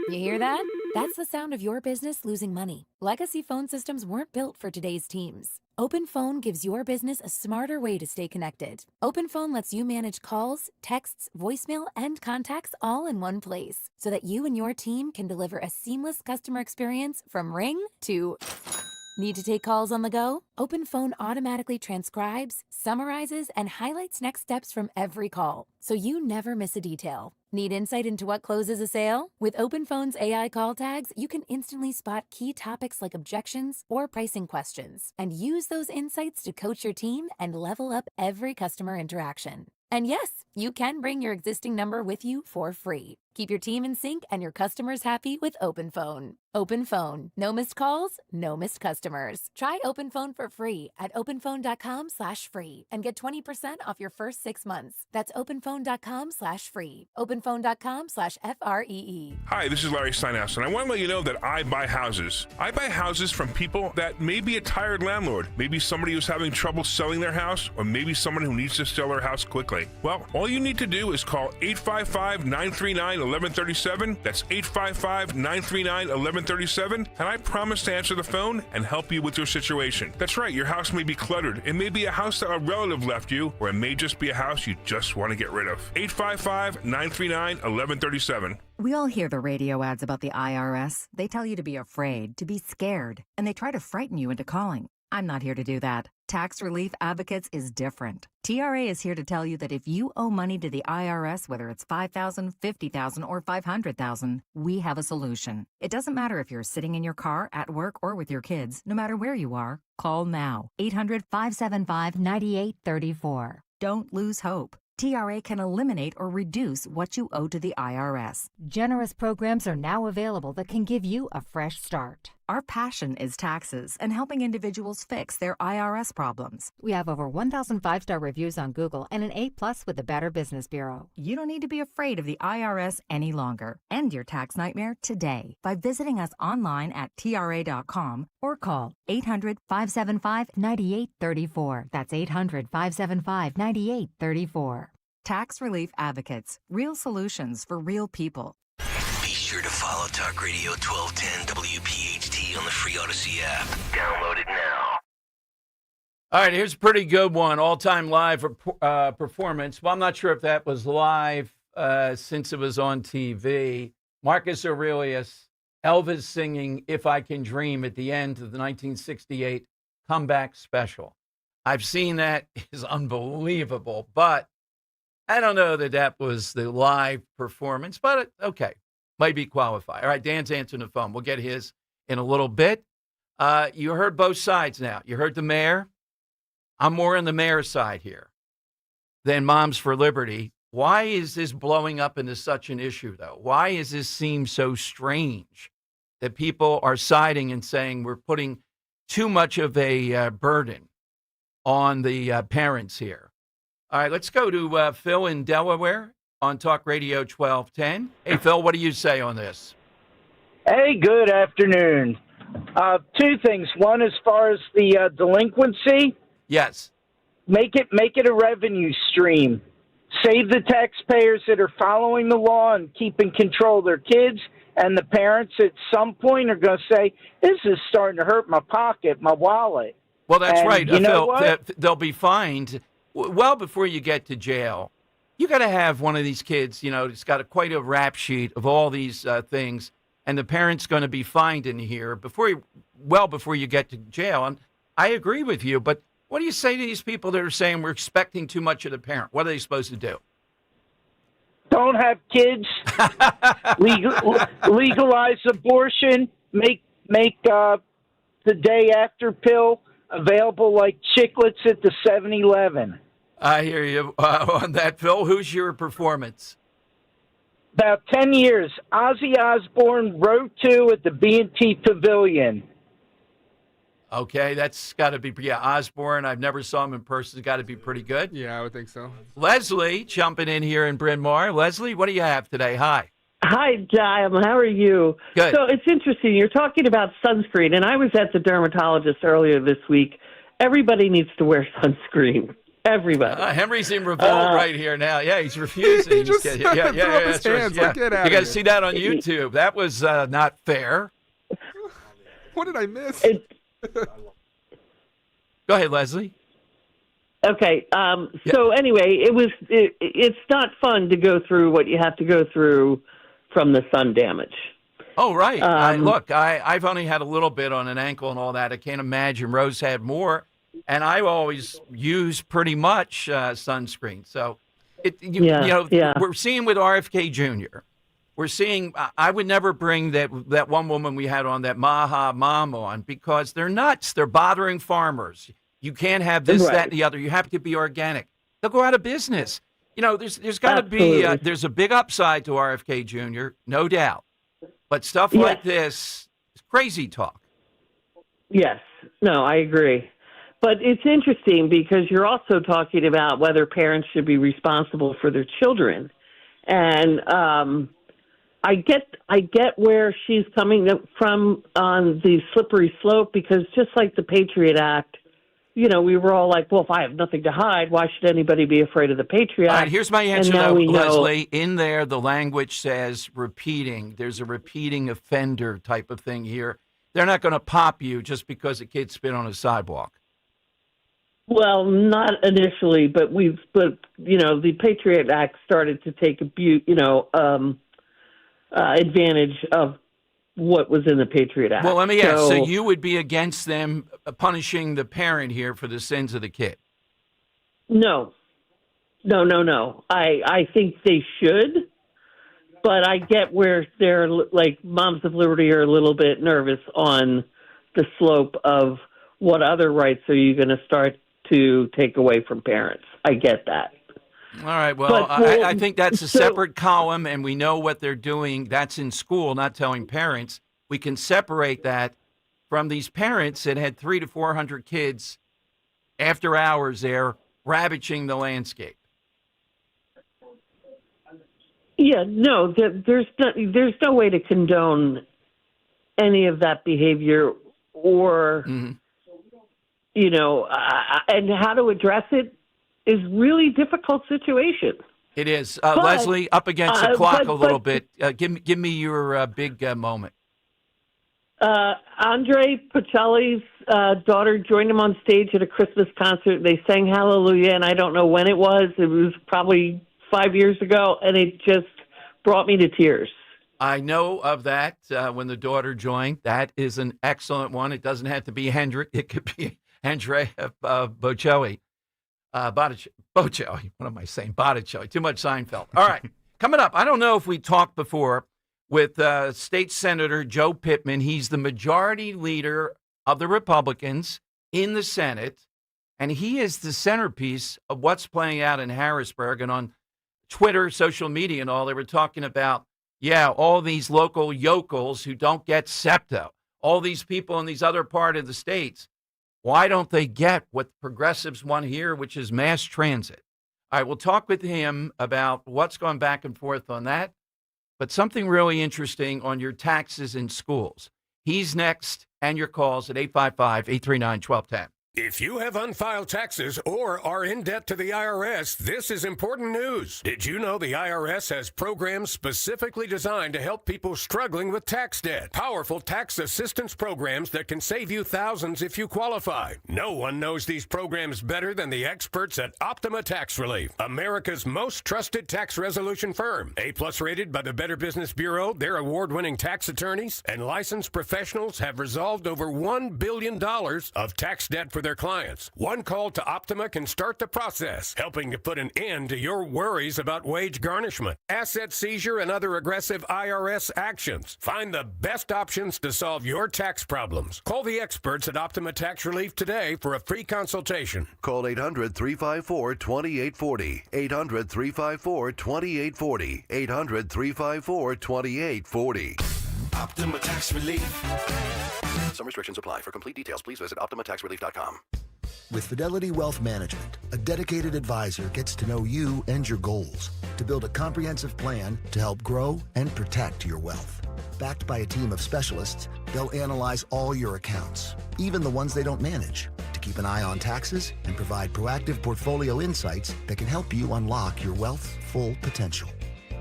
You hear that? That's the sound of your business losing money. Legacy phone systems weren't built for today's teams. OpenPhone gives your business a smarter way to stay connected. OpenPhone lets you manage calls, texts, voicemail, and contacts all in one place so that you and your team can deliver a seamless customer experience from ring to... Need to take calls on the go? OpenPhone automatically transcribes, summarizes, and highlights next steps from every call, so you never miss a detail. Need insight into what closes a sale? With OpenPhone's AI call tags, you can instantly spot key topics like objections or pricing questions and use those insights to coach your team and level up every customer interaction. And yes, you can bring your existing number with you for free. Keep your team in sync and your customers happy with OpenPhone. OpenPhone. No missed calls, no missed customers. Try OpenPhone for free at openphone.com/free and get 20% off your first 6 months. That's openphone.com/free. openphone.com/FREE. Hi, this is Larry Steinhaus, and I want to let you know that I buy houses. I buy houses from people that may be a tired landlord, maybe somebody who's having trouble selling their house, or maybe someone who needs to sell their house quickly. Well, all you need to do is call 855-939-1137. That's 855-939-1137, and I promise to answer the phone and help you with your situation. That's right, your house may be cluttered. It may be a house that a relative left you, or it may just be a house you just want to get rid of. 855-939-1137. We all hear the radio ads about the IRS. They tell you to be afraid, to be scared, and they try to frighten you into calling. I'm not here to do that. Tax Relief Advocates is different. TRA is here to tell you that if you owe money to the IRS, whether it's $5,000, $50,000, or $500,000, we have a solution. It doesn't matter if you're sitting in your car, at work, or with your kids. No matter where you are, call now. 800-575-9834. Don't lose hope. TRA can eliminate or reduce what you owe to the IRS. Generous programs are now available that can give you a fresh start. Our passion is taxes and helping individuals fix their IRS problems. We have over 1,000 5-star reviews on Google and an A+ with the Better Business Bureau. You don't need to be afraid of the IRS any longer. End your tax nightmare today by visiting us online at TRA.com or call 800-575-9834. That's 800-575-9834. Tax Relief Advocates. Real solutions for real people. Be sure to follow Talk Radio 1210 WPHT on the free Odyssey app. Download it now. All right, here's a pretty good one. All-time live performance. Well, I'm not sure if that was live since it was on TV. Marcus Aurelius, Elvis singing If I Can Dream at the end of the 1968 comeback special. I've seen that. It's unbelievable, but I don't know that that was the live performance, but okay, might be qualified. All right, Dan's answering the phone. We'll get his in a little bit. You heard both sides now. You heard the mayor. I'm more on the mayor's side here than Moms for Liberty. Why is this blowing up into such an issue, though? Why does this seem so strange that people are siding and saying we're putting too much of a burden on the parents here? All right, let's go to Phil in Delaware on Talk Radio 1210. Hey, Phil, what do you say on this? Hey, good afternoon. Two things. One, as far as the delinquency. Yes. Make it a revenue stream. Save the taxpayers that are following the law and keeping control of their kids, and the parents at some point are going to say, this is starting to hurt my pocket, my wallet. Well, that's and right, you know Phil. what? They'll be fined well before you get to jail. You got to have one of these kids, you know, it's got quite a rap sheet of all these things, and the parent's going to be fined in here before you get to jail. And I agree with you, but what do you say to these people that are saying we're expecting too much of the parent? What are they supposed to do? Don't have kids. Legalize abortion. Make the day after pill available like chiclets at the 7-Eleven. I hear you on that, Phil. Who's your performance? About 10 years. Ozzy Osbourne, row 2 at the B&T Pavilion. Okay, that's got to be, Osbourne. I've never saw him in person. It's got to be pretty good. Yeah, I would think so. Leslie, jumping in here in Bryn Mawr. Leslie, what do you have today? Hi. Hi, Jim. How are you? Good. So it's interesting. You're talking about sunscreen, and I was at the dermatologist earlier this week. Everybody needs to wear sunscreen. Everybody. Henry's in revolt right here now. Yeah, he's refusing. He just threw up his hands like, get out You got to of see here. that on YouTube. That was not fair. What did I miss? Go ahead, Leslie. Okay. So anyway, it's not fun to go through what you have to go through from the sun damage. Oh, right. Look, I've only had a little bit on an ankle and all that. I can't imagine Rose had more. And I always use pretty much sunscreen. So We're seeing with RFK Jr., we're seeing, I would never bring that one woman we had on, that Maha mom, on, because they're nuts. They're bothering farmers. You can't have this, that, and the other. You have to be organic. They'll go out of business. There's got to be, there's a big upside to RFK Jr., no doubt. But stuff like this is crazy talk. Yes. No, I agree. But it's interesting because you're also talking about whether parents should be responsible for their children. And I get where she's coming from on the slippery slope, because just like the Patriot Act, we were all like, well, if I have nothing to hide, why should anybody be afraid of the Patriot Act? All right, here's my answer, though, Leslie. In there, the language says repeating. There's a repeating offender type of thing here. They're not going to pop you just because a kid spit on a sidewalk. Well, not initially, but the Patriot Act started to take advantage of what was in the Patriot Act. Well, let me ask. So you would be against them punishing the parent here for the sins of the kid? No. I think they should, but I get where they're like Moms of Liberty are a little bit nervous on the slope of what other rights are you going to start to take away from parents. I get that. All right. Well, I think that's a separate column, and we know what they're doing. That's in school, not telling parents. We can separate that from these parents that had 300 to 400 kids after hours there ravaging the landscape. Yeah, no, there's no way to condone any of that behavior, or and how to address it is really difficult situation. It is. Leslie, up against the clock a little bit. Give me your big moment. Andre Pacelli's daughter joined him on stage at a Christmas concert. They sang Hallelujah, and I don't know when it was. It was probably 5 years ago, and it just brought me to tears. I know of that when the daughter joined. That is an excellent one. It doesn't have to be Hendrick. It could be Andrea Bocelli. Bocelli. What am I saying? Botticelli. Too much Seinfeld. All right. Coming up, I don't know if we talked before with State Senator Joe Pittman. He's the majority leader of the Republicans in the Senate, and he is the centerpiece of what's playing out in Harrisburg. And on Twitter, social media and all, they were talking about, all these local yokels who don't get SEPTA, all these people in these other part of the states. Why don't they get what progressives want here, which is mass transit? All right, we'll talk with him about what's gone back and forth on that, but something really interesting on your taxes in schools. He's next, and your calls at 855-839-1210. If you have unfiled taxes or are in debt to the IRS, this is important news. Did you know the IRS has programs specifically designed to help people struggling with tax debt? Powerful tax assistance programs that can save you thousands if you qualify. No one knows these programs better than the experts at Optima Tax Relief, America's most trusted tax resolution firm. A-plus rated by the Better Business Bureau, their award-winning tax attorneys and licensed professionals have resolved over $1 billion of tax debt for their clients. One call to Optima can start the process, helping to put an end to your worries about wage garnishment, asset seizure, and other aggressive IRS actions. Find the best options to solve your tax problems. Call the experts at Optima Tax Relief today for a free consultation. Call 800-354-2840. 800-354-2840. 800-354-2840. Optima Tax Relief. Some restrictions apply. For complete details, please visit OptimaTaxRelief.com. With Fidelity Wealth Management, a dedicated advisor gets to know you and your goals to build a comprehensive plan to help grow and protect your wealth. Backed by a team of specialists, they'll analyze all your accounts, even the ones they don't manage, to keep an eye on taxes and provide proactive portfolio insights that can help you unlock your wealth's full potential.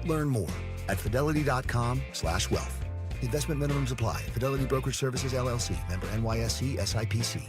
Learn more at fidelity.com/wealth. Investment minimums apply. Fidelity Brokerage Services, LLC. Member NYSE SIPC.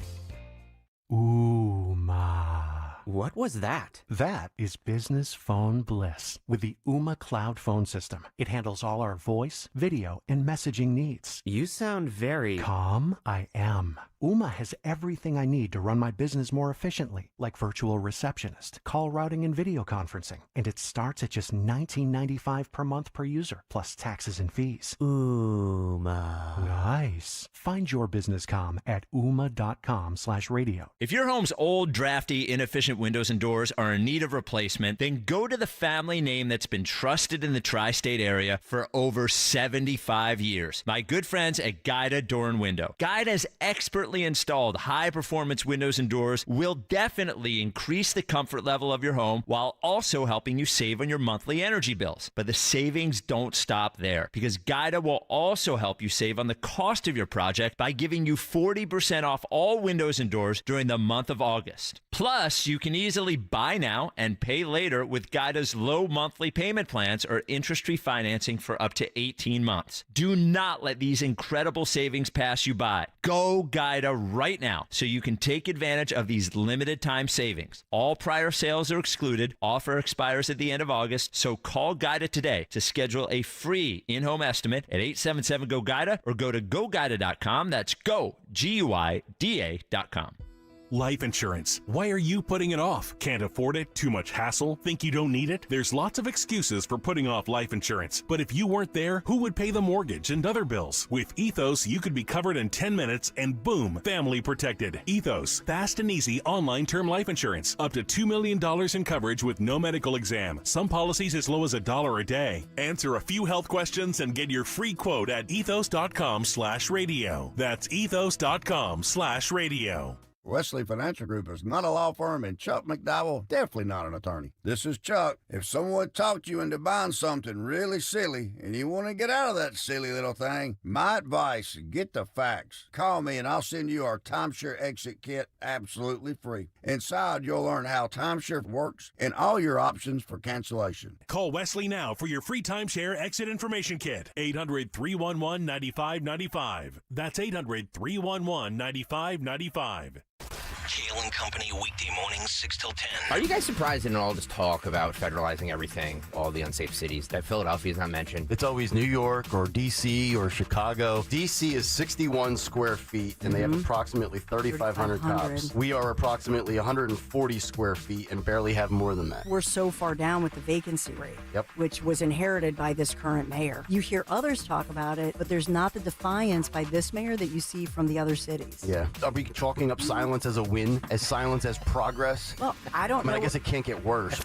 Ooh, ma. What was that? That is business phone bliss with the Ooma Cloud phone system. It handles all our voice, video, and messaging needs. You sound very... Calm? I am. Ooma has everything I need to run my business more efficiently, like virtual receptionist, call routing, and video conferencing. And it starts at just $19.95 per month per user, plus taxes and fees. Ooma. Nice. Find your business comm at ooma.com/radio. If your home's old, drafty, inefficient windows and doors are in need of replacement, then go to the family name that's been trusted in the tri-state area for over 75 years. My good friends at Guida Door and Window. Guida's expertly installed high-performance windows and doors will definitely increase the comfort level of your home while also helping you save on your monthly energy bills. But the savings don't stop there, because Guida will also help you save on the cost of your project by giving you 40% off all windows and doors during the month of August. Plus, you can easily buy now and pay later with Guida's low monthly payment plans or interest-free financing for up to 18 months. Do not let these incredible savings pass you by. Go Guida right now so you can take advantage of these limited time savings. All prior sales are excluded. Offer expires at the end of August, so call Guida today to schedule a free in-home estimate at 877-GO-GUIDA or go to GoGuida.com. That's go, GUIDA.com. Life insurance. Why are you putting it off? Can't afford it? Too much hassle? Think you don't need it? There's lots of excuses for putting off life insurance. But if you weren't there, who would pay the mortgage and other bills? With Ethos, you could be covered in 10 minutes and boom, family protected. Ethos, fast and easy online term life insurance. Up to $2 million in coverage with no medical exam. Some policies as low as $1 a day. Answer a few health questions and get your free quote at ethos.com/radio. That's ethos.com/radio. Wesley Financial Group is not a law firm, and Chuck McDowell definitely not an attorney. This is Chuck. If someone talked you into buying something really silly and you want to get out of that silly little thing, my advice, get the facts. Call me and I'll send you our timeshare exit kit absolutely free. Inside, you'll learn how timeshare works and all your options for cancellation. Call Wesley now for your free timeshare exit information kit. 800-311-9595. That's 800-311-9595. Kale and Company, weekday mornings, 6 till 10. Are you guys surprised in all this talk about federalizing everything, all the unsafe cities, that Philadelphia's not mentioned? It's always New York or D.C. or Chicago. D.C. is 61 square feet, and they have approximately 3,500 cops. We are approximately 140 square feet and barely have more than that. We're so far down with the vacancy rate, which was inherited by this current mayor. You hear others talk about it, but there's not the defiance by this mayor that you see from the other cities. Yeah. Are we chalking up silence as a win, as silence as progress? Well, I don't know. I guess it can't get worse.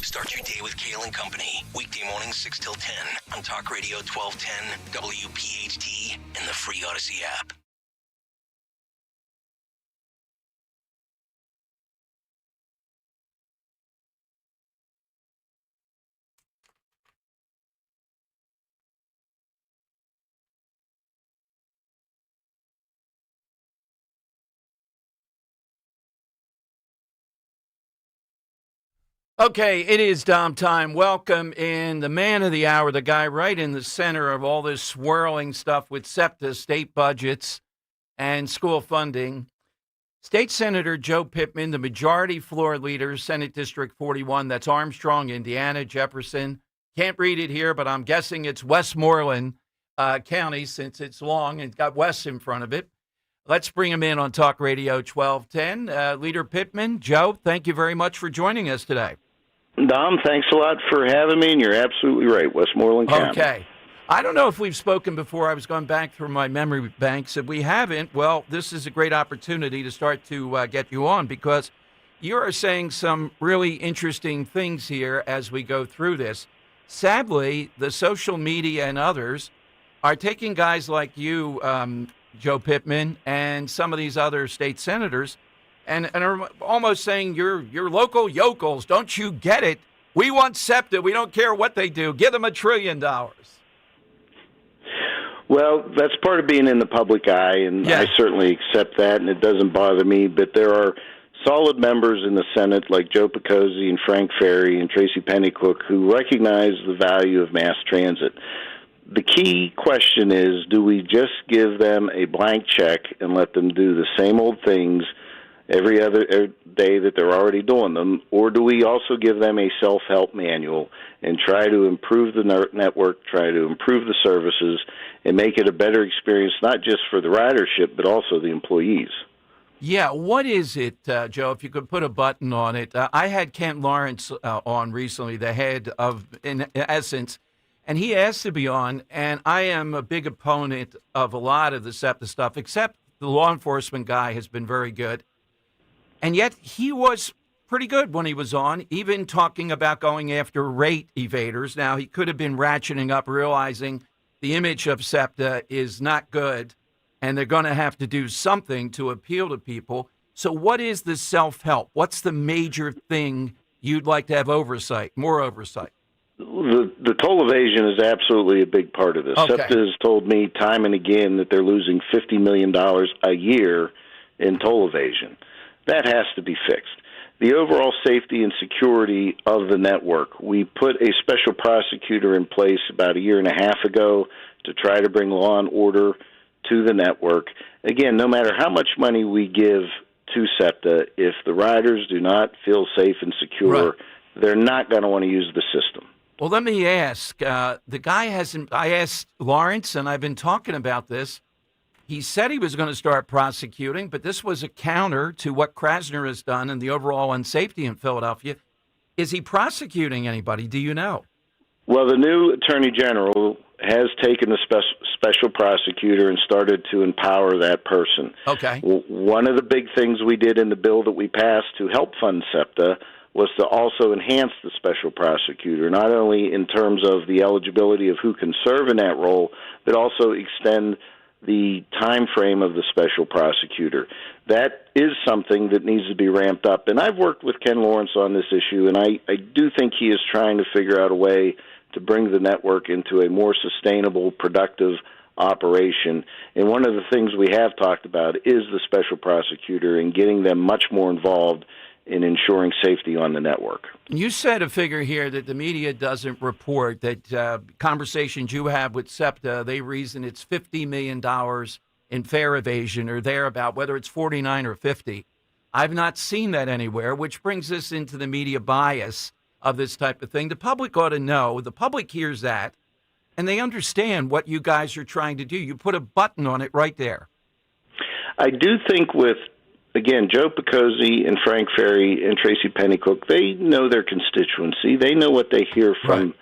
Start your day with Kale and Company, weekday mornings 6 till 10 on Talk Radio 1210, WPHT, and the free Odyssey app. Okay, it is Dom time. Welcome in the man of the hour, the guy right in the center of all this swirling stuff with SEPTA, state budgets, and school funding. State Senator Joe Pittman, the majority floor leader, Senate District 41, that's Armstrong, Indiana, Jefferson. Can't read it here, but I'm guessing it's Westmoreland County since it's long and got West in front of it. Let's bring him in on Talk Radio 1210. Leader Pittman, Joe, thank you very much for joining us today. Dom, thanks a lot for having me, and you're absolutely right, Westmoreland County. Okay. I don't know if we've spoken before. I was going back through my memory banks. If we haven't, well, this is a great opportunity to start to get you on, because you are saying some really interesting things here as we go through this. Sadly, the social media and others are taking guys like you, Joe Pittman, and some of these other state senators, and are almost saying you're local yokels. Don't you get it? We want SEPTA. We don't care what they do. Give them $1 trillion. Well, that's part of being in the public eye, and I certainly accept that, and it doesn't bother me. But there are solid members in the Senate like Joe Picozzi and Frank Ferry and Tracy Pennycook who recognize the value of mass transit. The key question is, do we just give them a blank check and let them do the same old things every other day that they're already doing them, or do we also give them a self-help manual and try to improve the network, try to improve the services, and make it a better experience, not just for the ridership, but also the employees? Yeah, what is it, Joe, if you could put a button on it? I had Kent Lawrence on recently, the head of, in essence, and he asked to be on, and I am a big opponent of a lot of the SEPTA stuff, except the law enforcement guy has been very good. And yet he was pretty good when he was on, even talking about going after rate evaders. Now, he could have been ratcheting up, realizing the image of SEPTA is not good, and they're going to have to do something to appeal to people. So what is the self-help? What's the major thing you'd like to have oversight, more oversight? The toll evasion is absolutely a big part of this. Okay. SEPTA has told me time and again that they're losing $50 million a year in toll evasion. That has to be fixed. The overall safety and security of the network, we put a special prosecutor in place about a year and a half ago to try to bring law and order to the network. Again, no matter how much money we give to SEPTA, if the riders do not feel safe and secure, Right. they're not going to want to use the system. Well, let me ask. The guy hasn't. I asked Lawrence, and I've been talking about this. He said he was going to start prosecuting, but this was a counter to what Krasner has done and the overall unsafety in Philadelphia. Is he prosecuting anybody? Do you know? Well, the new Attorney General has taken the special prosecutor and started to empower that person. Okay. One of the big things we did in the bill that we passed to help fund SEPTA was to also enhance the special prosecutor, not only in terms of the eligibility of who can serve in that role, but also extend the time frame of the special prosecutor. That is something that needs to be ramped up. And I've worked with Ken Lawrence on this issue, and I do think he is trying to figure out a way to bring the network into a more sustainable, productive operation. And one of the things we have talked about is the special prosecutor and getting them much more involved in ensuring safety on the network. You said a figure here that the media doesn't report, that conversations you have with SEPTA, they reason it's $50 million in fare evasion or thereabout, whether it's 49 or 50. I've not seen that anywhere, which brings us into the media bias of this type of thing. The public ought to know. The public hears that, and they understand what you guys are trying to do. You put a button on it right there. I do think with, again, Joe Picozzi and Frank Ferry and Tracy Pennycook, they know their constituency. They know what they hear from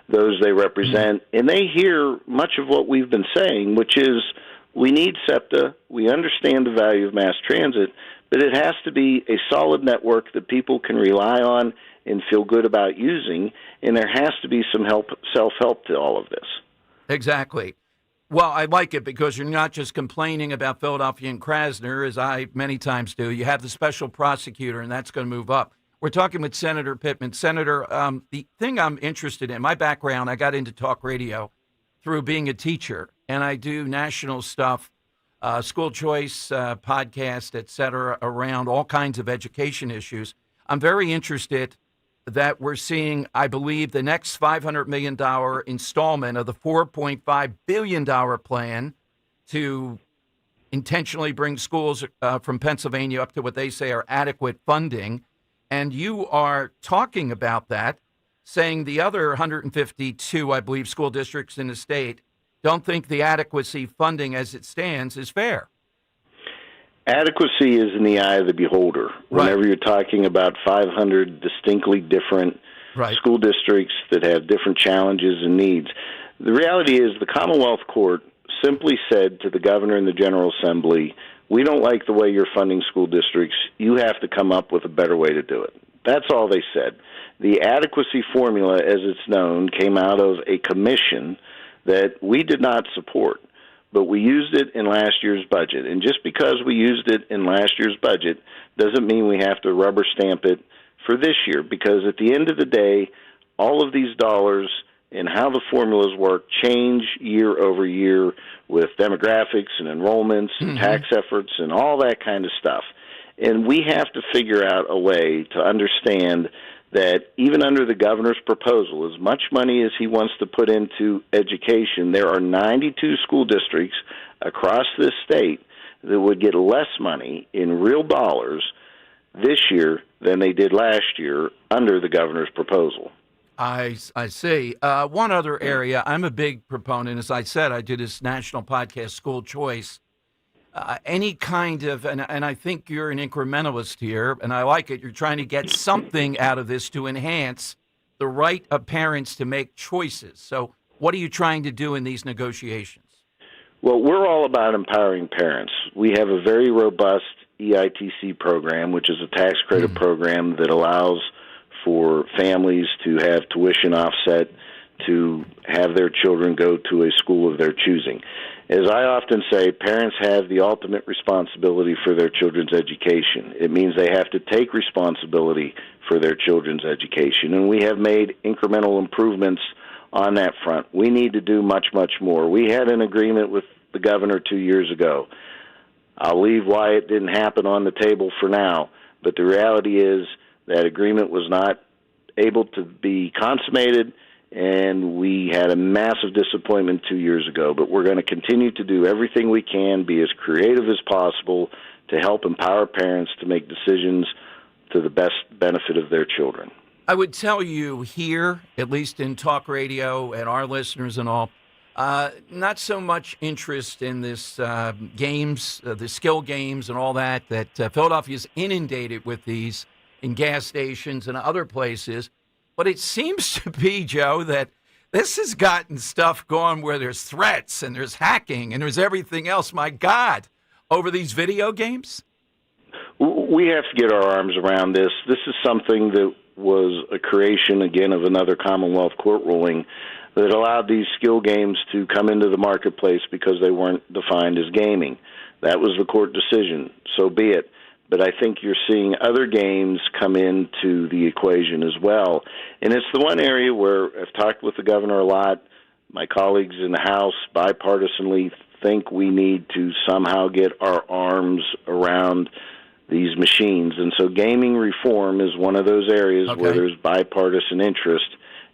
those they represent, and they hear much of what we've been saying, which is we need SEPTA. We understand the value of mass transit, but it has to be a solid network that people can rely on and feel good about using, and there has to be some self-help to all of this. Exactly. Well, I like it because you're not just complaining about Philadelphia and Krasner, as I many times do. You have the special prosecutor, and that's going to move up. We're talking with Senator Pittman. Senator, the thing I'm interested in, my background, I got into talk radio through being a teacher, and I do national stuff, school choice, podcast, et cetera, around all kinds of education issues. I'm very interested that we're seeing, I believe, the next $500 million installment of the $4.5 billion plan to intentionally bring schools from Pennsylvania up to what they say are adequate funding. And you are talking about that, saying the other 152, I believe, school districts in the state don't think the adequacy funding as it stands is fair. Adequacy is in the eye of the beholder. Whenever you're talking about 500 distinctly different school districts that have different challenges and needs, the reality is the Commonwealth Court simply said to the governor and the General Assembly, we don't like the way you're funding school districts. You have to come up with a better way to do it. That's all they said. The adequacy formula, as it's known, came out of a commission that we did not support. But we used it in last year's budget. And just because we used it in last year's budget doesn't mean we have to rubber stamp it for this year, because at the end of the day, all of these dollars and how the formulas work change year over year with demographics and enrollments and tax efforts and all that kind of stuff. And we have to figure out a way to understand that even under the governor's proposal, as much money as he wants to put into education, there are 92 school districts across this state that would get less money in real dollars this year than they did last year under the governor's proposal. I see. One other area, I'm a big proponent. As I said, I do this national podcast, School Choice. Any kind of, and I think you're an incrementalist here, and I like it. You're trying to get something out of this to enhance the right of parents to make choices. So what are you trying to do in these negotiations? Well, we're all about empowering parents. We have a very robust EITC program, which is a tax credit program that allows for families to have tuition offset to have their children go to a school of their choosing. As I often say, parents have the ultimate responsibility for their children's education. It means they have to take responsibility for their children's education, and we have made incremental improvements on that front. We need to do much, much more. We had an agreement with the governor 2 years ago. I'll leave why it didn't happen on the table for now, but the reality is that agreement was not able to be consummated, and we had a massive disappointment 2 years ago. But we're going to continue to do everything we can, be as creative as possible to help empower parents to make decisions to the best benefit of their children. I would tell you here, at least in talk radio and our listeners and all, not so much interest in this games, the skill games and all that Philadelphia is inundated with these in gas stations and other places. But it seems to be, Joe, that this has gotten stuff going where there's threats and there's hacking and there's everything else, my God, over these video games? We have to get our arms around this. This is something that was a creation, again, of another Commonwealth court ruling that allowed these skill games to come into the marketplace because they weren't defined as gaming. That was the court decision, so be it. But I think you're seeing other games come into the equation as well. And it's the one area where I've talked with the governor a lot. My colleagues in the House bipartisanly think we need to somehow get our arms around these machines. And so gaming reform is one of those areas where there's bipartisan interest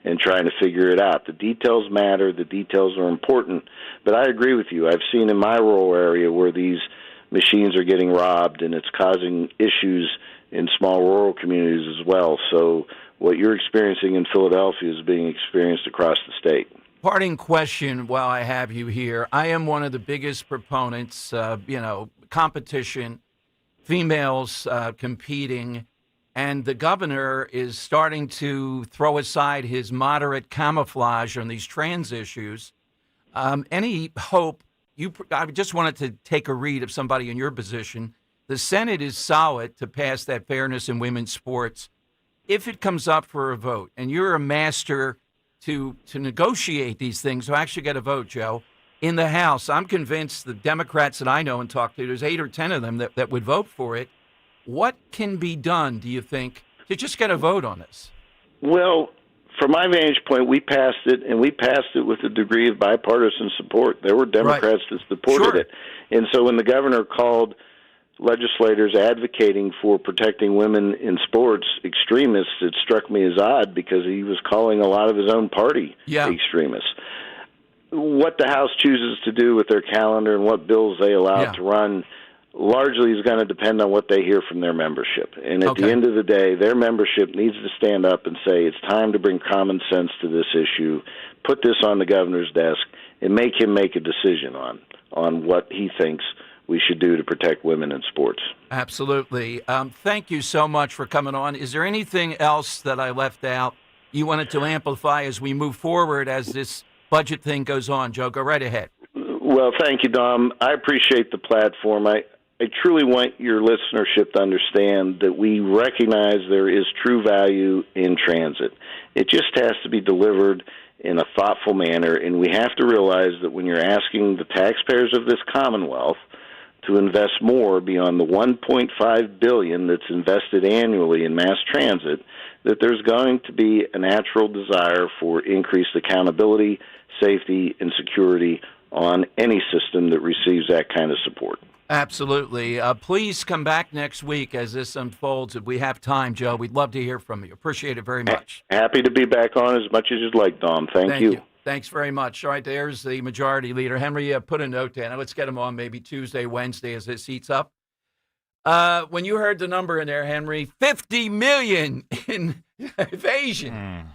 in trying to figure it out. The details matter. The details are important. But I agree with you. I've seen in my rural area where these machines are getting robbed, and it's causing issues in small rural communities as well. So what you're experiencing in Philadelphia is being experienced across the state. Parting question while I have you here. I am one of the biggest proponents, competition, females competing, and the governor is starting to throw aside his moderate camouflage on these trans issues. Any hope? I just wanted to take a read of somebody in your position. The Senate is solid to pass that fairness in women's sports. If it comes up for a vote, and you're a master to negotiate these things, to actually get a vote, Joe, in the House, I'm convinced the Democrats that I know and talk to, there's 8 or 10 of them that would vote for it. What can be done, do you think, to just get a vote on this? Well, from my vantage point, we passed it, and we passed it with a degree of bipartisan support. There were Democrats that supported it. And so when the governor called legislators advocating for protecting women in sports extremists, it struck me as odd because he was calling a lot of his own party extremists. What the House chooses to do with their calendar and what bills they allow to run largely is going to depend on what they hear from their membership. And at the end of the day, their membership needs to stand up and say it's time to bring common sense to this issue, put this on the governor's desk, and make him make a decision on what he thinks we should do to protect women in sports. Absolutely. Thank you so much for coming on. Is there anything else that I left out you wanted to amplify as we move forward as this budget thing goes on? Joe, go right ahead. Well, thank you, Dom. I appreciate the platform. I truly want your listenership to understand that we recognize there is true value in transit. It just has to be delivered in a thoughtful manner, and we have to realize that when you're asking the taxpayers of this Commonwealth to invest more beyond the $1.5 billion that's invested annually in mass transit, that there's going to be a natural desire for increased accountability, safety, and security on any system that receives that kind of support. Absolutely. Please come back next week as this unfolds. If we have time, Joe, we'd love to hear from you. Appreciate it very much. Happy to be back on as much as you'd like, Dom. Thank you. Thanks very much. All right, there's the majority leader. Henry, put a note down. Let's get him on maybe Tuesday, Wednesday as this heats up. When you heard the number in there, Henry, $50 million in evasion.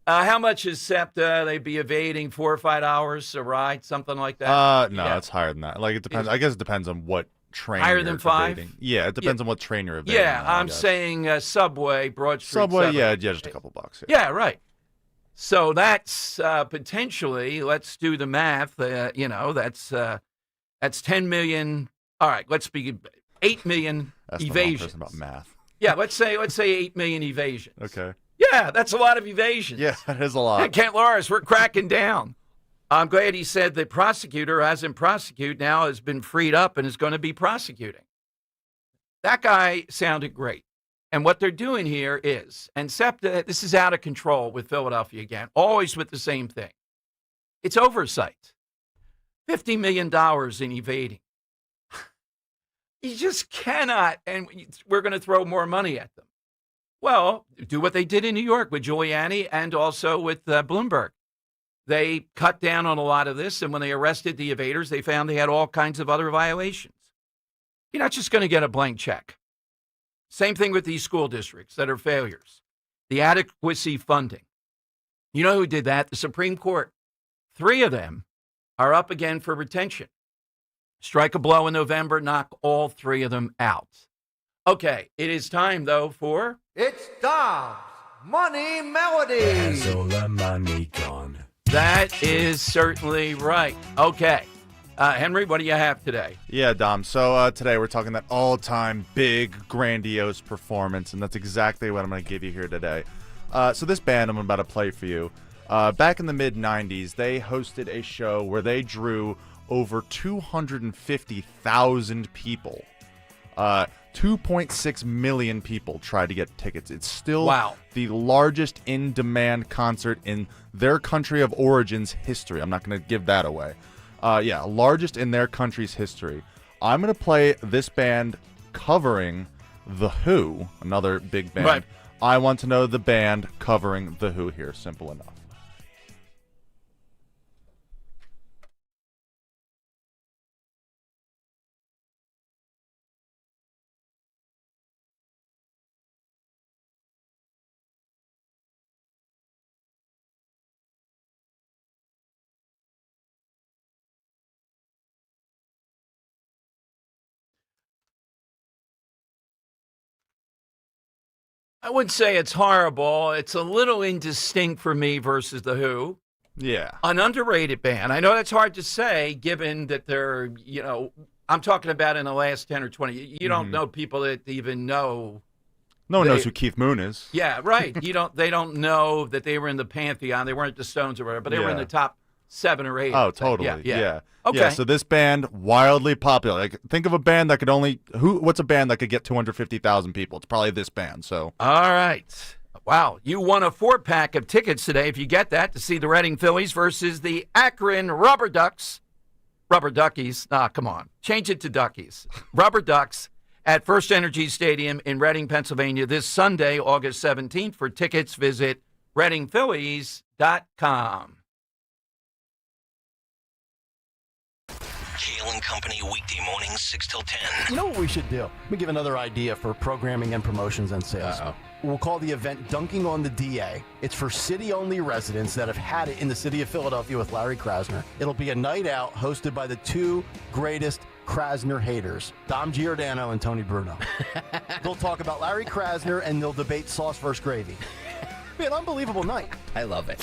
How much is SEPTA? They'd be evading 4 or 5 hours a ride, something like that? No, it's higher than that. Like, it depends. I guess it depends on what train higher you're than 5? evading. Yeah, it depends on what train you're evading. Yeah, I'm saying Subway, Broad Street. Subway, yeah, just a couple bucks. Yeah, right. So that's potentially, let's do the math, that's 10 million. All right, let's be 8 million evasions. About math. Yeah, let's say 8 million evasions. Okay. Yeah, that's a lot of evasions. Yeah, that is a lot. Kent Loris, we're cracking down. I'm glad he said the prosecutor hasn't prosecuted now, has been freed up and is going to be prosecuting. That guy sounded great. And what they're doing here is, and SEPTA, this is out of control with Philadelphia again, always with the same thing. It's oversight. $50 million in evading. You just cannot, and we're going to throw more money at them. Well, do what they did in New York with Giuliani and also with Bloomberg. They cut down on a lot of this, and when they arrested the evaders, they found they had all kinds of other violations. You're not just going to get a blank check. Same thing with these school districts that are failures. The adequacy funding. You know who did that? The Supreme Court. 3 of them are up again for retention. Strike a blow in November, knock all 3 of them out. Okay, it is time, though, for... It's Dom's Money Melody. Has all the money gone? That is certainly right. Okay. Henry, what do you have today? Yeah, Dom. So today we're talking that all-time big, grandiose performance, and that's exactly what I'm going to give you here today. So this band I'm about to play for you, back in the mid-'90s, they hosted a show where they drew over 250,000 people. 2.6 million people tried to get tickets. It's still the largest in-demand concert in their country of origin's history. I'm not going to give that away. Largest in their country's history. I'm going to play this band covering The Who, another big band. Right. I want to know the band covering The Who here. Simple enough. I wouldn't say it's horrible. It's a little indistinct for me versus The Who. Yeah. An underrated band. I know that's hard to say given that they're, I'm talking about in the last 10 or 20. You don't know people that even know. No one knows who Keith Moon is. Yeah, right. They don't know that they were in the Pantheon. They weren't the Stones or whatever, but they were in the top 7 or 8. Oh, totally. Yeah. Okay. Yeah, so this band, wildly popular. Like, think of a band that could what's a band that could get 250,000 people? It's probably this band, so. All right. Wow. You won a 4-pack of tickets today, if you get that, to see the Reading Phillies versus the Akron Rubber Ducks. Rubber Duckies. Come on. Change it to Duckies. Rubber Ducks at First Energy Stadium in Reading, Pennsylvania this Sunday, August 17th. For tickets, visit readingphillies.com. Kale and Company weekday mornings 6 till 10. You know what we should do? Let me give another idea for programming and promotions and sales. We'll call the event Dunking on the DA. It's for city-only residents that have had it in the city of Philadelphia with Larry Krasner. It'll be a night out hosted by the 2 greatest Krasner haters, Dom Giordano and Tony Bruno. They'll talk about Larry Krasner and they'll debate sauce versus gravy. It'll be an unbelievable night. I love it.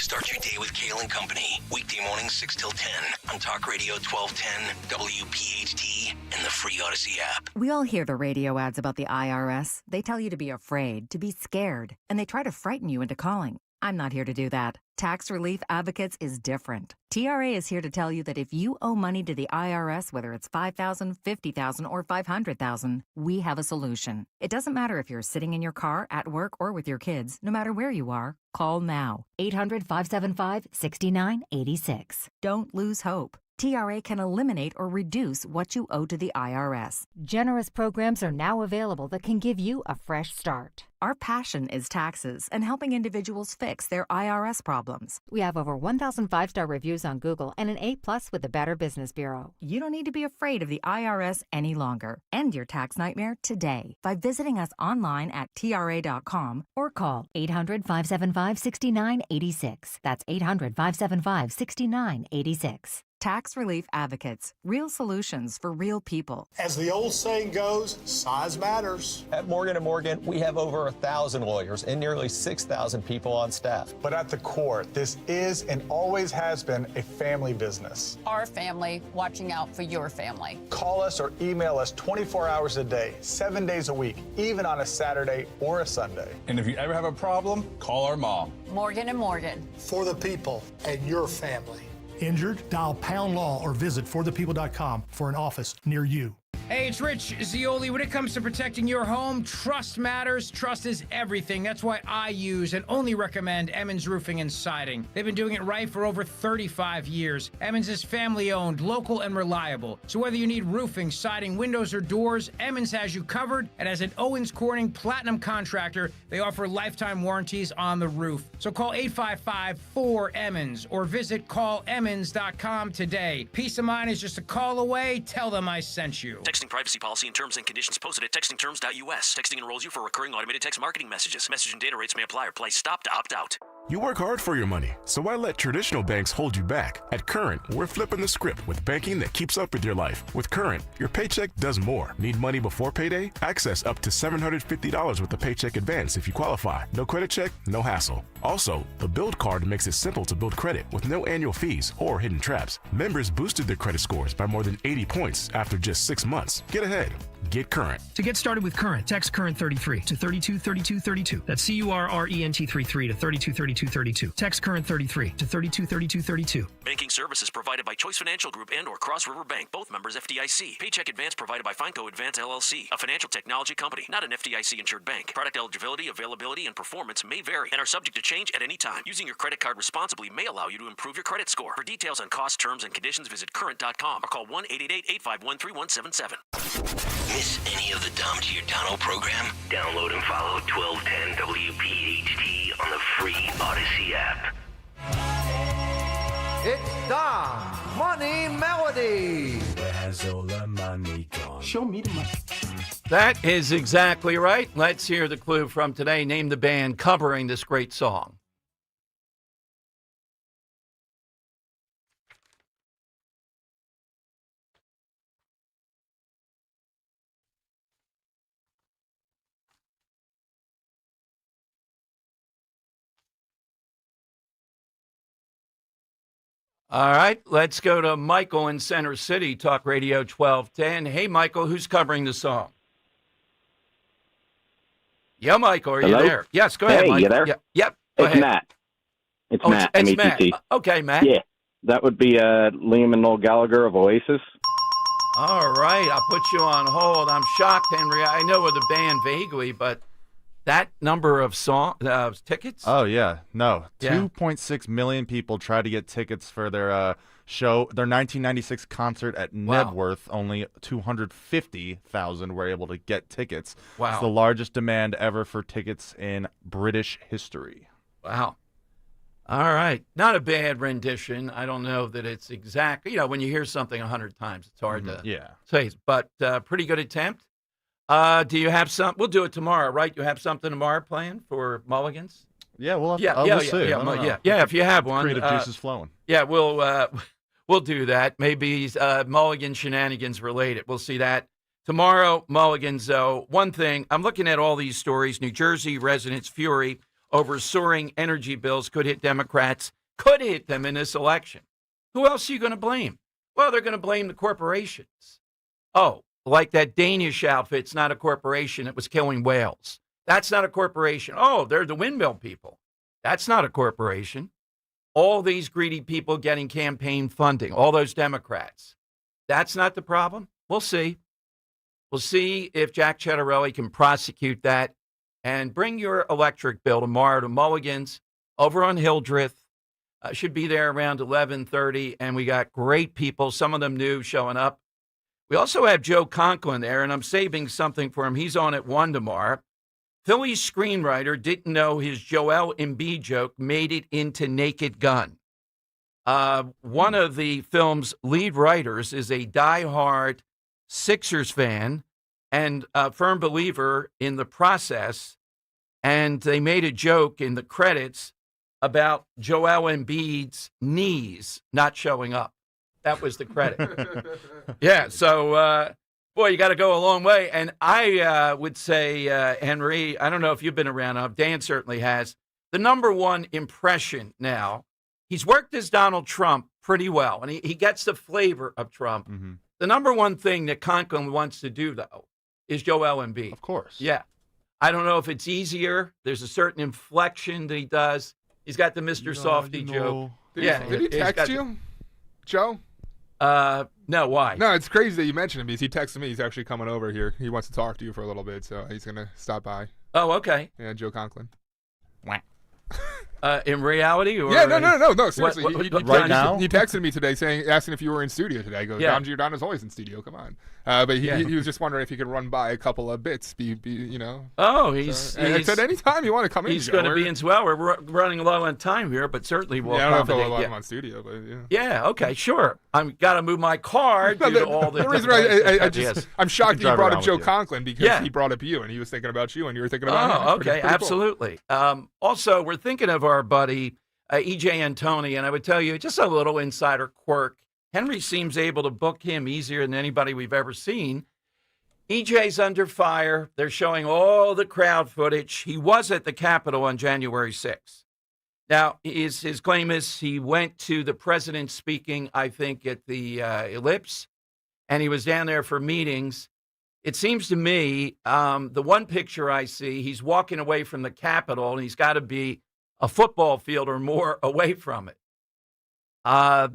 Start your day with Kale and Company. Weekday mornings 6 till 10 on Talk Radio 1210, WPHT, and the free Odyssey app. We all hear the radio ads about the IRS. They tell you to be afraid, to be scared, and they try to frighten you into calling. I'm not here to do that. Tax Relief Advocates is different. TRA is here to tell you that if you owe money to the IRS, whether it's $5,000, $50,000, or $500,000, we have a solution. It doesn't matter if you're sitting in your car, at work, or with your kids. No matter where you are, call now. 800-575-6986. Don't lose hope. TRA can eliminate or reduce what you owe to the IRS. Generous programs are now available that can give you a fresh start. Our passion is taxes and helping individuals fix their IRS problems. We have over 1,000 5-star reviews on Google and an A+ with the Better Business Bureau. You don't need to be afraid of the IRS any longer. End your tax nightmare today by visiting us online at TRA.com or call 800-575-6986. That's 800-575-6986. Tax Relief Advocates. Real solutions for real people. As the old saying goes, size matters. At Morgan & Morgan, we have over 1,000 lawyers and nearly 6,000 people on staff. But at the core, this is and always has been a family business. Our family watching out for your family. Call us or email us 24 hours a day, 7 days a week, even on a Saturday or a Sunday. And if you ever have a problem, call our mom. Morgan & Morgan. For the people and your family. Injured? Dial pound law or visit forthepeople.com for an office near you. Hey, it's Rich Zioli. When it comes to protecting your home, trust matters. Trust is everything. That's why I use and only recommend Emmons Roofing and Siding. They've been doing it right for over 35 years. Emmons is family-owned, local, and reliable. So whether you need roofing, siding, windows, or doors, Emmons has you covered. And as an Owens Corning Platinum contractor, they offer lifetime warranties on the roof. So call 855-4-EMMONS or visit callemmons.com today. Peace of mind is just a call away. Tell them I sent you. Texting privacy policy and terms and conditions posted at textingterms.us. Texting enrolls you for recurring automated text marketing messages. Message and data rates may apply or play stop to opt out. You work hard for your money, so why let traditional banks hold you back? At Current, we're flipping the script with banking that keeps up with your life. With Current, your paycheck does more. Need money before payday? Access up to $750 with the paycheck advance if you qualify. No credit check, no hassle. Also, the Build Card makes it simple to build credit with no annual fees or hidden traps. Members boosted their credit scores by more than 80 points after just 6 months. Get ahead. Get Current. To get started with Current, text Current 33 to 323232. That's CURRENT 33 to 323232. Text Current 33 to 323232. Banking services provided by Choice Financial Group and or Cross River Bank, both members FDIC. Paycheck advance provided by Fineco Advance LLC, a financial technology company, not an FDIC insured bank. Product eligibility, availability, and performance may vary and are subject to change at any time. Using your credit card responsibly may allow you to improve your credit score. For details on cost, terms, and conditions, visit current.com or call 1-888-851-3177. Miss any of the Dom Giordano program? Download and follow 1210 WPHT on the free Odyssey app. It's Dom Money Melody. Where has all the money gone? Show me the money. That is exactly right. Let's hear the clue from today. Name the band covering this great song. All right, let's go to Michael in Center City, Talk Radio 1210. Hey, Michael, who's covering the song? Yeah, Michael, are Hello? you there? Yes, go ahead, Hey, Michael. you there? Yeah, yep, go It's ahead. Matt. It's Oh, Matt, it's M-E-T-T. Matt. Okay, Matt. Yeah, that would be Liam and Noel Gallagher of Oasis. All right, I'll put you on hold. I'm shocked, Henry. I know of the band vaguely, but that number of tickets? Oh, yeah. No. Yeah. 2.6 million people tried to get tickets for their show, their 1996 concert at Nebworth. Only 250,000 were able to get tickets. Wow. It's the largest demand ever for tickets in British history. Wow. All right. Not a bad rendition. I don't know that it's exact. You know, when you hear something 100 times, it's hard to say. But pretty good attempt. Do you have some? We'll do it tomorrow, right? You have something tomorrow planned for Mulligans? Yeah, we'll have we'll see. I don't know. Yeah, if you have one. Creative juice is flowing. Yeah, we'll do that. Maybe Mulligan shenanigans related. We'll see that tomorrow. Mulligans, though. One thing, I'm looking at all these stories. New Jersey residents' fury over soaring energy bills could hit Democrats, could hit them in this election. Who else are you going to blame? Well, they're going to blame the corporations. Oh, like that Danish outfit's not a corporation that was killing whales. That's not a corporation. Oh, they're the windmill people. That's not a corporation. All these greedy people getting campaign funding, all those Democrats. That's not the problem. We'll see. We'll see if Jack Ciattarelli can prosecute that and bring your electric bill tomorrow to Mulligan's over on Hildreth. Should be there around 11:30, and we got great people, some of them new, showing up. We also have Joe Conklin there, and I'm saving something for him. He's on at 1 tomorrow. Philly's screenwriter didn't know his Joel Embiid joke made it into Naked Gun. One of the film's lead writers is a diehard Sixers fan and a firm believer in the process, and they made a joke in the credits about Joel Embiid's knees not showing up. That was the credit. Yeah, so, boy, you got to go a long way. And I would say, Henry, I don't know if you've been around. Dan certainly has. The number one impression now, he's worked as Donald Trump pretty well, and he gets the flavor of Trump. Mm-hmm. The number one thing that Conklin wants to do, though, is Joel Embiid. Of course. Yeah. I don't know if it's easier. There's a certain inflection that he does. He's got the Mr. Softy joke. Did he text you, Joe? No, why? No, it's crazy that you mentioned him because he texted me. He's actually coming over here. He wants to talk to you for a little bit, so he's going to stop by. Oh, okay. Yeah, Joe Conklin. In reality? Or yeah, no. Seriously. Right now? He texted me today asking if you were in studio today. I go, Dom Giordano's always in studio. Come on. But he was just wondering if he could run by a couple of bits, you know. Oh, I said anytime you want to come in, he's going to be in as well. We're running low on time here, but certainly we'll accommodate. I don't know if I'm on studio, but yeah. Yeah, okay, sure. I've got to move my car due to all the reason I'm shocked that you brought up Joe Conklin because he brought up you, and he was thinking about you, and you were thinking about him. Oh, okay, absolutely. Cool. Also, we're thinking of our buddy, E.J. Antoni, and I would tell you, just a little insider quirk. Henry seems able to book him easier than anybody we've ever seen. EJ's under fire. They're showing all the crowd footage. He was at the Capitol on January 6th. Now, his claim is he went to the president speaking, I think, at the Ellipse, and he was down there for meetings. It seems to me, the one picture I see, he's walking away from the Capitol, and he's got to be a football field or more away from it.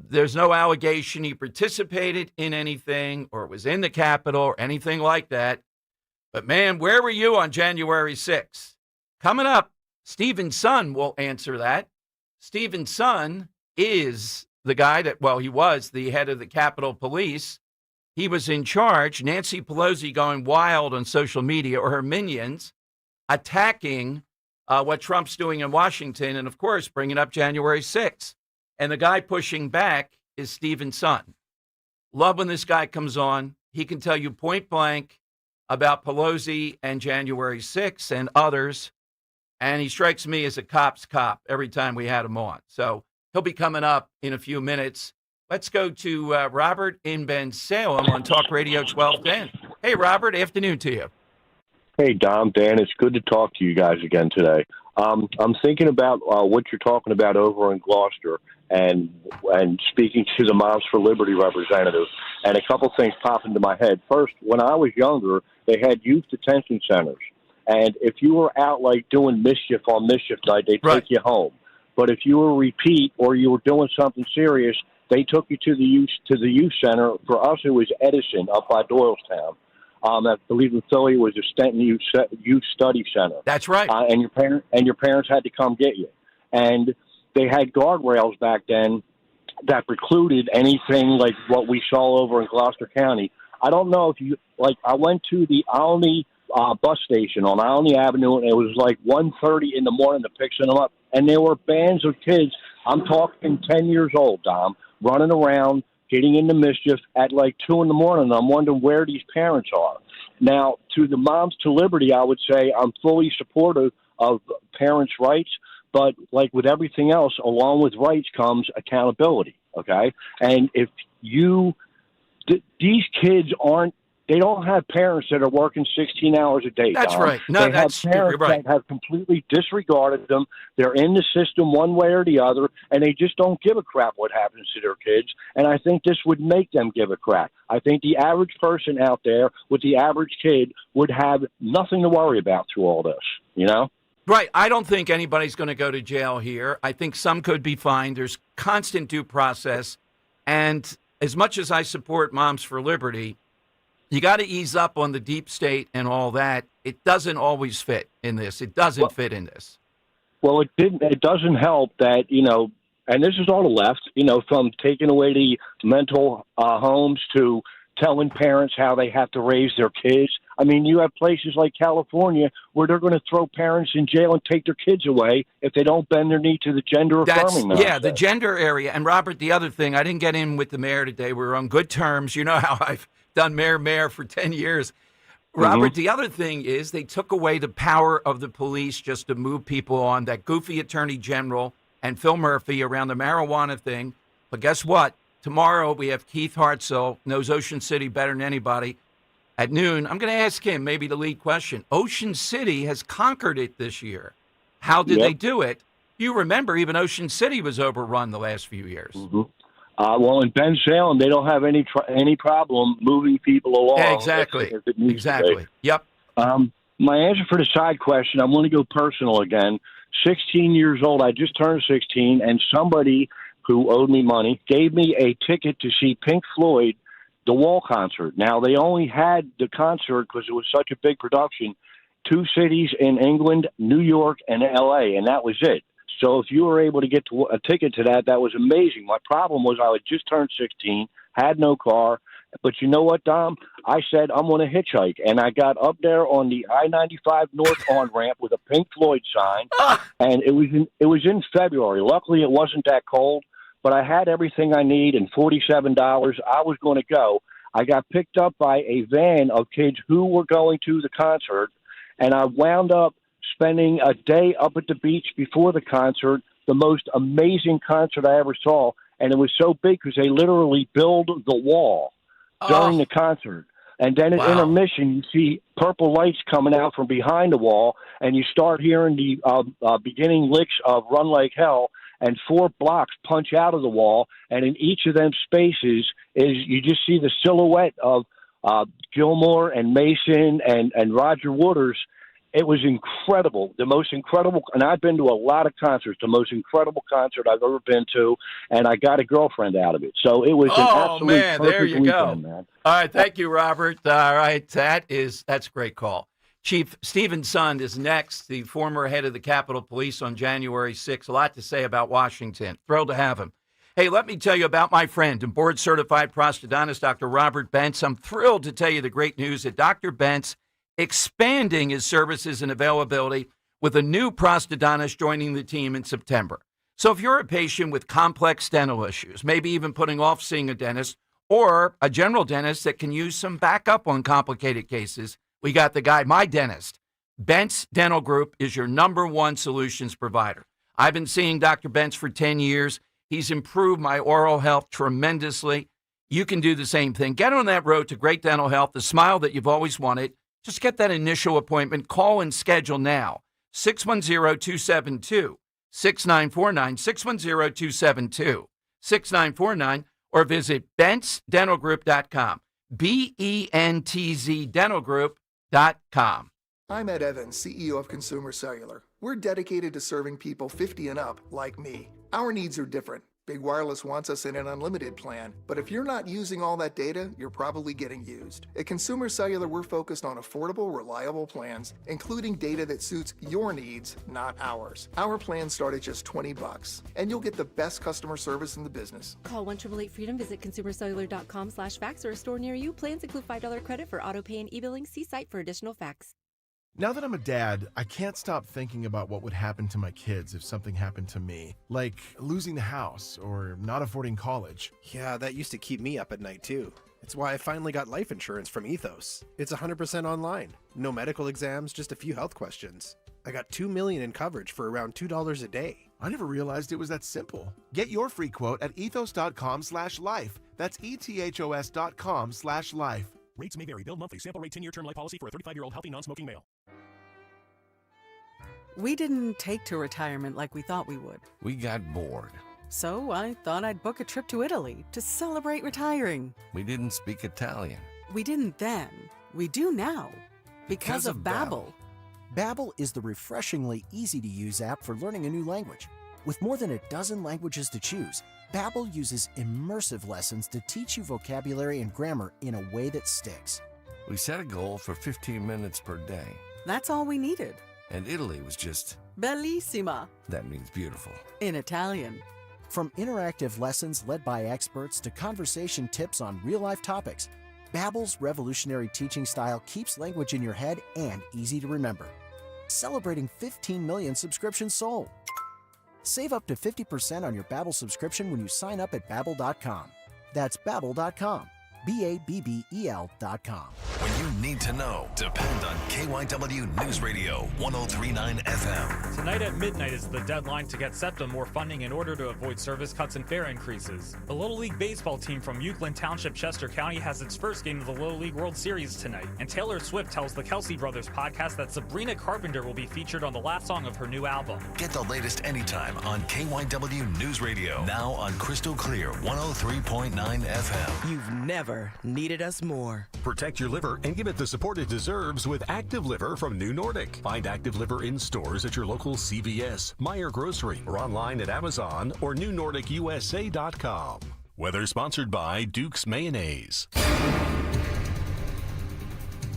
There's no allegation he participated in anything or was in the Capitol or anything like that. But, man, where were you on January 6th? Coming up, Stephen Sunn will answer that. Stephen Sunn is the guy that, well, he was the head of the Capitol Police. He was in charge. Nancy Pelosi going wild on social media, or her minions, attacking what Trump's doing in Washington and, of course, bringing up January 6th. And the guy pushing back is Stephen Sunn. Love when this guy comes on. He can tell you point blank about Pelosi and January 6th and others. And he strikes me as a cop's cop every time we had him on. So he'll be coming up in a few minutes. Let's go to Robert in Bensalem on Talk Radio 1210. Hey, Robert, afternoon to you. Hey, Dom, Dan, it's good to talk to you guys again today. I'm thinking about what you're talking about over in Gloucester and speaking to the Moms for Liberty representative, and a couple things pop into my head. First, when I was younger, they had youth detention centers, and if you were out like doing mischief on mischief night, they'd take you home. But if you were repeat or you were doing something serious, they took you to the youth center. For us, it was Edison up by Doylestown. I believe in Philly was the Stenton Youth Study Center. That's right. And your parents had to come get you. And they had guardrails back then that precluded anything like what we saw over in Gloucester County. I don't know if you I went to the Olney bus station on Olney Avenue, and it was like 1:30 in the morning to pick them up, and there were bands of kids. I'm talking 10 years old, Dom, running around, getting into mischief at like 2 in the morning. I'm wondering where these parents are. Now, to the Moms to Liberty, I would say I'm fully supportive of parents' rights, but like with everything else, along with rights comes accountability, okay? And if these kids they don't have parents that are working 16 hours a day. That's Dom. right. No, they have parents that have completely disregarded them. They're in the system one way or the other, and they just don't give a crap what happens to their kids. And I think this would make them give a crap. I think the average person out there with the average kid would have nothing to worry about through all this, you know? Right. I don't think anybody's going to go to jail here. I think some could be fined. There's constant due process. And as much as I support Moms for Liberty, you got to ease up on the deep state and all that. It doesn't always fit in this. It doesn't fit in this. Well, it doesn't help that, And this is all the left, from taking away the mental homes to telling parents how they have to raise their kids. I mean, you have places like California where they're going to throw parents in jail and take their kids away if they don't bend their knee to the gender-affirming nonsense. Yeah, the gender area. And, Robert, the other thing, I didn't get in with the mayor today. We were on good terms. You know how I've done mayor for 10 years. Robert, the other thing is they took away the power of the police just to move people on. That goofy attorney general and Phil Murphy around the marijuana thing. But guess what? Tomorrow we have Keith Hartzell, knows Ocean City better than anybody. At noon, I'm going to ask him maybe the lead question. Ocean City has conquered it this year. How did they do it? You remember even Ocean City was overrun the last few years. Well, in Ben Salem, they don't have any problem moving people along. Yeah, exactly. If it needs to be. Yep. My answer for the side question, I'm going to go personal again. 16 years old, I just turned 16, and somebody who owed me money gave me a ticket to see Pink Floyd, the Wall concert. Now, they only had the concert because it was such a big production, 2 cities in England, New York, and L.A., and that was it. So if you were able to get a ticket to that was amazing. My problem was I had just turned 16, had no car. But you know what, Dom? I said I'm going to hitchhike, and I got up there on the I-95 North on-ramp with a Pink Floyd sign, and it was in February. Luckily, it wasn't that cold, but I had everything I need and $47. I was going to go. I got picked up by a van of kids who were going to the concert, and I wound up spending a day up at the beach before the concert, the most amazing concert I ever saw, and it was so big because they literally built the wall during the concert. And then at intermission, you see purple lights coming out from behind the wall, and you start hearing the beginning licks of Run Like Hell, and 4 blocks punch out of the wall, and in each of them spaces is you just see the silhouette of Gilmore and Mason and Roger Waters. It was incredible, the most incredible, and I've been to a lot of concerts, the most incredible concert I've ever been to, and I got a girlfriend out of it. So it was an absolute perfect there you weekend, go. man. All right, thank you, Robert. All right, that's a great call. Chief Stephen Sund is next, the former head of the Capitol Police on January 6th. A lot to say about Washington. Thrilled to have him. Hey, let me tell you about my friend and board-certified prosthodontist, Dr. Robert Bentz. I'm thrilled to tell you the great news that Dr. Bentz expanding his services and availability with a new prosthodontist joining the team in September. So if you're a patient with complex dental issues, maybe even putting off seeing a dentist or a general dentist that can use some backup on complicated cases, we got the guy, my dentist. Bentz Dental Group is your #1 solutions provider. I've been seeing Dr. Bentz for 10 years. He's improved my oral health tremendously. You can do the same thing. Get on that road to great dental health, the smile that you've always wanted. Just get that initial appointment. Call and schedule now. 610-272-6949, 610-272-6949, or visit bentzdentalgroup.com, BENTZ dentalgroup.com. I'm Ed Evans, CEO of Consumer Cellular. We're dedicated to serving people 50 and up, like me. Our needs are different. Big Wireless wants us in an unlimited plan, but if you're not using all that data, you're probably getting used. At Consumer Cellular, we're focused on affordable, reliable plans, including data that suits your needs, not ours. Our plans start at just $20, and you'll get the best customer service in the business. Call 1-888-FREEDOM, visit consumercellular.com/fax or a store near you. Plans include $5 credit for auto pay and e-billing. See site for additional facts. Now that I'm a dad, I can't stop thinking about what would happen to my kids if something happened to me, like losing the house or not affording college. Yeah, that used to keep me up at night too. It's why I finally got life insurance from Ethos. It's 100% online. No medical exams, just a few health questions. I got $2 million in coverage for around $2 a day. I never realized it was that simple. Get your free quote at ethos.com/life. That's ethos.com/life. Rates may vary. Billed monthly. Sample rate 10-year term life policy for a 35-year-old healthy non-smoking male. We didn't take to retirement like we thought we would. We got bored. So I thought I'd book a trip to Italy to celebrate retiring. We didn't speak Italian. We didn't then. We do now. Because of Babbel. Babbel is the refreshingly easy-to-use app for learning a new language. With more than a dozen languages to choose, Babbel uses immersive lessons to teach you vocabulary and grammar in a way that sticks. We set a goal for 15 minutes per day. That's all we needed. And Italy was just... Bellissima. That means beautiful. In Italian. From interactive lessons led by experts to conversation tips on real-life topics, Babbel's revolutionary teaching style keeps language in your head and easy to remember. Celebrating 15 million subscriptions sold. Save up to 50% on your Babbel subscription when you sign up at Babbel.com. That's Babbel.com. Babbel.com. When you need to know, depend on KYW News Radio 103.9 FM. Tonight at midnight is the deadline to get SEPTA more funding in order to avoid service cuts and fare increases. The Little League baseball team from Euclid Township, Chester County has its first game of the Little League World Series tonight. And Taylor Swift tells the Kelsey Brothers podcast that Sabrina Carpenter will be featured on the last song of her new album. Get the latest anytime on KYW News Radio. Now on Crystal Clear 103.9 FM. You've never needed us more. Protect your liver and give it the support it deserves with Active Liver from New Nordic. Find Active Liver in stores at your local CVS, Meijer Grocery, or online at Amazon or NewNordicUSA.com. Weather sponsored by Duke's Mayonnaise.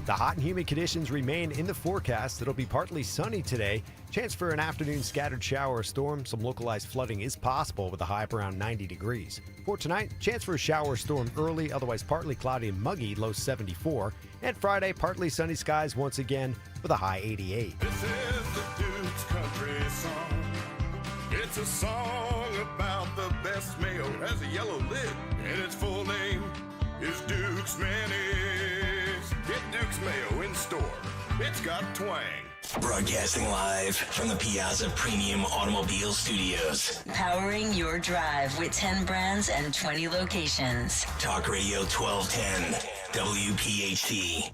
The hot and humid conditions remain in the forecast. It'll be partly sunny today. Chance for an afternoon scattered shower or storm. Some localized flooding is possible with a high of around 90 degrees. For tonight, chance for a shower or storm early, otherwise partly cloudy and muggy, low 74. And Friday, partly sunny skies once again with a high 88. This is the Duke's Country Song. It's a song about the best mayo. It has a yellow lid, and its full name is Duke's Mayonnaise. Get Duke's Mayo in store. It's got twang. Broadcasting live from the Piazza Premium Automobile Studios. Powering your drive with 10 brands and 20 locations. Talk Radio 1210, WPHT.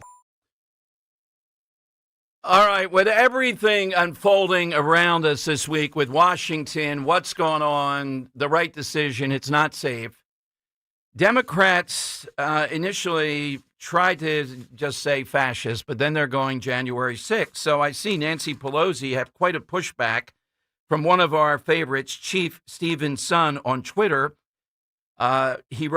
All right, with everything unfolding around us this week with Washington, what's going on, the right decision, it's not safe. Democrats initially tried to just say fascist, but then they're going January 6th. So I see Nancy Pelosi have quite a pushback from one of our favorites, Chief Stephen Sun, on Twitter. He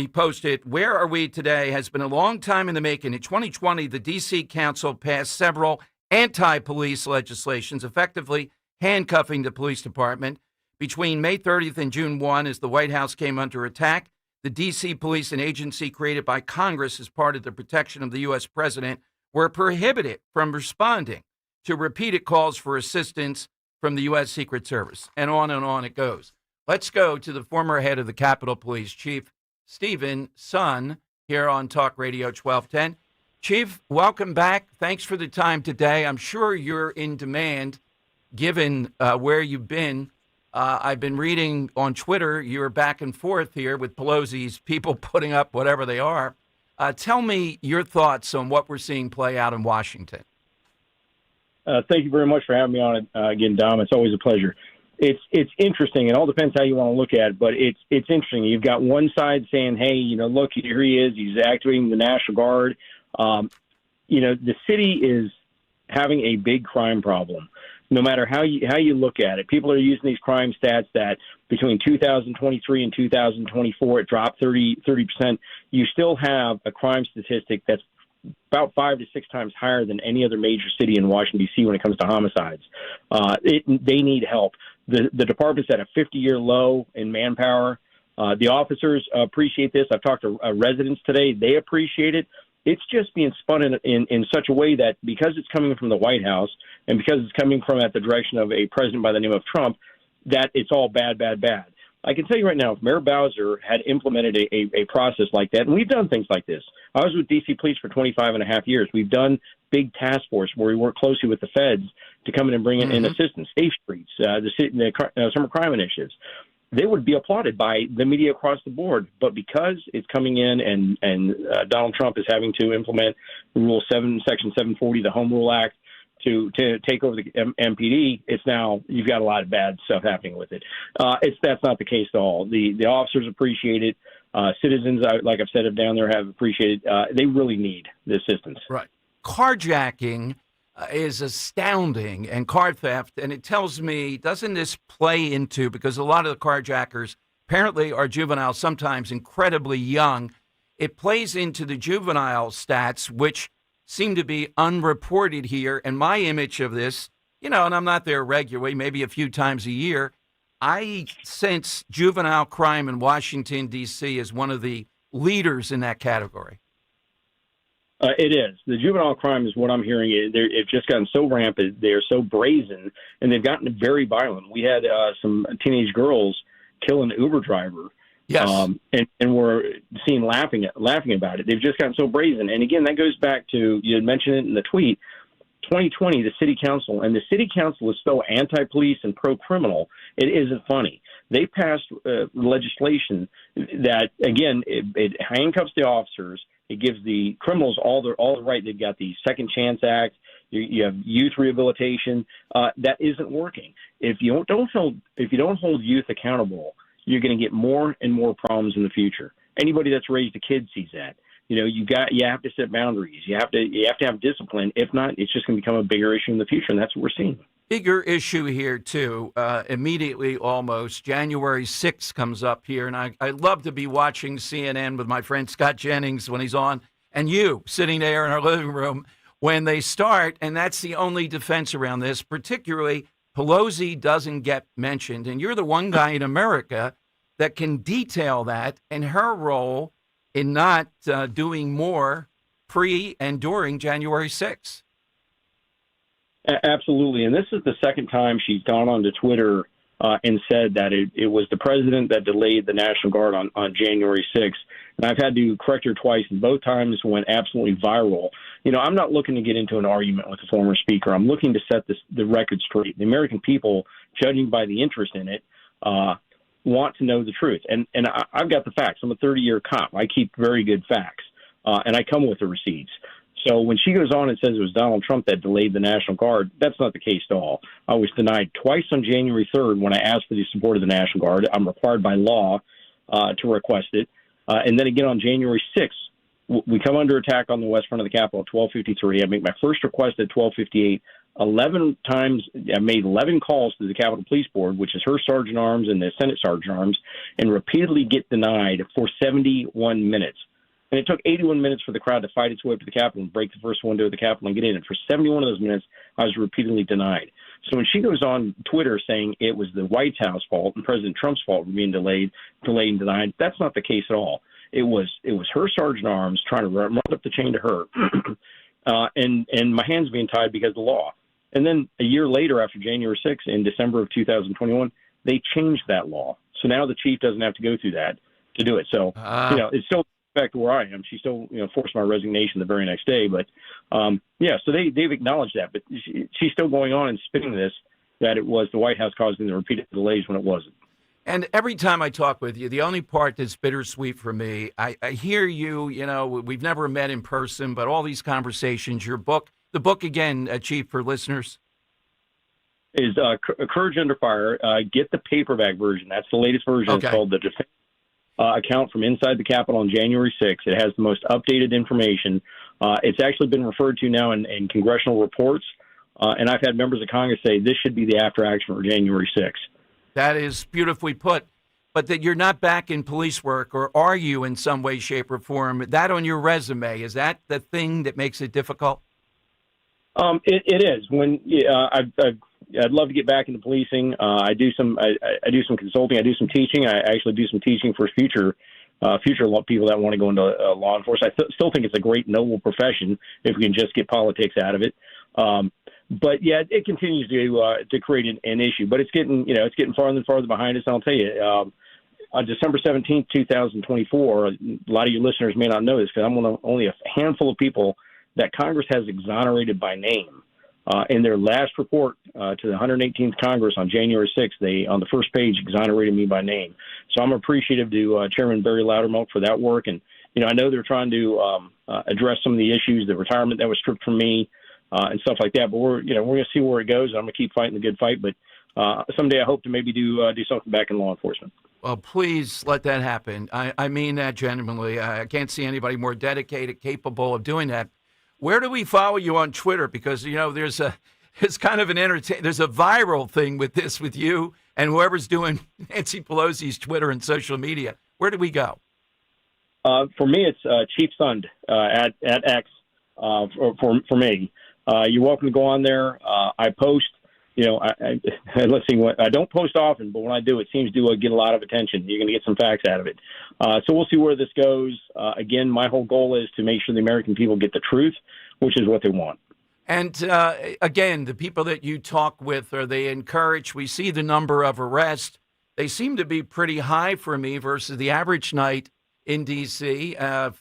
posted, "Where are we today has been a long time in the making. In 2020, the D.C. Council passed several anti-police legislations, effectively handcuffing the police department. Between May 30th and June 1, as the White House came under attack, the D.C. police, an agency created by Congress as part of the protection of the U.S. president, were prohibited from responding to repeated calls for assistance from the U.S. Secret Service." And on it goes. Let's go to the former head of the Capitol Police, Chief Stephen Sun, here on Talk Radio 1210. Chief, welcome back. Thanks for the time today. I'm sure you're in demand, given where you've been. I've been reading on Twitter, you're back and forth here with Pelosi's people putting up whatever they are. Tell me your thoughts on what we're seeing play out in Washington. Thank you very much for having me on again, Dom. It's always a pleasure. It's interesting. It all depends how you want to look at it, but it's interesting. You've got one side saying, hey, look, here he is. He's activating the National Guard. The city is having a big crime problem. No matter how you look at it, people are using these crime stats that between 2023 and 2024, it dropped 30%. You still have a crime statistic that's about 5 to 6 times higher than any other major city in Washington, D.C. when it comes to homicides. They need help. The department's at a 50-year low in manpower. The officers appreciate this. I've talked to residents today. They appreciate it. It's just being spun in such a way that because it's coming from the White House and because it's coming from at the direction of a president by the name of Trump, that it's all bad, bad, bad. I can tell you right now, if Mayor Bowser had implemented a process like that, and we've done things like this. I was with D.C. Police for 25 and a half years. We've done big task force where we work closely with the feds to come in and bring in assistance, Safe Streets, the summer crime initiatives. They would be applauded by the media across the board. But because it's coming in and Donald Trump is having to implement Rule 7, Section 740, the Home Rule Act, to take over the MPD, it's now you've got a lot of bad stuff happening with it. That's not the case at all. The officers appreciate it. Citizens, like I've said, down there have appreciated. They really need the assistance. Right. Carjacking is astounding, and car theft, and it tells me, doesn't this play into, because a lot of the carjackers apparently are juveniles, sometimes incredibly young, it plays into the juvenile stats, which seem to be unreported here. And my image of this, and I'm not there regularly, maybe a few times a year, I sense juvenile crime in Washington, D.C. is one of the leaders in that category. It is. The juvenile crime is what I'm hearing. It's just gotten so rampant. They're so brazen, and they've gotten very violent. We had some teenage girls kill an Uber driver. Yes. And we're seen laughing about it. They've just gotten so brazen. And again, that goes back to, you had mentioned it in the tweet, 2020, the city council. And the city council is so anti-police and pro-criminal, it isn't funny. They passed legislation that, again, it handcuffs the officers. It gives the criminals all the right. They've got the Second Chance Act. You have youth rehabilitation. That isn't working. If you don't hold youth accountable, you're going to get more and more problems in the future. Anybody that's raised a kid sees that. You have to set boundaries. You have to have discipline. If not, it's just going to become a bigger issue in the future, and that's what we're seeing. Bigger issue here, too. Immediately, almost, January 6th comes up here, and I love to be watching CNN with my friend Scott Jennings when he's on, and you sitting there in our living room when they start, and that's the only defense around this, particularly Pelosi doesn't get mentioned, and you're the one guy in America that can detail that and her role in not doing more pre and during January 6th. Absolutely. And this is the second time she's gone onto Twitter and said that it was the president that delayed the National Guard on January 6th. And I've had to correct her twice, and both times went absolutely viral. I'm not looking to get into an argument with the former speaker. I'm looking to set the record straight. The American people, judging by the interest in it, want to know the truth. And I've got the facts. I'm a 30-year cop. I keep very good facts, and I come with the receipts. So when she goes on and says it was Donald Trump that delayed the National Guard, that's not the case at all. I was denied twice on January 3rd when I asked for the support of the National Guard. I'm required by law to request it. And then again on January 6th, we come under attack on the west front of the Capitol at 12:53. I make my first request at 12:58. 11 times, I made 11 calls to the Capitol Police Board, which is her Sergeant Arms and the Senate Sergeant Arms, and repeatedly get denied for 71 minutes. And it took 81 minutes for the crowd to fight its way up to the Capitol and break the first window of the Capitol and get in. And for 71 of those minutes, I was repeatedly denied. So when she goes on Twitter saying it was the White House fault and President Trump's fault for being delayed and denied, that's not the case at all. It was her Sergeant Arms trying to run up the chain to her, and my hands being tied because of the law. And then a year later, after January 6th, in December of 2021, they changed that law. So now the chief doesn't have to go through that to do it. So it's still back to where I am. She still forced my resignation the very next day. But so they've acknowledged that. But she's still going on and spinning this that it was the White House causing the repeated delays when it wasn't. And every time I talk with you, the only part that's bittersweet for me, I hear you, we've never met in person, but all these conversations, your book, the book again, Chief, for listeners. Is Courage Under Fire. Get the paperback version. That's the latest version. Okay. It's called The Defense Account from Inside the Capitol on January 6th. It has the most updated information. It's actually been referred to now in congressional reports, and I've had members of Congress say this should be the after action for January 6th. That is beautifully put. But that you're not back in police work, or are you in some way, shape, or form? That on your resume, is that the thing that makes it difficult? It is. When I'd love to get back into policing. I do some consulting. I do some teaching. I actually do some teaching for future people that want to go into law enforcement. I still think it's a great, noble profession if we can just get politics out of it. But yeah, it continues to create an issue. But it's getting farther and farther behind us. And I'll tell you, on December 17th, 2024, a lot of your listeners may not know this because I'm one of only a handful of people that Congress has exonerated by name. In their last report to the 118th Congress on January 6th, they, on the first page, exonerated me by name. So I'm appreciative to Chairman Barry Loudermilk for that work. And, I know they're trying to address some of the issues, the retirement that was stripped from me and stuff like that. But we're going to see where it goes. I'm going to keep fighting the good fight. But someday I hope to maybe do something back in law enforcement. Well, please let that happen. I mean that genuinely. I can't see anybody more dedicated, capable of doing that. Where do we follow you on Twitter? Because, it's kind of there's a viral thing with you and whoever's doing Nancy Pelosi's Twitter and social media. Where do we go? For me, it's Chief Sund at X for me. You're welcome to go on there. I post let's see, what I don't post often, but when I do, it seems to get a lot of attention. You're going to get some facts out of it. So we'll see where this goes. Again, my whole goal is to make sure the American people get the truth, which is what they want. And again, the people that you talk with, are they encouraged? We see the number of arrests. They seem to be pretty high for me versus the average night in D.C.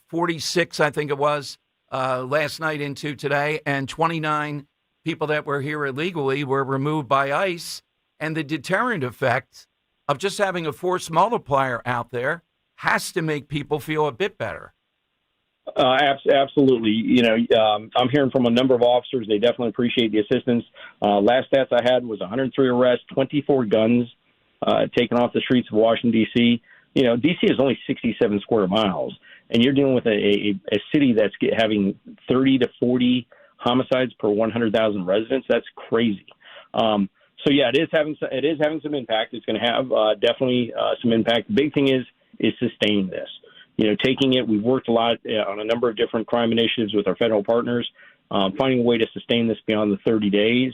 46, I think it was, last night into today, and 29 people that were here illegally were removed by ICE. And the deterrent effect of just having a force multiplier out there has to make people feel a bit better. Absolutely. I'm hearing from a number of officers. They definitely appreciate the assistance. Last stats I had was 103 arrests, 24 guns taken off the streets of Washington, D.C. D.C. is only 67 square miles, and you're dealing with a city that's having 30 to 40 homicides per 100,000 residents. That's crazy. So yeah, it is having some impact. It's going to have definitely some impact. The big thing is sustaining this. Taking it. We've worked a lot on a number of different crime initiatives with our federal partners, finding a way to sustain this beyond the 30 days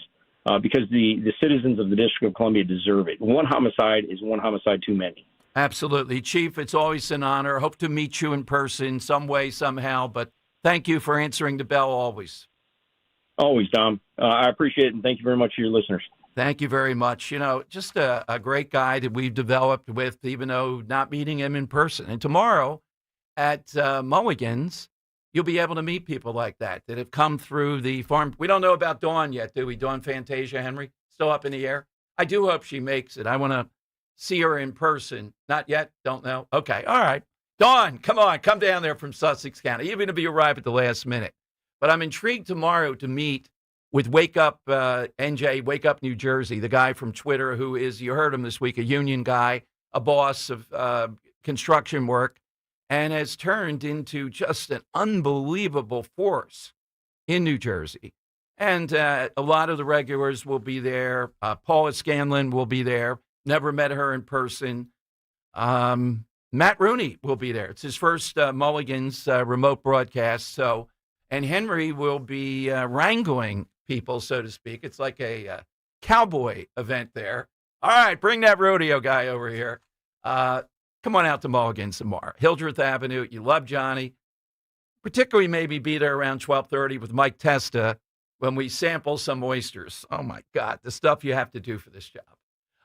because the citizens of the District of Columbia deserve it. One homicide is one homicide too many. Absolutely. Chief, it's always an honor. Hope to meet you in person some way, somehow. But thank you for answering the bell always. Always, Dom. I appreciate it, and thank you very much to your listeners. Thank you very much. Just a great guy that we've developed with, even though not meeting him in person. And tomorrow at Mulligan's, you'll be able to meet people like that have come through the farm. We don't know about Dawn yet, do we? Dawn Fantasia Henry? Still up in the air? I do hope she makes it. I want to see her in person. Not yet? Don't know? Okay. All right. Dawn, come on. Come down there from Sussex County, even if you arrive at the last minute. But I'm intrigued tomorrow to meet with Wake Up NJ, Wake Up New Jersey, the guy from Twitter who is, you heard him this week, a union guy, a boss of construction work, and has turned into just an unbelievable force in New Jersey. And a lot of the regulars will be there. Paula Scanlon will be there. Never met her in person. Matt Rooney will be there. It's his first Mulligan's remote broadcast. And Henry will be wrangling people, so to speak. It's like a cowboy event there. All right, bring that rodeo guy over here. Come on out to Mulligan's tomorrow. Hildreth Avenue. You love Johnny. Particularly maybe be there around 12:30 with Mike Testa when we sample some oysters. Oh, my God, the stuff you have to do for this job.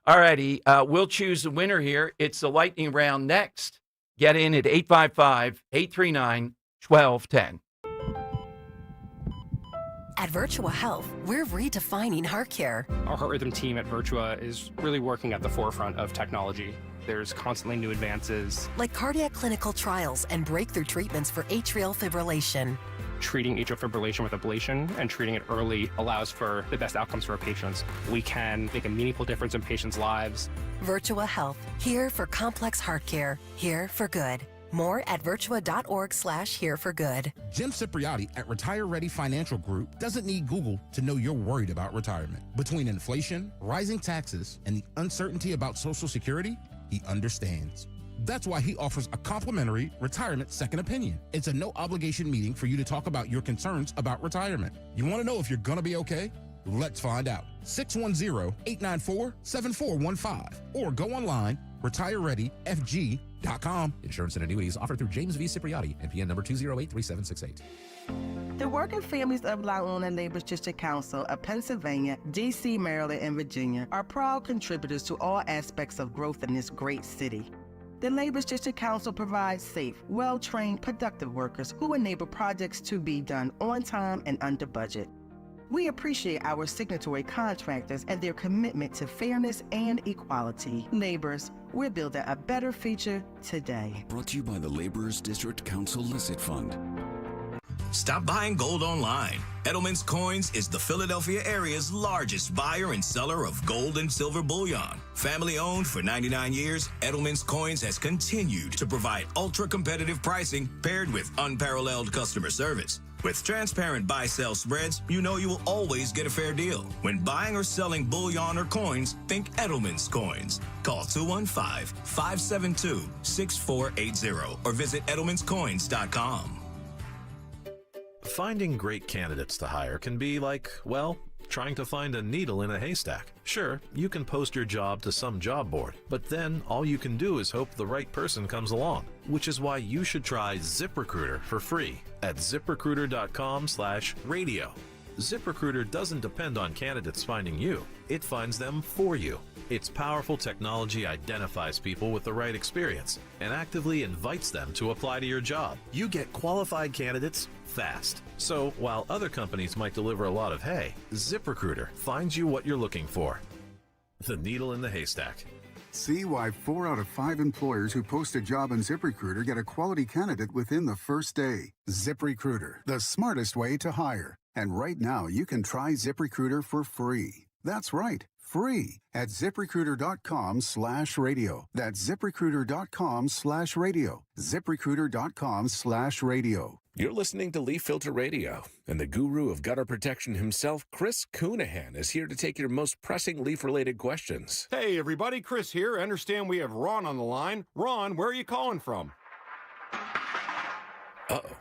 All righty, we'll choose the winner here. It's the lightning round next. Get in at 855-839-1210. At Virtua Health, we're redefining heart care. Our heart rhythm team at Virtua is really working at the forefront of technology. There's constantly new advances. Like cardiac clinical trials and breakthrough treatments for atrial fibrillation. Treating atrial fibrillation with ablation and treating it early allows for the best outcomes for our patients. We can make a meaningful difference in patients' lives. Virtua Health, here for complex heart care, here for good. More at virtua.org/here for good. Jim Cipriotti at Retire Ready Financial Group doesn't need Google to know you're worried about retirement. Between inflation, rising taxes, and the uncertainty about Social Security, he understands. That's why he offers a complimentary retirement second opinion. It's a no-obligation meeting for you to talk about your concerns about retirement. You want to know if you're going to be okay? Let's find out. 610-894-7415 or go online, retirereadyfg.com. Insurance and annuities offered through James V. Cipriotti, NPN number 2083768. The working families of La Una Neighbors District Council of Pennsylvania, D.C., Maryland, and Virginia are proud contributors to all aspects of growth in this great city. The Neighbors District Council provides safe, well-trained, productive workers who enable projects to be done on time and under budget. We appreciate our signatory contractors and their commitment to fairness and equality. Neighbors, we're building a better future today. Brought to you by the Laborers District Council Licit Fund. Stop buying gold online. Edelman's Coins is the Philadelphia area's largest buyer and seller of gold and silver bullion. Family owned for 99 years, Edelman's Coins has continued to provide ultra-competitive pricing paired with unparalleled customer service. With transparent buy-sell spreads, you know you will always get a fair deal. When buying or selling bullion or coins, think Edelman's Coins. Call 215-572-6480 or visit edelmanscoins.com. Finding great candidates to hire can be like, well, trying to find a needle in a haystack. Sure, you can post your job to some job board, but then all you can do is hope the right person comes along, which is why you should try ZipRecruiter for free at ZipRecruiter.com/radio. ZipRecruiter doesn't depend on candidates finding you. It finds them for you. Its powerful technology identifies people with the right experience and actively invites them to apply to your job. You get qualified candidates fast. So while other companies might deliver a lot of hay, ZipRecruiter finds you what you're looking for. The needle in the haystack. See why 4 out of 5 employers who post a job on ZipRecruiter get a quality candidate within the first day. ZipRecruiter, the smartest way to hire. And right now, you can try ZipRecruiter for free. That's right, free at ZipRecruiter.com/radio. That's ZipRecruiter.com/radio. ZipRecruiter.com/radio. You're listening to Leaf Filter Radio, and the guru of gutter protection himself, Chris Coonahan, is here to take your most pressing leaf-related questions. Hey, everybody, Chris here. I understand we have Ron on the line. Ron, where are you calling from? Uh-oh.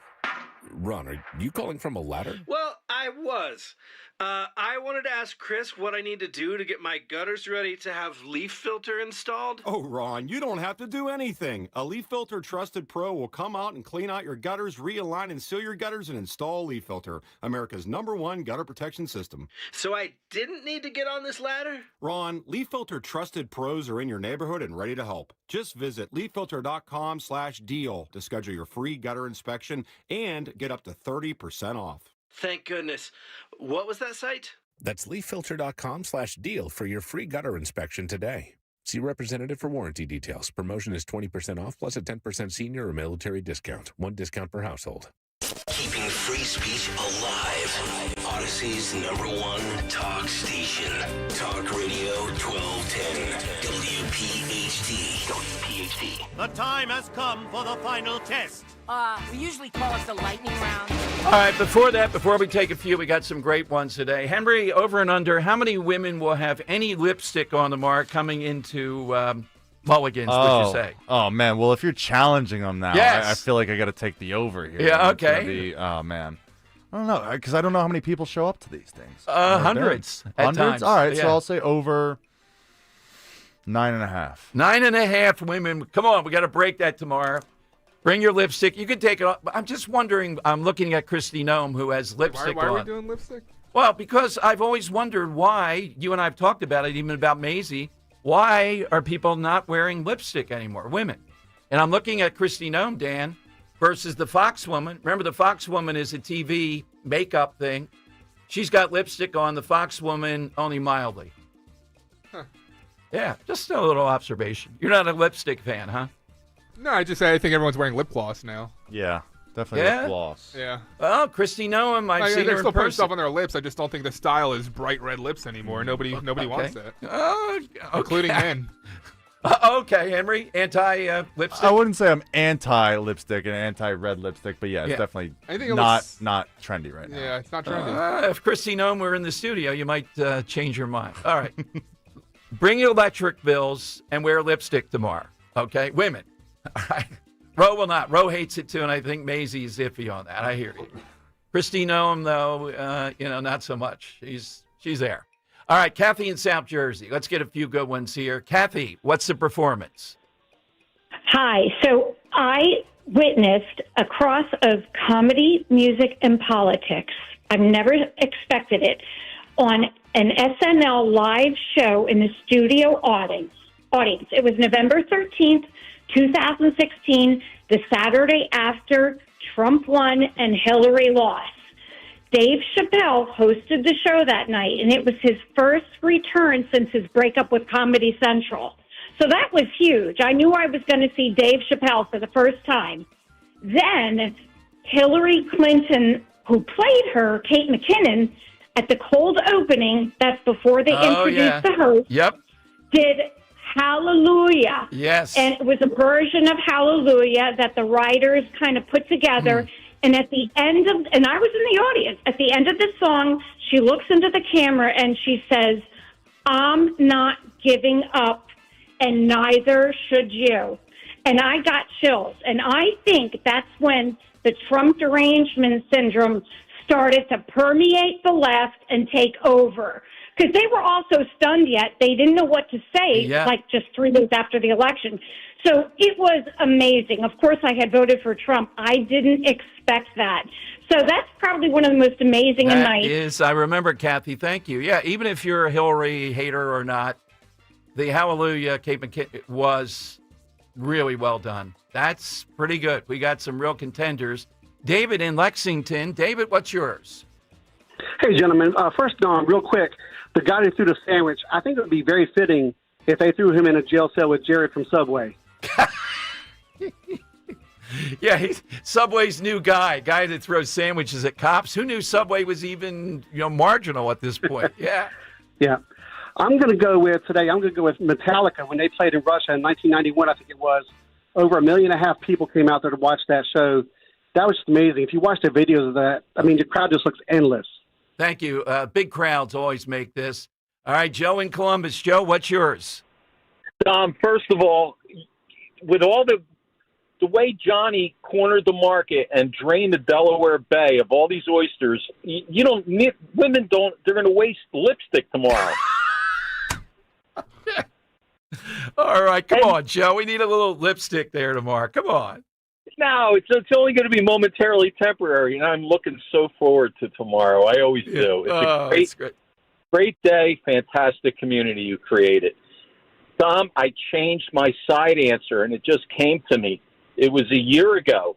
Ron, are you calling from a ladder? Well, I was. I wanted to ask Chris what I need to do to get my gutters ready to have leaf filter installed. Oh, Ron, you don't have to do anything. A Leaf Filter Trusted Pro will come out and clean out your gutters, realign and seal your gutters, and install Leaf Filter, America's #1 gutter protection system. So I didn't need to get on this ladder? Ron, Leaf Filter Trusted Pros are in your neighborhood and ready to help. Just visit leaffilter.com/deal to schedule your free gutter inspection and get up to 30% off. Thank goodness. What was that site? That's leaffilter.com/deal for your free gutter inspection today. See representative for warranty details. Promotion is 20% off plus a 10% senior or military discount. 1 discount per household. Keeping free speech alive. Odyssey's #1 talk station. Talk Radio 1210. WPHT. WPHT. The time has come for the final test. We usually call it the lightning round. All right, before we take a few, we got some great ones today. Henry, over and under, how many women will have any lipstick on the mark coming into Mulligan's, would you say? Oh, man. Well, if you're challenging them now, yes. I feel like I got to take the over here. Yeah, It's gonna okay. be, oh, man. I don't know, because I don't know how many people show up to these things. Hundreds at Hundreds? times. All right, Yeah. so I'll say over 9.5. 9.5 women. Come on, we got to break that tomorrow. Bring your lipstick. You can take it off. I'm just wondering, I'm looking at Christy Nome, who has lipstick Why are we on. doing lipstick? Well, because I've always wondered why, you and I have talked about it, even about Maisie, why are people not wearing lipstick anymore, women? And I'm looking at Christy Nome, Dan, versus the Fox Woman. Remember, the Fox Woman is a TV makeup thing. She's got lipstick on, the Fox Woman only mildly. Huh. Yeah, just a little observation. You're not a lipstick fan, huh? No, I think everyone's wearing lip gloss now. Yeah, definitely Yeah? lip gloss. Yeah. Well, Christy Nome, I've seen they're her still in putting person. stuff on their lips. I just don't think the style is bright red lips anymore. Nobody wants that. Okay. Including men. Okay, Henry, anti-lipstick? I wouldn't say I'm anti-lipstick and anti-red lipstick, but yeah, it's definitely I think it not trendy right now. Yeah, it's not trendy. If Christy Nome were in the studio, you might change your mind. All right. Bring your electric bills and wear lipstick tomorrow. Okay? Women. All right. Ro will not. Ro hates it too, and I think Maisie's iffy on that. I hear you. Christy Nome, though, not so much. She's there. All right, Kathy in South Jersey. Let's get a few good ones here. Kathy, what's the performance? Hi. So I witnessed a cross of comedy, music, and politics. I've never expected it on an SNL live show in the studio audience. It was November 13th, 2016, the Saturday after Trump won and Hillary lost. Dave Chappelle hosted the show that night, and it was his first return since his breakup with Comedy Central. So that was huge. I knew I was going to see Dave Chappelle for the first time. Then Hillary Clinton, who played her, Kate McKinnon, at the cold opening, that's before they introduced the host, did Hallelujah. Yes. And it was a version of Hallelujah that the writers kind of put together. And at the end of, and I was in the audience, at the end of the song, she looks into the camera and she says, "I'm not giving up, and neither should you." And I got chills. And I think that's when the Trump derangement syndrome started to permeate the left and take over. Because they were also stunned yet. They didn't know what to say, like just 3 days after the election. So it was amazing. Of course, I had voted for Trump. I didn't expect that. So that's probably one of the most amazing nights. I remember, Kathy. Thank you. Yeah, even if you're a Hillary hater or not, the Hallelujah Kate McKinnon was really well done. That's pretty good. We got some real contenders. David in Lexington. David, what's yours? Hey, gentlemen. First, Don, real quick, the guy who threw the sandwich, I think it would be very fitting if they threw him in a jail cell with Jared from Subway. Yeah, he's Subway's new guy that throws sandwiches at cops. Who knew Subway was even, marginal at this point? Yeah. Yeah. I'm going to go with Metallica when they played in Russia in 1991, I think it was. Over 1.5 million people came out there to watch that show. That was just amazing. If you watch the videos of that, the crowd just looks endless. Thank you. Big crowds always make this. All right, Joe in Columbus. Joe, what's yours? First of all, with all the way Johnny cornered the market and drained the Delaware Bay of all these oysters, women they're going to waste lipstick tomorrow. All right, come on, Joe. We need a little lipstick there tomorrow. Come on. No, it's only going to be momentarily temporary, and I'm looking so forward to tomorrow. I always do. It's a great day, fantastic community you created. Tom, I changed my side answer, and it just came to me. It was a year ago,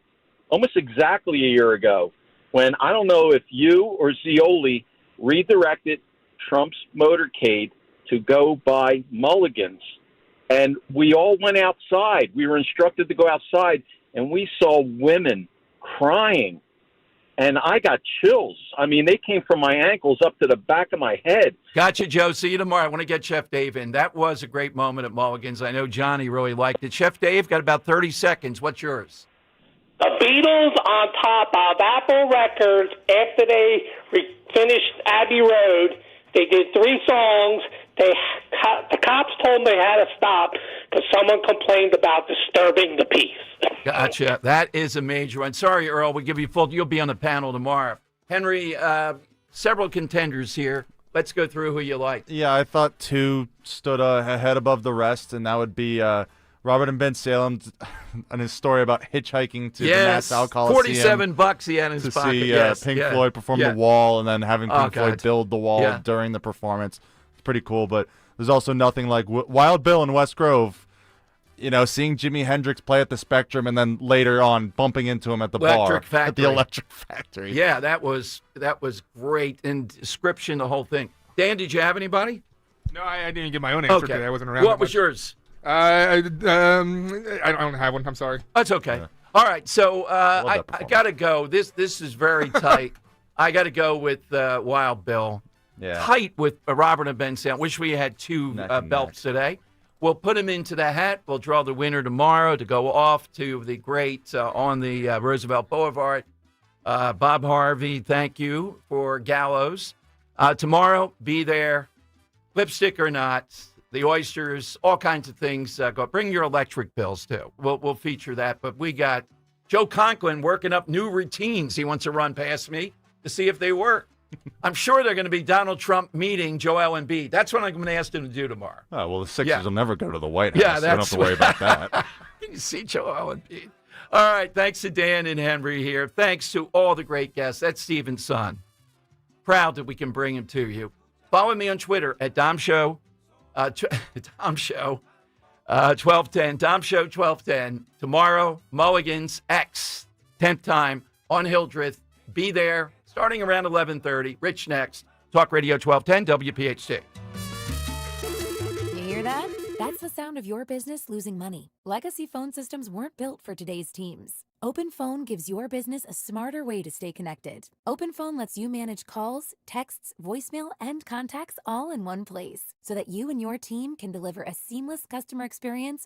almost exactly a year ago, when I don't know if you or Zioli redirected Trump's motorcade to go buy mulligans. And we all went outside. We were instructed to go outside, and we saw women crying. And I got chills. They came from my ankles up to the back of my head. Gotcha, Joe. See you tomorrow. I want to get Chef Dave in. That was a great moment at Mulligan's. I know Johnny really liked it. Chef Dave, got about 30 seconds. What's yours? The Beatles on top of Apple Records after they finished Abbey Road. They did 3 songs. The cops told them they had to stop because someone complained about disturbing the peace. Gotcha. That is a major one. Sorry, Earl. We give you you'll be on the panel tomorrow. Henry, several contenders here. Let's go through who you like. Yeah, I thought 2 stood ahead above the rest, and that would be Robert and Ben Salem and his story about hitchhiking to the Nassau Coliseum. $47 he had in his pocket. To see Pink Floyd perform The Wall, and then having Pink Floyd build the wall during the performance. It's pretty cool, but there's also nothing like Wild Bill in West Grove. Seeing Jimi Hendrix play at the Spectrum and then later on bumping into him at the bar at the Electric Factory. Yeah, that was great. And description, the whole thing. Dan, did you have anybody? No, I didn't get my own answer today. I wasn't around. What was yours? I don't have one. I'm sorry. That's okay. Yeah. All right, so I got to go. This is very tight. I got to go with Wild Bill. Yeah. Tight with Robert and Ben Salem. Wish we had 2 belts today. We'll put them into the hat. We'll draw the winner tomorrow to go off to the great on the Roosevelt Boulevard. Bob Harvey, thank you for Gallows. Tomorrow, be there. Lipstick or not, the oysters, all kinds of things. Go bring your electric bills, too. We'll feature that. But we got Joe Conklin working up new routines he wants to run past me to see if they work. I'm sure they're going to be Donald Trump meeting Joel Embiid. That's what I'm going to ask them to do tomorrow. Oh, well, the Sixers will never go to the White House. Yeah, so you don't have to worry about that. Can you see Joel Embiid? All right, thanks to Dan and Henry here. Thanks to all the great guests. That's Stephen's son. Proud that we can bring him to you. Follow me on Twitter at Dom Show. Dom Show 1210. Dom Show 1210. Tomorrow, Mulligan's X, 10th time on Hildreth. Be there. Starting around 11:30. Rich next. Talk Radio 1210 WPHT. You hear that? That's the sound of your business losing money. Legacy phone systems weren't built for today's teams. Open Phone gives your business a smarter way to stay connected. Open Phone lets you manage calls, texts, voicemail, and contacts all in one place so that you and your team can deliver a seamless customer experience